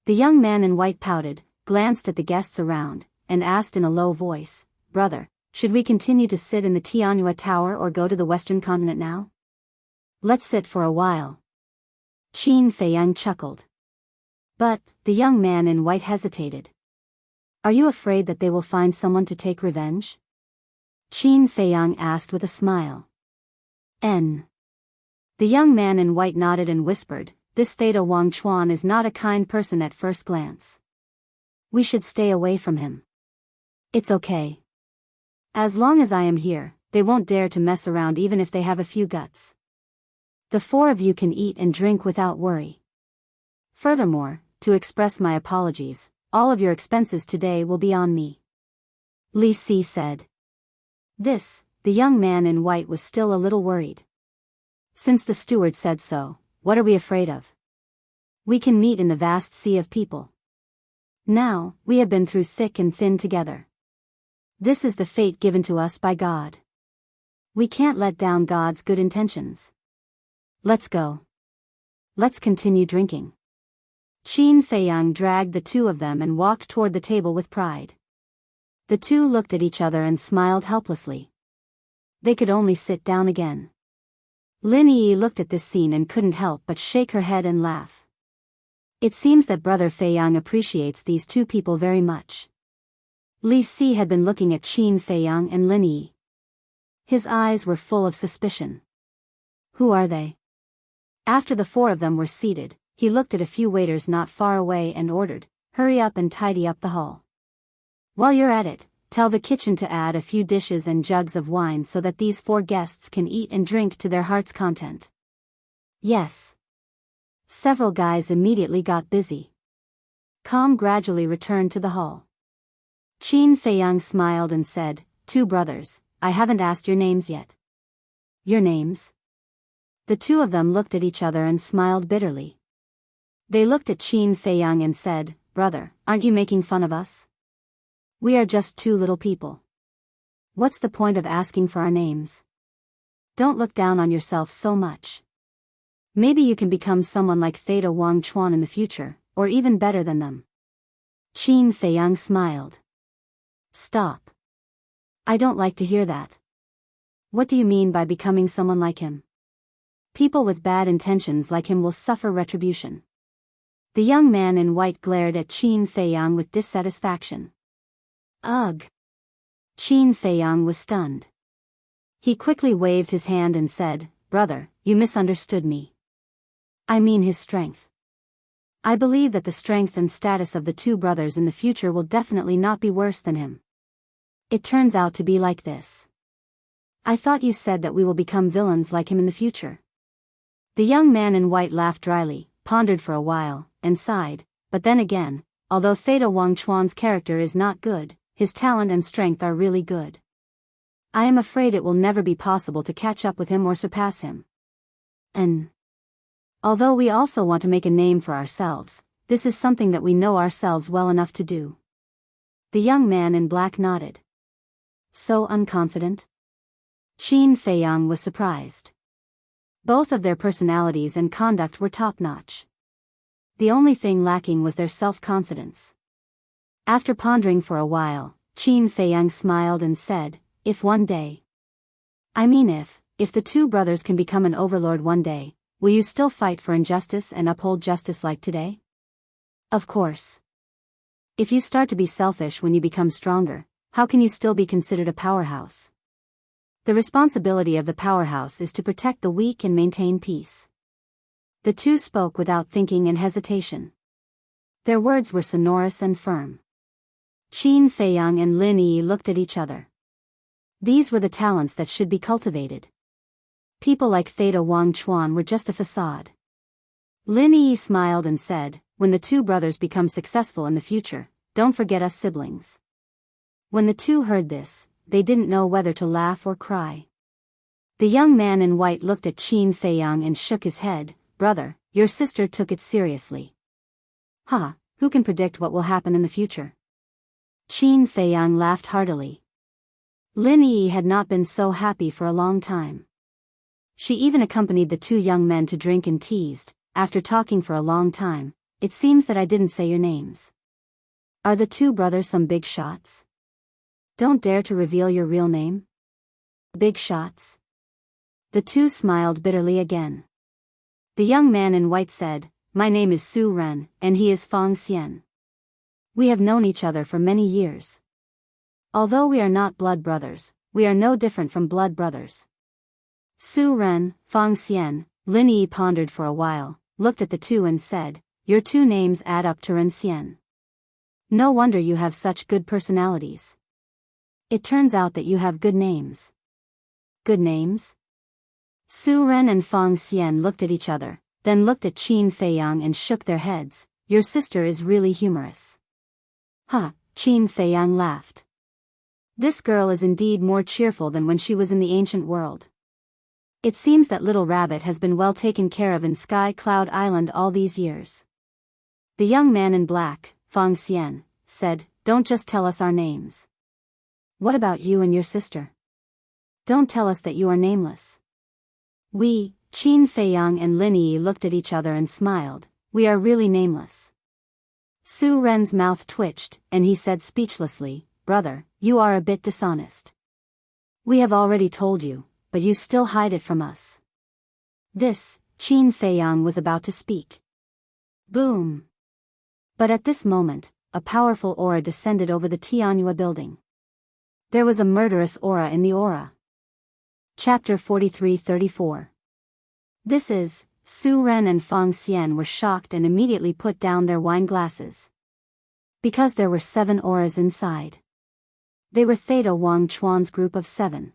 The young man in white pouted, glanced at the guests around, and asked in a low voice, Brother, should we continue to sit in the Tianyue Tower or go to the Western continent now? Let's sit for a while. Qin Feiyang chuckled. But, the young man in white hesitated. Are you afraid that they will find someone to take revenge? Qin Feiyang asked with a smile. The young man in white nodded and whispered, This Theta Wangchuan is not a kind person at first glance. We should stay away from him. It's okay. As long as I am here, they won't dare to mess around even if they have a few guts. The 4 of you can eat and drink without worry. Furthermore, to express my apologies, all of your expenses today will be on me. Li Si said. The young man in white was still a little worried. Since the steward said so, what are we afraid of? We can meet in the vast sea of people. Now, we have been through thick and thin together. This is the fate given to us by God. We can't let down God's good intentions. Let's go. Let's continue drinking. Qin Feiyang dragged the 2 of them and walked toward the table with pride. The 2 looked at each other and smiled helplessly. They could only sit down again. Lin Yi looked at this scene and couldn't help but shake her head and laugh. It seems that Brother Feiyang appreciates these 2 people very much. Li Si had been looking at Qin Feiyang and Lin Yi. His eyes were full of suspicion. Who are they? After the 4 of them were seated, he looked at a few waiters not far away and ordered, Hurry up and tidy up the hall. While you're at it, tell the kitchen to add a few dishes and jugs of wine so that these 4 guests can eat and drink to their heart's content. Yes. Several guys immediately got busy. Calm gradually returned to the hall. Qin Feiyang smiled and said, 2 brothers, I haven't asked your names yet. Your names? The 2 of them looked at each other and smiled bitterly. They looked at Qin Feiyang and said, Brother, aren't you making fun of us? We are just 2 little people. What's the point of asking for our names? Don't look down on yourself so much. Maybe you can become someone like Theta Wang Chuan in the future, or even better than them. Qin Feiyang smiled. Stop. I don't like to hear that. What do you mean by becoming someone like him? People with bad intentions like him will suffer retribution. The young man in white glared at Qin Feiyang with dissatisfaction. Ugh. Qin Feiyang was stunned. He quickly waved his hand and said, "Brother, you misunderstood me. I mean his strength. I believe that the strength and status of the two brothers in the future will definitely not be worse than him. It turns out to be like this. I thought you said that we will become villains like him in the future." The young man in white laughed dryly, pondered for a while, and sighed, but then again, although Theta Wang Chuan's character is not good, his talent and strength are really good. I am afraid it will never be possible to catch up with him or surpass him. And although we also want to make a name for ourselves, this is something that we know ourselves well enough to do. The young man in black nodded. So unconfident? Qin Feiyang was surprised. Both of their personalities and conduct were top-notch. The only thing lacking was their self-confidence. After pondering for a while, Qin Feiyang smiled and said, "If one day. I mean if the two brothers can become an overlord one day, will you still fight for injustice and uphold justice like today?" Of course. If you start to be selfish when you become stronger, how can you still be considered a powerhouse? The responsibility of the powerhouse is to protect the weak and maintain peace. The two spoke without thinking and hesitation. Their words were sonorous and firm. Qin Feiyang and Lin Yi looked at each other. These were the talents that should be cultivated. People like Theta Wang Chuan were just a facade. Lin Yi smiled and said, "When the two brothers become successful in the future, don't forget us siblings." When the two heard this, they didn't know whether to laugh or cry. The young man in white looked at Qin Feiyang and shook his head. "Brother, your sister took it seriously." "Huh, who can predict what will happen in the future?" Qin Feiyang laughed heartily. Lin Yi had not been so happy for a long time. She even accompanied the two young men to drink and teased, "After talking for a long time, it seems that I didn't say your names. Are the two brothers some big shots? Don't dare to reveal your real name." "Big shots?" The two smiled bitterly again. The young man in white said, "My name is Su Ren, and he is Fang Xian. We have known each other for many years. Although we are not blood brothers, we are no different from blood brothers." Su Ren, Fang Xian, Lin Yi pondered for a while, looked at the two and said, "Your two names add up to Ren Xian. No wonder you have such good personalities. It turns out that you have good names." "Good names?" Su Ren and Fang Xian looked at each other, then looked at Qin Feiyang and shook their heads. "Your sister is really humorous." "Huh," Qin Feiyang laughed. "This girl is indeed more cheerful than when she was in the ancient world. It seems that little rabbit has been well taken care of in Sky Cloud Island all these years." The young man in black, Fang Xian, said, "Don't just tell us our names. What about you and your sister? Don't tell us that you are nameless." "We," Qin Feiyang and Lin Yi looked at each other and smiled, "we are really nameless." Su Ren's mouth twitched, and he said speechlessly, "Brother, you are a bit dishonest. We have already told you, but you still hide it from us." This, Qin Feiyang was about to speak. Boom! But at this moment, a powerful aura descended over the Tianhua building. There was a murderous aura in the aura. Chapter 43-34. This is, Su Ren and Fang Xian were shocked and immediately put down their wine glasses. Because there were 7 auras inside. They were Theta Wang Chuan's group of 7.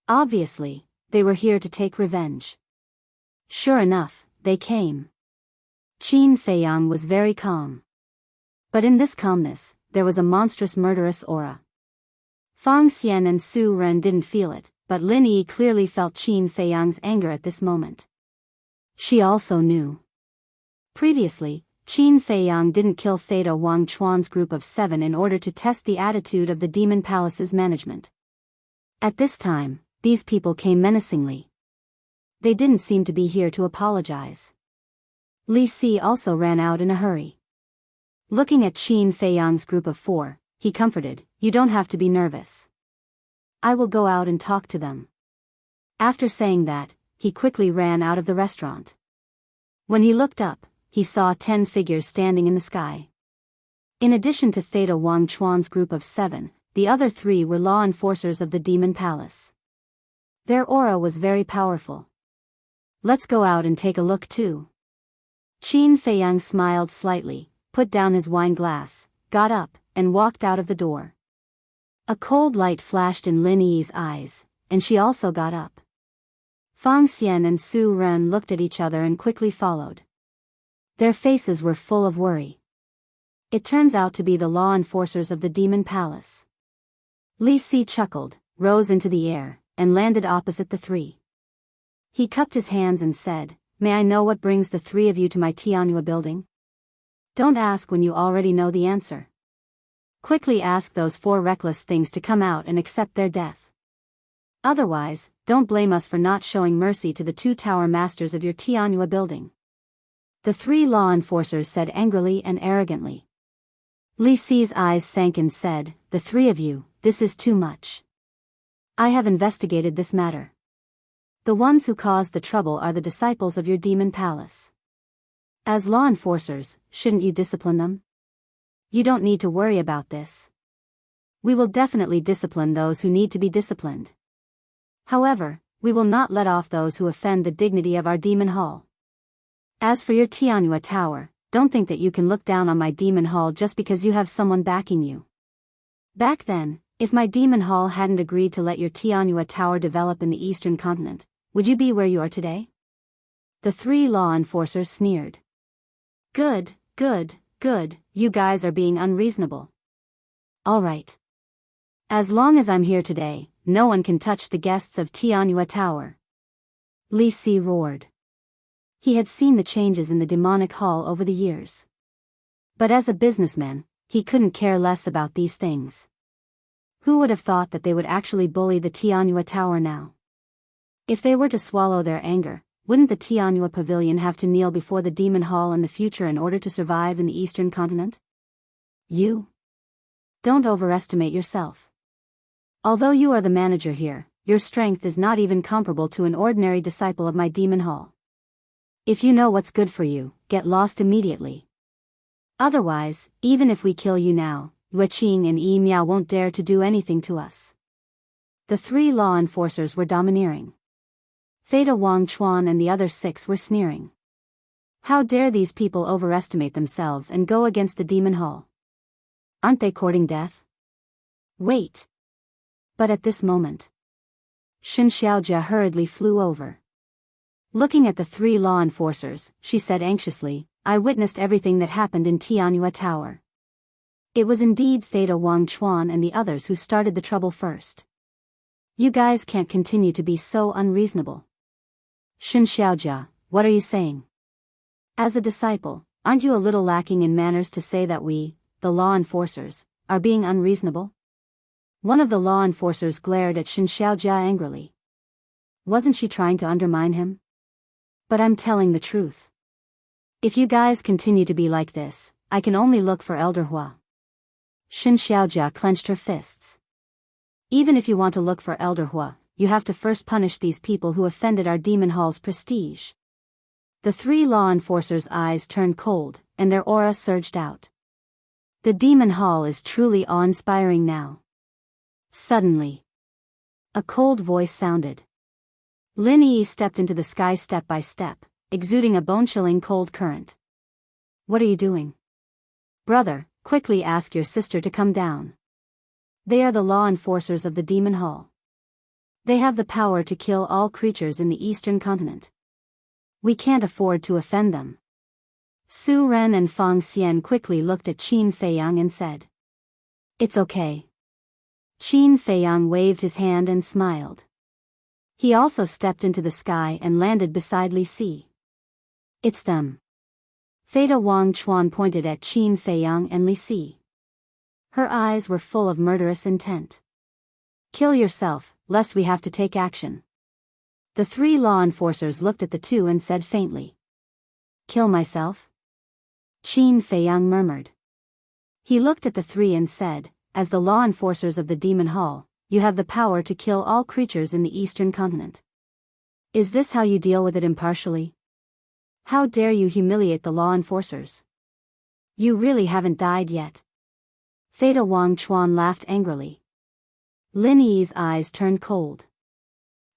Obviously, they were here to take revenge. Sure enough, they came. Qin Feiyang was very calm. But in this calmness, there was a monstrous murderous aura. Fang Xian and Su Ren didn't feel it, but Lin Yi clearly felt Qin Feiyang's anger at this moment. She also knew. Previously, Qin Feiyang didn't kill Theta Wang Chuan's group of 7 in order to test the attitude of the Demon Palace's management. At this time, these people came menacingly. They didn't seem to be here to apologize. Li Si also ran out in a hurry. Looking at Qin Feiyang's group of 4, he comforted, "You don't have to be nervous. I will go out and talk to them." After saying that, he quickly ran out of the restaurant. When he looked up, he saw 10 figures standing in the sky. In addition to Theta Wang Chuan's group of 7, the other 3 were law enforcers of the Demon Palace. Their aura was very powerful. "Let's go out and take a look too." Qin Feiyang smiled slightly, put down his wine glass, got up, and walked out of the door. A cold light flashed in Lin Yi's eyes, and she also got up. Fang Xian and Su Ren looked at each other and quickly followed. Their faces were full of worry. It turns out to be the law enforcers of the Demon Palace. Li Si chuckled, rose into the air, and landed opposite the 3. He cupped his hands and said, "May I know what brings the 3 of you to my Tianhua building? Don't ask when you already know the answer. Quickly ask those 4 reckless things to come out and accept their death. Otherwise, don't blame us for not showing mercy to the 2 tower masters of your Tianhua building." The 3 law enforcers said angrily and arrogantly. Li Si's eyes sank and said, "The 3 of you, this is too much. I have investigated this matter. The ones who caused the trouble are the disciples of your Demon Palace. As law enforcers, shouldn't you discipline them? You don't need to worry about this. We will definitely discipline those who need to be disciplined. However, we will not let off those who offend the dignity of our Demon Hall. As for your Tianhua Tower, don't think that you can look down on my Demon Hall just because you have someone backing you. Back then, if my Demon Hall hadn't agreed to let your Tianhua Tower develop in the Eastern Continent, would you be where you are today?" The 3 law enforcers sneered. Good, you guys are being unreasonable. All right. As long as I'm here today, no one can touch the guests of Tianhua Tower." Li Si roared. He had seen the changes in the demonic hall over the years. But as a businessman, he couldn't care less about these things. Who would have thought that they would actually bully the Tianhua Tower now? If they were to swallow their anger, wouldn't the Tianhua Pavilion have to kneel before the Demon Hall in the future in order to survive in the Eastern Continent? You? Don't overestimate yourself. Although you are the manager here, your strength is not even comparable to an ordinary disciple of my Demon Hall. If you know what's good for you, get lost immediately. Otherwise, even if we kill you now, Yue Qing and Yi Miao won't dare to do anything to us." The 3 law enforcers were domineering. Theta Wang Chuan and the other 6 were sneering. How dare these people overestimate themselves and go against the Demon Hall? Aren't they courting death? Wait. But at this moment, Shen Xiaojia hurriedly flew over. Looking at the 3 law enforcers, she said anxiously, "I witnessed everything that happened in Tianhua Tower. It was indeed Theta Wang Chuan and the others who started the trouble first. You guys can't continue to be so unreasonable." "Shen Xiaojia, what are you saying? As a disciple, aren't you a little lacking in manners to say that we, the law enforcers, are being unreasonable?" One of the law enforcers glared at Shen Xiaojia angrily. Wasn't she trying to undermine him? "But I'm telling the truth. If you guys continue to be like this, I can only look for Elder Hua." Shen Xiaojia clenched her fists. "Even if you want to look for Elder Hua, you have to first punish these people who offended our Demon Hall's prestige." The 3 law enforcers' eyes turned cold, and their aura surged out. The Demon Hall is truly awe-inspiring now. Suddenly, a cold voice sounded. Lin Yi stepped into the sky step by step, exuding a bone-chilling cold current. "What are you doing? Brother, quickly ask your sister to come down. They are the law enforcers of the Demon Hall. They have the power to kill all creatures in the Eastern Continent. We can't afford to offend them." Su Ren and Fang Xian quickly looked at Qin Feiyang and said, "It's okay." Qin Feiyang waved his hand and smiled. He also stepped into the sky and landed beside Li Si. "It's them." Theta Wang Chuan pointed at Qin Feiyang and Li Si. Her eyes were full of murderous intent. Kill yourself, lest we have to take action. The three law enforcers looked at the two and said faintly. Kill myself? Qin Feiyang murmured. He looked at the three and said, as the law enforcers of the Demon Hall, you have the power to kill all creatures in the Eastern continent. Is this how you deal with it impartially? How dare you humiliate the law enforcers? You really haven't died yet. Theta Wang Chuan laughed angrily. Lin Yi's eyes turned cold.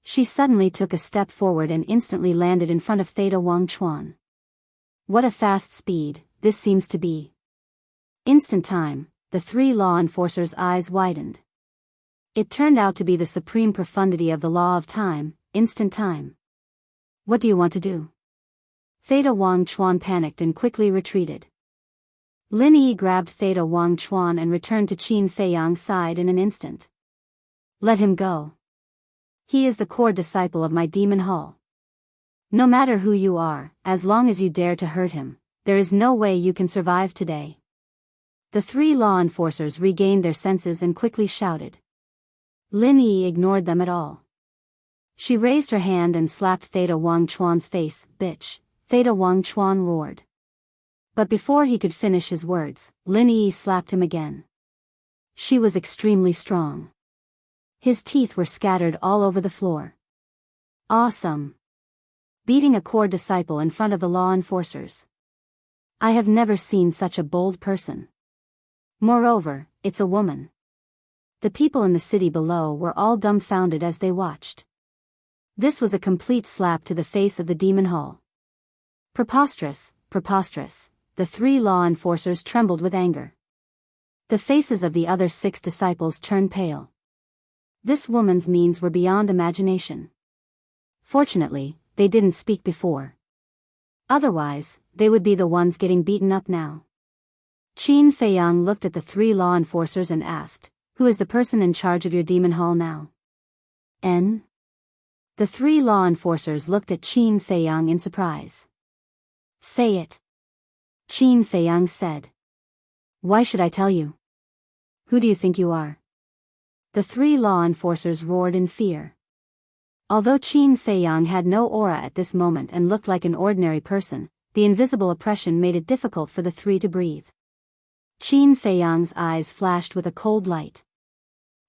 She suddenly took a step forward and instantly landed in front of Theta Wang Chuan. What a fast speed this seems to be. Instant time, the three law enforcers' eyes widened. It turned out to be the supreme profundity of the law of time, instant time. What do you want to do? Theta Wang Chuan panicked and quickly retreated. Lin Yi grabbed Theta Wang Chuan and returned to Qin Feiyang's side in an instant. Let him go. He is the core disciple of my Demon Hall. No matter who you are, as long as you dare to hurt him, there is no way you can survive today. The three law enforcers regained their senses and quickly shouted. Lin Yi ignored them at all. She raised her hand and slapped Theta Wang Chuan's face. Bitch, Theta Wang Chuan roared. But before he could finish his words, Lin Yi slapped him again. She was extremely strong. His teeth were scattered all over the floor. Awesome. Beating a core disciple in front of the law enforcers. I have never seen such a bold person. Moreover, it's a woman. The people in the city below were all dumbfounded as they watched. This was a complete slap to the face of the Demon Hall. Preposterous, preposterous. The three law enforcers trembled with anger. The faces of the other 6 disciples turned pale. This woman's means were beyond imagination. Fortunately, they didn't speak before. Otherwise, they would be the ones getting beaten up now. Qin Feiyang looked at the 3 law enforcers and asked, who is the person in charge of your Demon Hall now? N? The 3 law enforcers looked at Qin Feiyang in surprise. Say it. Qin Feiyang said. Why should I tell you? Who do you think you are? The 3 law enforcers roared in fear. Although Qin Feiyang had no aura at this moment and looked like an ordinary person, the invisible oppression made it difficult for the 3 to breathe. Qin Feiyang's eyes flashed with a cold light.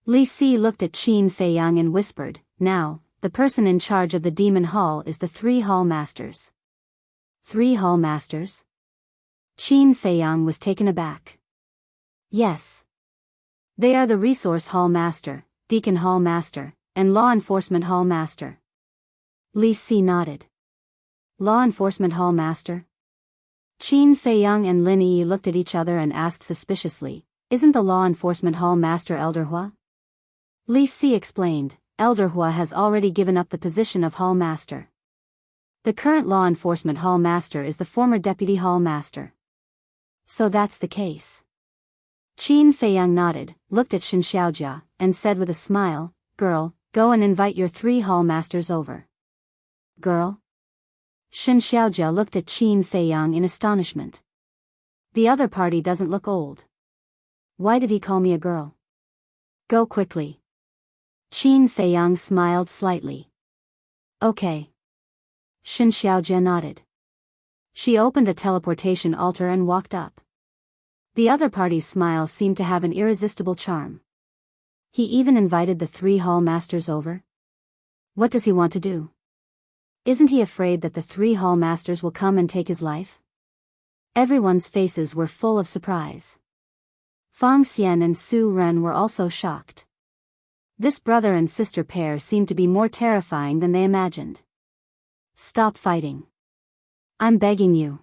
Li Si looked at Qin Feiyang and whispered, now, the person in charge of the Demon Hall is the 3 Hall Masters. 3 Hall Masters? Qin Feiyang was taken aback. Yes. They are the Resource Hall Master, Deacon Hall Master, and Law Enforcement Hall Master. Li Si nodded. Law Enforcement Hall Master? Qin Feiyang and Lin Yi looked at each other and asked suspiciously, isn't the Law Enforcement Hall Master Elder Hua? Li Si explained, Elder Hua has already given up the position of Hall Master. The current Law Enforcement Hall Master is the former Deputy Hall Master. So that's the case. Qin Feiyang nodded, looked at Shen Xiaojia, and said with a smile, girl, go and invite your 3 Hall Masters over. Girl? Shen Xiaojia looked at Qin Feiyang in astonishment. The other party doesn't look old. Why did he call me a girl? Go quickly. Qin Feiyang smiled slightly. Okay. Shen Xiaojia nodded. She opened a teleportation altar and walked up. The other party's smile seemed to have an irresistible charm. He even invited the 3 Hall Masters over. What does he want to do? Isn't he afraid that the 3 Hall Masters will come and take his life? Everyone's faces were full of surprise. Fang Xian and Su Ren were also shocked. This brother and sister pair seemed to be more terrifying than they imagined. Stop fighting. I'm begging you.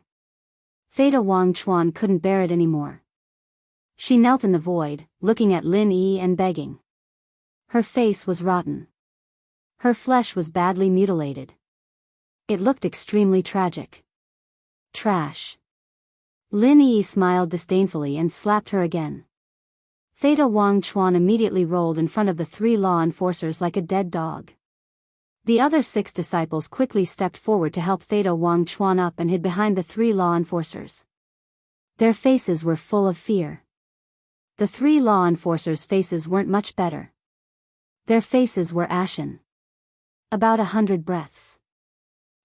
Theta Wang Chuan couldn't bear it anymore. She knelt in the void, looking at Lin Yi and begging. Her face was rotten. Her flesh was badly mutilated. It looked extremely tragic. Trash. Lin Yi smiled disdainfully and slapped her again. Theta Wang Chuan immediately rolled in front of the 3 law enforcers like a dead dog. The other 6 disciples quickly stepped forward to help Theta Wang Chuan up and hid behind the 3 law enforcers. Their faces were full of fear. The 3 law enforcers' faces weren't much better. Their faces were ashen. About 100 breaths.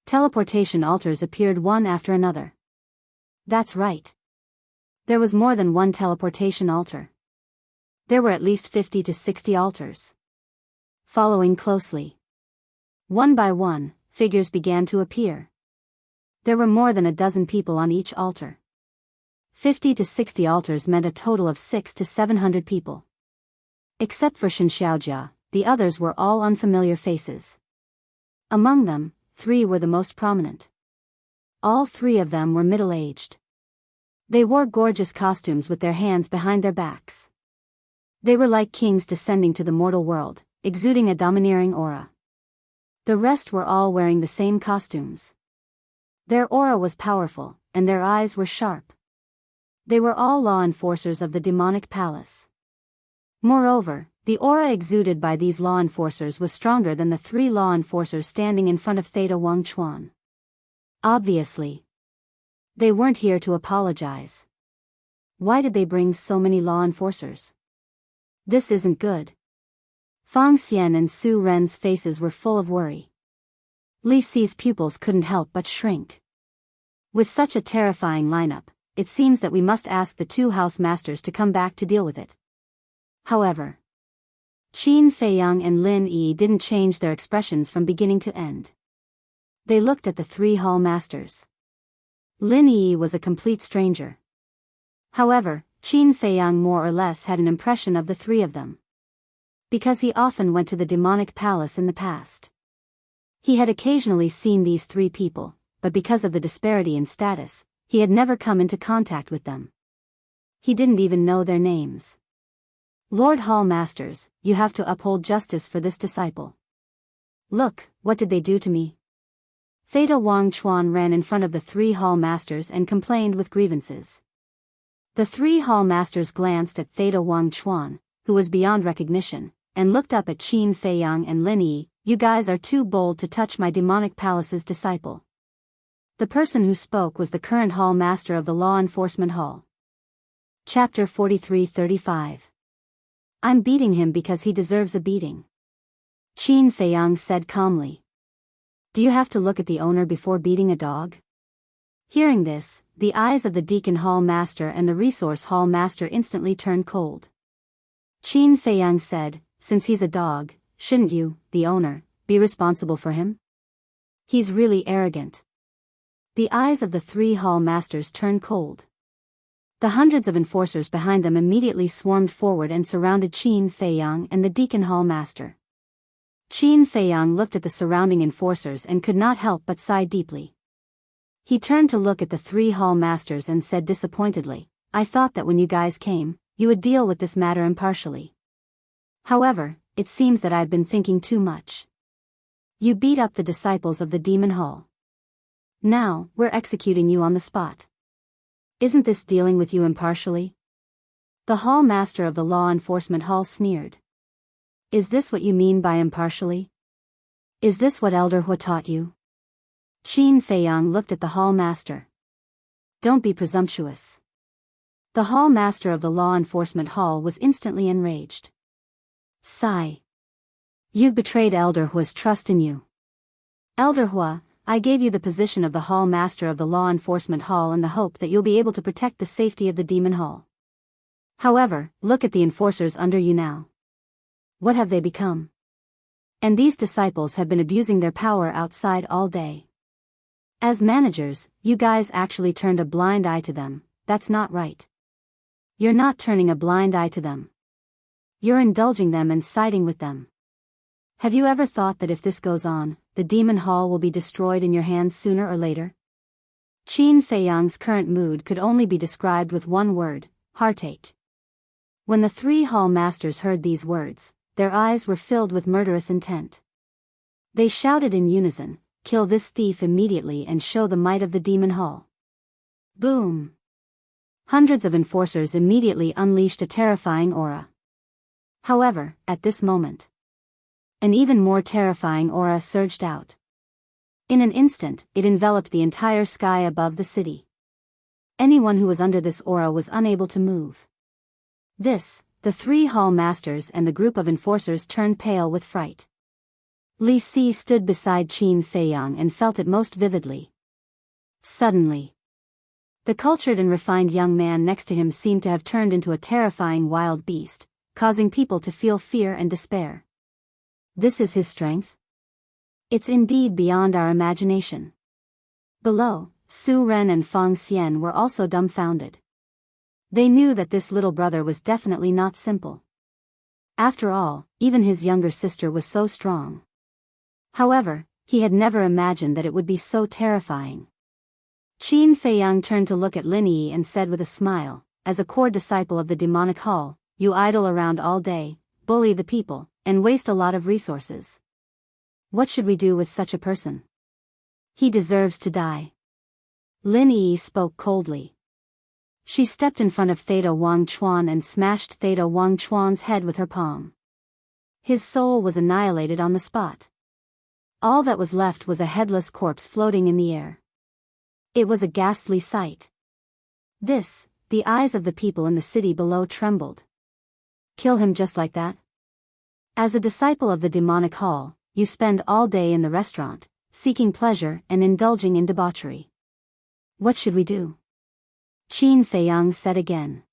Teleportation altars appeared one after another. That's right. There was more than one teleportation altar. There were at least 50 to 60 altars. Following closely. One by one, figures began to appear. There were more than a dozen people on each altar. 50 to 60 altars meant a total of 600 to 700 people. Except for Shen Xiaojia, the others were all unfamiliar faces. Among them, 3 were the most prominent. All 3 of them were middle-aged. They wore gorgeous costumes with their hands behind their backs. They were like kings descending to the mortal world, exuding a domineering aura. The rest were all wearing the same costumes. Their aura was powerful, and their eyes were sharp. They were all law enforcers of the demonic palace. Moreover, the aura exuded by these law enforcers was stronger than the 3 law enforcers standing in front of Theta Wangchuan. Obviously. They weren't here to apologize. Why did they bring so many law enforcers? This isn't good. Fang Xian and Su Ren's faces were full of worry. Li Si's pupils couldn't help but shrink. With such a terrifying lineup, it seems that we must ask the 2 house masters to come back to deal with it. However, Qin Feiyang and Lin Yi didn't change their expressions from beginning to end. They looked at the 3 hall masters. Lin Yi was a complete stranger. However, Qin Feiyang more or less had an impression of the 3 of them. Because he often went to the demonic palace in the past. He had occasionally seen these 3 people, but because of the disparity in status, he had never come into contact with them. He didn't even know their names. Lord Hall Masters, you have to uphold justice for this disciple. Look, what did they do to me? Theta Wangchuan ran in front of the 3 hall masters and complained with grievances. The 3 hall masters glanced at Theta Wangchuan, who was beyond recognition, and looked up at Qin Feiyang and Lin Yi. You guys are too bold to touch my demonic palace's disciple. The person who spoke was the current hall master of the law enforcement hall. Chapter 43-35. I'm beating him because he deserves a beating. Qin Feiyang said calmly. Do you have to look at the owner before beating a dog? Hearing this, the eyes of the Deacon Hall Master and the Resource Hall Master instantly turned cold. Qin Feiyang said, since he's a dog, shouldn't you, the owner, be responsible for him? He's really arrogant. The eyes of the 3 hall masters turned cold. The hundreds of enforcers behind them immediately swarmed forward and surrounded Qin Feiyang and the Deacon Hall Master. Qin Feiyang looked at the surrounding enforcers and could not help but sigh deeply. He turned to look at the 3 hall masters and said disappointedly, I thought that when you guys came, you would deal with this matter impartially. However, it seems that I've been thinking too much. You beat up the disciples of the Demon Hall. Now, we're executing you on the spot. Isn't this dealing with you impartially? The Hall Master of the Law Enforcement Hall sneered. Is this what you mean by impartially? Is this what Elder Hua taught you? Qin Feiyang looked at the Hall Master. Don't be presumptuous. The Hall Master of the Law Enforcement Hall was instantly enraged. Sigh. You've betrayed Elder Hua's trust in you. Elder Hua, I gave you the position of the Hall Master of the Law Enforcement Hall in the hope that you'll be able to protect the safety of the Demon Hall. However, look at the enforcers under you now. What have they become? And these disciples have been abusing their power outside all day. As managers, you guys actually turned a blind eye to them. That's not right. You're not turning a blind eye to them. You're indulging them and siding with them. Have you ever thought that if this goes on, the Demon Hall will be destroyed in your hands sooner or later? Qin Feiyang's current mood could only be described with one word, heartache. When the 3 hall masters heard these words, their eyes were filled with murderous intent. They shouted in unison, kill this thief immediately and show the might of the Demon Hall. Boom! Hundreds of enforcers immediately unleashed a terrifying aura. However, at this moment, an even more terrifying aura surged out. In an instant, it enveloped the entire sky above the city. Anyone who was under this aura was unable to move. The The 3 hall masters and the group of enforcers turned pale with fright. Li Si stood beside Qin Feiyang and felt it most vividly. Suddenly, the cultured and refined young man next to him seemed to have turned into a terrifying wild beast, causing people to feel fear and despair. This is his strength? It's indeed beyond our imagination. Below, Su Ren and Fang Xian were also dumbfounded. They knew that this little brother was definitely not simple. After all, even his younger sister was so strong. However, he had never imagined that it would be so terrifying. Qin Feiyang turned to look at Lin Yi and said with a smile, as a core disciple of the demonic hall, you idle around all day, bully the people, and waste a lot of resources. What should we do with such a person? He deserves to die. Lin Yi spoke coldly. She stepped in front of Theta Wang Chuan and smashed Theta Wang Chuan's head with her palm. His soul was annihilated on the spot. All that was left was a headless corpse floating in the air. It was a ghastly sight. The eyes of the people in the city below trembled. Kill him just like that? As a disciple of the demonic hall, you spend all day in the restaurant, seeking pleasure and indulging in debauchery. What should we do? Qin Feiyang said again.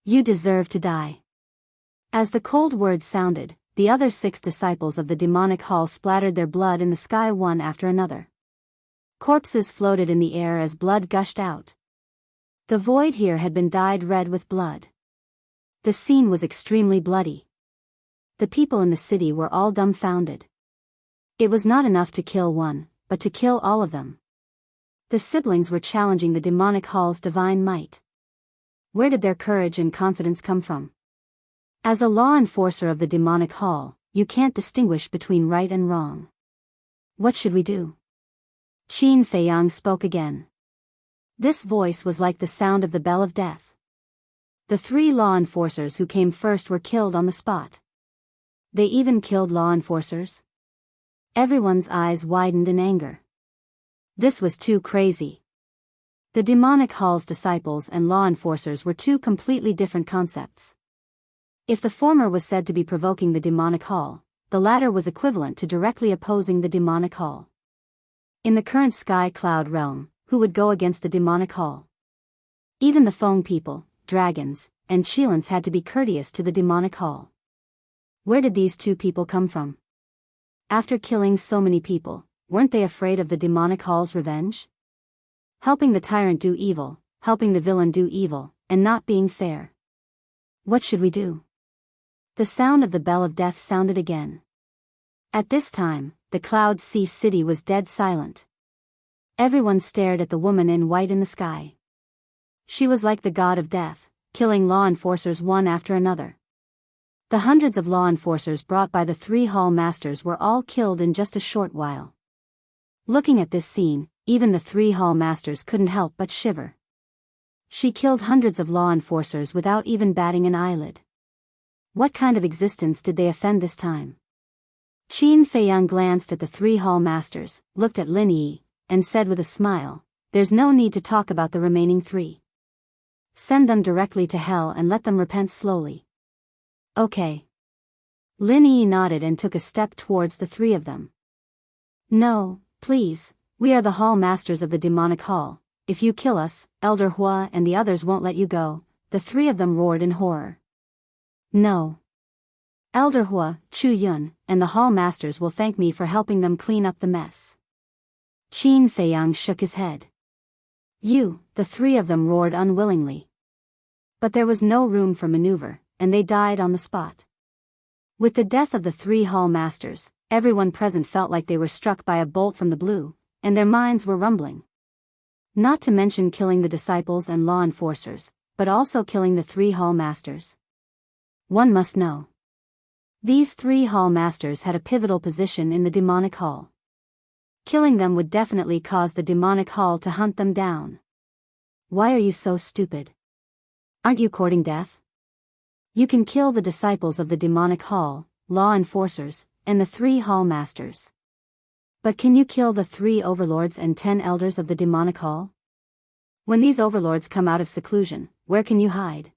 You deserve to die. As the cold words sounded, the other 6 disciples of the demonic hall splattered their blood in the sky one after another. Corpses floated in the air as blood gushed out. The void here had been dyed red with blood. The scene was extremely bloody. The people in the city were all dumbfounded. It was not enough to kill one, but to kill all of them. The siblings were challenging the demonic hall's divine might. Where did their courage and confidence come from? As a law enforcer of the demonic hall, you can't distinguish between right and wrong. What should we do? Qin Feiyang spoke again. This voice was like the sound of the bell of death. The 3 law enforcers who came first were killed on the spot. They even killed law enforcers? Everyone's eyes widened in anger. This was too crazy. The demonic hall's disciples and law enforcers were 2 completely different concepts. If the former was said to be provoking the demonic hall, the latter was equivalent to directly opposing the demonic hall. In the current sky cloud realm, who would go against the demonic hall? Even the Feng people, dragons, and Qilins had to be courteous to the demonic hall. Where did these 2 people come from? After killing so many people, weren't they afraid of the demonic hall's revenge? Helping the tyrant do evil, helping the villain do evil, and not being fair. What should we do? The sound of the bell of death sounded again. At this time, the Cloud Sea city was dead silent. Everyone stared at the woman in white in the sky. She was like the god of death, killing law enforcers one after another. The hundreds of law enforcers brought by the 3 hall masters were all killed in just a short while. Looking at this scene, even the 3 hall masters couldn't help but shiver. She killed hundreds of law enforcers without even batting an eyelid. What kind of existence did they offend this time? Qin Feiyang glanced at the 3 hall masters, looked at Lin Yi, and said with a smile, there's no need to talk about the remaining 3. Send them directly to hell and let them repent slowly. Okay. Lin Yi nodded and took a step towards the 3 of them. No, please, we are the hall masters of the demonic hall. If you kill us, Elder Hua and the others won't let you go, the 3 of them roared in horror. No. Elder Hua, Chu Yun, and the hall masters will thank me for helping them clean up the mess. Qin Feiyang shook his head. You, the 3 of them roared unwillingly. But there was no room for maneuver, and they died on the spot. With the death of the 3 hall masters, everyone present felt like they were struck by a bolt from the blue, and their minds were rumbling. Not to mention killing the disciples and law enforcers, but also killing the 3 hall masters. One must know. These 3 hall masters had a pivotal position in the demonic hall. Killing them would definitely cause the demonic hall to hunt them down. Why are you so stupid? Aren't you courting death? You can kill the disciples of the demonic hall, law enforcers, and the 3 hall masters. But can you kill the 3 overlords and 10 elders of the demonic hall? When these overlords come out of seclusion, where can you hide?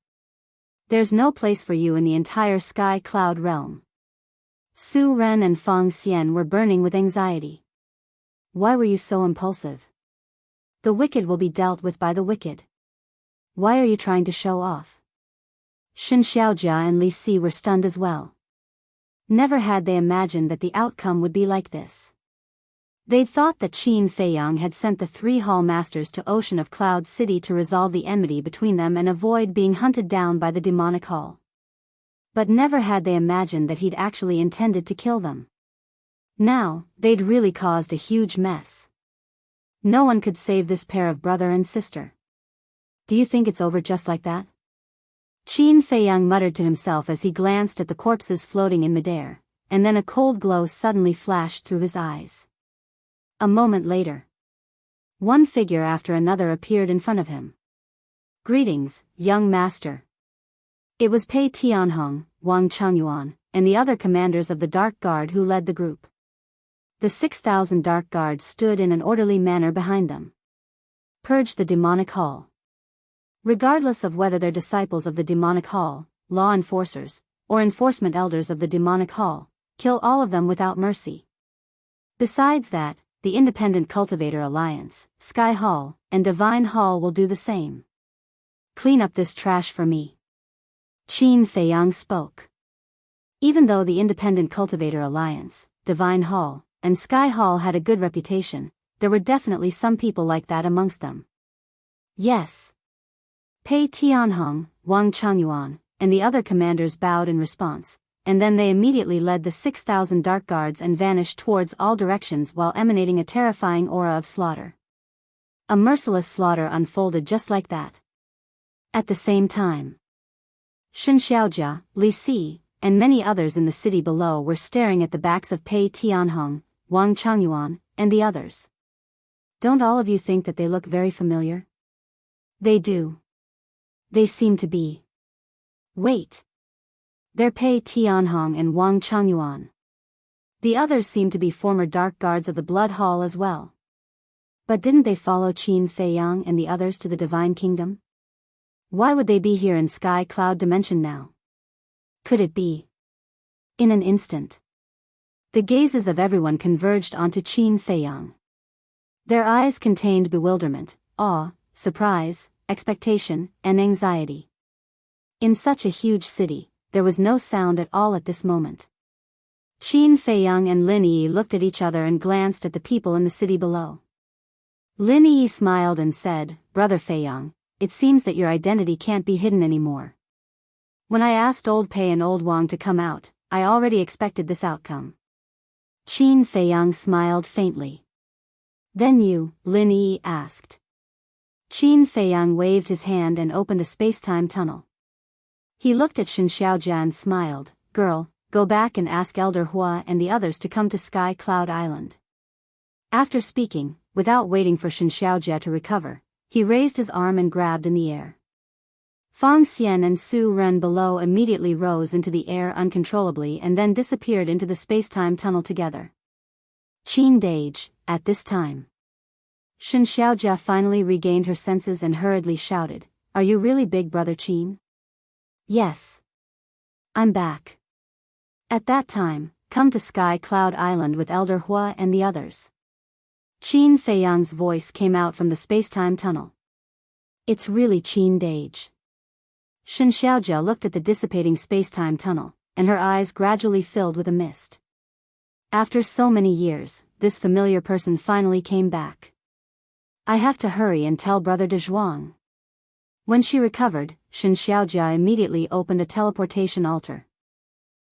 There's no place for you in the entire sky cloud realm. Su Ren and Feng Xian were burning with anxiety. Why were you so impulsive? The wicked will be dealt with by the wicked. Why are you trying to show off? Shen Xiaojia and Li Si were stunned as well. Never had they imagined that the outcome would be like this. They'd thought that Qin Feiyang had sent the 3 hall masters to Ocean of Cloud City to resolve the enmity between them and avoid being hunted down by the demonic hall. But never had they imagined that he'd actually intended to kill them. Now, they'd really caused a huge mess. No one could save this pair of brother and sister. Do you think it's over just like that? Qin Feiyang muttered to himself as he glanced at the corpses floating in midair, and then a cold glow suddenly flashed through his eyes. A moment later, one figure after another appeared in front of him. Greetings, young master. It was Pei Tianhong, Wang Changyuan, and the other commanders of the Dark Guard who led the group. The 6,000 Dark Guards stood in an orderly manner behind them. Purge the demonic hall. Regardless of whether they're disciples of the demonic hall, law enforcers, or enforcement elders of the demonic hall, kill all of them without mercy. Besides that, the Independent Cultivator Alliance, Sky Hall, and Divine Hall will do the same. Clean up this trash for me. Qin Feiyang spoke. Even though the Independent Cultivator Alliance, Divine Hall, and Sky Hall had a good reputation, there were definitely some people like that amongst them. Yes. Pei Tianhong, Wang Changyuan, and the other commanders bowed in response, and then they immediately led the 6,000 Dark Guards and vanished towards all directions while emanating a terrifying aura of slaughter. A merciless slaughter unfolded just like that. At the same time, Shen Xiaojia, Li Si, and many others in the city below were staring at the backs of Pei Tianhong, Wang Changyuan, and the others. Don't all of you think that they look very familiar? They do. They seem to be. Wait. They're Pei Tianhong and Wang Changyuan. The others seem to be former Dark Guards of the Blood Hall as well. But didn't they follow Qin Feiyang and the others to the Divine Kingdom? Why would they be here in Sky Cloud Dimension now? Could it be? In an instant, the gazes of everyone converged onto Qin Feiyang. Their eyes contained bewilderment, awe, surprise, expectation, and anxiety. In such a huge city, there was no sound at all at this moment. Qin Feiyang and Lin Yi looked at each other and glanced at the people in the city below. Lin Yi smiled and said, "Brother Feiyang, it seems that your identity can't be hidden anymore. When I asked old Pei and old Wang to come out, I already expected this outcome." Qin Feiyang smiled faintly. "Then you," Lin Yi asked. Qin Feiyang waved his hand and opened a space-time tunnel. He looked at Shen Xiaojia and smiled, "Girl, go back and ask Elder Hua and the others to come to Sky Cloud Island." After speaking, without waiting for Shen Xiaojia to recover, he raised his arm and grabbed in the air. Feng Xian and Su Ren below immediately rose into the air uncontrollably and then disappeared into the space-time tunnel together. Qin Dage, at this time. Shen Xiaojia finally regained her senses and hurriedly shouted, "Are you really Big Brother Qin?" "Yes. I'm back." At that time, come to Sky Cloud Island with Elder Hua and the others. Qin Feiyang's voice came out from the space-time tunnel. "It's really Qin Dage." Shen Xiaojia looked at the dissipating space-time tunnel, and her eyes gradually filled with a mist. After so many years, this familiar person finally came back. "I have to hurry and tell Brother De Zhuang." When she recovered, Shen Xiaojia immediately opened a teleportation altar.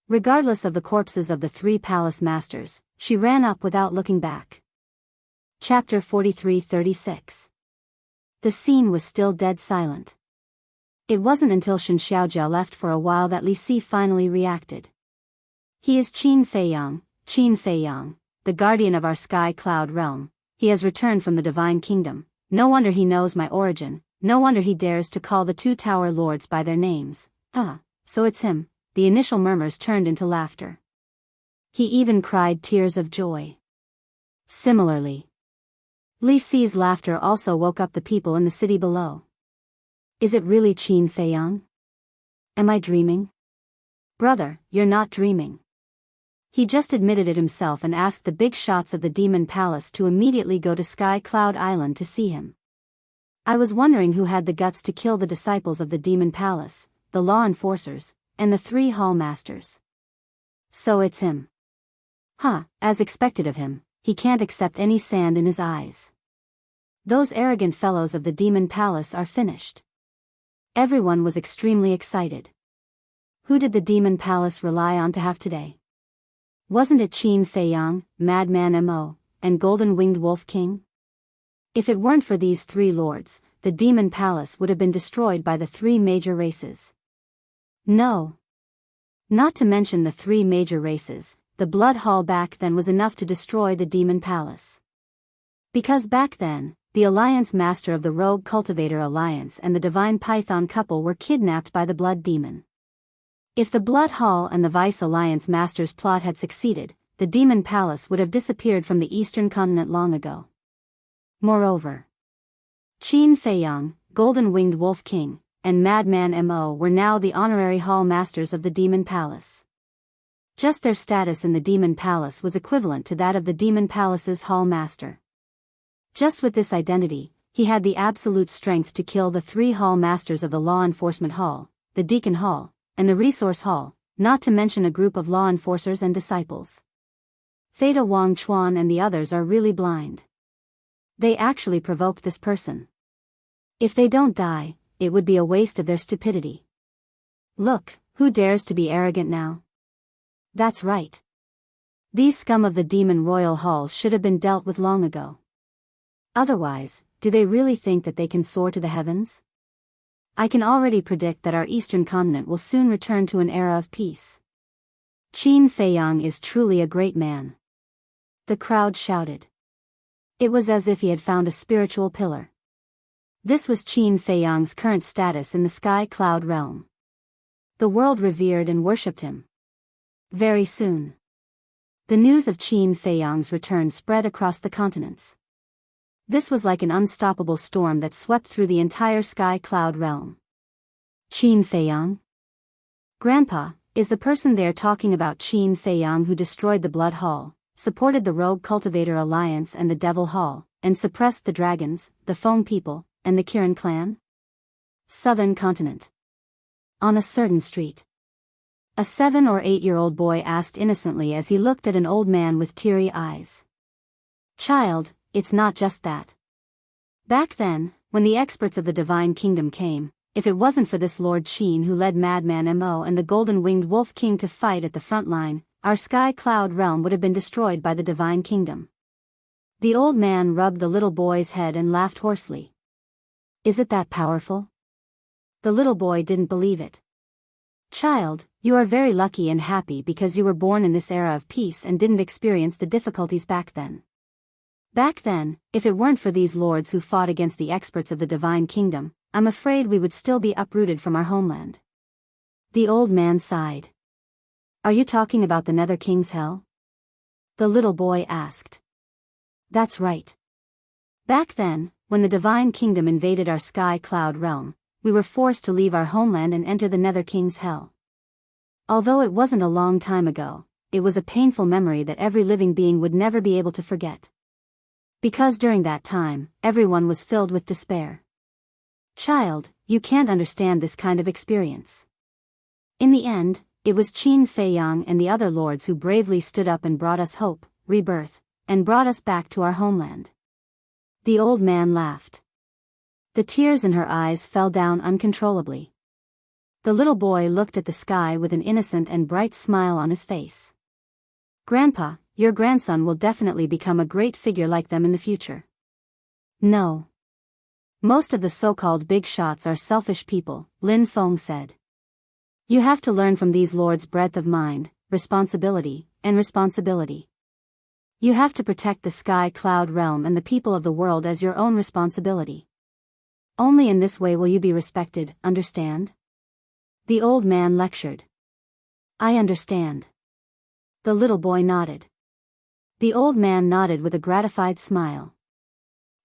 Regardless of the corpses of the 3 palace masters, she ran up without looking back. Chapter 43-36. The scene was still dead silent. It wasn't until Shen Xiaojia left for a while that Li Si finally reacted. "He is Qin Feiyang, the guardian of our Sky Cloud realm. He has returned from the Divine Kingdom. No wonder he knows my origin, no wonder he dares to call the 2 Tower Lords by their names. So it's him." The initial murmurs turned into laughter. He even cried tears of joy. Similarly, Li Si's laughter also woke up the people in the city below. "Is it really Qin Feiyang?" Am I dreaming? Brother, you're not dreaming. He just admitted it himself and asked the big shots of the Demon Palace to immediately go to Sky Cloud Island to see him. I was wondering who had the guts to kill the disciples of the Demon Palace, the law enforcers, and the 3 hall masters. So it's him. Huh, as expected of him, he can't accept any sand in his eyes. Those arrogant fellows of the Demon Palace are finished. Everyone was extremely excited. Who did the Demon Palace rely on to have today? Wasn't it Qin Feiyang, Madman Mo, and Golden-Winged Wolf King? If it weren't for these 3 lords, the Demon Palace would have been destroyed by the 3 major races. No. Not to mention the 3 major races, the Blood Hall back then was enough to destroy the Demon Palace. Because back then, the Alliance Master of the Rogue Cultivator Alliance and the Divine Python couple were kidnapped by the Blood Demon. If the Blood Hall and the Vice Alliance Master's plot had succeeded, the Demon Palace would have disappeared from the Eastern Continent long ago. Moreover, Qin Feiyang, Golden-Winged Wolf King, and Madman Mo were now the honorary Hall Masters of the Demon Palace. Just their status in the Demon Palace was equivalent to that of the Demon Palace's Hall Master. Just with this identity, he had the absolute strength to kill the 3 Hall Masters of the Law Enforcement Hall, the Deacon Hall, and the Resource Hall, not to mention a group of law enforcers and disciples. Theta Wang Chuan and the others are really blind. They actually provoked this person. If they don't die, it would be a waste of their stupidity. Look, who dares to be arrogant now? That's right. These scum of the Demon Royal Halls should have been dealt with long ago. Otherwise, do they really think that they can soar to the heavens? I can already predict that our Eastern Continent will soon return to an era of peace. Qin Feiyang is truly a great man. The crowd shouted. It was as if he had found a spiritual pillar. This was Qin Feiyang's current status in the Sky Cloud realm. The world revered and worshipped him. Very soon, the news of Qin Feiyang's return spread across the continents. This was like an unstoppable storm that swept through the entire Sky Cloud realm. Qin Feiyang? Grandpa, is the person there talking about Qin Feiyang who destroyed the Blood Hall, supported the Rogue Cultivator Alliance and the Devil Hall, and suppressed the dragons, the Foam People, and the Kirin clan? Southern Continent. On a certain street. A 7 or 8-year-old boy asked innocently as he looked at an old man with teary eyes. Child, it's not just that. Back then, when the experts of the Divine Kingdom came, if it wasn't for this Lord Qin who led Madman Mo and the Golden-Winged Wolf King to fight at the front line, our Sky Cloud realm would have been destroyed by the Divine Kingdom. The old man rubbed the little boy's head and laughed hoarsely. Is it that powerful? The little boy didn't believe it. Child, you are very lucky and happy because you were born in this era of peace and didn't experience the difficulties back then. Back then, if it weren't for these lords who fought against the experts of the Divine Kingdom, I'm afraid we would still be uprooted from our homeland. The old man sighed. Are you talking about the Nether King's Hell? The little boy asked. That's right. Back then, when the Divine Kingdom invaded our Sky Cloud realm, we were forced to leave our homeland and enter the Nether King's Hell. Although it wasn't a long time ago, it was a painful memory that every living being would never be able to forget. Because during that time, everyone was filled with despair. Child, you can't understand this kind of experience. In the end, it was Qin Feiyang and the other lords who bravely stood up and brought us hope, rebirth, and brought us back to our homeland. The old man laughed. The tears in her eyes fell down uncontrollably. The little boy looked at the sky with an innocent and bright smile on his face. Grandpa, your grandson will definitely become a great figure like them in the future. No. Most of the so-called big shots are selfish people, Lin Feng said. You have to learn from these lords' breadth of mind, responsibility, and responsibility. You have to protect the Sky Cloud realm and the people of the world as your own responsibility. Only in this way will you be respected, understand? The old man lectured. I understand. The little boy nodded. The old man nodded with a gratified smile.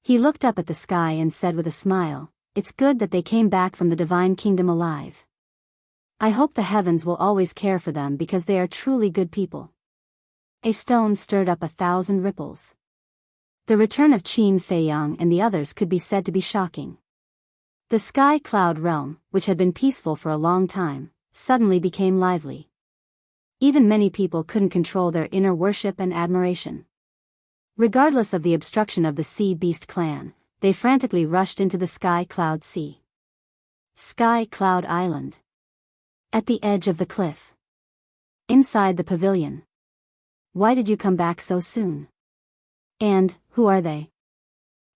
He looked up at the sky and said with a smile, It's good that they came back from the Divine Kingdom alive. I hope the heavens will always care for them because they are truly good people. A stone stirred up 1,000 ripples. The return of Qin Feiyang and the others could be said to be shocking. The sky cloud realm, which had been peaceful for a long time, suddenly became lively. Even many people couldn't control their inner worship and admiration. Regardless of the obstruction of the Sea Beast clan, they frantically rushed into the Sky Cloud Sea. Sky Cloud Island. At the edge of the cliff. Inside the pavilion. Why did you come back so soon? And, who are they?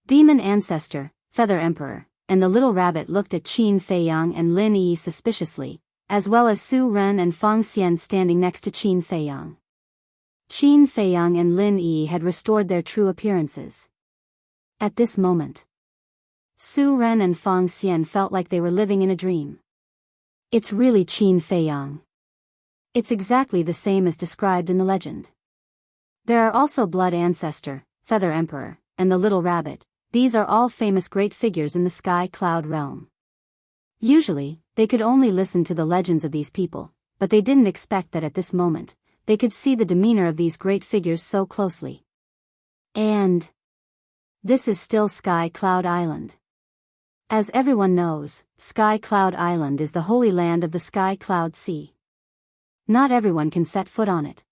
Demon Ancestor, Feather Emperor, and the little rabbit looked at Qin Feiyang and Lin Yi suspiciously, as well as Su Ren and Fang Xian standing next to Qin Feiyang. Qin Feiyang and Lin Yi had restored their true appearances. At this moment, Su Ren and Fang Xian felt like they were living in a dream. It's really Qin Feiyang. It's exactly the same as described in the legend. There are also Blood Ancestor, Feather Emperor, and the Little Rabbit. These are all famous great figures in the Sky Cloud realm. Usually, they could only listen to the legends of these people, but they didn't expect that at this moment, they could see the demeanor of these great figures so closely. And this is still Sky Cloud Island. As everyone knows, Sky Cloud Island is the holy land of the Sky Cloud Sea. Not everyone can set foot on it.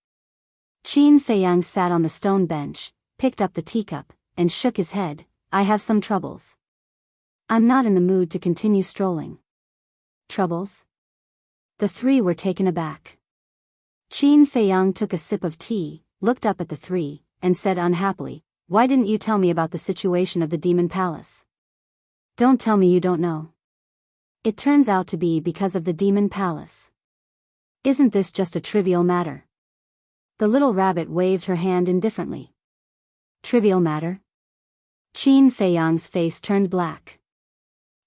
Qin Feiyang sat on the stone bench, picked up the teacup, and shook his head. I have some troubles. I'm not in the mood to continue strolling. Troubles? The three were taken aback. Qin Feiyang took a sip of tea, looked up at the three, and said unhappily, why didn't you tell me about the situation of the Demon Palace? Don't tell me you don't know. It turns out to be because of the Demon Palace. Isn't this just a trivial matter? The little rabbit waved her hand indifferently. Trivial matter? Qin Feiyang's face turned black.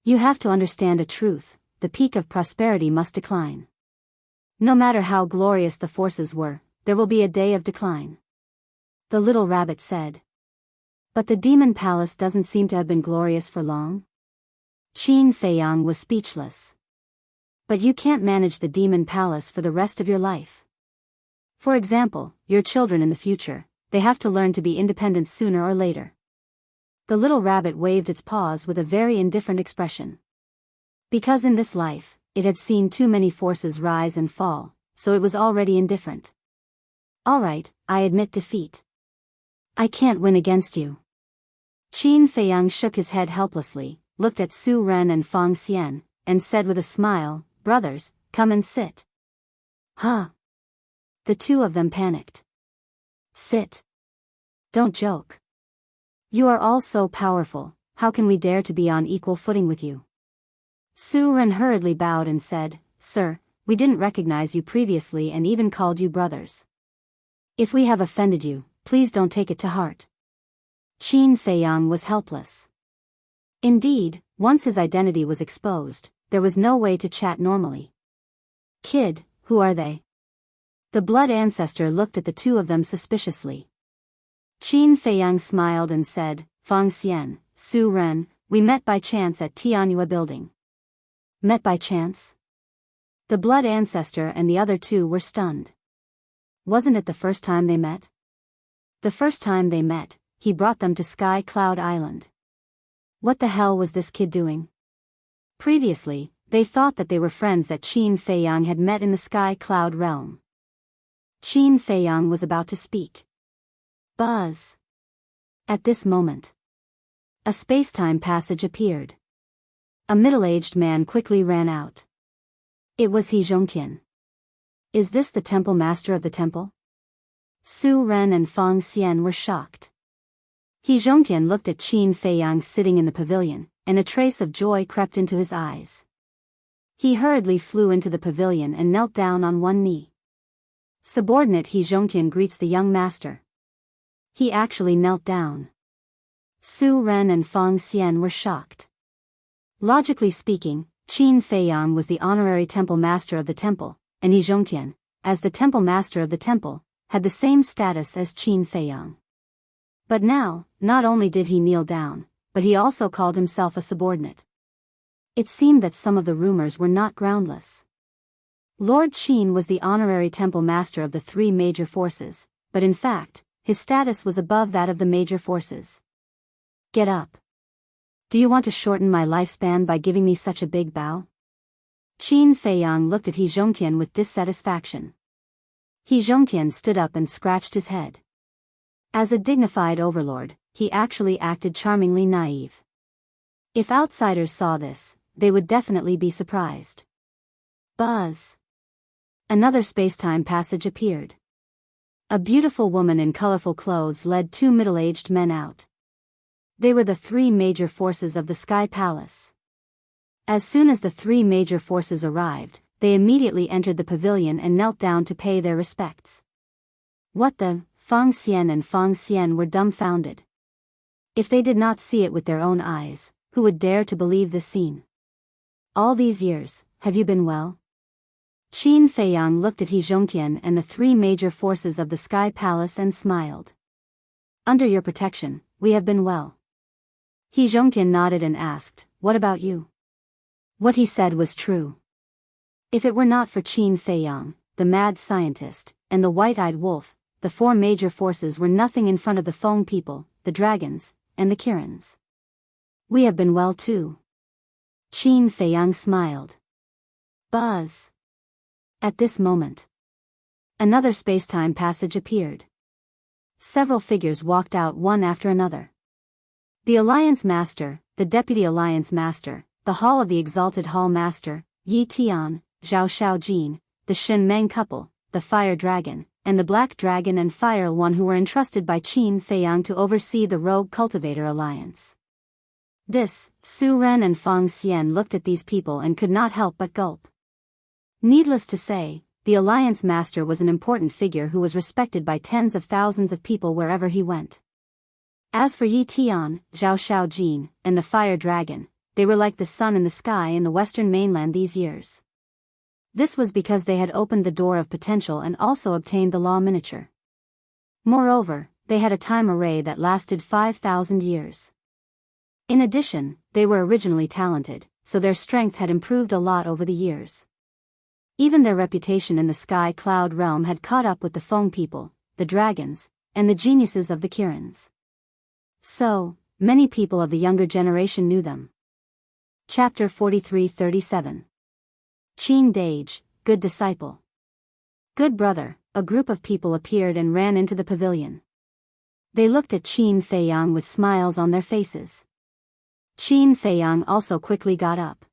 You have to understand a truth, the peak of prosperity must decline. No matter how glorious the forces were, there will be a day of decline. The little rabbit said. But the Demon Palace doesn't seem to have been glorious for long. Qin Feiyang was speechless. But you can't manage the Demon Palace for the rest of your life. For example, your children in the future, they have to learn to be independent sooner or later. The little rabbit waved its paws with a very indifferent expression. Because in this life, it had seen too many forces rise and fall, so it was already indifferent. All right, I admit defeat. I can't win against you. Qin Feiyang shook his head helplessly, looked at Su Ren and Fang Xian, and said with a smile, brothers, come and sit. Huh? The two of them panicked. Sit. Don't joke. You are all so powerful, how can we dare to be on equal footing with you? Su Ren hurriedly bowed and said, Sir, we didn't recognize you previously and even called you brothers. If we have offended you, please don't take it to heart. Qin Feiyang was helpless. Indeed, once his identity was exposed, there was no way to chat normally. Kid, who are they? The Blood Ancestor looked at the two of them suspiciously. Qin Feiyang smiled and said, Fang Xian, Su Ren, we met by chance at Tianyue building. Met by chance? The Blood Ancestor and the other two were stunned. Wasn't it the first time they met? The first time they met, he brought them to Sky Cloud Island. What the hell was this kid doing? Previously, they thought that they were friends that Qin Feiyang had met in the Sky Cloud realm. Qin Feiyang was about to speak. Buzz. At this moment, a space-time passage appeared. A middle-aged man quickly ran out. It was He Zhongtian. Is this the temple master of the temple? Su Ren and Fang Xian were shocked. He Zhongtian looked at Qin Feiyang sitting in the pavilion, and a trace of joy crept into his eyes. He hurriedly flew into the pavilion and knelt down on one knee. Subordinate He Zhongtian greets the young master. He actually knelt down. Su Ren and Fang Xian were shocked. Logically speaking, Qin Feiyang was the honorary temple master of the temple, and He Zhongtian, as the temple master of the temple, had the same status as Qin Feiyang. But now, not only did he kneel down, but he also called himself a subordinate. It seemed that some of the rumors were not groundless. Lord Qin was the honorary temple master of the three major forces, but in fact, his status was above that of the major forces. Get up. Do you want to shorten my lifespan by giving me such a big bow? Qin Feiyang looked at He Zhongtian with dissatisfaction. He Zhongtian stood up and scratched his head. As a dignified overlord, he actually acted charmingly naive. If outsiders saw this, they would definitely be surprised. Buzz. Another space-time passage appeared. A beautiful woman in colorful clothes led two middle-aged men out. They were the three major forces of the Sky Palace. As soon as the three major forces arrived, they immediately entered the pavilion and knelt down to pay their respects. What the? Fang Xian and Fang Xian were dumbfounded. If they did not see it with their own eyes, who would dare to believe this scene? All these years, have you been well? Qin Feiyang looked at He Zhongtian and the three major forces of the Sky Palace and smiled. Under your protection, we have been well. He Zhongtian nodded and asked, what about you? What he said was true. If it were not for Qin Feiyang, the mad scientist, and the white-eyed wolf, the four major forces were nothing in front of the Feng people, the dragons, and the Kirins. We have been well too. Qin Feiyang smiled. Buzz. At this moment, another space-time passage appeared. Several figures walked out one after another. The Alliance Master, the Deputy Alliance Master, the Hall of the Exalted Hall Master, Yi Tian, Zhao Shaojin, the Shen Meng couple, the Fire Dragon, and the Black Dragon and Fire One who were entrusted by Qin Feiyang to oversee the Rogue Cultivator Alliance. Su Ren and Fang Xian looked at these people and could not help but gulp. Needless to say, the Alliance Master was an important figure who was respected by tens of thousands of people wherever he went. As for Yi Tian, Zhao Shaojin, and the Fire Dragon, they were like the sun in the sky in the western mainland these years. This was because they had opened the door of potential and also obtained the law miniature. Moreover, they had a time array that lasted 5,000 years. In addition, they were originally talented, so their strength had improved a lot over the years. Even their reputation in the Sky Cloud realm had caught up with the Feng people, the dragons, and the geniuses of the Kirins. So, many people of the younger generation knew them. Chapter 43-37. Qin Dage, Good Disciple. Good brother, a group of people appeared and ran into the pavilion. They looked at Qin Feiyang with smiles on their faces. Qin Feiyang also quickly got up.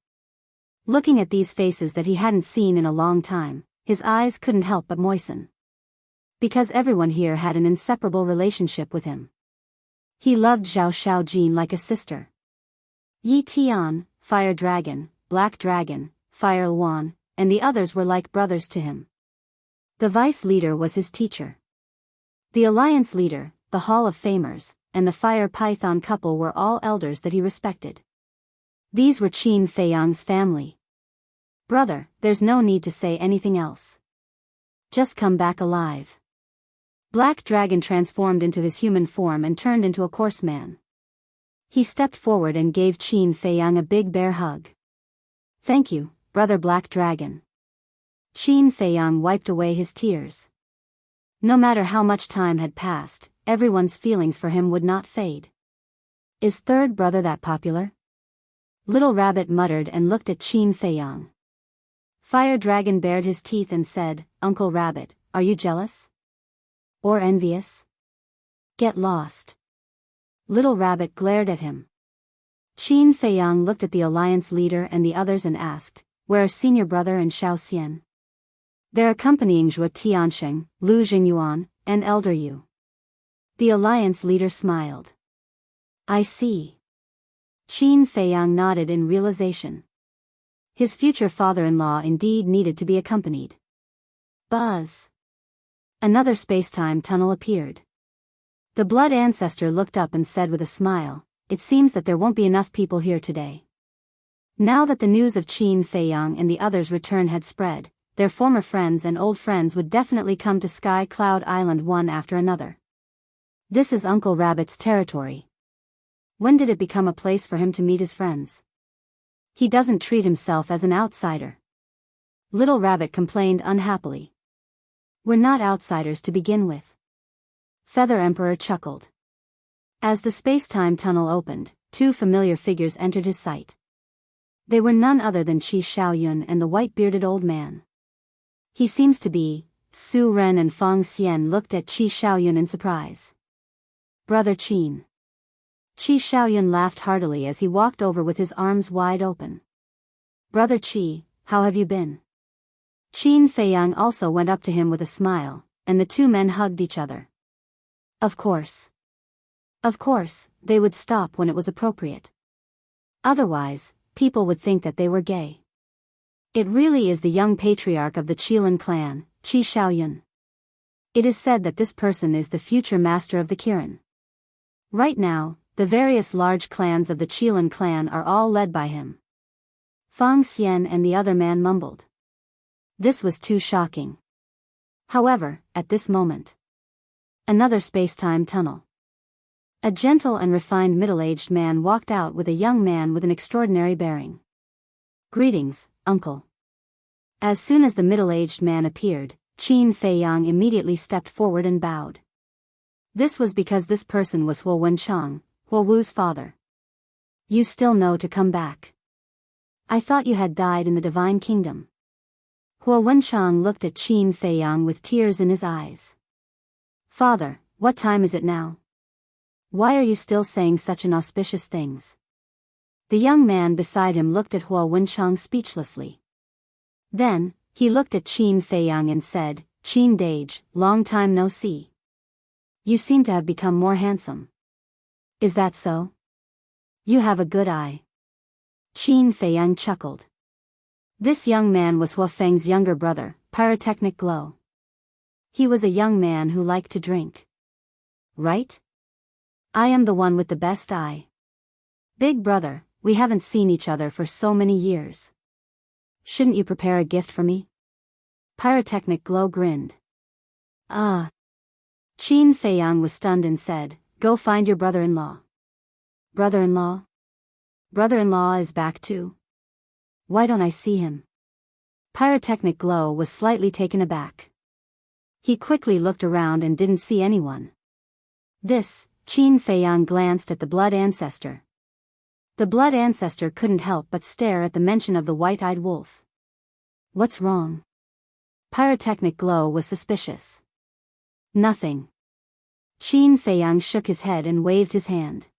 Looking at these faces that he hadn't seen in a long time, his eyes couldn't help but moisten. Because everyone here had an inseparable relationship with him. He loved Zhao Shaojin like a sister. Yi Tian, Fire Dragon, Black Dragon, Fire Luan, and the others were like brothers to him. The vice leader was his teacher. The alliance leader, the Hall of Famers, and the Fire Python couple were all elders that he respected. These were Qin Feiyang's family. Brother, there's no need to say anything else. Just come back alive. Black Dragon transformed into his human form and turned into a coarse man. He stepped forward and gave Qin Feiyang a big bear hug. Thank you, Brother Black Dragon. Qin Feiyang wiped away his tears. No matter how much time had passed, everyone's feelings for him would not fade. Is third brother that popular? Little Rabbit muttered and looked at Qin Feiyang. Fire Dragon bared his teeth and said, Uncle Rabbit, are you jealous? Or envious? Get lost. Little Rabbit glared at him. Qin Feiyang looked at the alliance leader and the others and asked, where are senior brother and Xiao Xian? They're accompanying Zhuo Tiansheng, Lu Jingyuan, and Elder Yu. The alliance leader smiled. I see. Qin Feiyang nodded in realization. His future father-in-law indeed needed to be accompanied. Buzz. Another space-time tunnel appeared. The Blood Ancestor looked up and said with a smile, it seems that there won't be enough people here today. Now that the news of Qin Feiyang and the others' return had spread, their former friends and old friends would definitely come to Sky Cloud Island one after another. This is Uncle Rabbit's territory. When did it become a place for him to meet his friends? He doesn't treat himself as an outsider. Little Rabbit complained unhappily. We're not outsiders to begin with. Feather Emperor chuckled. As the space-time tunnel opened, two familiar figures entered his sight. They were none other than Qi Xiaoyun and the white-bearded old man. He seems to be. Su Ren and Fang Xian looked at Qi Xiaoyun in surprise. Brother Qin. Qi Xiaoyun laughed heartily as he walked over with his arms wide open. Brother Qi, how have you been? Qin Feiyang also went up to him with a smile, and the two men hugged each other. Of course. Of course, they would stop when it was appropriate. Otherwise, people would think that they were gay. It really is the young patriarch of the Qilin clan, Qi Xiaoyun. It is said that this person is the future master of the Kirin. Right now, the various large clans of the Qilin clan are all led by him. Fang Xian and the other man mumbled. This was too shocking. However, at this moment, another space-time tunnel. A gentle and refined middle-aged man walked out with a young man with an extraordinary bearing. Greetings, uncle. As soon as the middle-aged man appeared, Qin Feiyang immediately stepped forward and bowed. This was because this person was Huo Wenchang, Huo Wu's father. You still know to come back. I thought you had died in the Divine Kingdom. Huo Wenchang looked at Qin Feiyang with tears in his eyes. Father, what time is it now? Why are you still saying such inauspicious things? The young man beside him looked at Huo Wenchang speechlessly. Then, he looked at Qin Feiyang and said, Qin Dage, long time no see. You seem to have become more handsome. Is that so? You have a good eye. Qin Feiyang chuckled. This young man was Huo Feng's younger brother, Pyrotechnic Glow. He was a young man who liked to drink. Right? I am the one with the best eye. Big brother, we haven't seen each other for so many years. Shouldn't you prepare a gift for me? Pyrotechnic Glow grinned. Ah. Qin Feiyang was stunned and said, Go find your brother-in-law. Brother-in-law? Brother-in-law is back too. Why don't I see him? Pyrotechnic Glow was slightly taken aback. He quickly looked around and didn't see anyone. Qin Feiyang glanced at the blood ancestor. The blood ancestor couldn't help but stare at the mention of the white-eyed wolf. What's wrong? Pyrotechnic Glow was suspicious. Nothing. Qin Feiyang shook his head and waved his hand.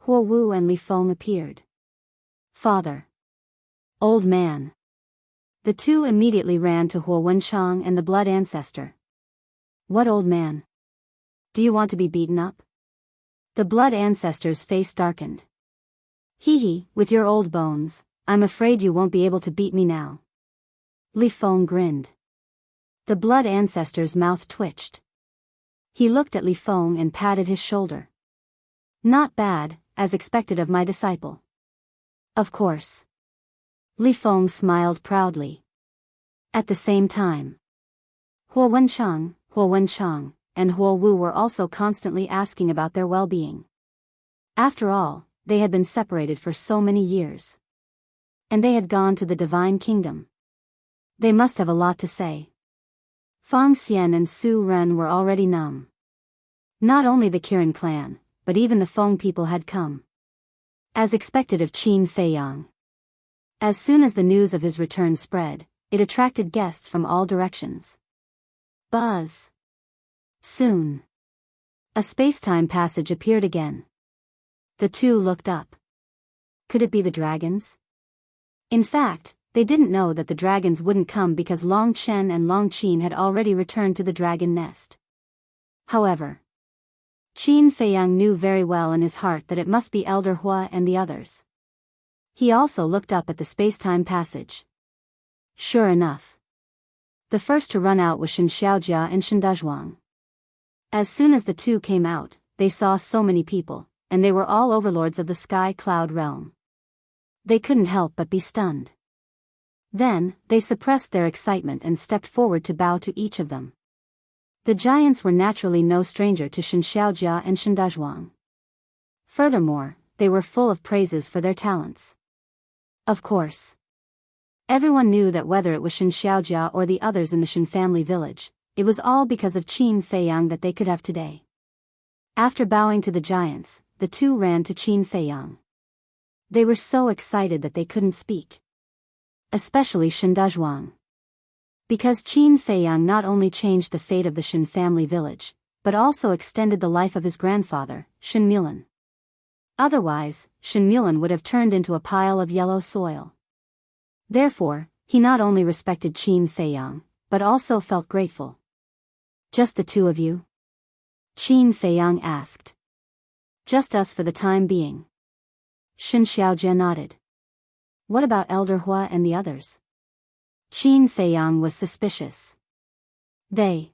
Huo Wu and Li Feng appeared. Father. Old man. The two immediately ran to Huo Wenchang and the blood ancestor. What old man? Do you want to be beaten up? The blood ancestor's face darkened. Hee, with your old bones, I'm afraid you won't be able to beat me now. Li Feng grinned. The blood ancestor's mouth twitched. He looked at Li Feng and patted his shoulder. Not bad, as expected of my disciple. Of course. Li Feng smiled proudly. At the same time, Huo Wenchang, and Huo Wu were also constantly asking about their well-being. After all, they had been separated for so many years. And they had gone to the Divine Kingdom. They must have a lot to say. Fang Xian and Su Ren were already numb. Not only the Kirin clan, but even the Feng people had come. As expected of Qin Feiyang. As soon as the news of his return spread, it attracted guests from all directions. Buzz. Soon. A space-time passage appeared again. The two looked up. Could it be the dragons? In fact, they didn't know that the dragons wouldn't come because Long Chen and Long Qin had already returned to the dragon nest. However, Qin Feiyang knew very well in his heart that it must be Elder Hua and the others. He also looked up at the space-time passage. Sure enough. The first to run out was Shen Xiaojia and Shen Dazhuang. As soon as the two came out, they saw so many people, and they were all overlords of the Sky Cloud realm. They couldn't help but be stunned. Then, they suppressed their excitement and stepped forward to bow to each of them. The giants were naturally no stranger to Shen Xiaojia and Shen Dazhuang. Furthermore, they were full of praises for their talents. Of course. Everyone knew that whether it was Shen Xiaojia or the others in the Shen family village, it was all because of Qin Feiyang that they could have today. After bowing to the giants, the two ran to Qin Feiyang. They were so excited that they couldn't speak. Especially Shen Dazhuang. Because Qin Feiyang not only changed the fate of the Shen family village, but also extended the life of his grandfather, Shen Mulan. Otherwise, Shen Mulan would have turned into a pile of yellow soil. Therefore, he not only respected Qin Feiyang, but also felt grateful. Just the two of you? Qin Feiyang asked. Just us for the time being. Shen Xiaojia nodded. What about Elder Hua and the others? Qin Feiyang was suspicious. They.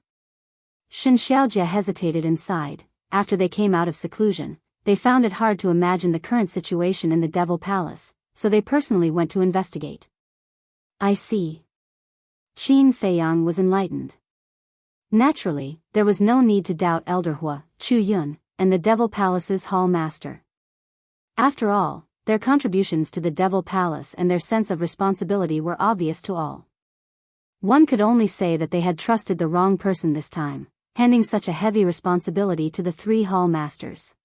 Shen Xiaojia hesitated and sighed. After they came out of seclusion, they found it hard to imagine the current situation in the Devil Palace, so they personally went to investigate. I see. Qin Feiyang was enlightened. Naturally, there was no need to doubt Elder Hua, Chu Yun, and the Devil Palace's Hall Master. After all, their contributions to the Devil Palace and their sense of responsibility were obvious to all. One could only say that they had trusted the wrong person this time, handing such a heavy responsibility to the three Hall Masters.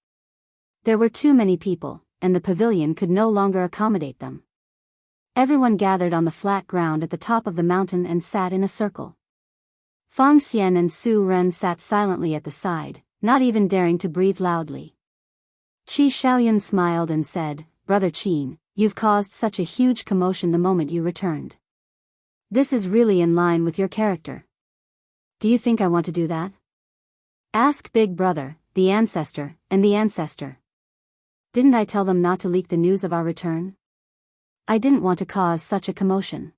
There were too many people, and the pavilion could no longer accommodate them. Everyone gathered on the flat ground at the top of the mountain and sat in a circle. Fang Xian and Su Ren sat silently at the side, not even daring to breathe loudly. Qi Xiaoyun smiled and said, Brother Qin, you've caused such a huge commotion the moment you returned. This is really in line with your character. Do you think I want to do that? Ask Big Brother, the Ancestor, and the Ancestor. Didn't I tell them not to leak the news of our return? I didn't want to cause such a commotion.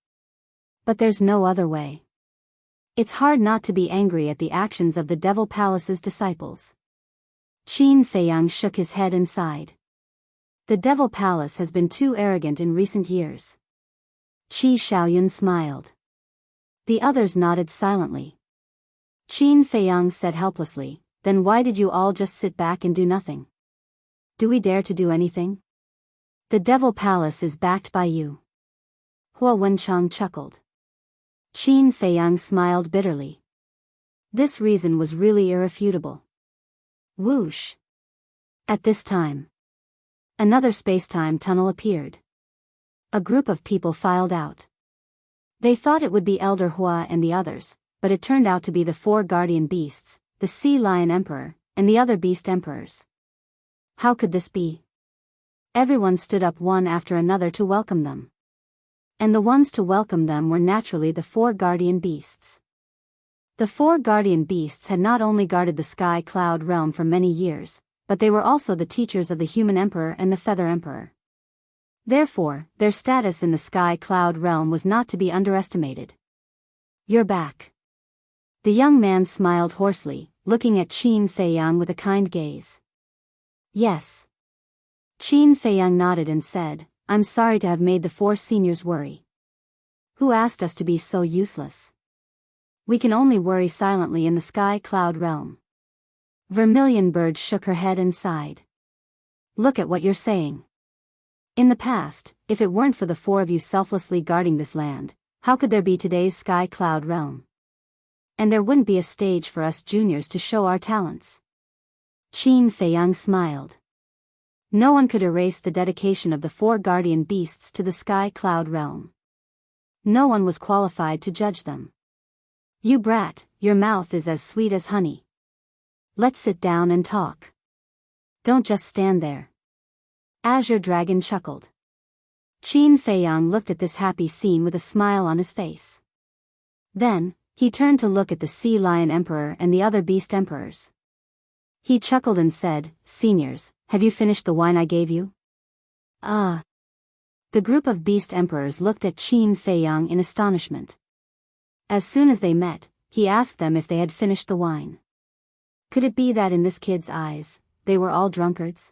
But there's no other way. It's hard not to be angry at the actions of the Devil Palace's disciples. Qin Feiyang shook his head and sighed. The Devil Palace has been too arrogant in recent years. Qi Xiaoyun smiled. The others nodded silently. Qin Feiyang said helplessly, then why did you all just sit back and do nothing? Do we dare to do anything? The Devil Palace is backed by you. Hua Wenchang chuckled. Qin Feiyang smiled bitterly. This reason was really irrefutable. Whoosh! At this time, another space-time tunnel appeared. A group of people filed out. They thought it would be Elder Hua and the others, but it turned out to be the four guardian beasts, the Sea Lion Emperor, and the other beast emperors. How could this be? Everyone stood up one after another to welcome them. And the ones to welcome them were naturally the four guardian beasts. The four guardian beasts had not only guarded the Sky Cloud realm for many years, but they were also the teachers of the Human Emperor and the Feather Emperor. Therefore, their status in the Sky Cloud realm was not to be underestimated. You're back. The young man smiled hoarsely, looking at Qin Feiyang with a kind gaze. Yes. Qin Feiyang nodded and said, I'm sorry to have made the four seniors worry. Who asked us to be so useless? We can only worry silently in the Sky Cloud realm. Vermilion Bird shook her head and sighed. Look at what you're saying. In the past, if it weren't for the four of you selflessly guarding this land, how could there be today's Sky Cloud realm? And there wouldn't be a stage for us juniors to show our talents. Qin Feiyang smiled. No one could erase the dedication of the four guardian beasts to the Sky Cloud realm. No one was qualified to judge them. You brat, your mouth is as sweet as honey. Let's sit down and talk. Don't just stand there. Azure Dragon chuckled. Qin Feiyang looked at this happy scene with a smile on his face. Then, he turned to look at the Sea Lion Emperor and the other beast emperors. He chuckled and said, Seniors, have you finished the wine I gave you? The group of beast emperors looked at Qin Feiyang in astonishment. As soon as they met, he asked them if they had finished the wine. Could it be that in this kid's eyes, they were all drunkards?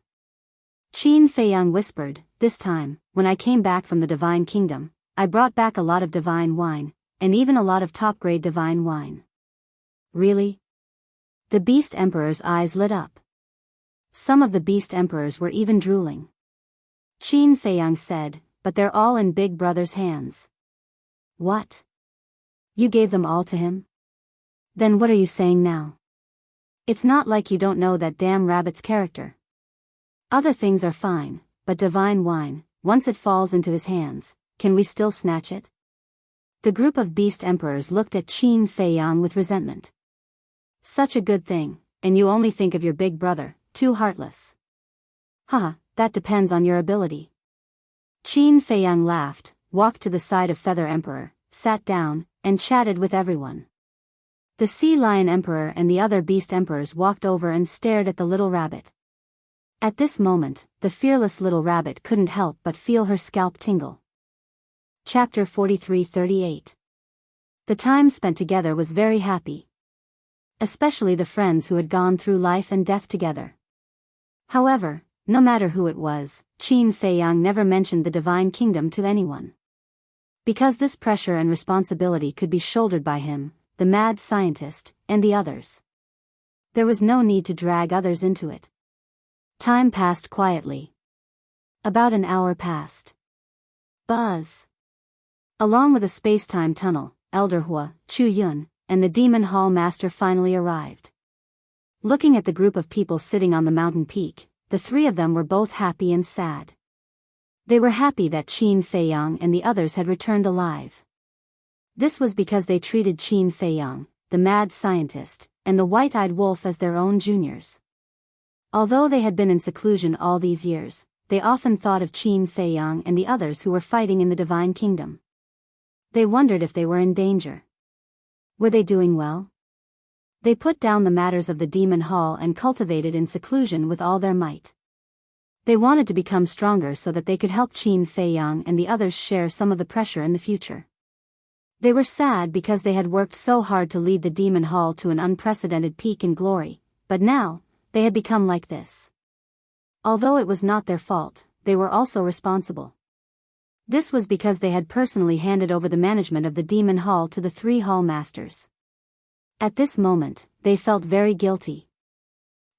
Qin Feiyang whispered, this time, when I came back from the Divine Kingdom, I brought back a lot of divine wine, and even a lot of top-grade divine wine. Really? The beast emperor's eyes lit up. Some of the beast emperors were even drooling. Qin Feiyang said, but they're all in Big Brother's hands. What? You gave them all to him? Then what are you saying now? It's not like you don't know that damn rabbit's character. Other things are fine, but divine wine, once it falls into his hands, can we still snatch it? The group of beast emperors looked at Qin Feiyang with resentment. Such a good thing, and you only think of your big brother, too heartless. Haha, that depends on your ability. Qin Feiyang laughed, walked to the side of Feather Emperor, sat down, and chatted with everyone. The Sea Lion Emperor and the other beast emperors walked over and stared at the little rabbit. At this moment, the fearless little rabbit couldn't help but feel her scalp tingle. Chapter 43-38. The time spent together was very happy. Especially the friends who had gone through life and death together. However, no matter who it was, Qin Feiyang never mentioned the Divine Kingdom to anyone. Because this pressure and responsibility could be shouldered by him, the mad scientist, and the others. There was no need to drag others into it. Time passed quietly. About an hour passed. Buzz. Along with a space-time tunnel, Elder Hua, Chu Yun, and the Demon Hall Master finally arrived. Looking at the group of people sitting on the mountain peak, the three of them were both happy and sad. They were happy that Qin Feiyang and the others had returned alive. This was because they treated Qin Feiyang, the mad scientist, and the white-eyed wolf as their own juniors. Although they had been in seclusion all these years, they often thought of Qin Feiyang and the others who were fighting in the Divine Kingdom. They wondered if they were in danger. Were they doing well? They put down the matters of the Demon Hall and cultivated in seclusion with all their might. They wanted to become stronger so that they could help Qin Feiyang and the others share some of the pressure in the future. They were sad because they had worked so hard to lead the Demon Hall to an unprecedented peak in glory, but now, they had become like this. Although it was not their fault, they were also responsible. This was because they had personally handed over the management of the Demon Hall to the three Hall Masters. At this moment, they felt very guilty.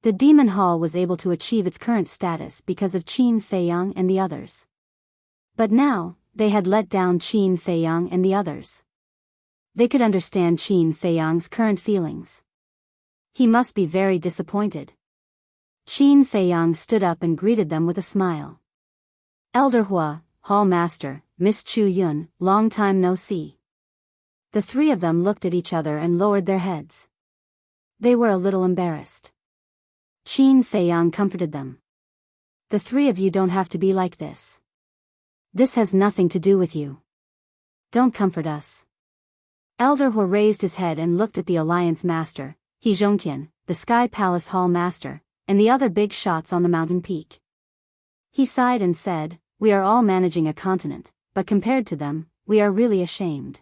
The Demon Hall was able to achieve its current status because of Qin Feiyang and the others. But now, they had let down Qin Feiyang and the others. They could understand Qin Feiyang's current feelings. He must be very disappointed. Qin Feiyang stood up and greeted them with a smile. Elder Hua, Hall Master, Miss Chu Yun, long time no see. The three of them looked at each other and lowered their heads. They were a little embarrassed. Qin Feiyang comforted them. The three of you don't have to be like this. This has nothing to do with you. Don't comfort us. Elder Hua raised his head and looked at the Alliance Master, He Zhongtian, the Sky Palace Hall Master, and the other big shots on the mountain peak. He sighed and said, "We are all managing a continent, but compared to them, we are really ashamed."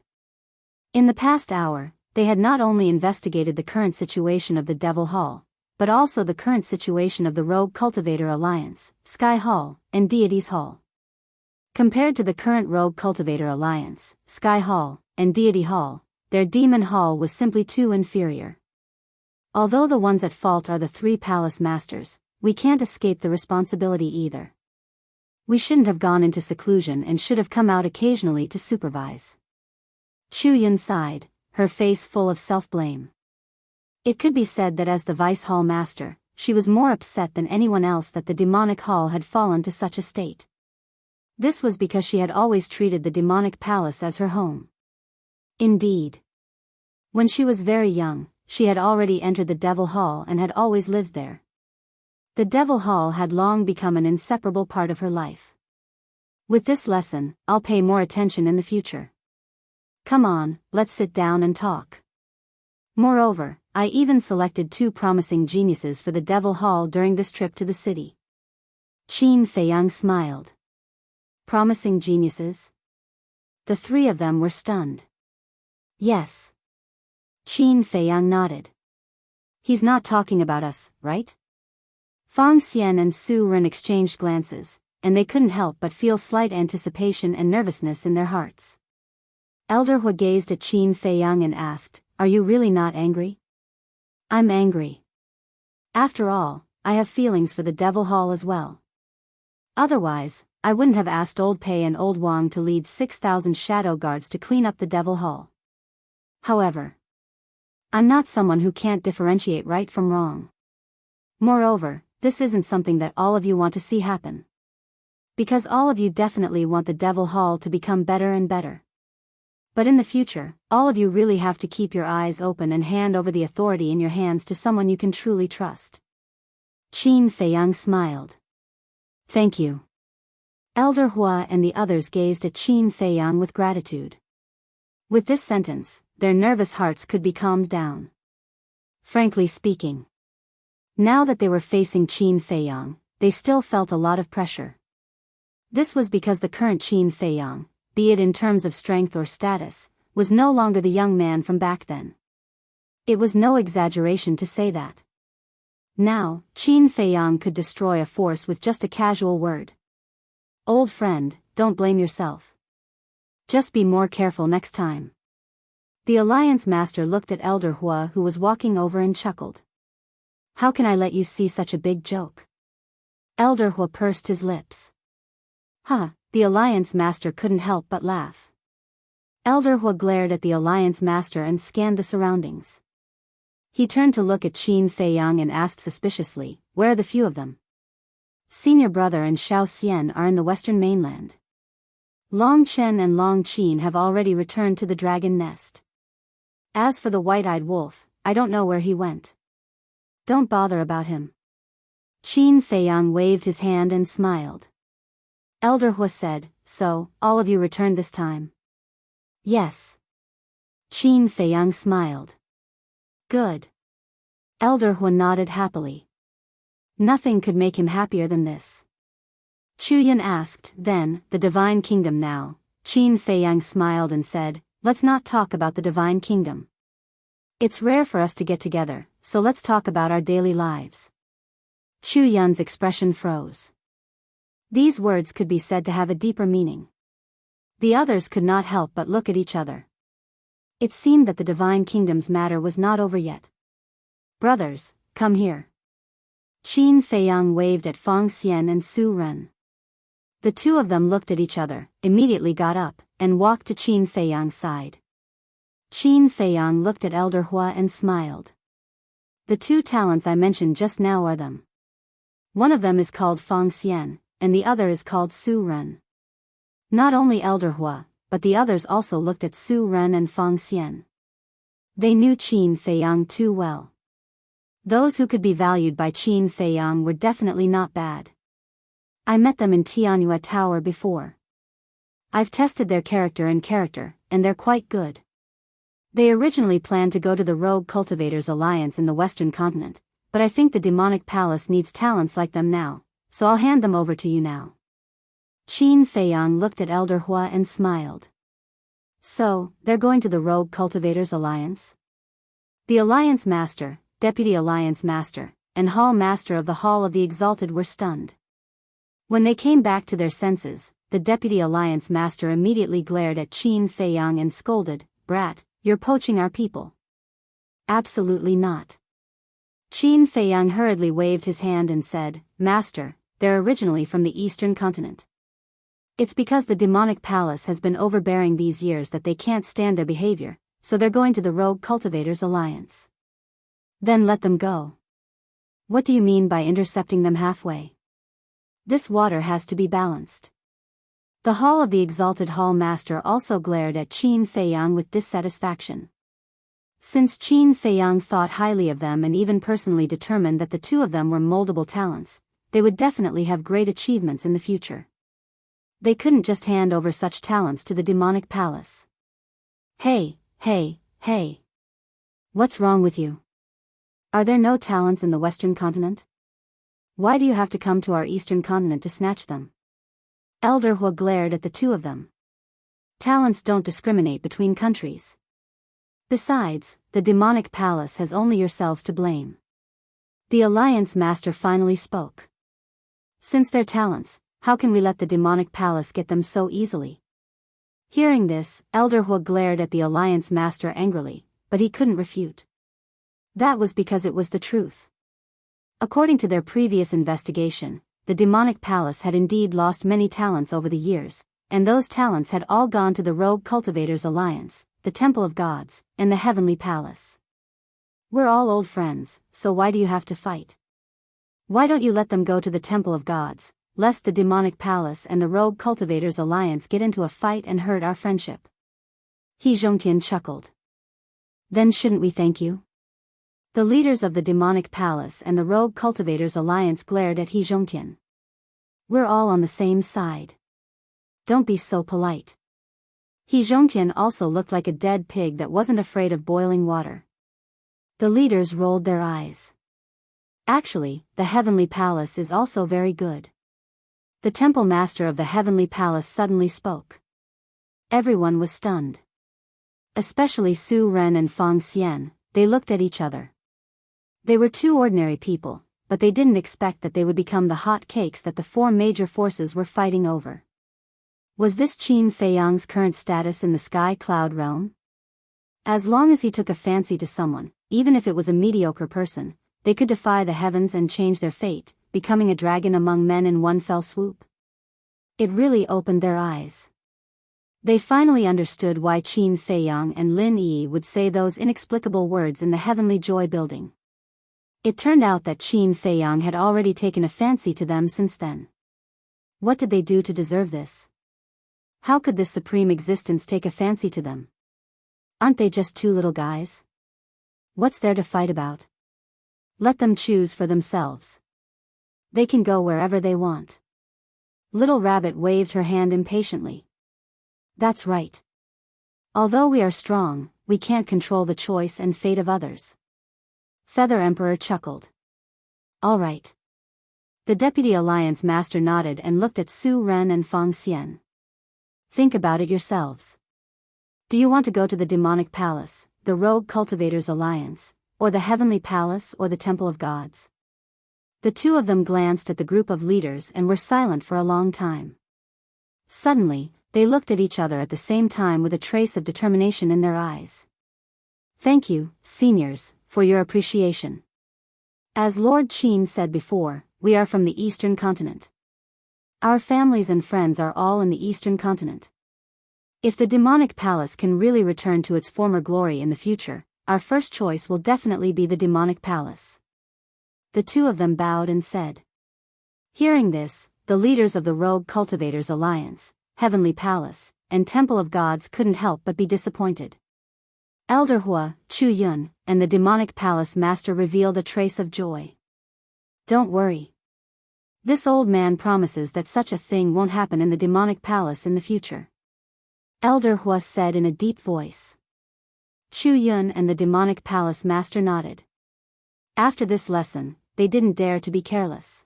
In the past hour, they had not only investigated the current situation of the Devil Hall, but also the current situation of the Rogue Cultivator Alliance, Sky Hall, and Deities Hall. Compared to the current Rogue Cultivator Alliance, Sky Hall, and Deity Hall, their Demon Hall was simply too inferior. Although the ones at fault are the three Palace Masters, we can't escape the responsibility either. We shouldn't have gone into seclusion and should have come out occasionally to supervise. Chu Yun sighed, her face full of self-blame. It could be said that as the Vice Hall Master, she was more upset than anyone else that the demonic hall had fallen to such a state. This was because she had always treated the demonic palace as her home. Indeed. When she was very young, she had already entered the Devil Hall and had always lived there. The Devil Hall had long become an inseparable part of her life. With this lesson, I'll pay more attention in the future. Come on, let's sit down and talk. Moreover, I even selected 2 promising geniuses for the Devil Hall during this trip to the city. Qin Feiyang smiled. Promising geniuses? The 3 of them were stunned. Yes. Qin Feiyang nodded. He's not talking about us, right? Fang Xian and Su Ren exchanged glances, and they couldn't help but feel slight anticipation and nervousness in their hearts. Elder Hua gazed at Qin Feiyang and asked, "Are you really not angry?" "I'm angry. After all, I have feelings for the Devil Hall as well. Otherwise, I wouldn't have asked Old Pei and Old Wang to lead 6,000 shadow guards to clean up the Devil Hall. However, I'm not someone who can't differentiate right from wrong. Moreover, this isn't something that all of you want to see happen. Because all of you definitely want the Devil Hall to become better and better. But in the future, all of you really have to keep your eyes open and hand over the authority in your hands to someone you can truly trust. Qin Feiyang smiled. Thank you. Elder Hua and the others gazed at Qin Feiyang with gratitude. With this sentence, their nervous hearts could be calmed down. Frankly speaking, now that they were facing Qin Feiyang, they still felt a lot of pressure. This was because the current Qin Feiyang, be it in terms of strength or status, was no longer the young man from back then. It was no exaggeration to say that. Now, Qin Feiyang could destroy a force with just a casual word. Old friend, don't blame yourself. Just be more careful next time. The Alliance Master looked at Elder Hua, who was walking over, and chuckled. How can I let you see such a big joke? Elder Hua pursed his lips. The Alliance Master couldn't help but laugh. Elder Hua glared at the Alliance Master and scanned the surroundings. He turned to look at Qin Feiyang and asked suspiciously, where are the few of them? Senior Brother and Xiao Xian are in the western mainland. Long Chen and Long Qin have already returned to the dragon nest. As for the white-eyed wolf, I don't know where he went. Don't bother about him. Qin Feiyang waved his hand and smiled. Elder Hua said, so, all of you returned this time? Yes. Qin Feiyang smiled. Good. Elder Hua nodded happily. Nothing could make him happier than this. Chu Yan asked, then, the Divine Kingdom now? Qin Feiyang smiled and said, let's not talk about the Divine Kingdom. It's rare for us to get together, so let's talk about our daily lives. Chu Yan's expression froze. These words could be said to have a deeper meaning. The others could not help but look at each other. It seemed that the Divine Kingdom's matter was not over yet. Brothers, come here. Qin Feiyang waved at Fang Xian and Su Ren. The two of them looked at each other, immediately got up, and walked to Qin Feiyang's side. Qin Feiyang looked at Elder Hua and smiled. The two talents I mentioned just now are them. One of them is called Fang Xian, and the other is called Su Ren. Not only Elder Hua, but the others also looked at Su Ren and Fang Xian. They knew Qin Feiyang too well. Those who could be valued by Qin Feiyang were definitely not bad. I met them in Tianyue Tower before. I've tested their character, and they're quite good. They originally planned to go to the Rogue Cultivators Alliance in the Western Continent, but I think the Demonic Palace needs talents like them now, so I'll hand them over to you now. Qin Feiyang looked at Elder Hua and smiled. So, they're going to the Rogue Cultivators Alliance? The Alliance Master, Deputy Alliance Master, and Hall Master of the Hall of the Exalted were stunned. When they came back to their senses, the Deputy Alliance Master immediately glared at Qin Feiyang and scolded, Brat, you're poaching our people. Absolutely not. Qin Feiyang hurriedly waved his hand and said, Master, they're originally from the Eastern Continent. It's because the Demonic Palace has been overbearing these years that they can't stand their behavior, so they're going to the Rogue Cultivators Alliance. Then let them go. What do you mean by intercepting them halfway? This water has to be balanced. The Hall of the Exalted Hall Master also glared at Qin Feiyang with dissatisfaction. Since Qin Feiyang thought highly of them and even personally determined that the two of them were moldable talents, they would definitely have great achievements in the future. They couldn't just hand over such talents to the Demonic Palace. Hey. What's wrong with you? Are there no talents in the Western Continent? Why do you have to come to our Eastern Continent to snatch them? Elder Hua glared at the two of them. Talents don't discriminate between countries. Besides, the Demonic Palace has only yourselves to blame. The Alliance Master finally spoke. Since they're talents, how can we let the Demonic Palace get them so easily? Hearing this, Elder Hua glared at the Alliance Master angrily, but he couldn't refute. That was because it was the truth. According to their previous investigation, the demonic palace had indeed lost many talents over the years, and those talents had all gone to the Rogue Cultivators Alliance, the Temple of Gods, and the Heavenly Palace. We're all old friends, so why do you have to fight? Why don't you let them go to the Temple of Gods, lest the demonic palace and the Rogue Cultivators Alliance get into a fight and hurt our friendship? He Zhongtian chuckled. Then shouldn't we thank you? The leaders of the demonic palace and the Rogue Cultivators Alliance glared at He Zhongtian. We're all on the same side. Don't be so polite. He Zhongtian also looked like a dead pig that wasn't afraid of boiling water. The leaders rolled their eyes. Actually, the Heavenly Palace is also very good. The temple master of the Heavenly Palace suddenly spoke. Everyone was stunned. Especially Su Ren and Fang Xian, they looked at each other. They were two ordinary people, but they didn't expect that they would become the hot cakes that the four major forces were fighting over. Was this Qin Feiyang's current status in the Sky Cloud realm? As long as he took a fancy to someone, even if it was a mediocre person, they could defy the heavens and change their fate, becoming a dragon among men in one fell swoop. It really opened their eyes. They finally understood why Qin Feiyang and Lin Yi would say those inexplicable words in the Heavenly Joy building. It turned out that Qin Feiyang had already taken a fancy to them since then. What did they do to deserve this? How could this supreme existence take a fancy to them? Aren't they just two little guys? What's there to fight about? Let them choose for themselves. They can go wherever they want. Little Rabbit waved her hand impatiently. That's right. Although we are strong, we can't control the choice and fate of others. Feather Emperor chuckled. All right. The Deputy Alliance Master nodded and looked at Su Ren and Fang Xian. Think about it yourselves. Do you want to go to the Demonic Palace, the Rogue Cultivators Alliance, or the Heavenly Palace or the Temple of Gods? The two of them glanced at the group of leaders and were silent for a long time. Suddenly, they looked at each other at the same time with a trace of determination in their eyes. Thank you, seniors, for your appreciation. As Lord Qin said before, we are from the Eastern Continent. Our families and friends are all in the Eastern Continent. If the Demonic Palace can really return to its former glory in the future, our first choice will definitely be the Demonic Palace. The two of them bowed and said. Hearing this, the leaders of the Rogue Cultivators Alliance, Heavenly Palace, and Temple of Gods couldn't help but be disappointed. Elder Hua, Chu Yun, and the Demonic Palace Master revealed a trace of joy. Don't worry. This old man promises that such a thing won't happen in the Demonic Palace in the future. Elder Hua said in a deep voice. Chu Yun and the Demonic Palace Master nodded. After this lesson, they didn't dare to be careless.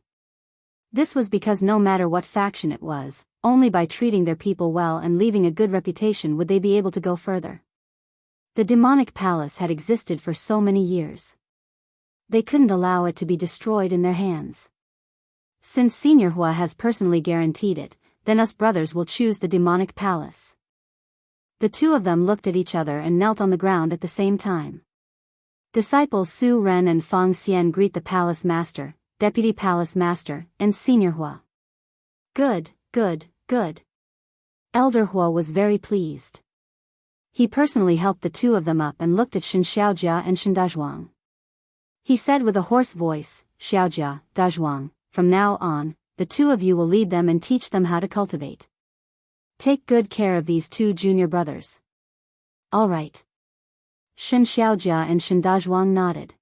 This was because no matter what faction it was, only by treating their people well and leaving a good reputation would they be able to go further. The Demonic Palace had existed for so many years. They couldn't allow it to be destroyed in their hands. Since Senior Hua has personally guaranteed it, then us brothers will choose the Demonic Palace. The two of them looked at each other and knelt on the ground at the same time. Disciples Su Ren and Fang Xian greet the Palace Master, Deputy Palace Master, and Senior Hua. Good, good, good. Elder Hua was very pleased. He personally helped the two of them up and looked at Shen Xiaojia and Shen Dazhuang. He said with a hoarse voice, Xiaojia, Dazhuang, from now on, the two of you will lead them and teach them how to cultivate. Take good care of these two junior brothers. All right. Shen Xiaojia and Shen Dazhuang nodded.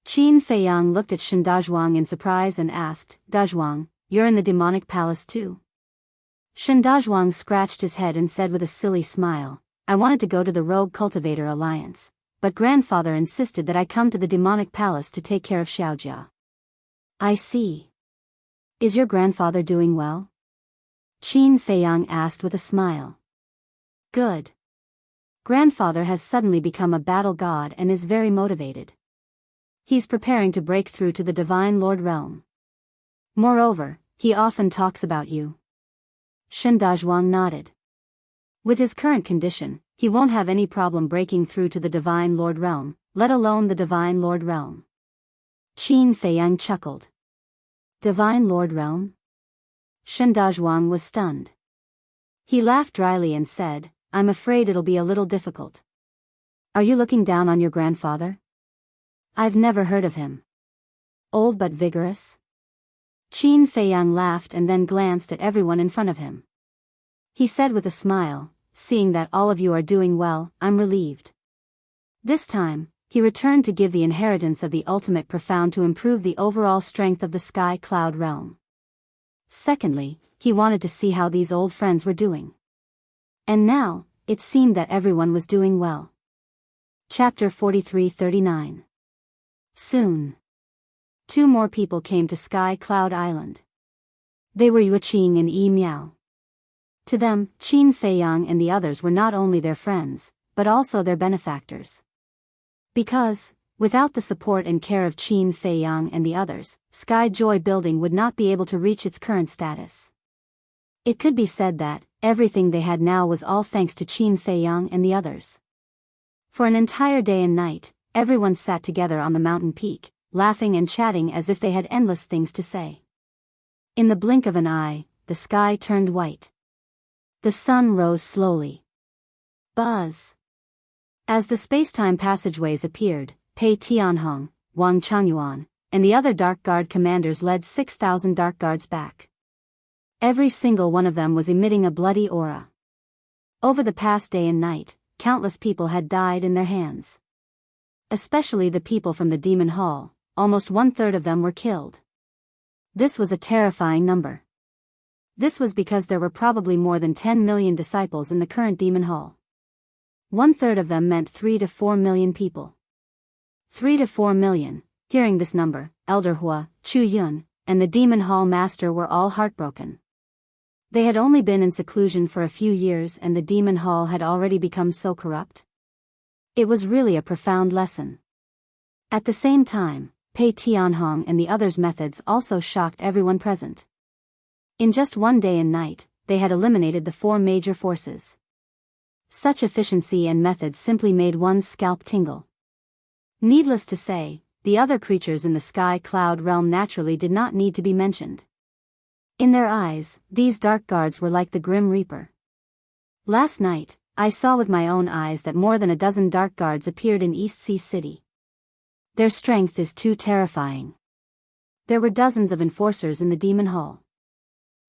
Qin Feiyang looked at Shen Dazhuang in surprise and asked, Dazhuang, you're in the Demonic Palace too? Shen Dazhuang scratched his head and said with a silly smile, I wanted to go to the Rogue Cultivator Alliance, but grandfather insisted that I come to the Demonic Palace to take care of Xiaojia. I see. Is your grandfather doing well? Qin Feiyang asked with a smile. Good. Grandfather has suddenly become a battle god and is very motivated. He's preparing to break through to the Divine Lord realm. Moreover, he often talks about you. Shen Dazhuang nodded. With his current condition, he won't have any problem breaking through to the Divine Lord realm, let alone the Divine Lord realm. Qin Feiyang chuckled. Divine Lord Realm? Shen Dazhuang was stunned. He laughed dryly and said, I'm afraid it'll be a little difficult. Are you looking down on your grandfather? I've never heard of him. Old but vigorous? Qin Feiyang laughed and then glanced at everyone in front of him. He said with a smile, seeing that all of you are doing well, I'm relieved. This time, he returned to give the inheritance of the ultimate profound to improve the overall strength of the sky cloud realm. Secondly, he wanted to see how these old friends were doing. And now, it seemed that everyone was doing well. Chapter 43-39. Soon. 2 more people came to Sky Cloud Island. They were Yuqing and Yi Miao. To them, Qin Feiyang and the others were not only their friends, but also their benefactors. Because, without the support and care of Qin Feiyang and the others, Sky Joy Building would not be able to reach its current status. It could be said that, everything they had now was all thanks to Qin Feiyang and the others. For an entire day and night, everyone sat together on the mountain peak, laughing and chatting as if they had endless things to say. In the blink of an eye, the sky turned white. The sun rose slowly. Buzz. As the spacetime passageways appeared, Pei Tianhong, Wang Changyuan, and the other Dark Guard commanders led 6,000 Dark Guards back. Every single one of them was emitting a bloody aura. Over the past day and night, countless people had died in their hands. Especially the people from the Demon Hall, almost 1/3 of them were killed. This was a terrifying number. This was because there were probably more than 10 million disciples in the current Demon Hall. 1/3 of them meant 3 to 4 million people. 3 to 4 million, hearing this number, Elder Hua, Chu Yun, and the Demon Hall Master were all heartbroken. They had only been in seclusion for a few years and the Demon Hall had already become so corrupt. It was really a profound lesson. At the same time, Pei Tianhong and the others' methods also shocked everyone present. In just one day and night, they had eliminated the 4 major forces. Such efficiency and methods simply made one's scalp tingle. Needless to say, the other creatures in the sky cloud realm naturally did not need to be mentioned. In their eyes, these dark guards were like the Grim Reaper. Last night, I saw with my own eyes that more than a dozen dark guards appeared in East Sea City. Their strength is too terrifying. There were dozens of enforcers in the Demon Hall.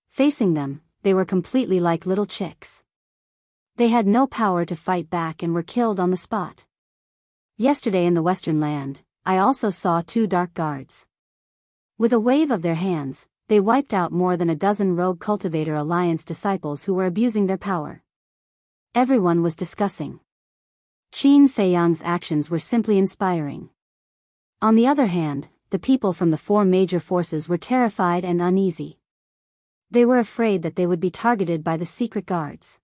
Facing them, they were completely like little chicks. They had no power to fight back and were killed on the spot. Yesterday in the Western Land, I also saw 2 dark guards. With a wave of their hands, they wiped out more than a dozen Rogue Cultivator Alliance disciples who were abusing their power. Everyone was discussing. Qin Feiyang's actions were simply inspiring. On the other hand, the people from the 4 major forces were terrified and uneasy. They were afraid that they would be targeted by the secret guards.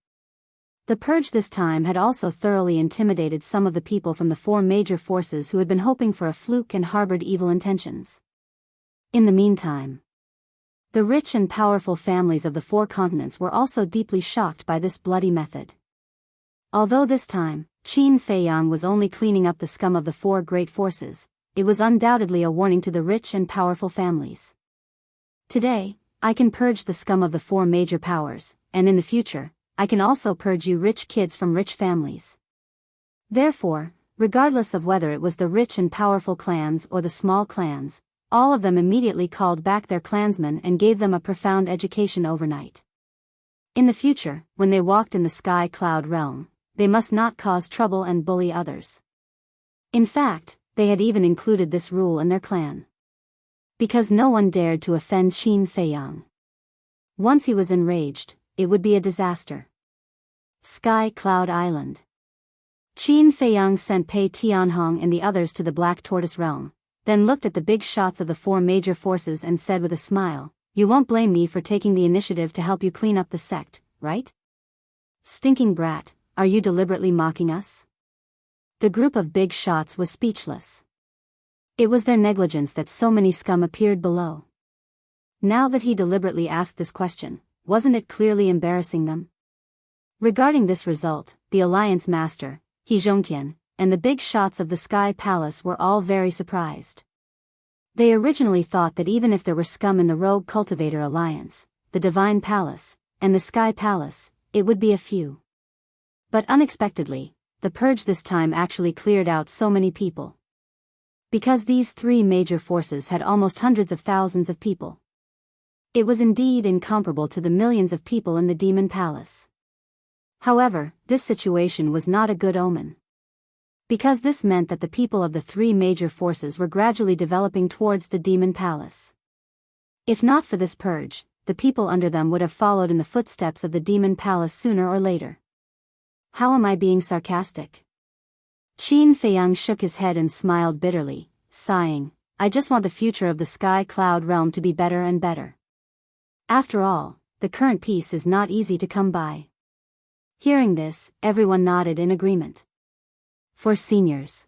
The purge this time had also thoroughly intimidated some of the people from the 4 major forces who had been hoping for a fluke and harbored evil intentions. In the meantime, the rich and powerful families of the 4 continents were also deeply shocked by this bloody method. Although this time, Qin Feiyang was only cleaning up the scum of the 4 great forces, it was undoubtedly a warning to the rich and powerful families. Today, I can purge the scum of the 4 major powers, and in the future, I can also purge you rich kids from rich families. Therefore, regardless of whether it was the rich and powerful clans or the small clans, all of them immediately called back their clansmen and gave them a profound education overnight. In the future, when they walked in the sky cloud realm, they must not cause trouble and bully others. In fact, they had even included this rule in their clan. Because no one dared to offend Qin Feiyang. Once he was enraged, it would be a disaster. Sky Cloud Island. Qin Feiyang sent Pei Tianhong and the others to the Black Tortoise Realm, then looked at the big shots of the 4 major forces and said with a smile, "You won't blame me for taking the initiative to help you clean up the sect, right? Stinking brat, are you deliberately mocking us?" The group of big shots was speechless. It was their negligence that so many scum appeared below. Now that he deliberately asked this question, wasn't it clearly embarrassing them? Regarding this result, the Alliance Master, He Zhongtian, and the big shots of the Sky Palace were all very surprised. They originally thought that even if there were scum in the Rogue Cultivator Alliance, the Divine Palace, and the Sky Palace, it would be a few. But unexpectedly, the purge this time actually cleared out so many people. Because these three major forces had almost hundreds of thousands of people. It was indeed incomparable to the millions of people in the Demon Palace. However, this situation was not a good omen. Because this meant that the people of the three major forces were gradually developing towards the Demon Palace. If not for this purge, the people under them would have followed in the footsteps of the Demon Palace sooner or later. How am I being sarcastic? Qin Feiyang shook his head and smiled bitterly, sighing, I just want the future of the Sky Cloud realm to be better and better. After all, the current peace is not easy to come by. Hearing this, everyone nodded in agreement. For seniors.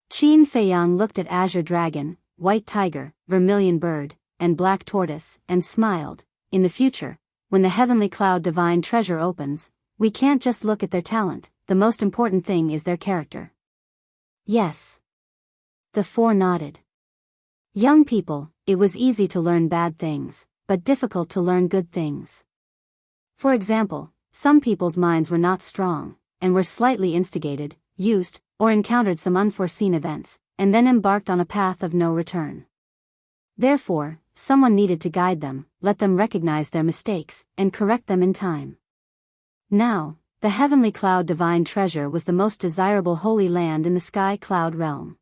Qin Feiyang looked at Azure Dragon, White Tiger, Vermilion Bird, and Black Tortoise, and smiled. In the future, when the Heavenly Cloud Divine Treasure opens, we can't just look at their talent, the most important thing is their character. Yes. The four nodded. Young people, it was easy to learn bad things, but difficult to learn good things. For example, some people's minds were not strong, and were slightly instigated, used, or encountered some unforeseen events, and then embarked on a path of no return. Therefore, someone needed to guide them, let them recognize their mistakes, and correct them in time. Now, the Heavenly Cloud Divine Treasure was the most desirable holy land in the Sky Cloud realm.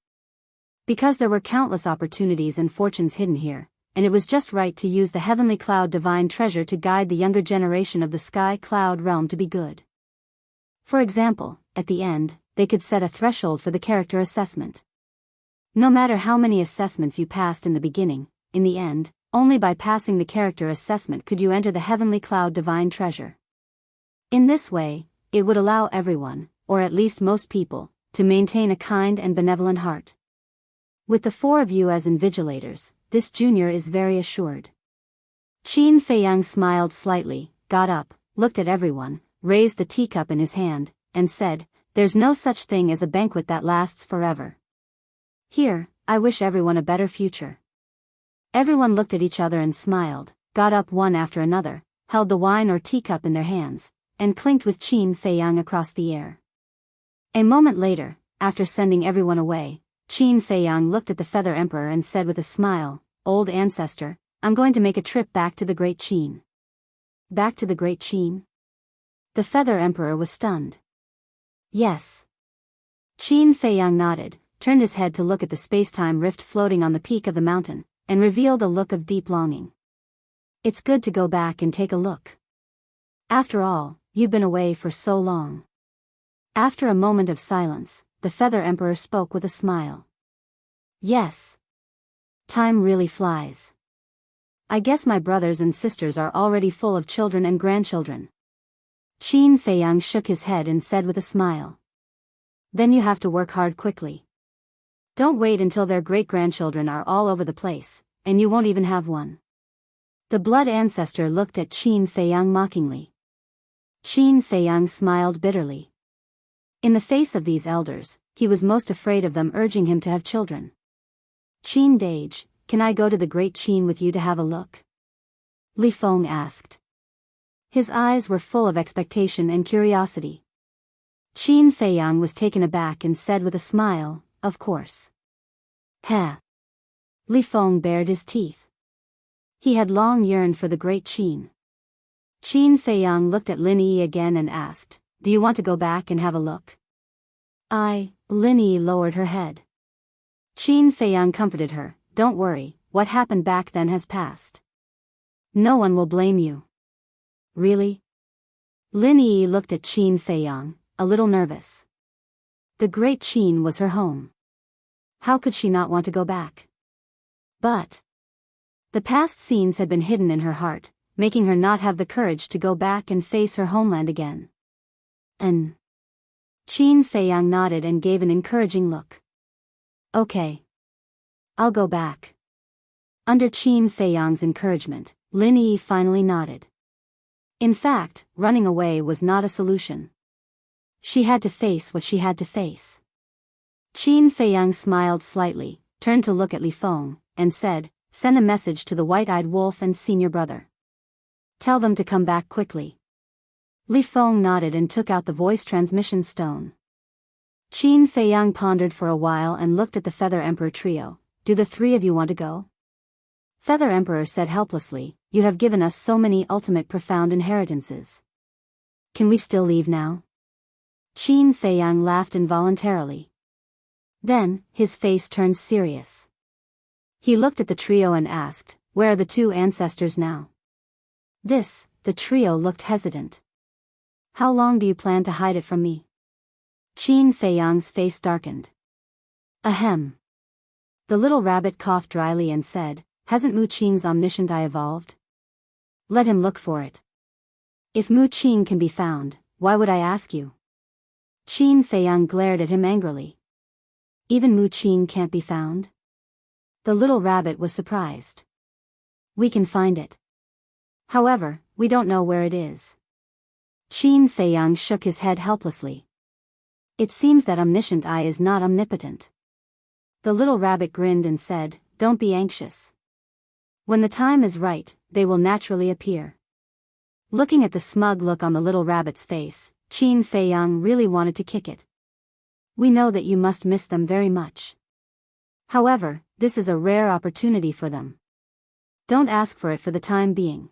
Because there were countless opportunities and fortunes hidden here, and it was just right to use the Heavenly Cloud Divine Treasure to guide the younger generation of the Sky Cloud realm to be good. For example, at the end, they could set a threshold for the character assessment. No matter how many assessments you passed in the beginning, in the end, only by passing the character assessment could you enter the Heavenly Cloud Divine Treasure. In this way, it would allow everyone, or at least most people, to maintain a kind and benevolent heart. With the four of you as invigilators, this junior is very assured. Qin Feiyang smiled slightly, got up, looked at everyone, raised the teacup in his hand, and said, There's no such thing as a banquet that lasts forever. Here, I wish everyone a better future. Everyone looked at each other and smiled, got up one after another, held the wine or teacup in their hands, and clinked with Qin Feiyang across the air. A moment later, after sending everyone away, Qin Feiyang looked at the Feather Emperor and said with a smile, Old ancestor, I'm going to make a trip back to the Great Qin. Back to the Great Qin? The Feather Emperor was stunned. Yes. Qin Feiyang nodded, turned his head to look at the space-time rift floating on the peak of the mountain, and revealed a look of deep longing. It's good to go back and take a look. After all, you've been away for so long. After a moment of silence, the Feather Emperor spoke with a smile. Yes. Time really flies. I guess my brothers and sisters are already full of children and grandchildren. Qin Feiyang shook his head and said with a smile. Then you have to work hard quickly. Don't wait until their great-grandchildren are all over the place, and you won't even have one. The blood ancestor looked at Qin Feiyang mockingly. Qin Feiyang smiled bitterly. In the face of these elders, he was most afraid of them urging him to have children. Qin Dage, can I go to the Great Qin with you to have a look? Li Feng asked. His eyes were full of expectation and curiosity. Qin Feiyang was taken aback and said with a smile, Of course. Heh. Li Feng bared his teeth. He had long yearned for the Great Qin. Qin Feiyang looked at Lin Yi again and asked, Do you want to go back and have a look? Lin Yi lowered her head. Qin Feiyang comforted her, Don't worry, what happened back then has passed. No one will blame you. Really? Lin Yi looked at Qin Feiyang, a little nervous. The Great Qin was her home. How could she not want to go back? But the past scenes had been hidden in her heart, making her not have the courage to go back and face her homeland again. Qin Feiyang nodded and gave an encouraging look. Okay. I'll go back. Under Qin Feiyang's encouragement, Lin Yi finally nodded. In fact, running away was not a solution. She had to face what she had to face. Qin Feiyang smiled slightly, turned to look at Li Feng, and said, "Send a message to the white-eyed wolf and senior brother. Tell them to come back quickly." Li Feng nodded and took out the voice transmission stone. Qin Feiyang pondered for a while and looked at the Feather Emperor trio. "Do the three of you want to go?" Feather Emperor said helplessly, "You have given us so many ultimate profound inheritances. Can we still leave now?" Qin Feiyang laughed involuntarily. Then, his face turned serious. He looked at the trio and asked, "Where are the two ancestors now?" The trio looked hesitant. "How long do you plan to hide it from me?" Qin Feiyang's face darkened. Ahem. The little rabbit coughed dryly and said, "Hasn't Mu Qing's omniscient eye evolved? Let him look for it. If Mu Qing can be found, why would I ask you?" Qin Feiyang glared at him angrily. "Even Mu Qing can't be found?" The little rabbit was surprised. "We can find it. However, we don't know where it is." Qin Feiyang shook his head helplessly. "It seems that omniscient eye is not omnipotent." The little rabbit grinned and said, "Don't be anxious. When the time is right, they will naturally appear." Looking at the smug look on the little rabbit's face, Qin Feiyang really wanted to kick it. "We know that you must miss them very much. However, this is a rare opportunity for them. Don't ask for it for the time being."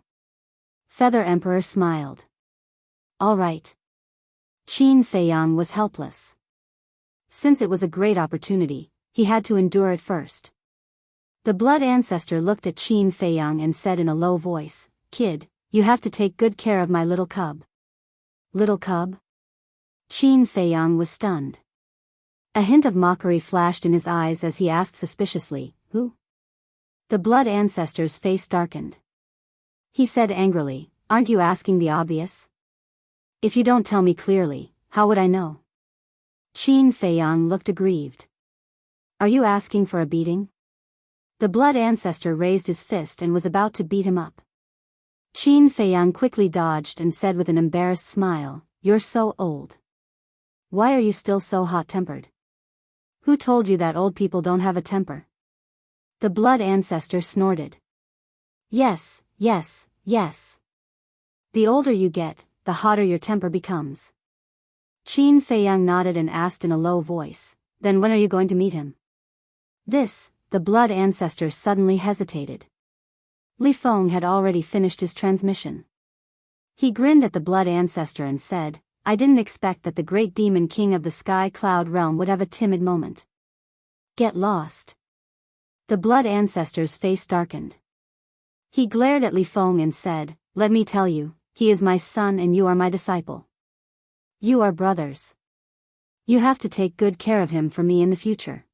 Feather Emperor smiled. "All right." Qin Feiyang was helpless. Since it was a great opportunity, he had to endure it first. The blood ancestor looked at Qin Feiyang and said in a low voice, "Kid, you have to take good care of my little cub." "Little cub?" Qin Feiyang was stunned. A hint of mockery flashed in his eyes as he asked suspiciously, "Who?" The blood ancestor's face darkened. He said angrily, "Aren't you asking the obvious? If you don't tell me clearly, how would I know?" Qin Feiyang looked aggrieved. "Are you asking for a beating?" The blood ancestor raised his fist and was about to beat him up. Qin Feiyang quickly dodged and said with an embarrassed smile, "You're so old. Why are you still so hot-tempered? Who told you that old people don't have a temper?" The blood ancestor snorted. Yes. The older you get, the hotter your temper becomes." Qin Feiyang nodded and asked in a low voice, "Then when are you going to meet him?" The blood ancestor suddenly hesitated. Li Feng had already finished his transmission. He grinned at the blood ancestor and said, "I didn't expect that the great demon king of the sky cloud realm would have a timid moment. Get lost." The blood ancestor's face darkened. He glared at Li Feng and said, "Let me tell you, he is my son and you are my disciple. You are brothers. You have to take good care of him for me in the future."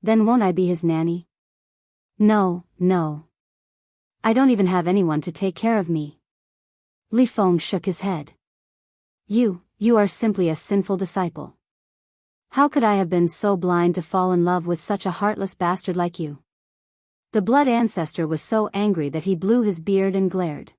"Then won't I be his nanny?" No. I don't even have anyone to take care of me." Li Feng shook his head. You are simply a sinful disciple. How could I have been so blind to fall in love with such a heartless bastard like you?" The blood ancestor was so angry that he blew his beard and glared.